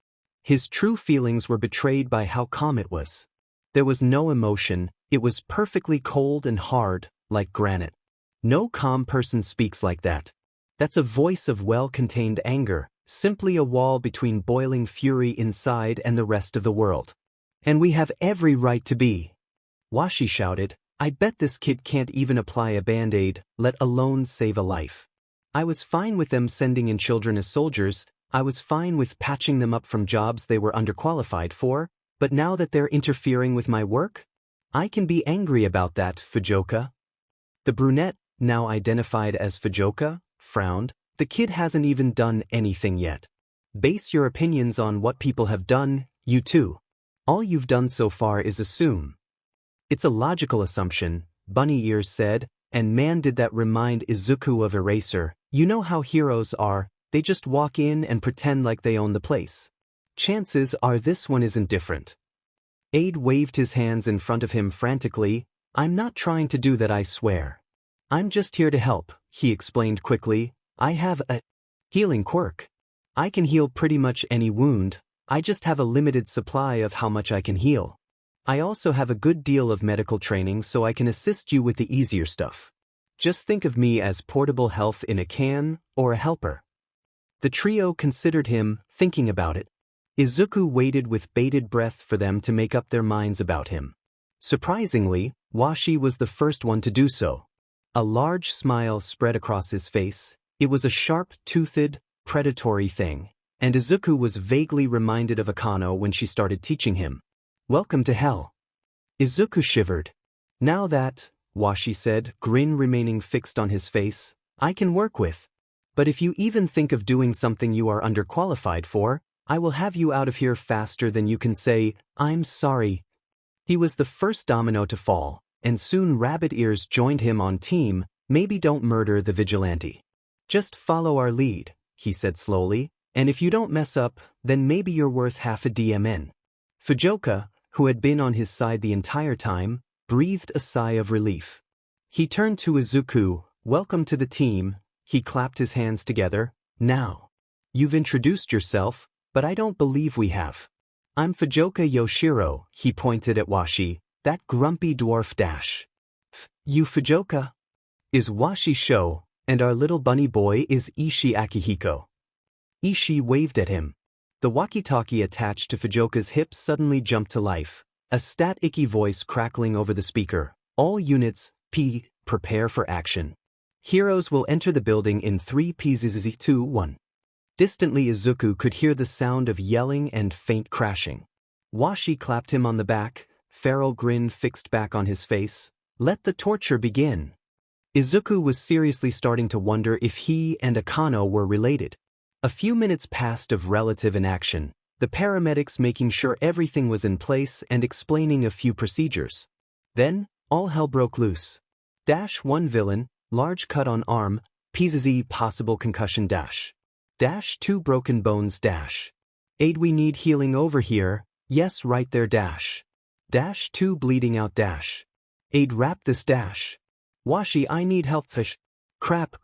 His true feelings were betrayed by how calm it was. There was no emotion, it was perfectly cold and hard, like granite. No calm person speaks like that. That's a voice of well-contained anger, simply a wall between boiling fury inside and the rest of the world. "And we have every right to be." Washi shouted, "I bet this kid can't even apply a band-aid, let alone save a life. I was fine with them sending in children as soldiers, I was fine with patching them up from jobs they were underqualified for, but now that they're interfering with my work? I can be angry about that, Fujioka." The brunette, now identified as Fujioka, frowned. "The kid hasn't even done anything yet. Base your opinions on what people have done, you too. All you've done so far is assume." "It's a logical assumption," Bunny Ears said, and man did that remind Izuku of Eraser. "You know how heroes are, they just walk in and pretend like they own the place. Chances are this one isn't different." Aid waved his hands in front of him frantically. "I'm not trying to do that, I swear. I'm just here to help," he explained quickly. "I have a healing quirk. I can heal pretty much any wound, I just have a limited supply of how much I can heal. I also have a good deal of medical training so I can assist you with the easier stuff. Just think of me as portable health in a can, or a helper." The trio considered him, thinking about it. Izuku waited with bated breath for them to make up their minds about him. Surprisingly, Washi was the first one to do so. A large smile spread across his face. It was a sharp-toothed, predatory thing, and Izuku was vaguely reminded of Akano when she started teaching him. "Welcome to hell." Izuku shivered. "Now that," Washi said, grin remaining fixed on his face, "I can work with. But if you even think of doing something you are underqualified for, I will have you out of here faster than you can say, 'I'm sorry.'" He was the first domino to fall, and soon Rabbit Ears joined him on team. "Maybe don't murder the vigilante. Just follow our lead," he said slowly, "and if you don't mess up, then maybe you're worth half a DMN. Fujioka, who had been on his side the entire time, breathed a sigh of relief. He turned to Izuku. "Welcome to the team." He clapped his hands together. "Now. You've introduced yourself, but I don't believe we have. I'm Fujioka Yoshiro," he pointed at Washi, "that grumpy dwarf dash." "You Fujioka?" "Is Washi Sho, and our little bunny boy is Ishii Akihiko." Ishii waved at him. The walkie-talkie attached to Fujioka's hip suddenly jumped to life, a static voice crackling over the speaker. "All units, prepare for action. Heroes will enter the building in 3 pz 2 1. Distantly Izuku could hear the sound of yelling and faint crashing. Washi clapped him on the back, feral grin fixed back on his face. "Let the torture begin." Izuku was seriously starting to wonder if he and Akano were related. A few minutes passed of relative inaction, the paramedics making sure everything was in place and explaining a few procedures. Then, all hell broke loose. -1 villain, large cut on arm, pz possible concussion -2 broken bones -8 we need healing over here, yes right there -2 bleeding out -8 wrap this Washi I need help crap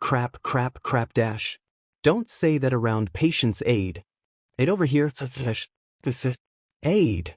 don't say that around patients aid over here aid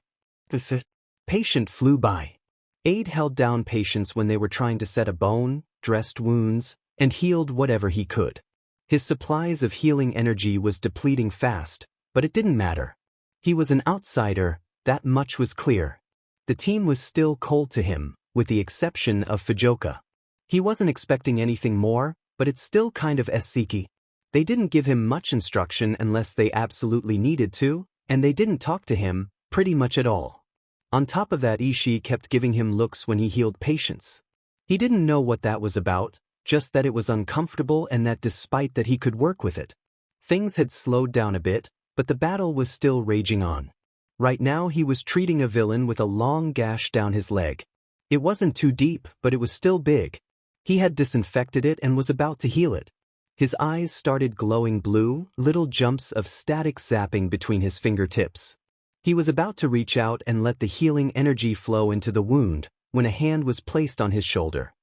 patient flew by. Aid held down patients when they were trying to set a bone, dressed wounds, and healed whatever he could. His supplies of healing energy was depleting fast, but it didn't matter. He was an outsider, that much was clear. The team was still cold to him, with the exception of Fujioka. He wasn't expecting anything more, but it's still kind of seeky. They didn't give him much instruction unless they absolutely needed to, and they didn't talk to him, pretty much at all. On top of that, Ishii kept giving him looks when he healed patients. He didn't know what that was about, just that it was uncomfortable and that despite that he could work with it. Things had slowed down a bit, but the battle was still raging on. Right now he was treating a villain with a long gash down his leg. It wasn't too deep, but it was still big. He had disinfected it and was about to heal it. His eyes started glowing blue, little jumps of static zapping between his fingertips. He was about to reach out and let the healing energy flow into the wound, when a hand was placed on his shoulder.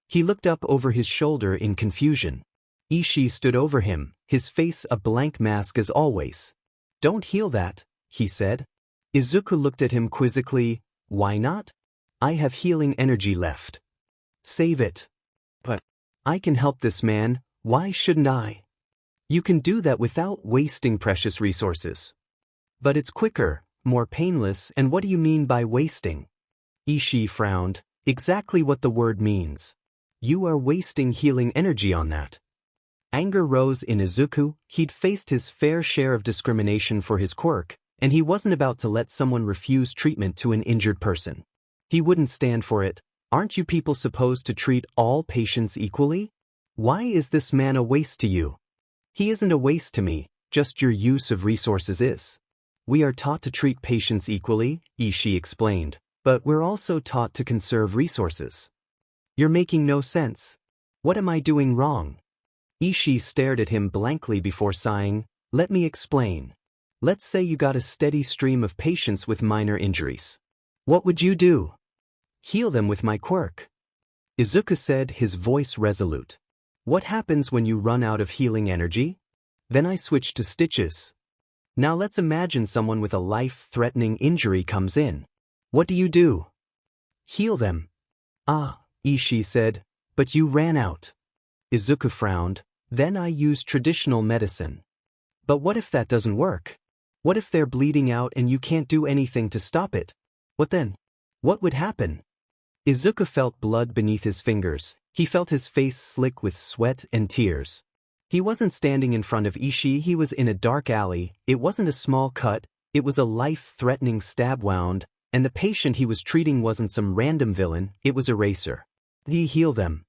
He looked up over his shoulder in confusion. Ishii stood over him, his face a blank mask as always. "Don't heal that," he said. Izuku looked at him quizzically. "Why not? I have healing energy left." "Save it." "But I can help this man, why shouldn't I?" "You can do that without wasting precious resources." "But it's quicker, more painless, and what do you mean by wasting?" Ishii frowned. "Exactly what the word means. You are wasting healing energy on that." Anger rose in Izuku. He'd faced his fair share of discrimination for his quirk, and he wasn't about to let someone refuse treatment to an injured person. He wouldn't stand for it. "Aren't you people supposed to treat all patients equally? Why is this man a waste to you?" "He isn't a waste to me, just your use of resources is." "We are taught to treat patients equally," Ishii explained, "but we're also taught to conserve resources." "You're making no sense. What am I doing wrong?" Ishii stared at him blankly before sighing. "Let me explain. Let's say you got a steady stream of patients with minor injuries. What would you do?" "Heal them with my quirk," Izuku said, his voice resolute. "What happens when you run out of healing energy?" "Then I switch to stitches." "Now let's imagine someone with a life-threatening injury comes in. What do you do?" "Heal them." "Ah," Ishii said, "but you ran out." Izuku frowned. "Then I use traditional medicine." "But what if that doesn't work?" What if they're bleeding out and you can't do anything to stop it? What then? What would happen? Izuku felt blood beneath his fingers. He felt his face slick with sweat and tears. He wasn't standing in front of Ishii, he was in a dark alley. It wasn't a small cut, it was a life-threatening stab wound, and the patient he was treating wasn't some random villain, it was Eraser. "He heal them,"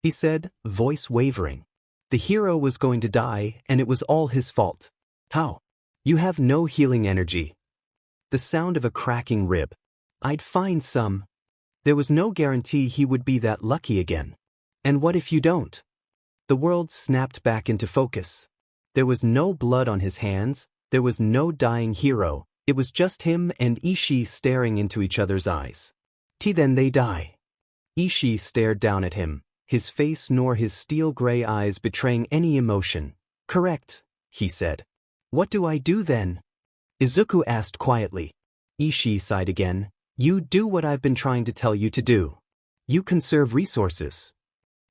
he said, voice wavering. The hero was going to die, and it was all his fault. "How? You have no healing energy." The sound of a cracking rib. "I'd find some." There was no guarantee he would be that lucky again. "And what if you don't?" The world snapped back into focus. There was no blood on his hands, there was no dying hero, it was just him and Ishii staring into each other's eyes. Then they die. Ishii stared down at him, his face nor his steel-gray eyes betraying any emotion. "Correct," he said. "What do I do then?" Izuku asked quietly. Ishii sighed again. "You do what I've been trying to tell you to do. You conserve resources."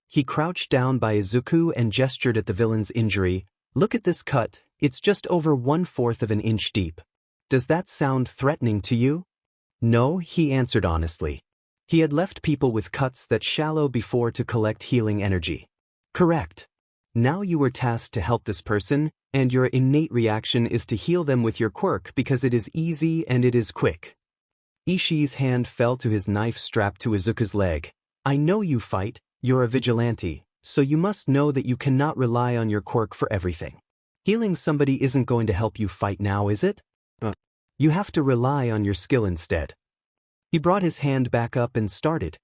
He crouched down by Izuku and gestured at the villain's injury. "Look at this cut, it's just over 1/4 of an inch deep. Does that sound threatening to you?" "No," he answered honestly. He had left people with cuts that shallow before to collect healing energy. "Correct. Now you were tasked to help this person, and your innate reaction is to heal them with your quirk because it is easy and it is quick." Ishii's hand fell to his knife strapped to Izuku's leg. "I know you fight, you're a vigilante, so you must know that you cannot rely on your quirk for everything. Healing somebody isn't going to help you fight now, is it? You have to rely on your skill instead." He brought his hand back up and started.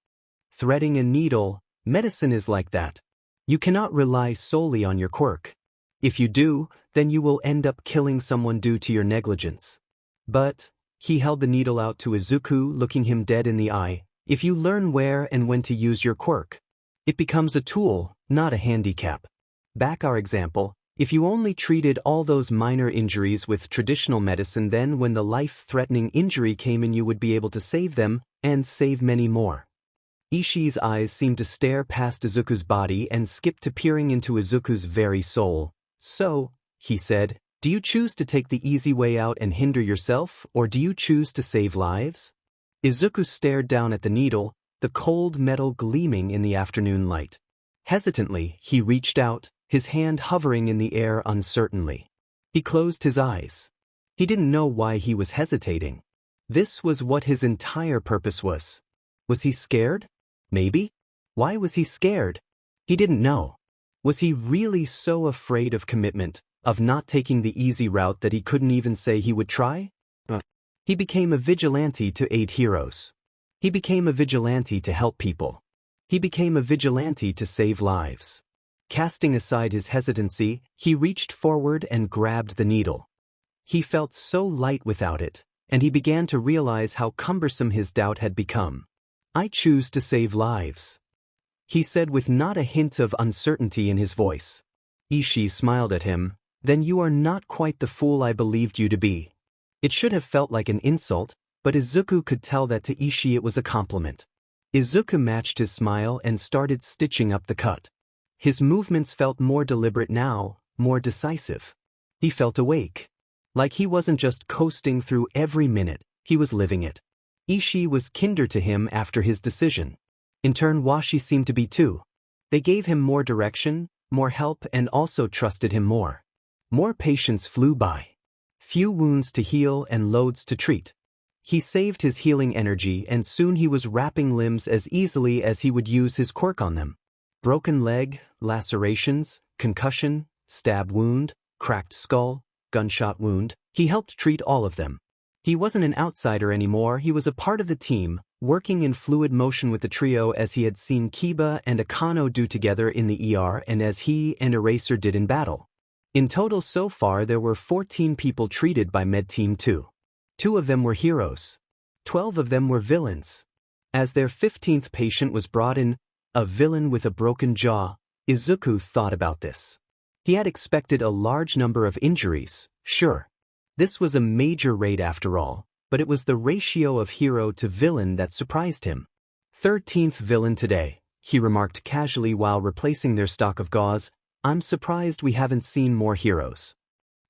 "Threading a needle, medicine is like that. You cannot rely solely on your quirk. If you do, then you will end up killing someone due to your negligence. But," he held the needle out to Izuku, looking him dead in the eye, "if you learn where and when to use your quirk, it becomes a tool, not a handicap. Back our example, if you only treated all those minor injuries with traditional medicine, then when the life-threatening injury came in you would be able to save them, and save many more." Ishii's eyes seemed to stare past Izuku's body and skip to peering into Izuku's very soul. "So," he said, "do you choose to take the easy way out and hinder yourself, or do you choose to save lives?" Izuku stared down at the needle, the cold metal gleaming in the afternoon light. Hesitantly, he reached out, his hand hovering in the air uncertainly. He closed his eyes. He didn't know why he was hesitating. This was what his entire purpose was. Was he scared? Maybe? Why was he scared? He didn't know. Was he really so afraid of commitment, of not taking the easy route that he couldn't even say he would try? He became a vigilante to aid heroes. He became a vigilante to help people. He became a vigilante to save lives. Casting aside his hesitancy, he reached forward and grabbed the needle. He felt so light without it, and he began to realize how cumbersome his doubt had become. "I choose to save lives," he said with not a hint of uncertainty in his voice. Ishii smiled at him. "Then you are not quite the fool I believed you to be." It should have felt like an insult, but Izuku could tell that to Ishii it was a compliment. Izuku matched his smile and started stitching up the cut. His movements felt more deliberate now, more decisive. He felt awake. Like he wasn't just coasting through every minute, he was living it. Ishii was kinder to him after his decision. In turn, Washi seemed to be too. They gave him more direction, more help, and also trusted him more. More patients flew by. Few wounds to heal and loads to treat. He saved his healing energy and soon he was wrapping limbs as easily as he would use his quirk on them. Broken leg, lacerations, concussion, stab wound, cracked skull, gunshot wound, he helped treat all of them. He wasn't an outsider anymore, he was a part of the team, working in fluid motion with the trio as he had seen Kiba and Akano do together in the ER and as he and Eraser did in battle. In total so far there were 14 people treated by Med Team 2. 2 of them were heroes. 12 of them were villains. As their 15th patient was brought in, a villain with a broken jaw, Izuku thought about this. He had expected a large number of injuries, sure. This was a major raid after all, but it was the ratio of hero to villain that surprised him. 13th villain today, he remarked casually while replacing their stock of gauze. "I'm surprised we haven't seen more heroes."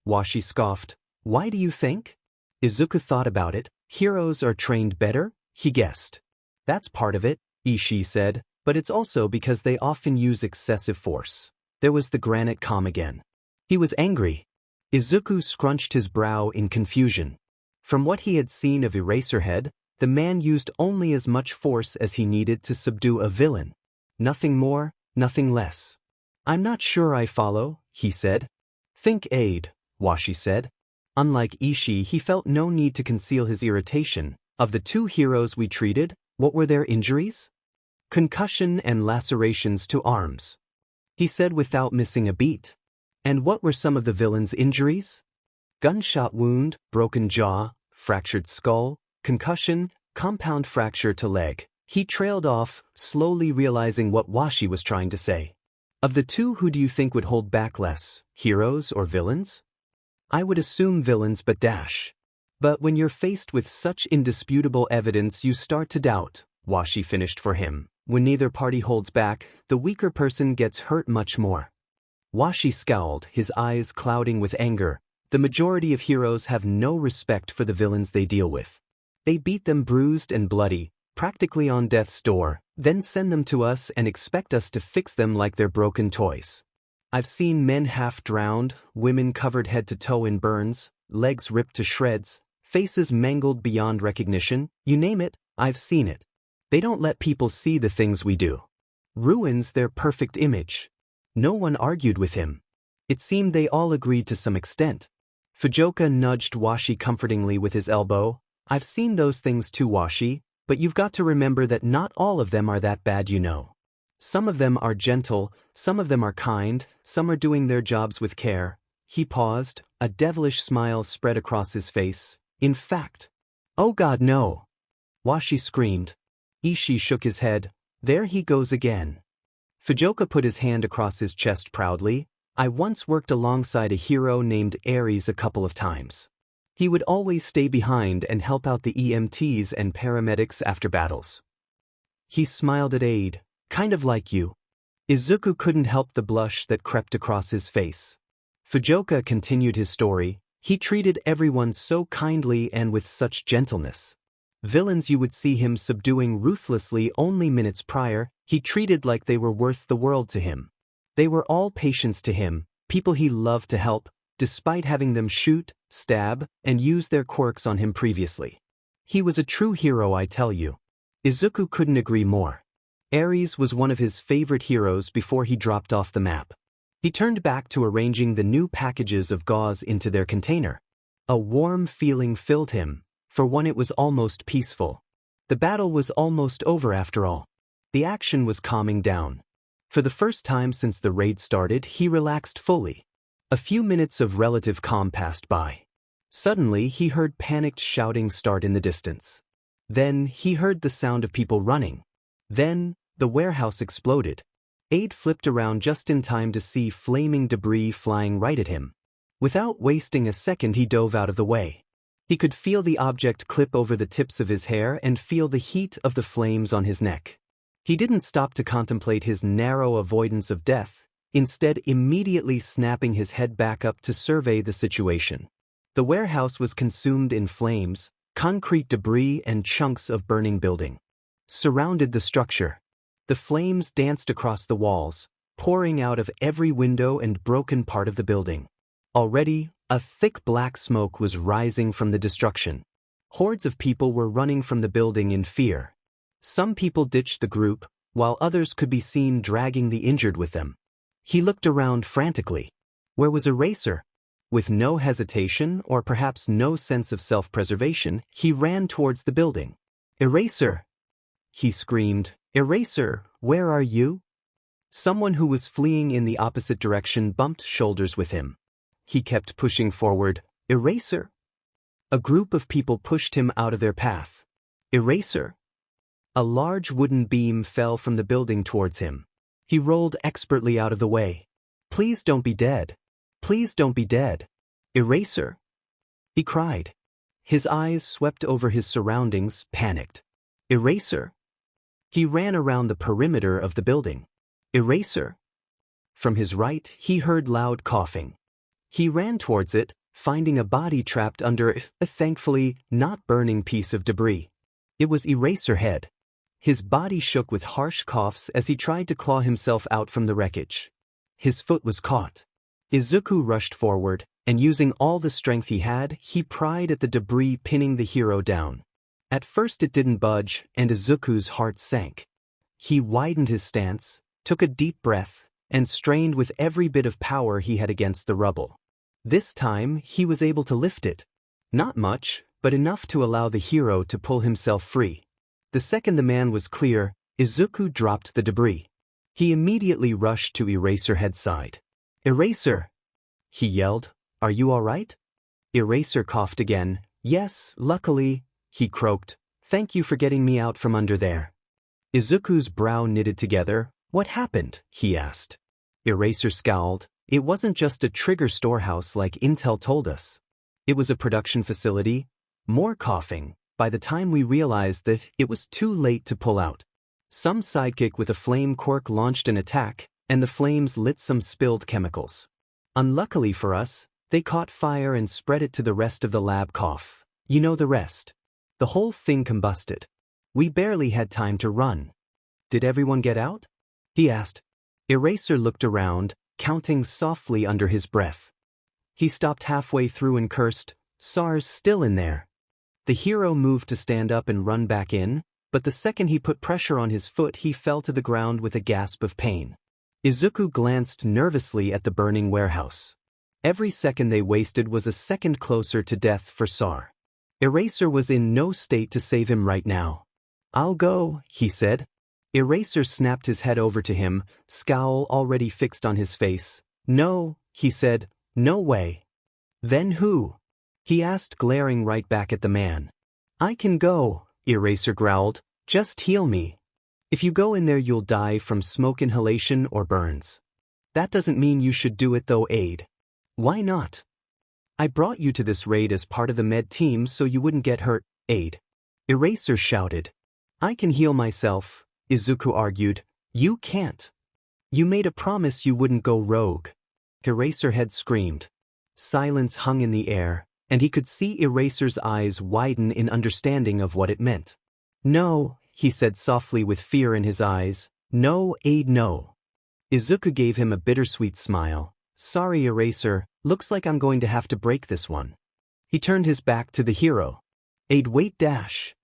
Washi scoffed. Why do you think? Izuku thought about it. Heroes are trained better, he guessed. That's part of it, Ishii said, but it's also because they often use excessive force. There was the granite calm again. He was angry. Izuku scrunched his brow in confusion. From what he had seen of Eraserhead, the man used only as much force as he needed to subdue a villain. Nothing more, nothing less. I'm not sure I follow, he said. Think aid, Washi said. Unlike Ishii, he felt no need to conceal his irritation. Of the two heroes we treated, what were their injuries? Concussion and lacerations to arms, he said without missing a beat. And what were some of the villains' injuries? Gunshot wound, broken jaw, fractured skull, concussion, compound fracture to leg. He trailed off, slowly realizing what Washi was trying to say. Of the two, who do you think would hold back less, heroes or villains? I would assume villains, but dash. But when you're faced with such indisputable evidence, you start to doubt, Washi finished for him. When neither party holds back, the weaker person gets hurt much more. Washi scowled, his eyes clouding with anger. The majority of heroes have no respect for the villains they deal with. They beat them bruised and bloody, practically on death's door, then send them to us and expect us to fix them like they're broken toys. I've seen men half drowned, women covered head to toe in burns, legs ripped to shreds, faces mangled beyond recognition, you name it, I've seen it. They don't let people see the things we do. Ruins their perfect image. No one argued with him. It seemed they all agreed to some extent. Fujioka nudged Washi comfortingly with his elbow. I've seen those things too, Washi, but you've got to remember that not all of them are that bad, you know. Some of them are gentle, some of them are kind, some are doing their jobs with care. He paused, a devilish smile spread across his face. In fact, oh God, no! Washi screamed. Ishii shook his head. There he goes again. Fujioka put his hand across his chest proudly. I once worked alongside a hero named Ares a couple of times. He would always stay behind and help out the EMTs and paramedics after battles. He smiled at Aid, kind of like you. Izuku couldn't help the blush that crept across his face. Fujioka continued his story. He treated everyone so kindly and with such gentleness. Villains you would see him subduing ruthlessly only minutes prior, he treated like they were worth the world to him. They were all patients to him, people he loved to help, despite having them shoot, stab, and use their quirks on him previously. He was a true hero, I tell you. Izuku couldn't agree more. Ares was one of his favorite heroes before he dropped off the map. He turned back to arranging the new packages of gauze into their container. A warm feeling filled him. For one, it was almost peaceful. The battle was almost over after all. The action was calming down. For the first time since the raid started, he relaxed fully. A few minutes of relative calm passed by. Suddenly, he heard panicked shouting start in the distance. Then, he heard the sound of people running. Then, the warehouse exploded. Aid flipped around just in time to see flaming debris flying right at him. Without wasting a second, he dove out of the way. He could feel the object clip over the tips of his hair and feel the heat of the flames on his neck. He didn't stop to contemplate his narrow avoidance of death, instead immediately snapping his head back up to survey the situation. The warehouse was consumed in flames, concrete debris and chunks of burning building surrounded the structure. The flames danced across the walls, pouring out of every window and broken part of the building. Already, a thick black smoke was rising from the destruction. Hordes of people were running from the building in fear. Some people ditched the group, while others could be seen dragging the injured with them. He looked around frantically. Where was Eraser? With no hesitation, or perhaps no sense of self-preservation, he ran towards the building. Eraser! He screamed. Eraser, where are you? Someone who was fleeing in the opposite direction bumped shoulders with him. He kept pushing forward. Eraser! A group of people pushed him out of their path. Eraser! A large wooden beam fell from the building towards him. He rolled expertly out of the way. Please don't be dead. Please don't be dead. Eraser! He cried. His eyes swept over his surroundings, panicked. Eraser! He ran around the perimeter of the building. Eraser! From his right, he heard loud coughing. He ran towards it, finding a body trapped under a thankfully not burning piece of debris. It was Eraserhead. His body shook with harsh coughs as he tried to claw himself out from the wreckage. His foot was caught. Izuku rushed forward, and using all the strength he had, he pried at the debris pinning the hero down. At first it didn't budge, and Izuku's heart sank. He widened his stance, took a deep breath, and strained with every bit of power he had against the rubble. This time, he was able to lift it. Not much, but enough to allow the hero to pull himself free. The second the man was clear, Izuku dropped the debris. He immediately rushed to Eraserhead's side. "Eraser!" he yelled. "Are you all right?" Eraser coughed again. "Yes, luckily," he croaked. "Thank you for getting me out from under there." Izuku's brow knitted together. "What happened?" he asked. Eraser scowled. "It wasn't just a trigger storehouse like Intel told us. It was a production facility." More coughing. By the time we realized that, it was too late to pull out. Some sidekick with a flame quirk launched an attack, and the flames lit some spilled chemicals. Unluckily for us, they caught fire and spread it to the rest of the lab. Cough. You know the rest. The whole thing combusted. We barely had time to run. "Did everyone get out?" he asked. Eraser looked around, counting softly under his breath. He stopped halfway through and cursed, "SARS still in there." The hero moved to stand up and run back in, but the second he put pressure on his foot he fell to the ground with a gasp of pain. Izuku glanced nervously at the burning warehouse. Every second they wasted was a second closer to death for SAR. Eraser was in no state to save him right now. "I'll go," he said. Eraser snapped his head over to him, scowl already fixed on his face. "No," he said, "no way." "Then who?" he asked, glaring right back at the man. "I can go," Eraser growled. "Just heal me. If you go in there you'll die from smoke inhalation or burns. That doesn't mean you should do it though, Aid." "Why not?" "I brought you to this raid as part of the med team so you wouldn't get hurt, Aid." Eraser shouted. "I can heal myself," Izuku argued. "You can't. You made a promise you wouldn't go rogue." Eraserhead screamed. Silence hung in the air, and he could see Eraser's eyes widen in understanding of what it meant. "No," he said softly with fear in his eyes. "No, Aid, no." Izuku gave him a bittersweet smile. "Sorry, Eraser, looks like I'm going to have to break this one." He turned his back to the hero. "Aid, wait, dash!"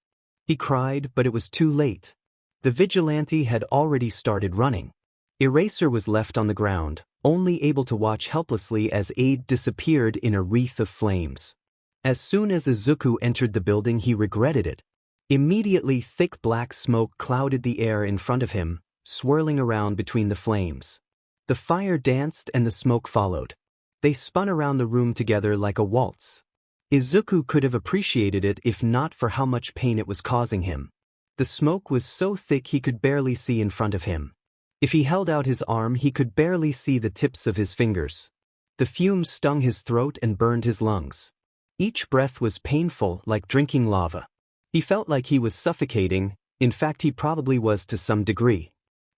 he cried, but it was too late. The vigilante had already started running. Eraser was left on the ground, only able to watch helplessly as Aid disappeared in a wreath of flames. As soon as Izuku entered the building he regretted it. Immediately thick black smoke clouded the air in front of him, swirling around between the flames. The fire danced and the smoke followed. They spun around the room together like a waltz. Izuku could have appreciated it if not for how much pain it was causing him. The smoke was so thick he could barely see in front of him. If he held out his arm he could barely see the tips of his fingers. The fumes stung his throat and burned his lungs. Each breath was painful, like drinking lava. He felt like he was suffocating, in fact he probably was to some degree.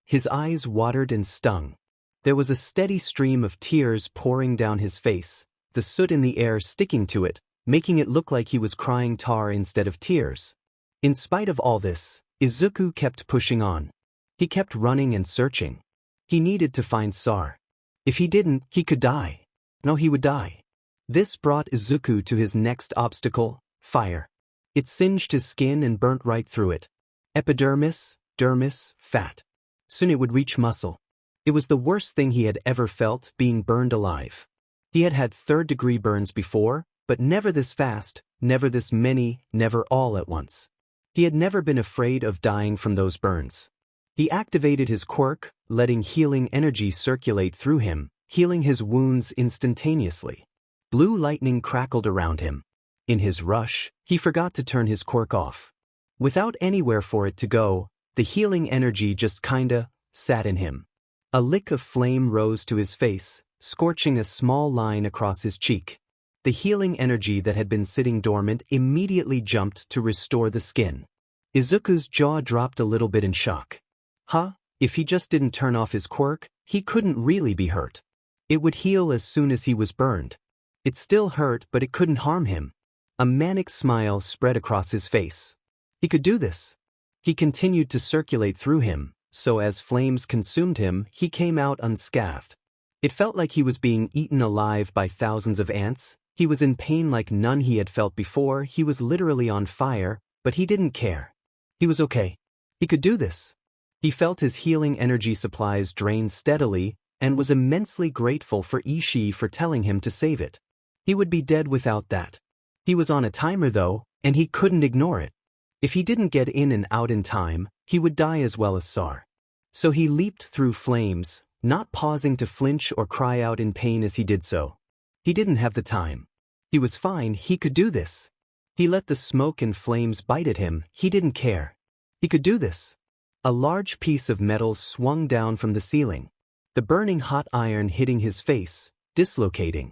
His eyes watered and stung. There was a steady stream of tears pouring down his face, the soot in the air sticking to it, making it look like he was crying tar instead of tears. In spite of all this, Izuku kept pushing on. He kept running and searching. He needed to find SAR. If he didn't, he could die. No, he would die. This brought Izuku to his next obstacle, fire. It singed his skin and burnt right through it. Epidermis, dermis, fat. Soon it would reach muscle. It was the worst thing he had ever felt, being burned alive. He had had third-degree burns before, but never this fast, never this many, never all at once. He had never been afraid of dying from those burns. He activated his quirk, letting healing energy circulate through him, healing his wounds instantaneously. Blue lightning crackled around him. In his rush, he forgot to turn his quirk off. Without anywhere for it to go, the healing energy just kinda sat in him. A lick of flame rose to his face, scorching a small line across his cheek. The healing energy that had been sitting dormant immediately jumped to restore the skin. Izuku's jaw dropped a little bit in shock. If he just didn't turn off his quirk, he couldn't really be hurt. It would heal as soon as he was burned. It still hurt, but it couldn't harm him. A manic smile spread across his face. He could do this. He continued to circulate through him, so as flames consumed him, he came out unscathed. It felt like he was being eaten alive by thousands of ants. He was in pain like none he had felt before. He was literally on fire, but he didn't care. He was okay. He could do this. He felt his healing energy supplies drain steadily, and was immensely grateful for Ishii for telling him to save it. He would be dead without that. He was on a timer though, and he couldn't ignore it. If he didn't get in and out in time, he would die as well as Sar. So he leaped through flames, not pausing to flinch or cry out in pain as he did so. He didn't have the time. He was fine, he could do this. He let the smoke and flames bite at him, he didn't care. He could do this. A large piece of metal swung down from the ceiling. The burning hot iron hitting his face, dislocating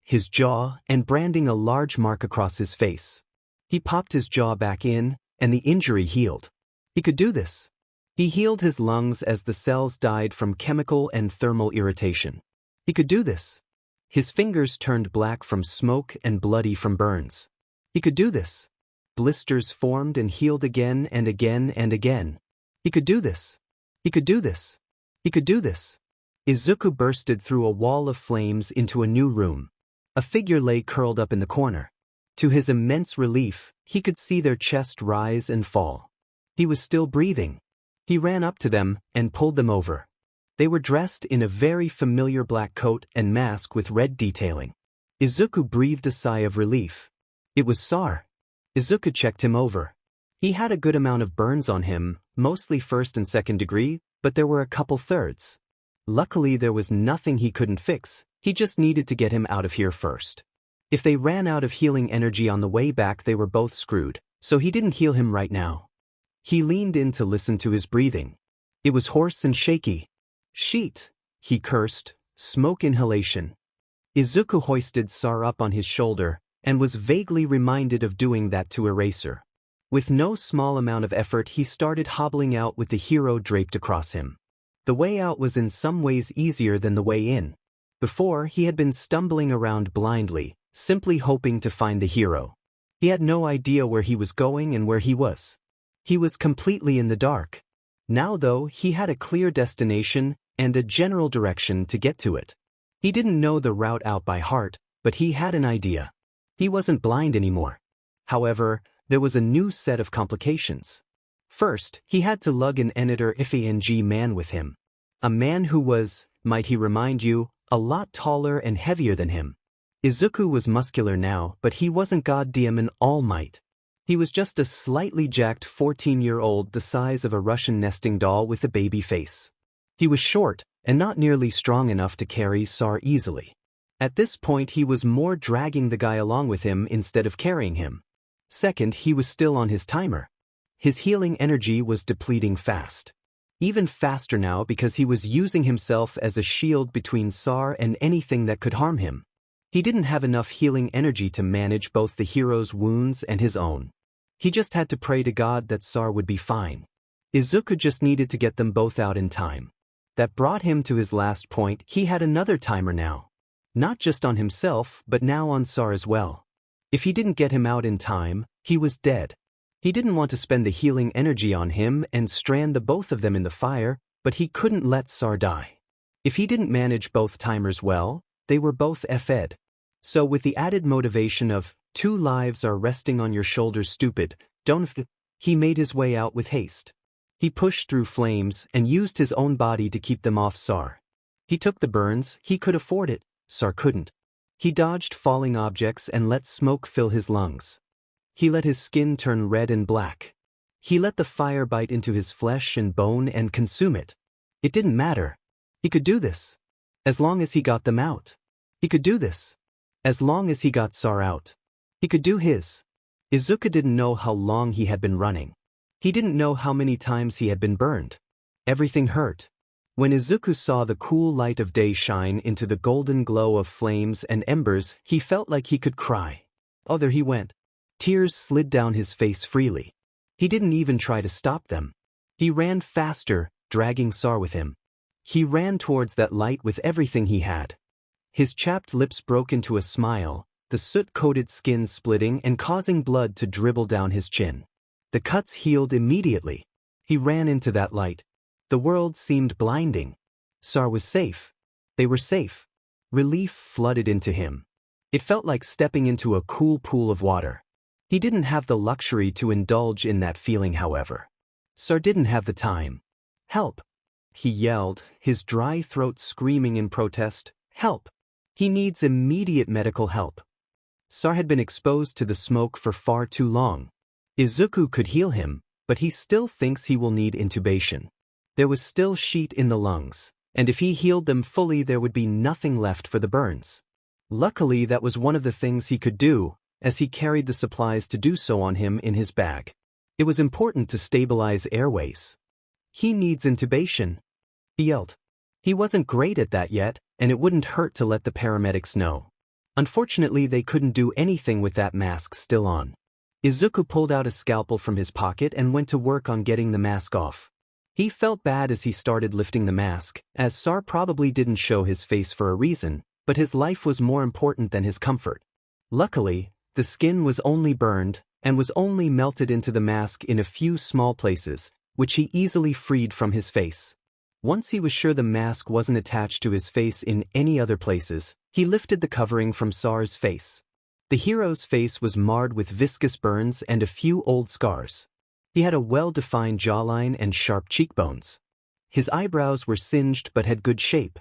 his jaw and branding a large mark across his face. He popped his jaw back in, and the injury healed. He could do this. He healed his lungs as the cells died from chemical and thermal irritation. He could do this. His fingers turned black from smoke and bloody from burns. He could do this. Blisters formed and healed again and again and again. He could do this. He could do this. He could do this. Izuku bursted through a wall of flames into a new room. A figure lay curled up in the corner. To his immense relief, he could see their chest rise and fall. He was still breathing. He ran up to them and pulled them over. They were dressed in a very familiar black coat and mask with red detailing. Izuku breathed a sigh of relief. It was Sar. Izuku checked him over. He had a good amount of burns on him, mostly first and second degree, but there were a couple thirds. Luckily there was nothing he couldn't fix, he just needed to get him out of here first. If they ran out of healing energy on the way back they were both screwed, so he didn't heal him right now. He leaned in to listen to his breathing. It was hoarse and shaky. Sheet, he cursed, smoke inhalation. Izuku hoisted Sar up on his shoulder, and was vaguely reminded of doing that to Eraser. With no small amount of effort he started hobbling out with the hero draped across him. The way out was in some ways easier than the way in. Before, he had been stumbling around blindly, simply hoping to find the hero. He had no idea where he was going and where he was. He was completely in the dark. Now though, he had a clear destination and a general direction to get to it. He didn't know the route out by heart, but he had an idea. He wasn't blind anymore. However, there was a new set of complications. First, he had to lug an Enitor Ifang man with him. A man who was, might he remind you, a lot taller and heavier than him. Izuku was muscular now, but he wasn't goddamn an all might. He was just a slightly jacked 14-year-old the size of a Russian nesting doll with a baby face. He was short, and not nearly strong enough to carry Sar easily. At this point he was more dragging the guy along with him instead of carrying him. Second, he was still on his timer. His healing energy was depleting fast. Even faster now because he was using himself as a shield between Sar and anything that could harm him. He didn't have enough healing energy to manage both the hero's wounds and his own. He just had to pray to God that Sar would be fine. Izuku just needed to get them both out in time. That brought him to his last point. He had another timer now. Not just on himself, but now on Sar as well. If he didn't get him out in time, he was dead. He didn't want to spend the healing energy on him and strand the both of them in the fire, but he couldn't let Sar die. If he didn't manage both timers well, they were both F'd. So with the added motivation of, 2 lives are resting on your shoulders stupid, don't he made his way out with haste. He pushed through flames and used his own body to keep them off Sar. He took the burns, he could afford it, Sar couldn't. He dodged falling objects and let smoke fill his lungs. He let his skin turn red and black. He let the fire bite into his flesh and bone and consume it. It didn't matter. He could do this. As long as he got them out. He could do this. As long as he got Sar out. He could do his. Izuku didn't know how long he had been running. He didn't know how many times he had been burned. Everything hurt. When Izuku saw the cool light of day shine into the golden glow of flames and embers, he felt like he could cry. Oh, there he went. Tears slid down his face freely. He didn't even try to stop them. He ran faster, dragging Sar with him. He ran towards that light with everything he had. His chapped lips broke into a smile, the soot-coated skin splitting and causing blood to dribble down his chin. The cuts healed immediately. He ran into that light. The world seemed blinding. Sar was safe. They were safe. Relief flooded into him. It felt like stepping into a cool pool of water. He didn't have the luxury to indulge in that feeling, however. Sar didn't have the time. "Help!" he yelled, his dry throat screaming in protest. "Help! He needs immediate medical help." Sar had been exposed to the smoke for far too long. Izuku could heal him, but he still thinks he will need intubation. There was still sheet in the lungs, and if he healed them fully there would be nothing left for the burns. Luckily that was one of the things he could do, as he carried the supplies to do so on him in his bag. It was important to stabilize airways. "He needs intubation," he yelled. He wasn't great at that yet, and it wouldn't hurt to let the paramedics know. Unfortunately, they couldn't do anything with that mask still on. Izuku pulled out a scalpel from his pocket and went to work on getting the mask off. He felt bad as he started lifting the mask, as Sar probably didn't show his face for a reason, but his life was more important than his comfort. Luckily, the skin was only burned, and was only melted into the mask in a few small places, which he easily freed from his face. Once he was sure the mask wasn't attached to his face in any other places, he lifted the covering from Sar's face. The hero's face was marred with viscous burns and a few old scars. He had a well-defined jawline and sharp cheekbones. His eyebrows were singed but had good shape.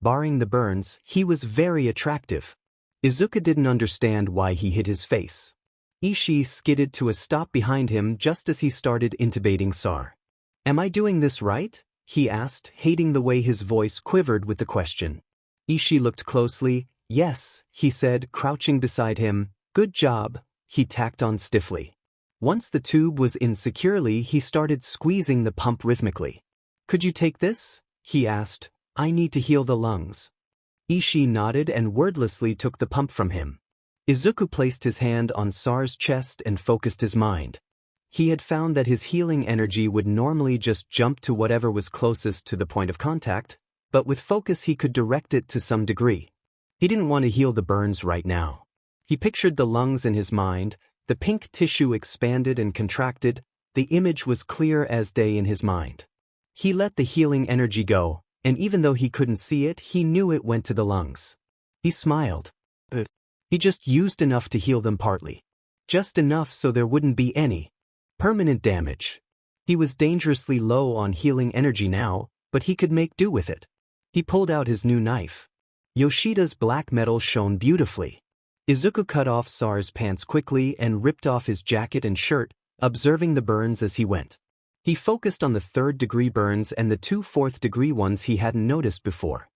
Barring the burns, he was very attractive. Izuku didn't understand why he hid his face. Ishii skidded to a stop behind him just as he started intubating Sar. "Am I doing this right?" he asked, hating the way his voice quivered with the question. Ishii looked closely. "Yes," he said, crouching beside him. "Good job," he tacked on stiffly. Once the tube was in securely, he started squeezing the pump rhythmically. "Could you take this?" he asked. "I need to heal the lungs." Ishii nodded and wordlessly took the pump from him. Izuku placed his hand on Sar's chest and focused his mind. He had found that his healing energy would normally just jump to whatever was closest to the point of contact, but with focus he could direct it to some degree. He didn't want to heal the burns right now. He pictured the lungs in his mind, the pink tissue expanded and contracted, the image was clear as day in his mind. He let the healing energy go, and even though he couldn't see it, he knew it went to the lungs. He smiled. But he just used enough to heal them partly. Just enough so there wouldn't be any permanent damage. He was dangerously low on healing energy now, but he could make do with it. He pulled out his new knife. Yoshida's black metal shone beautifully. Izuku cut off Sar's pants quickly and ripped off his jacket and shirt, observing the burns as he went. He focused on the third-degree burns and the 2 fourth-degree ones he hadn't noticed before.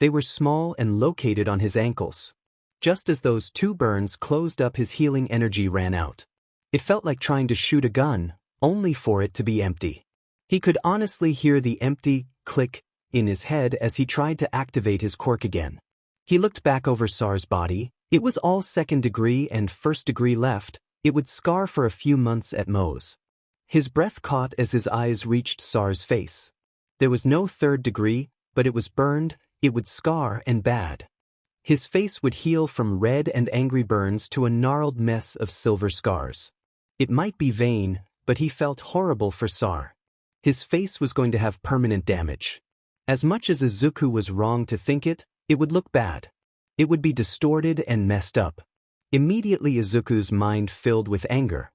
They were small and located on his ankles. Just as those 2 burns closed up, his healing energy ran out. It felt like trying to shoot a gun, only for it to be empty. He could honestly hear the empty click in his head as he tried to activate his quirk again. He looked back over Sar's body. It was all 2nd degree and 1st degree left. It would scar for a few months at most. His breath caught as his eyes reached Sar's face. There was no 3rd degree, but it was burned, it would scar and bad. His face would heal from red and angry burns to a gnarled mess of silver scars. It might be vain, but he felt horrible for Sar. His face was going to have permanent damage. As much as Izuku was wrong to think it, it would look bad. It would be distorted and messed up. Immediately Izuku's mind filled with anger.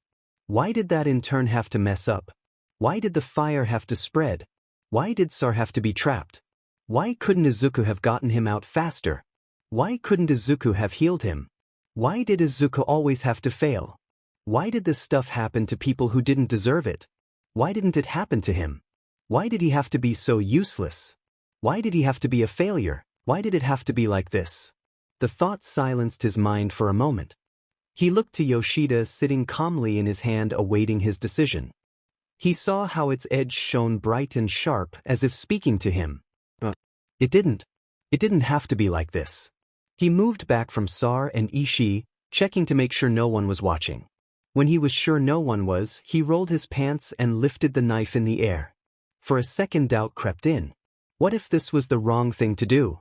Why did that in turn have to mess up? Why did the fire have to spread? Why did Sar have to be trapped? Why couldn't Izuku have gotten him out faster? Why couldn't Izuku have healed him? Why did Izuku always have to fail? Why did this stuff happen to people who didn't deserve it? Why didn't it happen to him? Why did he have to be so useless? Why did he have to be a failure? Why did it have to be like this? The thought silenced his mind for a moment. He looked to Yoshida sitting calmly in his hand awaiting his decision. He saw how its edge shone bright and sharp as if speaking to him. But it didn't have to be like this. He moved back from Sar and Ishii, checking to make sure no one was watching. When he was sure no one was, he rolled his pants and lifted the knife in the air. For a second doubt crept in. What if this was the wrong thing to do?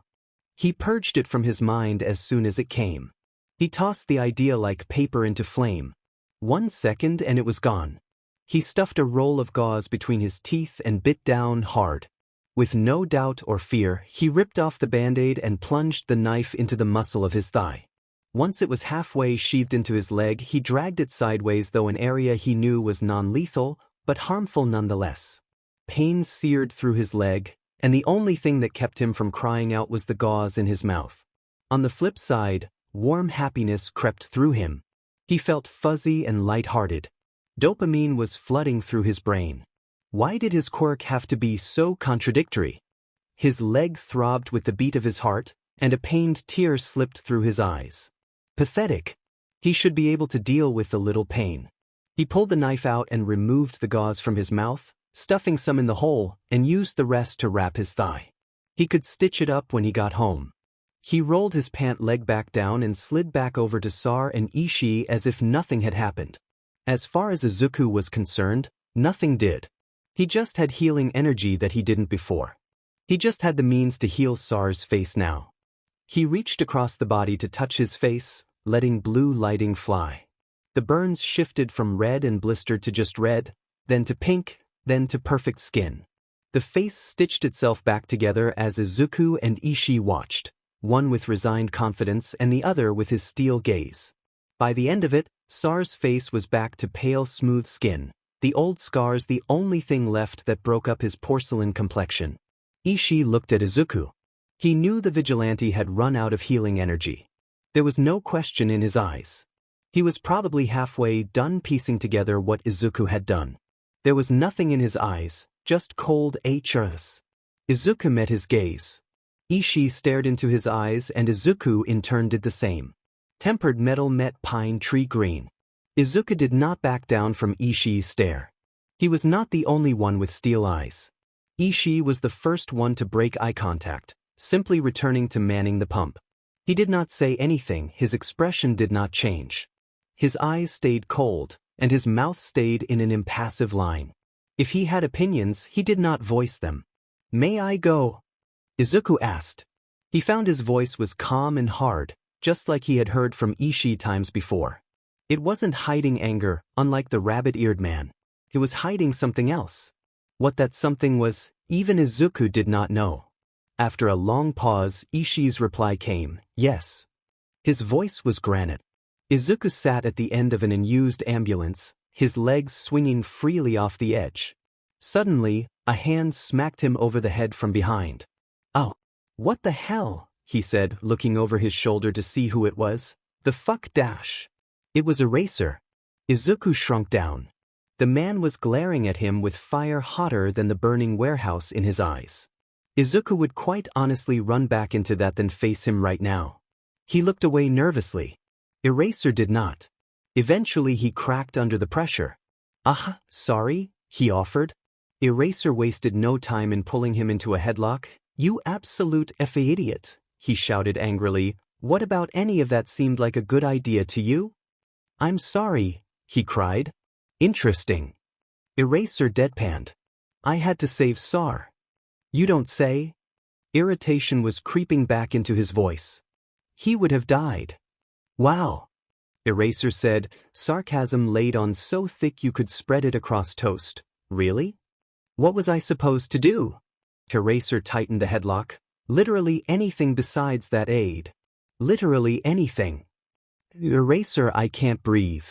He purged it from his mind as soon as it came. He tossed the idea like paper into flame. 1 second and it was gone. He stuffed a roll of gauze between his teeth and bit down hard. With no doubt or fear, he ripped off the band-aid and plunged the knife into the muscle of his thigh. Once it was halfway sheathed into his leg, he dragged it sideways, though an area he knew was non-lethal, but harmful nonetheless. Pain seared through his leg, and the only thing that kept him from crying out was the gauze in his mouth. On the flip side, warm happiness crept through him. He felt fuzzy and light-hearted. Dopamine was flooding through his brain. Why did his quirk have to be so contradictory? His leg throbbed with the beat of his heart, and a pained tear slipped through his eyes. Pathetic. He should be able to deal with a little pain. He pulled the knife out and removed the gauze from his mouth, stuffing some in the hole, and used the rest to wrap his thigh. He could stitch it up when he got home. He rolled his pant leg back down and slid back over to Sar and Ishii as if nothing had happened. As far as Izuku was concerned, nothing did. He just had healing energy that he didn't before. He just had the means to heal Sar's face now. He reached across the body to touch his face, letting blue lighting fly. The burns shifted from red and blistered to just red, then to pink, then to perfect skin. The face stitched itself back together as Izuku and Ishii watched, one with resigned confidence and the other with his steel gaze. By the end of it, Sar's face was back to pale, smooth skin, the old scars the only thing left that broke up his porcelain complexion. Ishii looked at Izuku. He knew the vigilante had run out of healing energy. There was no question in his eyes. He was probably halfway done piecing together what Izuku had done. There was nothing in his eyes, just cold HRS. Izuku met his gaze. Ishii stared into his eyes and Izuku in turn did the same. Tempered metal met pine tree green. Izuku did not back down from Ishii's stare. He was not the only one with steel eyes. Ishii was the first one to break eye contact, simply returning to manning the pump. He did not say anything, his expression did not change. His eyes stayed cold, and his mouth stayed in an impassive line. If he had opinions, he did not voice them. "May I go?" Izuku asked. He found his voice was calm and hard, just like he had heard from Ishii times before. It wasn't hiding anger, unlike the rabbit-eared man. It was hiding something else. What that something was, even Izuku did not know. After a long pause, Ishii's reply came, "Yes." His voice was granite. Izuku sat at the end of an unused ambulance, his legs swinging freely off the edge. Suddenly, a hand smacked him over the head from behind. "Oh, what the hell?" he said, looking over his shoulder to see who it was. "The fuck dash." It was Eraser. Izuku shrunk down. The man was glaring at him with fire hotter than the burning warehouse in his eyes. Izuku would quite honestly run back into that than face him right now. He looked away nervously. Eraser did not. Eventually he cracked under the pressure. Sorry," he offered. Eraser wasted no time in pulling him into a headlock. "You absolute idiot," he shouted angrily. "What about any of that seemed like a good idea to you?" "I'm sorry," he cried. "Interesting." Eraser deadpanned. "I had to save Sar." "You don't say?" Irritation was creeping back into his voice. "He would have died." "Wow," Eraser said, sarcasm laid on so thick you could spread it across toast. "Really? What was I supposed to do?" Eraser tightened the headlock. "Literally anything besides that aid. Literally anything." "Eraser, I can't breathe."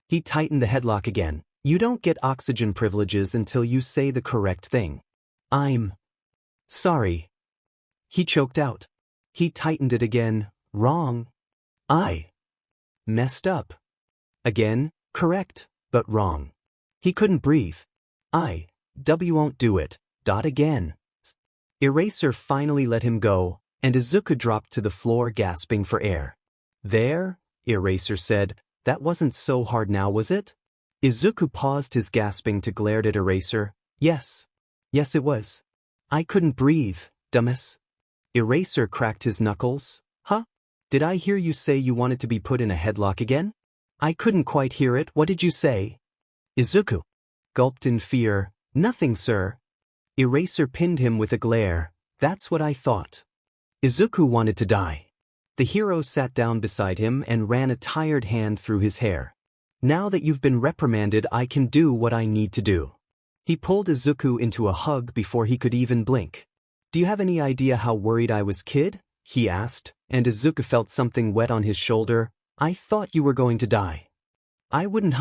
He tightened the headlock again. "You don't get oxygen privileges until you say the correct thing." "I'm sorry." He choked out. He tightened it again. "Wrong. I messed up." Again, correct, but wrong. He couldn't breathe. Won't do it. Again. Eraser finally let him go, and Izuku dropped to the floor gasping for air. "There," Eraser said, "that wasn't so hard now, was it?" Izuku paused his gasping to glare at Eraser. Yes, it was. I couldn't breathe, dumbass." Eraser cracked his knuckles. "Huh? Did I hear you say you wanted to be put in a headlock again?" "I couldn't quite hear it, what did you say?" Izuku gulped in fear. "Nothing, sir." Eraser pinned him with a glare. "That's what I thought." Izuku wanted to die. The hero sat down beside him and ran a tired hand through his hair. Now that you've been reprimanded, I can do what I need to do. He pulled Izuku into a hug before he could even blink. Do you have any idea how worried I was, kid? He asked, and Izuku felt something wet on his shoulder. I thought you were going to die. I wouldn't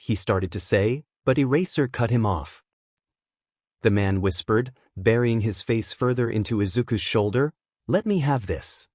he started to say, but Eraser cut him off. The man whispered, burying his face further into Izuku's shoulder. Let me have this.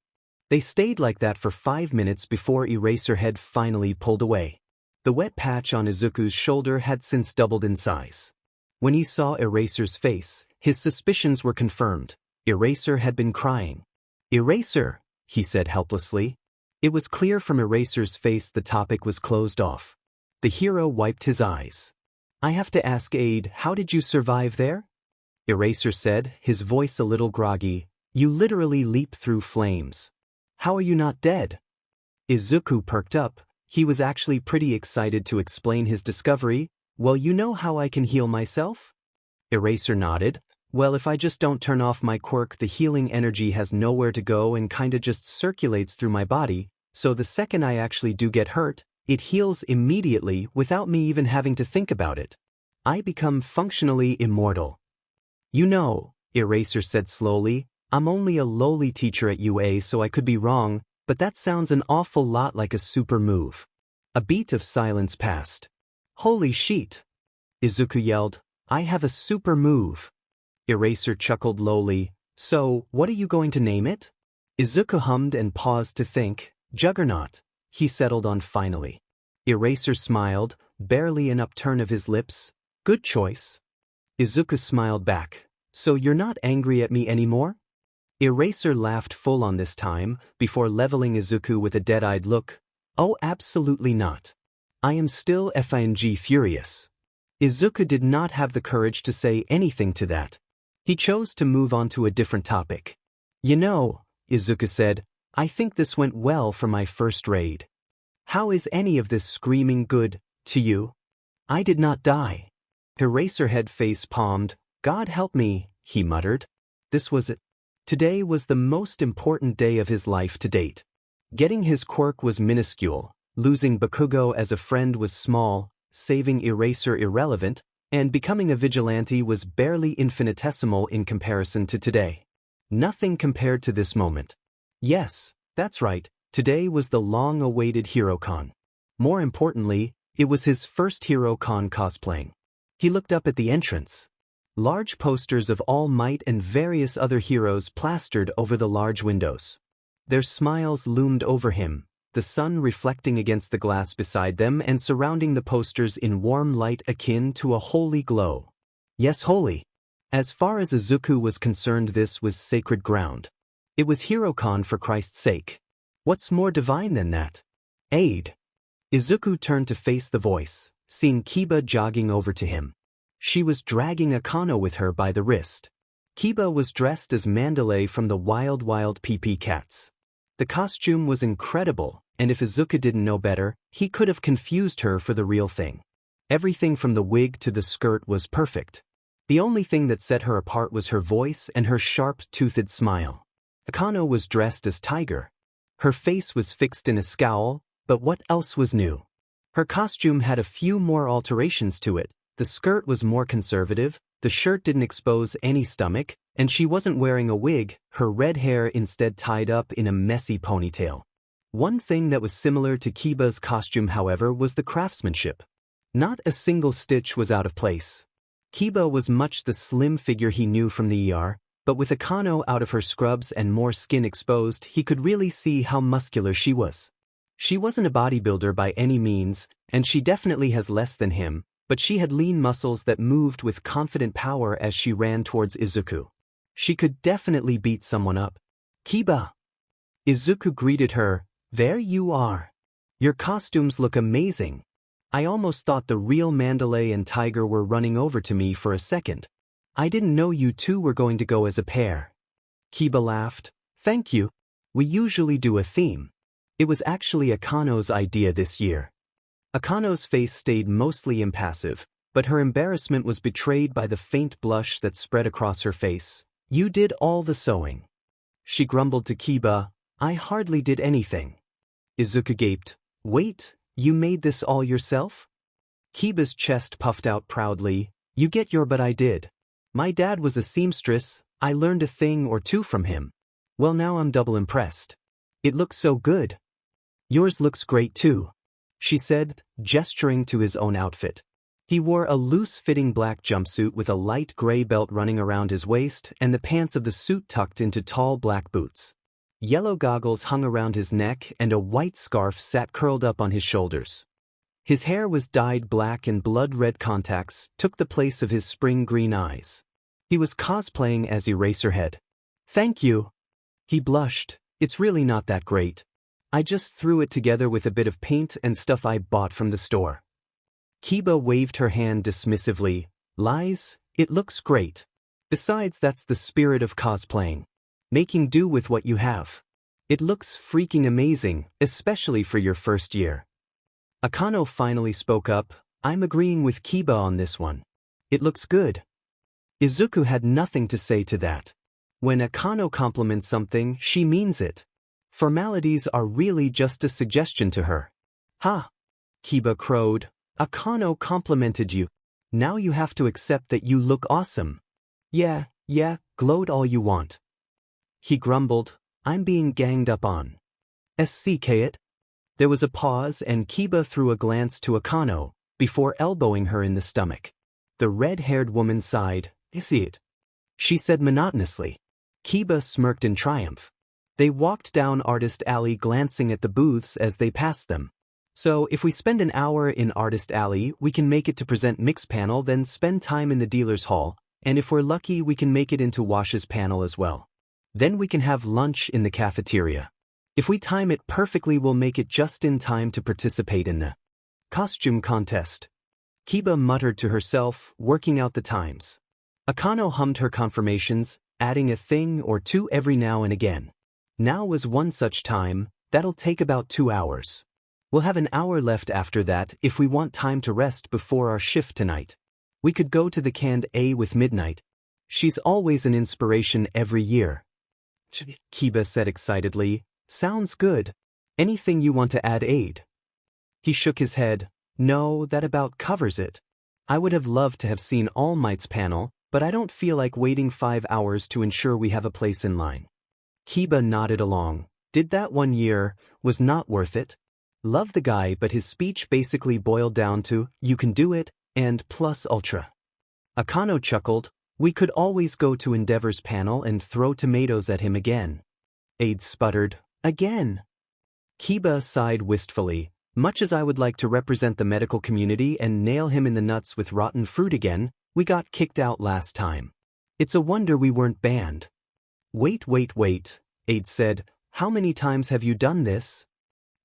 They stayed like that for 5 minutes before Eraserhead finally pulled away. The wet patch on Izuku's shoulder had since doubled in size. When he saw Eraser's face, his suspicions were confirmed. Eraser had been crying. Eraser, he said helplessly. It was clear from Eraser's face the topic was closed off. The hero wiped his eyes. I have to ask Aid, how did you survive there? Eraser said, his voice a little groggy. You literally leap through flames. How are you not dead? Izuku perked up. He was actually pretty excited to explain his discovery. Well, you know how I can heal myself? Eraser nodded. Well, if I just don't turn off my quirk, the healing energy has nowhere to go and kinda just circulates through my body, so the second I actually do get hurt, it heals immediately without me even having to think about it. I become functionally immortal. You know, Eraser said slowly, I'm only a lowly teacher at UA, so I could be wrong, but that sounds an awful lot like a super move. A beat of silence passed. Holy shit! Izuku yelled, I have a super move. Eraser chuckled lowly. So, what are you going to name it? Izuku hummed and paused to think. Juggernaut, he settled on finally. Eraser smiled, barely an upturn of his lips. Good choice. Izuku smiled back. So you're not angry at me anymore? Eraser laughed full on this time, before leveling Izuku with a dead-eyed look. Oh, absolutely not. I am still FING furious. Izuku did not have the courage to say anything to that. He chose to move on to a different topic. You know, Izuku said, I think this went well for my first raid. How is any of this screaming good, to you? I did not die. Eraserhead face palmed. God help me, he muttered. This was it. Today was the most important day of his life to date. Getting his quirk was minuscule, losing Bakugo as a friend was small, saving Eraser irrelevant, and becoming a vigilante was barely infinitesimal in comparison to today. Nothing compared to this moment. Yes, that's right, today was the long-awaited HeroCon. More importantly, it was his first HeroCon cosplaying. He looked up at the entrance. Large posters of All Might and various other heroes plastered over the large windows. Their smiles loomed over him, the sun reflecting against the glass beside them and surrounding the posters in warm light akin to a holy glow. Yes, holy. As far as Izuku was concerned, this was sacred ground. It was HeroCon for Christ's sake. What's more divine than that? Aid. Izuku turned to face the voice, seeing Kiba jogging over to him. She was dragging Akano with her by the wrist. Kiba was dressed as Mandalay from the Wild Wild PP Cats. The costume was incredible, and if Izuku didn't know better, he could have confused her for the real thing. Everything from the wig to the skirt was perfect. The only thing that set her apart was her voice and her sharp-toothed smile. Akano was dressed as Tiger. Her face was fixed in a scowl, but what else was new? Her costume had a few more alterations to it. The skirt was more conservative, the shirt didn't expose any stomach, and she wasn't wearing a wig, her red hair instead tied up in a messy ponytail. One thing that was similar to Kiba's costume, however, was the craftsmanship. Not a single stitch was out of place. Kiba was much the slim figure he knew from the ER, but with Akano out of her scrubs and more skin exposed, he could really see how muscular she was. She wasn't a bodybuilder by any means, and she definitely has less than him, but she had lean muscles that moved with confident power as she ran towards Izuku. She could definitely beat someone up. Kiba! Izuku greeted her. There you are. Your costumes look amazing. I almost thought the real Mandalay and Tiger were running over to me for a second. I didn't know you two were going to go as a pair. Kiba laughed. Thank you. We usually do a theme. It was actually Akano's idea this year. Akano's face stayed mostly impassive, but her embarrassment was betrayed by the faint blush that spread across her face. You did all the sewing. she grumbled to Kiba, "I hardly did anything." Izuku gaped, "Wait, you made this all yourself?" Kiba's chest puffed out proudly, "You get your but I did. My dad was a seamstress, I learned a thing or two from him. Well, now I'm double impressed. It looks so good." "Yours looks great too," she said, gesturing to his own outfit. He wore a loose-fitting black jumpsuit with a light gray belt running around his waist and the pants of the suit tucked into tall black boots. Yellow goggles hung around his neck and a white scarf sat curled up on his shoulders. His hair was dyed black and blood-red contacts took the place of his spring green eyes. He was cosplaying as Eraserhead. "Thank you." He blushed, "It's really not that great. I just threw it together with a bit of paint and stuff I bought from the store." Kiba waved her hand dismissively, "Lies, it looks great. Besides, that's the spirit of cosplaying. Making do with what you have. It looks freaking amazing, especially for your first year." Akano finally spoke up, "I'm agreeing with Kiba on this one. It looks good." Izuku had nothing to say to that. When Akano compliments something, she means it. Formalities are really just a suggestion to her. "Ha!" Kiba crowed, "Akano complimented you. Now you have to accept that you look awesome." Yeah, gloat all you want." He grumbled, "I'm being ganged up on. SCK it?" There was a pause and Kiba threw a glance to Akano, before elbowing her in the stomach. The red-haired woman sighed, "I see it," she said monotonously. Kiba smirked in triumph. They walked down Artist Alley glancing at the booths as they passed them. "So if we spend an hour in Artist Alley, we can make it to present Mix panel, then spend time in the dealer's hall, and if we're lucky we can make it into Wash's panel as well. Then we can have lunch in the cafeteria. If we time it perfectly we'll make it just in time to participate in the costume contest." Kiba muttered to herself, working out the times. Akano hummed her confirmations, adding a thing or two every now and again. Now was one such time, that'll take about 2 hours. We'll have an hour left after that if we want time to rest before our shift tonight. We could go to the Canned A with Midnight. She's always an inspiration every year." Kiba said excitedly, "Sounds good. Anything you want to add, Aid?" He shook his head, "No, that about covers it. I would have loved to have seen All Might's panel, but I don't feel like waiting 5 hours to ensure we have a place in line." Kiba nodded along. Did that 1 year, was not worth it. Loved the guy, but his speech basically boiled down to, "You can do it," and plus ultra. Akano chuckled, "We could always go to Endeavor's panel and throw tomatoes at him again." Aid sputtered, "Again?" Kiba sighed wistfully, "Much as I would like to represent the medical community and nail him in the nuts with rotten fruit again, we got kicked out last time. It's a wonder we weren't banned." Wait, Aid said, "How many times have you done this?"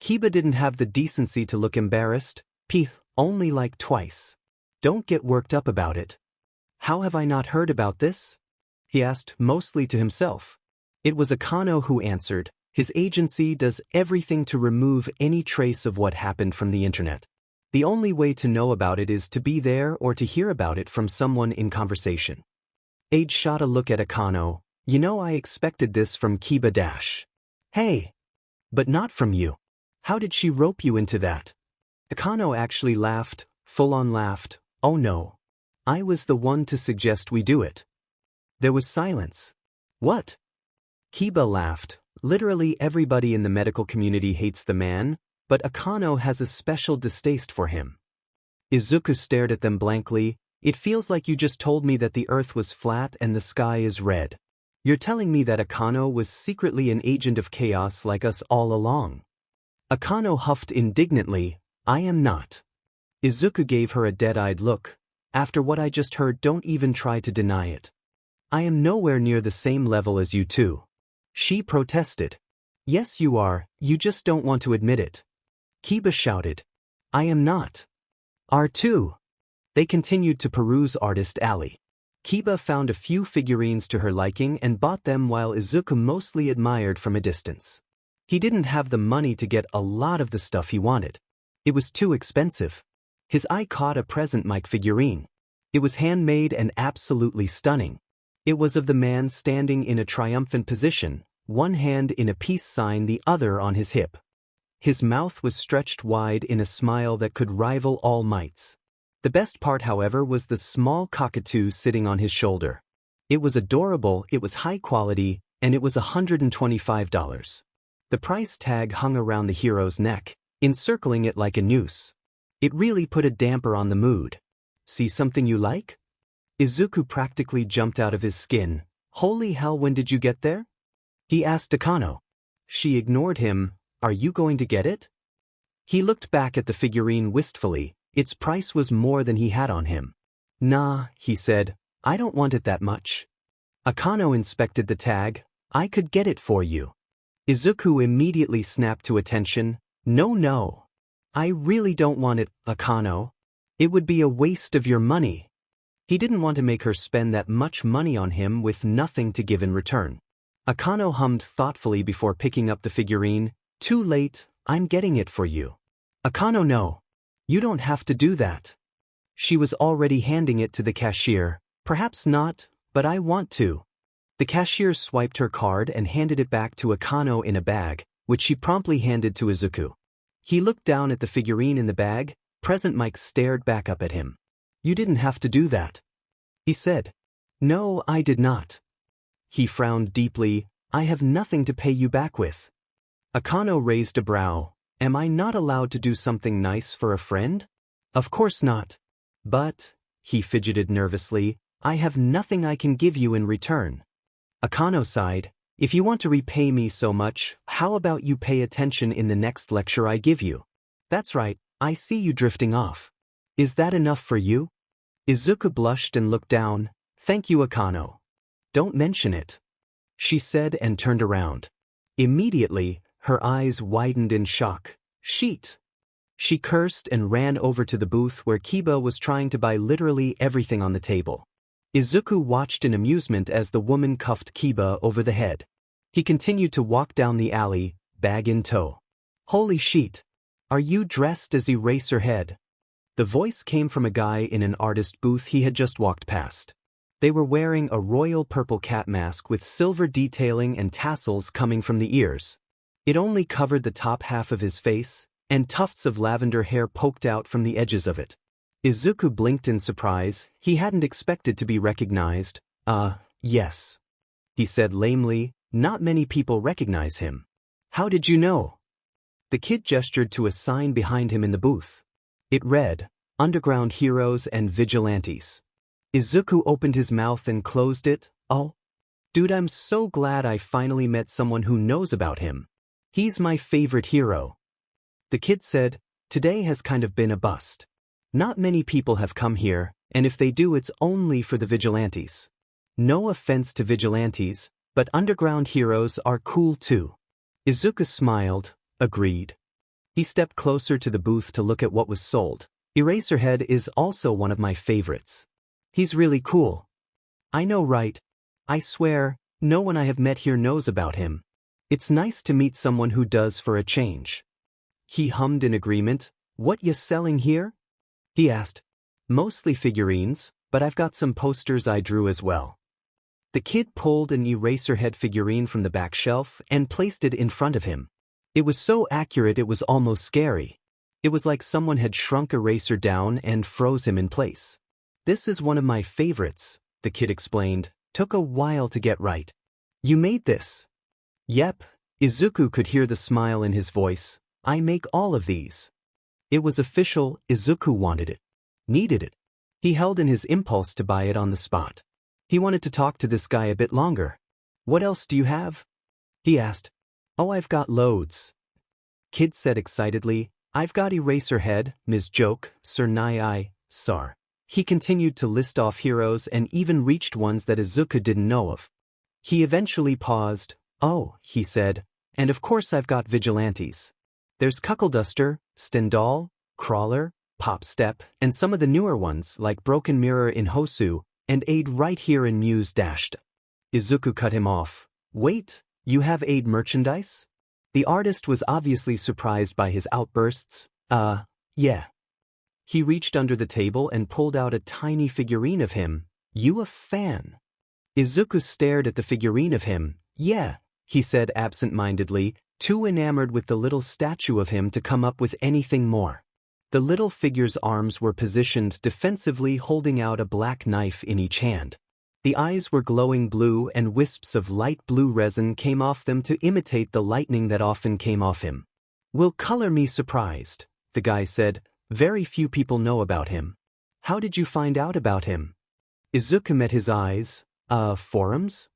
Kiba didn't have the decency to look embarrassed. Only like twice. Don't get worked up about it." "How have I not heard about this?" he asked, mostly to himself. It was Akano who answered. His agency does everything to remove any trace of what happened from the internet. The only way to know about it is to be there or to hear about it from someone in conversation. Aid shot a look at Akano. "You know, I expected this from Kiba Dash." "Hey! But not from you. How did she rope you into that?" Akano actually laughed, full-on laughed. "Oh no. I was the one to suggest we do it." There was silence. "What?" Kiba laughed. "Literally everybody in the medical community hates the man, but Akano has a special distaste for him." Izuku stared at them blankly. "It feels like you just told me that the earth was flat and the sky is red. You're telling me that Akano was secretly an agent of chaos like us all along." Akano huffed indignantly, "I am not." Izuku gave her a dead-eyed look. "After what I just heard, don't even try to deny it. I am nowhere near the same level as you two." She protested. "Yes you are, you just don't want to admit it." Kiba shouted. "I am not." R2. They continued to peruse Artist Alley. Kiba found a few figurines to her liking and bought them while Izuku mostly admired from a distance. He didn't have the money to get a lot of the stuff he wanted. It was too expensive. His eye caught a present mic figurine. It was handmade and absolutely stunning. It was of the man standing in a triumphant position, one hand in a peace sign, the other on his hip. His mouth was stretched wide in a smile that could rival All Might's. The best part, however, was the small cockatoo sitting on his shoulder. It was adorable, it was high quality, and it was $125. The price tag hung around the hero's neck, encircling it like a noose. It really put a damper on the mood. See something you like? Izuku practically jumped out of his skin. Holy hell, when did you get there? He asked Akano. She ignored him. Are you going to get it? He looked back at the figurine wistfully. Its price was more than he had on him. Nah, he said. I don't want it that much. Akano inspected the tag. I could get it for you. Izuku immediately snapped to attention. No. I really don't want it, Akano. It would be a waste of your money. He didn't want to make her spend that much money on him with nothing to give in return. Akano hummed thoughtfully before picking up the figurine. Too late, I'm getting it for you. Akano, no. You don't have to do that. She was already handing it to the cashier. Perhaps not, but I want to. The cashier swiped her card and handed it back to Akano in a bag, which she promptly handed to Izuku. He looked down at the figurine in the bag. Present Mike stared back up at him. You didn't have to do that. He said. No, I did not. He frowned deeply. I have nothing to pay you back with. Akano raised a brow. Am I not allowed to do something nice for a friend? Of course not. But, he fidgeted nervously, I have nothing I can give you in return. Akano sighed. If you want to repay me so much, how about you pay attention in the next lecture I give you? That's right, I see you drifting off. Is that enough for you? Izuku blushed and looked down. Thank you, Akano. Don't mention it, she said and turned around. Immediately, her eyes widened in shock. Sheet! She cursed and ran over to the booth where Kiba was trying to buy literally everything on the table. Izuku watched in amusement as the woman cuffed Kiba over the head. He continued to walk down the alley, bag in tow. Holy shit! Are you dressed as Eraserhead? The voice came from a guy in an artist booth he had just walked past. They were wearing a royal purple cat mask with silver detailing and tassels coming from the ears. It only covered the top half of his face, and tufts of lavender hair poked out from the edges of it. Izuku blinked in surprise. He hadn't expected to be recognized. Yes. He said lamely. Not many people recognize him. How did you know? The kid gestured to a sign behind him in the booth. It read, Underground Heroes and Vigilantes. Izuku opened his mouth and closed it. Oh. Dude, I'm so glad I finally met someone who knows about him. He's my favorite hero. The kid said, Today has kind of been a bust. Not many people have come here, and if they do it's only for the vigilantes. No offense to vigilantes, but underground heroes are cool too. Izuku smiled, agreed. He stepped closer to the booth to look at what was sold. Eraserhead is also one of my favorites. He's really cool. I know, right? I swear, no one I have met here knows about him. It's nice to meet someone who does for a change. He hummed in agreement. What you selling here? He asked. Mostly figurines, but I've got some posters I drew as well. The kid pulled an Eraserhead figurine from the back shelf and placed it in front of him. It was so accurate it was almost scary. It was like someone had shrunk Eraser down and froze him in place. This is one of my favorites, the kid explained. Took a while to get right. You made this? Yep. Izuku could hear the smile in his voice. I make all of these. It was official. Izuku wanted it. Needed it. He held in his impulse to buy it on the spot. He wanted to talk to this guy a bit longer. What else do you have? He asked. Oh, I've got loads. Kid said excitedly. I've got Eraserhead, Ms. Joke, Sir Nai, Sar. He continued to list off heroes and even reached ones that Izuku didn't know of. He eventually paused. Oh, he said, and of course I've got vigilantes. There's Cuckleduster, Stendhal, Crawler, Popstep, and some of the newer ones like Broken Mirror in Hosu, and Aid right here in Muse Dashed. Izuku cut him off. Wait, you have Aid merchandise? The artist was obviously surprised by his outbursts. Yeah. He reached under the table and pulled out a tiny figurine of him. You a fan? Izuku stared at the figurine of him. Yeah, he said absent-mindedly, too enamored with the little statue of him to come up with anything more. The little figure's arms were positioned defensively, holding out a black knife in each hand. The eyes were glowing blue and wisps of light blue resin came off them to imitate the lightning that often came off him. "Will color me surprised," the guy said. "Very few people know about him." "How did you find out about him?" Izuku met his eyes. Forums?"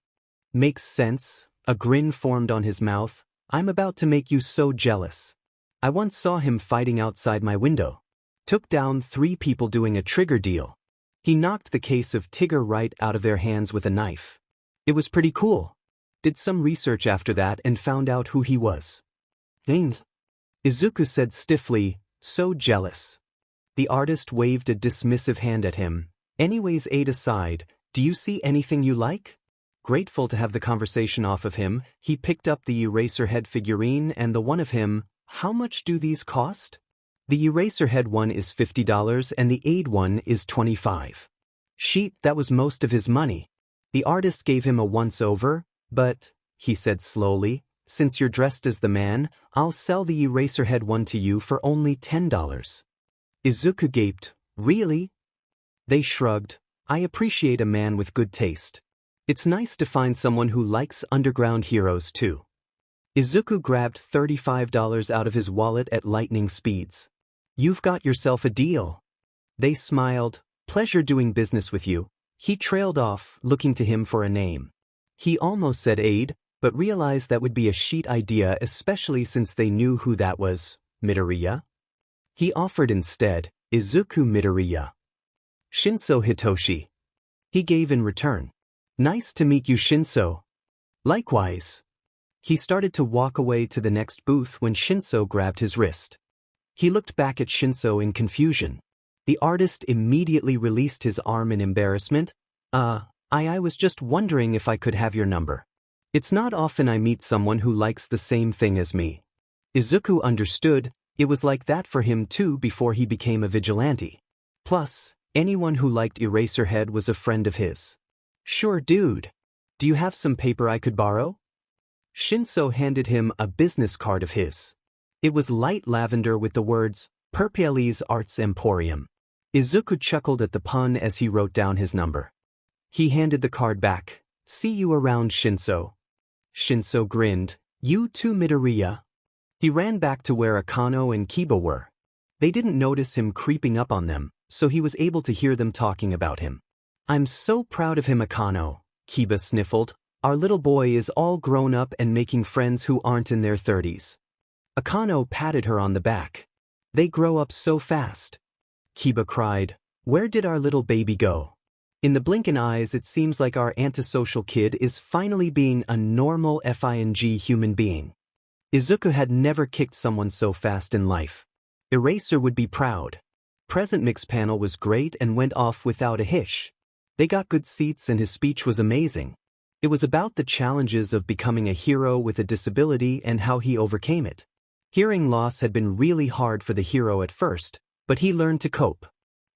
"Makes sense." A grin formed on his mouth. "I'm about to make you so jealous. I once saw him fighting outside my window. Took down 3 people doing a trigger deal. He knocked the case of Tigger right out of their hands with a knife. It was pretty cool. Did some research after that and found out who he was." "Thanks," Izuku said stiffly, so jealous. The artist waved a dismissive hand at him. "Anyways, Aid aside, do you see anything you like?" Grateful to have the conversation off of him, he picked up the Eraserhead figurine and the one of him. "How much do these cost?" "The Eraserhead one is $50 and the Aid one is $25. Sheet, that was most of his money. The artist gave him a once-over, but, he said slowly, "since you're dressed as the man, I'll sell the Eraserhead one to you for only $10. Izuku gaped. "Really?" They shrugged. "I appreciate a man with good taste. It's nice to find someone who likes underground heroes too." Izuku grabbed $35 out of his wallet at lightning speeds. "You've got yourself a deal." They smiled. "Pleasure doing business with you." He trailed off, looking to him for a name. He almost said Aid, but realized that would be a sheet idea, especially since they knew who that was. Midoriya? He offered instead, Izuku Midoriya. "Shinso Hitoshi." He gave in return. "Nice to meet you, Shinso." "Likewise." He started to walk away to the next booth when Shinso grabbed his wrist. He looked back at Shinso in confusion. The artist immediately released his arm in embarrassment. I was just wondering if I could have your number. It's not often I meet someone who likes the same thing as me." Izuku understood. It was like that for him too before he became a vigilante. Plus, anyone who liked Eraserhead was a friend of his. "Sure, dude. Do you have some paper I could borrow?" Shinso handed him a business card of his. It was light lavender with the words, "Perpielli's Arts Emporium." Izuku chuckled at the pun as he wrote down his number. He handed the card back. "See you around, Shinso." Shinso grinned. "You too, Midoriya." He ran back to where Akano and Kiba were. They didn't notice him creeping up on them, so he was able to hear them talking about him. "I'm so proud of him, Akano," Kiba sniffled. "Our little boy is all grown up and making friends who aren't in their 30s. Akano patted her on the back. "They grow up so fast." Kiba cried. "Where did our little baby go?" In the blinking eyes, it seems like our antisocial kid is finally being a normal FING human being. Izuku had never kicked someone so fast in life. Eraser would be proud. Present Mix panel was great and went off without a hitch. They got good seats and his speech was amazing. It was about the challenges of becoming a hero with a disability and how he overcame it. Hearing loss had been really hard for the hero at first, but he learned to cope.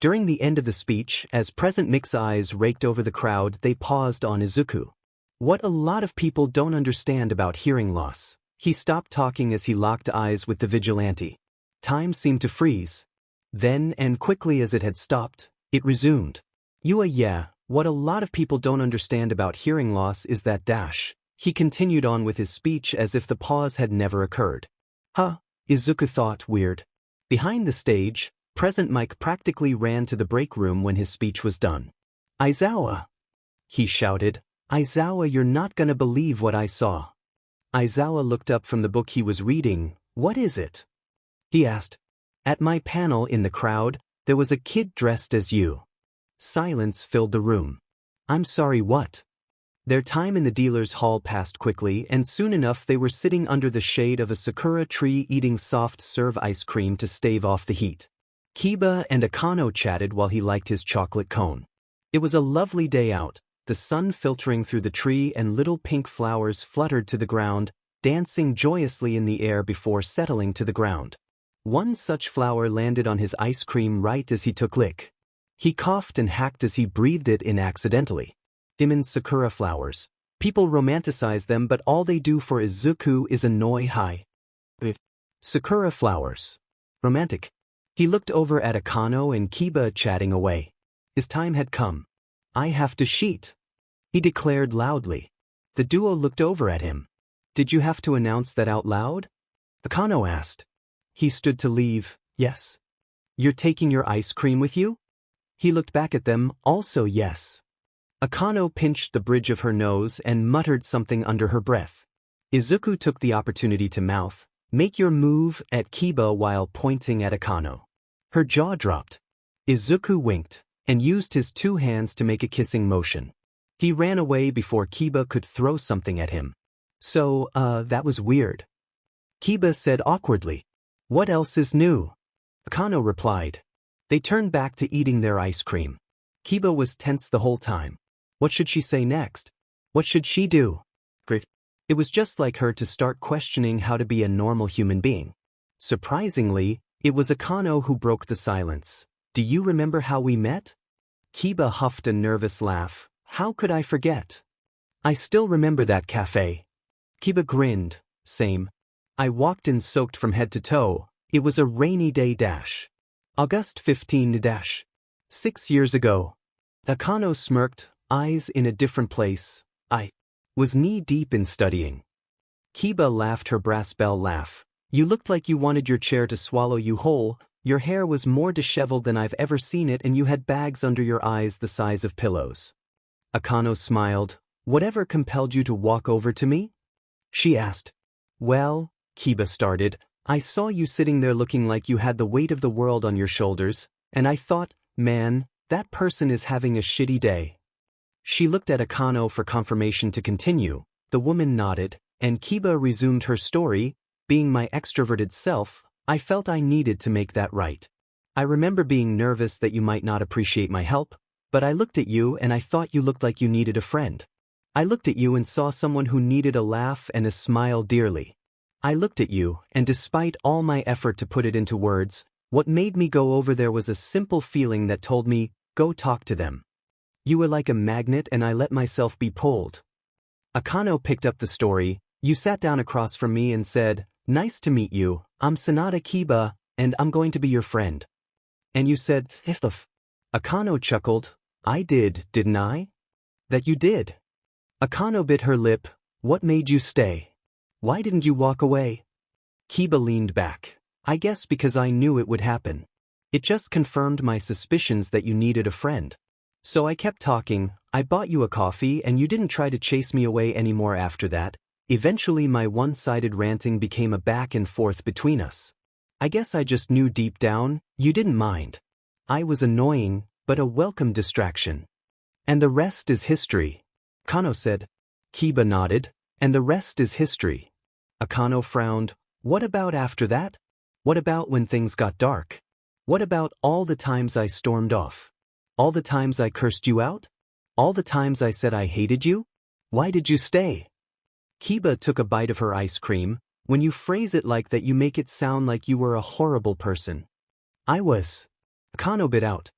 During the end of the speech, as Present Mix's eyes raked over the crowd, they paused on Izuku. What a lot of people don't understand about hearing loss. He stopped talking as he locked eyes with the vigilante. Time seemed to freeze. Then, and quickly as it had stopped, it resumed. Yeah, what a lot of people don't understand about hearing loss is that dash. He continued on with his speech as if the pause had never occurred. Huh, Izuku thought, weird. Behind the stage, Present Mike practically ran to the break room when his speech was done. "Aizawa!" he shouted. "Aizawa, you're not gonna believe what I saw." Aizawa looked up from the book he was reading. "What is it?" he asked. "At my panel in the crowd, there was a kid dressed as you." Silence filled the room. "I'm sorry, what?" Their time in the dealer's hall passed quickly, and soon enough they were sitting under the shade of a sakura tree eating soft-serve ice cream to stave off the heat. Kiba and Akano chatted while he liked his chocolate cone. It was a lovely day out, the sun filtering through the tree and little pink flowers fluttered to the ground, dancing joyously in the air before settling to the ground. One such flower landed on his ice cream right as he took lick. He coughed and hacked as he breathed it in accidentally. Dimon's sakura flowers, People romanticize them, but all they do for Izuku is annoy. Hi. Sakura flowers. Romantic. He looked over at Akano and Kiba chatting away. His time had come. I have to sheet, he declared loudly. The duo looked over at him. Did you have to announce that out loud? Akano asked. He stood to leave. Yes. You're taking your ice cream with you? He looked back at them, also yes. Akano pinched the bridge of her nose and muttered something under her breath. Izuku took the opportunity to mouth, "Make your move," at Kiba while pointing at Akano. Her jaw dropped. Izuku winked and used his two hands to make a kissing motion. He ran away before Kiba could throw something at him. So, that was weird. Kiba said awkwardly. What else is new? Akano replied. They turned back to eating their ice cream. Kiba was tense the whole time. What should she say next? What should she do? It was just like her to start questioning how to be a normal human being. Surprisingly, it was Akano who broke the silence. Do you remember how we met? Kiba huffed a nervous laugh. How could I forget? I still remember that cafe. Kiba grinned. Same. I walked in soaked from head to toe. It was a rainy day. August 15. 6 years ago. Akano smirked, eyes in a different place. I was knee-deep in studying. Kiba laughed her brass bell laugh. You looked like you wanted your chair to swallow you whole. Your hair was more disheveled than I've ever seen it, and you had bags under your eyes the size of pillows. Akano smiled. Whatever compelled you to walk over to me? She asked. Well, Kiba started, I saw you sitting there looking like you had the weight of the world on your shoulders, and I thought, man, that person is having a shitty day. She looked at Akano for confirmation to continue. The woman nodded, and Kiba resumed her story. Being my extroverted self, I felt I needed to make that right. I remember being nervous that you might not appreciate my help, but I looked at you and I thought you looked like you needed a friend. I looked at you and saw someone who needed a laugh and a smile dearly. I looked at you, and despite all my effort to put it into words, what made me go over there was a simple feeling that told me, go talk to them. You were like a magnet and I let myself be pulled. Akano picked up the story. You sat down across from me and said, nice to meet you, I'm Sanada Kiba, and I'm going to be your friend. And you said, if. Akano chuckled. I did, didn't I? That you did. Akano bit her lip. What made you stay? Why didn't you walk away? Kiba leaned back. I guess because I knew it would happen. It just confirmed my suspicions that you needed a friend. So I kept talking. I bought you a coffee and you didn't try to chase me away anymore after that. Eventually my one-sided ranting became a back and forth between us. I guess I just knew deep down, you didn't mind. I was annoying, but a welcome distraction. And the rest is history. Akano said. Kiba nodded. And the rest is history. Akano frowned. What about after that? What about when things got dark? What about all the times I stormed off? All the times I cursed you out? All the times I said I hated you? Why did you stay? Kiba took a bite of her ice cream. When you phrase it like that, you make it sound like you were a horrible person. I was. Akano bit out.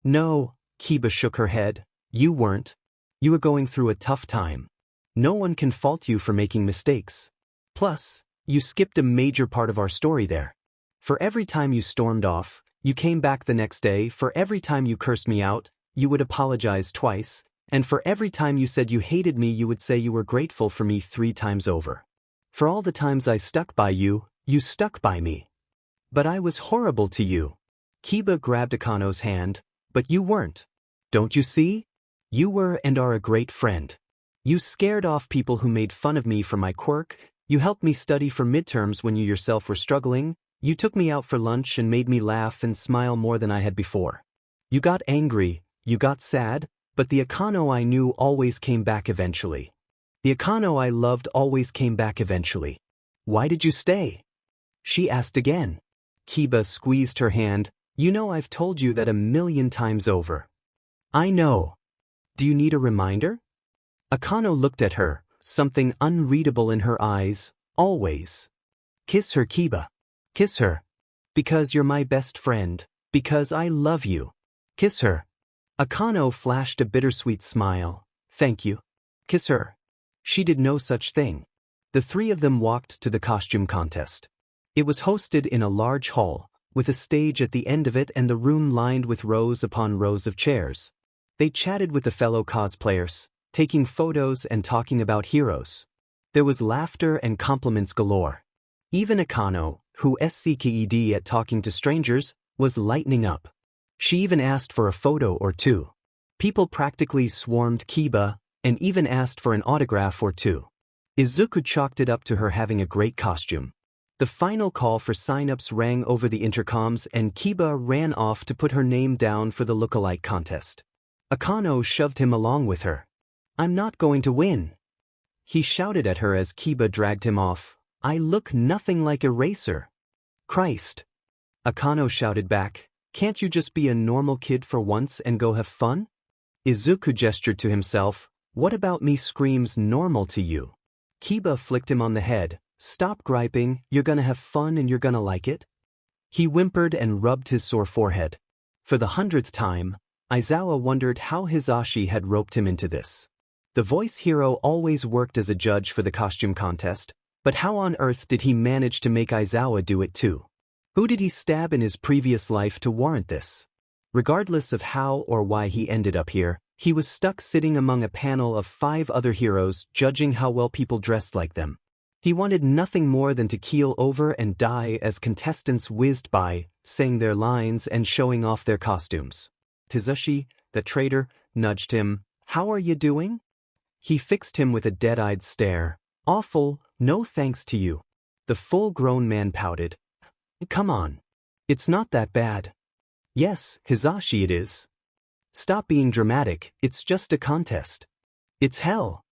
No, Kiba shook her head. You weren't. You were going through a tough time. No one can fault you for making mistakes. Plus, you skipped a major part of our story there. For every time you stormed off, you came back the next day. For every time you cursed me out, you would apologize twice. And for every time you said you hated me, you would say you were grateful for me 3 times over. For all the times I stuck by you, you stuck by me. But I was horrible to you. Kiba grabbed Akano's hand. But you weren't. Don't you see? You were and are a great friend. You scared off people who made fun of me for my quirk. You helped me study for midterms when you yourself were struggling. You took me out for lunch and made me laugh and smile more than I had before. You got angry, you got sad, but the Akano I knew always came back eventually. The Akano I loved always came back eventually. Why did you stay? She asked again. Kiba squeezed her hand. You know I've told you that 1,000,000 times over. I know. Do you need a reminder? Akano looked at her, something unreadable in her eyes. Always. Kiss her, Kiba. Kiss her. Because you're my best friend. Because I love you. Kiss her. Akano flashed a bittersweet smile. Thank you. Kiss her. She did no such thing. The three of them walked to the costume contest. It was hosted in a large hall, with a stage at the end of it and the room lined with rows upon rows of chairs. They chatted with the fellow cosplayers, taking photos and talking about heroes. There was laughter and compliments galore. Even Akano, who SCKED at talking to strangers, was lightening up. She even asked for a photo or two. People practically swarmed Kiba, and even asked for an autograph or two. Izuku chalked it up to her having a great costume. The final call for sign-ups rang over the intercoms and Kiba ran off to put her name down for the look-alike contest. Akano shoved him along with her. "I'm not going to win," he shouted at her as Kiba dragged him off. "I look nothing like Eraser." "Christ," Akano shouted back, "can't you just be a normal kid for once and go have fun?" Izuku gestured to himself, "What about me screams normal to you?" Kiba flicked him on the head. "Stop griping, you're gonna have fun and you're gonna like it." He whimpered and rubbed his sore forehead. For the 100th time, Aizawa wondered how Hisashi had roped him into this. The voice hero always worked as a judge for the costume contest, but how on earth did he manage to make Aizawa do it too? Who did he stab in his previous life to warrant this? Regardless of how or why he ended up here, he was stuck sitting among a panel of 5 other heroes judging how well people dressed like them. He wanted nothing more than to keel over and die as contestants whizzed by, saying their lines and showing off their costumes. Hisashi, the traitor, nudged him. "How are you doing?" He fixed him with a dead-eyed stare. "Awful, no thanks to you." The full-grown man pouted. "Come on. It's not that bad." "Yes, Hisashi, it is." "Stop being dramatic, it's just a contest." "It's hell."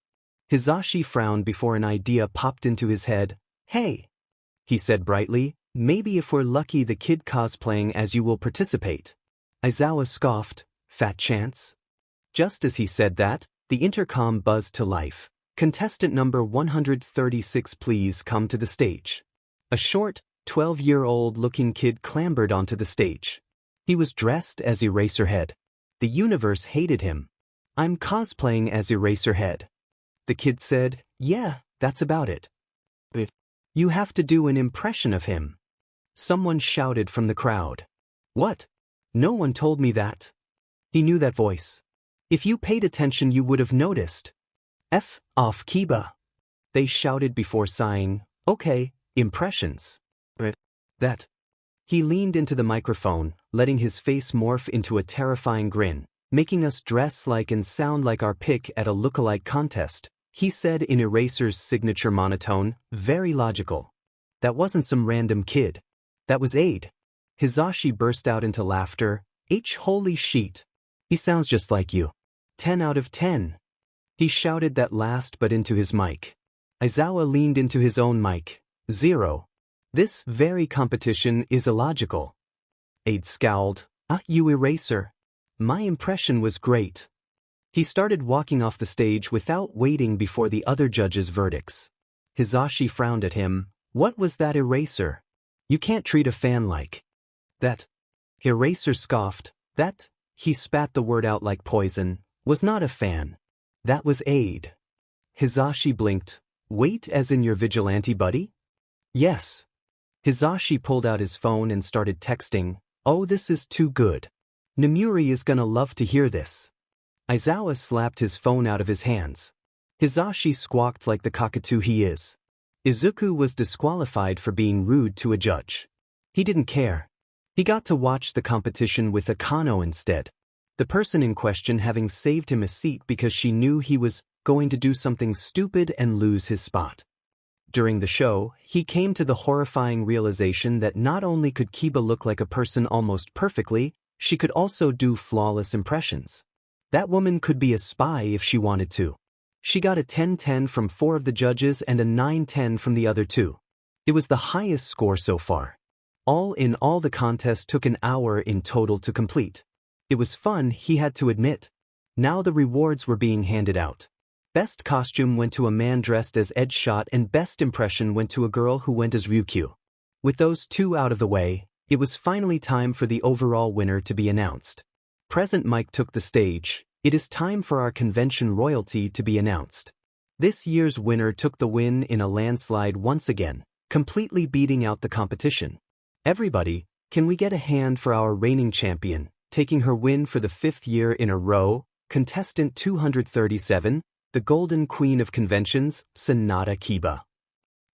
Hisashi frowned before an idea popped into his head. "Hey," he said brightly, "maybe if we're lucky the kid cosplaying as you will participate." Aizawa scoffed. "Fat chance?" Just as he said that, the intercom buzzed to life. "Contestant number 136, please come to the stage." A short, 12-year-old-looking kid clambered onto the stage. He was dressed as Eraserhead. The universe hated him. "I'm cosplaying as Eraserhead." The kid said, "Yeah, that's about it." "But you have to do an impression of him." Someone shouted from the crowd. "What? No one told me that." He knew that voice. "If you paid attention you would have noticed." "F off, Kiba," they shouted before sighing. "Okay, impressions." "But that." He leaned into the microphone, letting his face morph into a terrifying grin. "Making us dress like and sound like our pick at a look-alike contest," he said in Eraser's signature monotone, very logical. "That wasn't some random kid. That was Aid." Hisashi burst out into laughter. Holy sheet. He sounds just like you." 10 out of 10. He shouted that last but into his mic. Aizawa leaned into his own mic. 0. This very competition is illogical." Aid scowled. You Eraser. My impression was great." He started walking off the stage without waiting before the other judges' verdicts. Hisashi frowned at him. "What was that, Eraser? You can't treat a fan like that." Eraser scoffed. "That," he spat the word out like poison, "was not a fan. That was Aid." Hisashi blinked. "Wait, as in your vigilante buddy?" "Yes." Hisashi pulled out his phone and started texting. "Oh, this is too good. Namuri is gonna love to hear this." Aizawa slapped his phone out of his hands. Hisashi squawked like the cockatoo he is. Izuku was disqualified for being rude to a judge. He didn't care. He got to watch the competition with Akano instead, the person in question having saved him a seat because she knew he was going to do something stupid and lose his spot. During the show, he came to the horrifying realization that not only could Kiba look like a person almost perfectly, she could also do flawless impressions. That woman could be a spy if she wanted to. She got a 10-10 from 4 of the judges and a 9-10 from the other 2. It was the highest score so far. All in all, the contest took an hour in total to complete. It was fun, he had to admit. Now the rewards were being handed out. Best costume went to a man dressed as Edgeshot and best impression went to a girl who went as Ryukyu. With those 2 out of the way, it was finally time for the overall winner to be announced. Present Mike took the stage. "It is time for our convention royalty to be announced." This year's winner took the win in a landslide once again, completely beating out the competition. Everybody, can we get a hand for our reigning champion, taking her win for the 5th year in a row, contestant 237, the Golden Queen of Conventions, Sanada Kiba.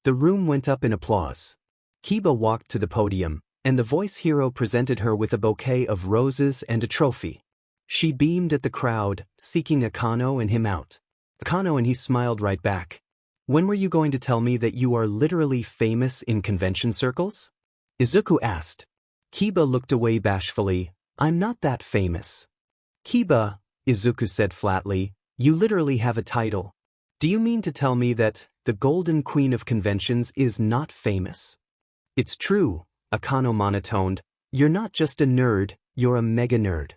The room went up in applause. Kiba walked to the podium, and the voice hero presented her with a bouquet of roses and a trophy. She beamed at the crowd, seeking Akano and him out. Akano and he smiled right back. When were you going to tell me that you are literally famous in convention circles? Izuku asked. Kiba looked away bashfully. I'm not that famous. Kiba, Izuku said flatly, you literally have a title. Do you mean to tell me that the Golden Queen of Conventions is not famous? It's true, Akano monotoned. You're not just a nerd, you're a mega nerd.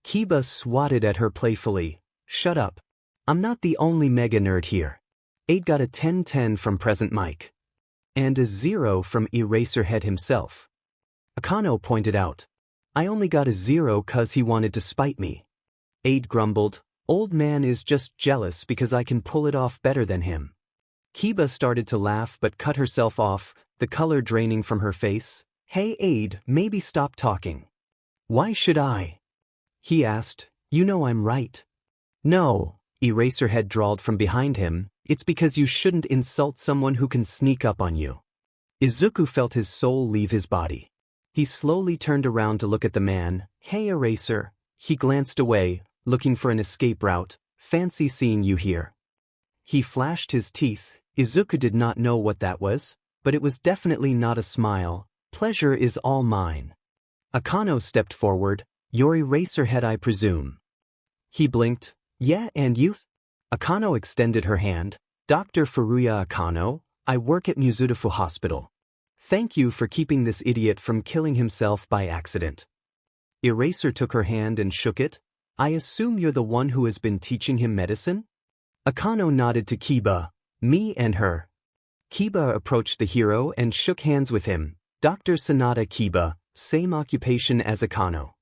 Kiba swatted at her playfully. Shut up. I'm not the only mega nerd here. 8 got a 10-10 from Present Mike. And a 0 from Eraserhead himself. Akano pointed out. I only got a 0 'cause he wanted to spite me. 8 grumbled. Old man is just jealous because I can pull it off better than him. Kiba started to laugh but cut herself off, the color draining from her face. Hey Aid, maybe stop talking. Why should I? He asked. You know I'm right. No, Eraserhead drawled from behind him, it's because you shouldn't insult someone who can sneak up on you. Izuku felt his soul leave his body. He slowly turned around to look at the man. Hey Eraser. He glanced away, looking for an escape route. Fancy seeing you here. He flashed his teeth. Izuku did not know what that was, but it was definitely not a smile. Pleasure is all mine. Akano stepped forward. You're Eraserhead, I presume. He blinked. Yeah, and you? Akano extended her hand. Dr. Furuya Akano, I work at Mizudafu Hospital. Thank you for keeping this idiot from killing himself by accident. Eraser took her hand and shook it. I assume you're the one who has been teaching him medicine? Akano nodded to Kiba. Me and her. Kiba approached the hero and shook hands with him. Dr. Sanada Kiba, same occupation as Akano.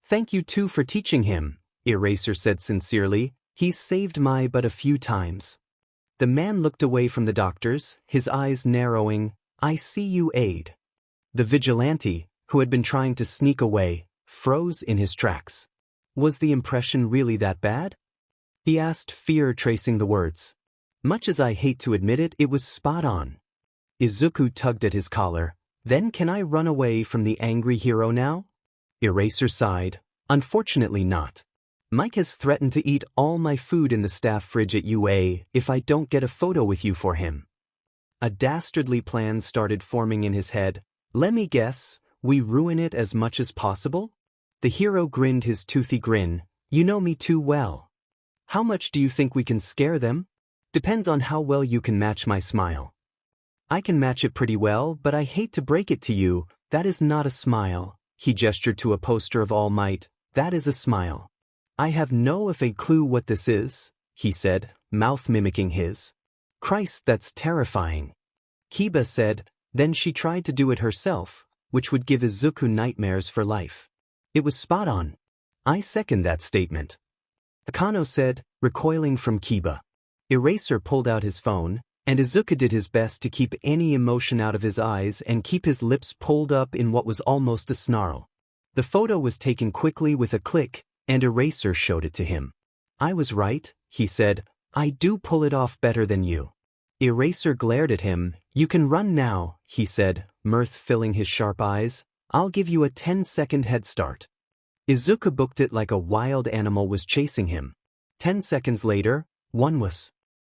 Thank you too for teaching him, Eraser said sincerely. He's saved my butt a few times. The man looked away from the doctors, his eyes narrowing. I see you, Aid. The vigilante, who had been trying to sneak away, froze in his tracks. Was the impression really that bad? He asked, fear tracing the words. Much as I hate to admit it, it was spot on. Izuku tugged at his collar. Then can I run away from the angry hero now? Eraser sighed. Unfortunately not. Mike has threatened to eat all my food in the staff fridge at UA if I don't get a photo with you for him. A dastardly plan started forming in his head. Let me guess, we ruin it as much as possible? The hero grinned his toothy grin. You know me too well. How much do you think we can scare them? Depends on how well you can match my smile. I can match it pretty well, but I hate to break it to you, that is not a smile. He gestured to a poster of All Might. That is a smile. I have no if a clue what this is, he said, mouth mimicking his. Christ, that's terrifying. Kiba said, then she tried to do it herself, which would give Izuku nightmares for life. It was spot on. I second that statement. Akano said, recoiling from Kiba. Eraser pulled out his phone, and Izuku did his best to keep any emotion out of his eyes and keep his lips pulled up in what was almost a snarl. The photo was taken quickly with a click, and Eraser showed it to him. I was right, he said. I do pull it off better than you. Eraser glared at him. You can run now, he said, mirth filling his sharp eyes. I'll give you a 10-second head start. Izuku booked it like a wild animal was chasing him. 10 seconds later, one was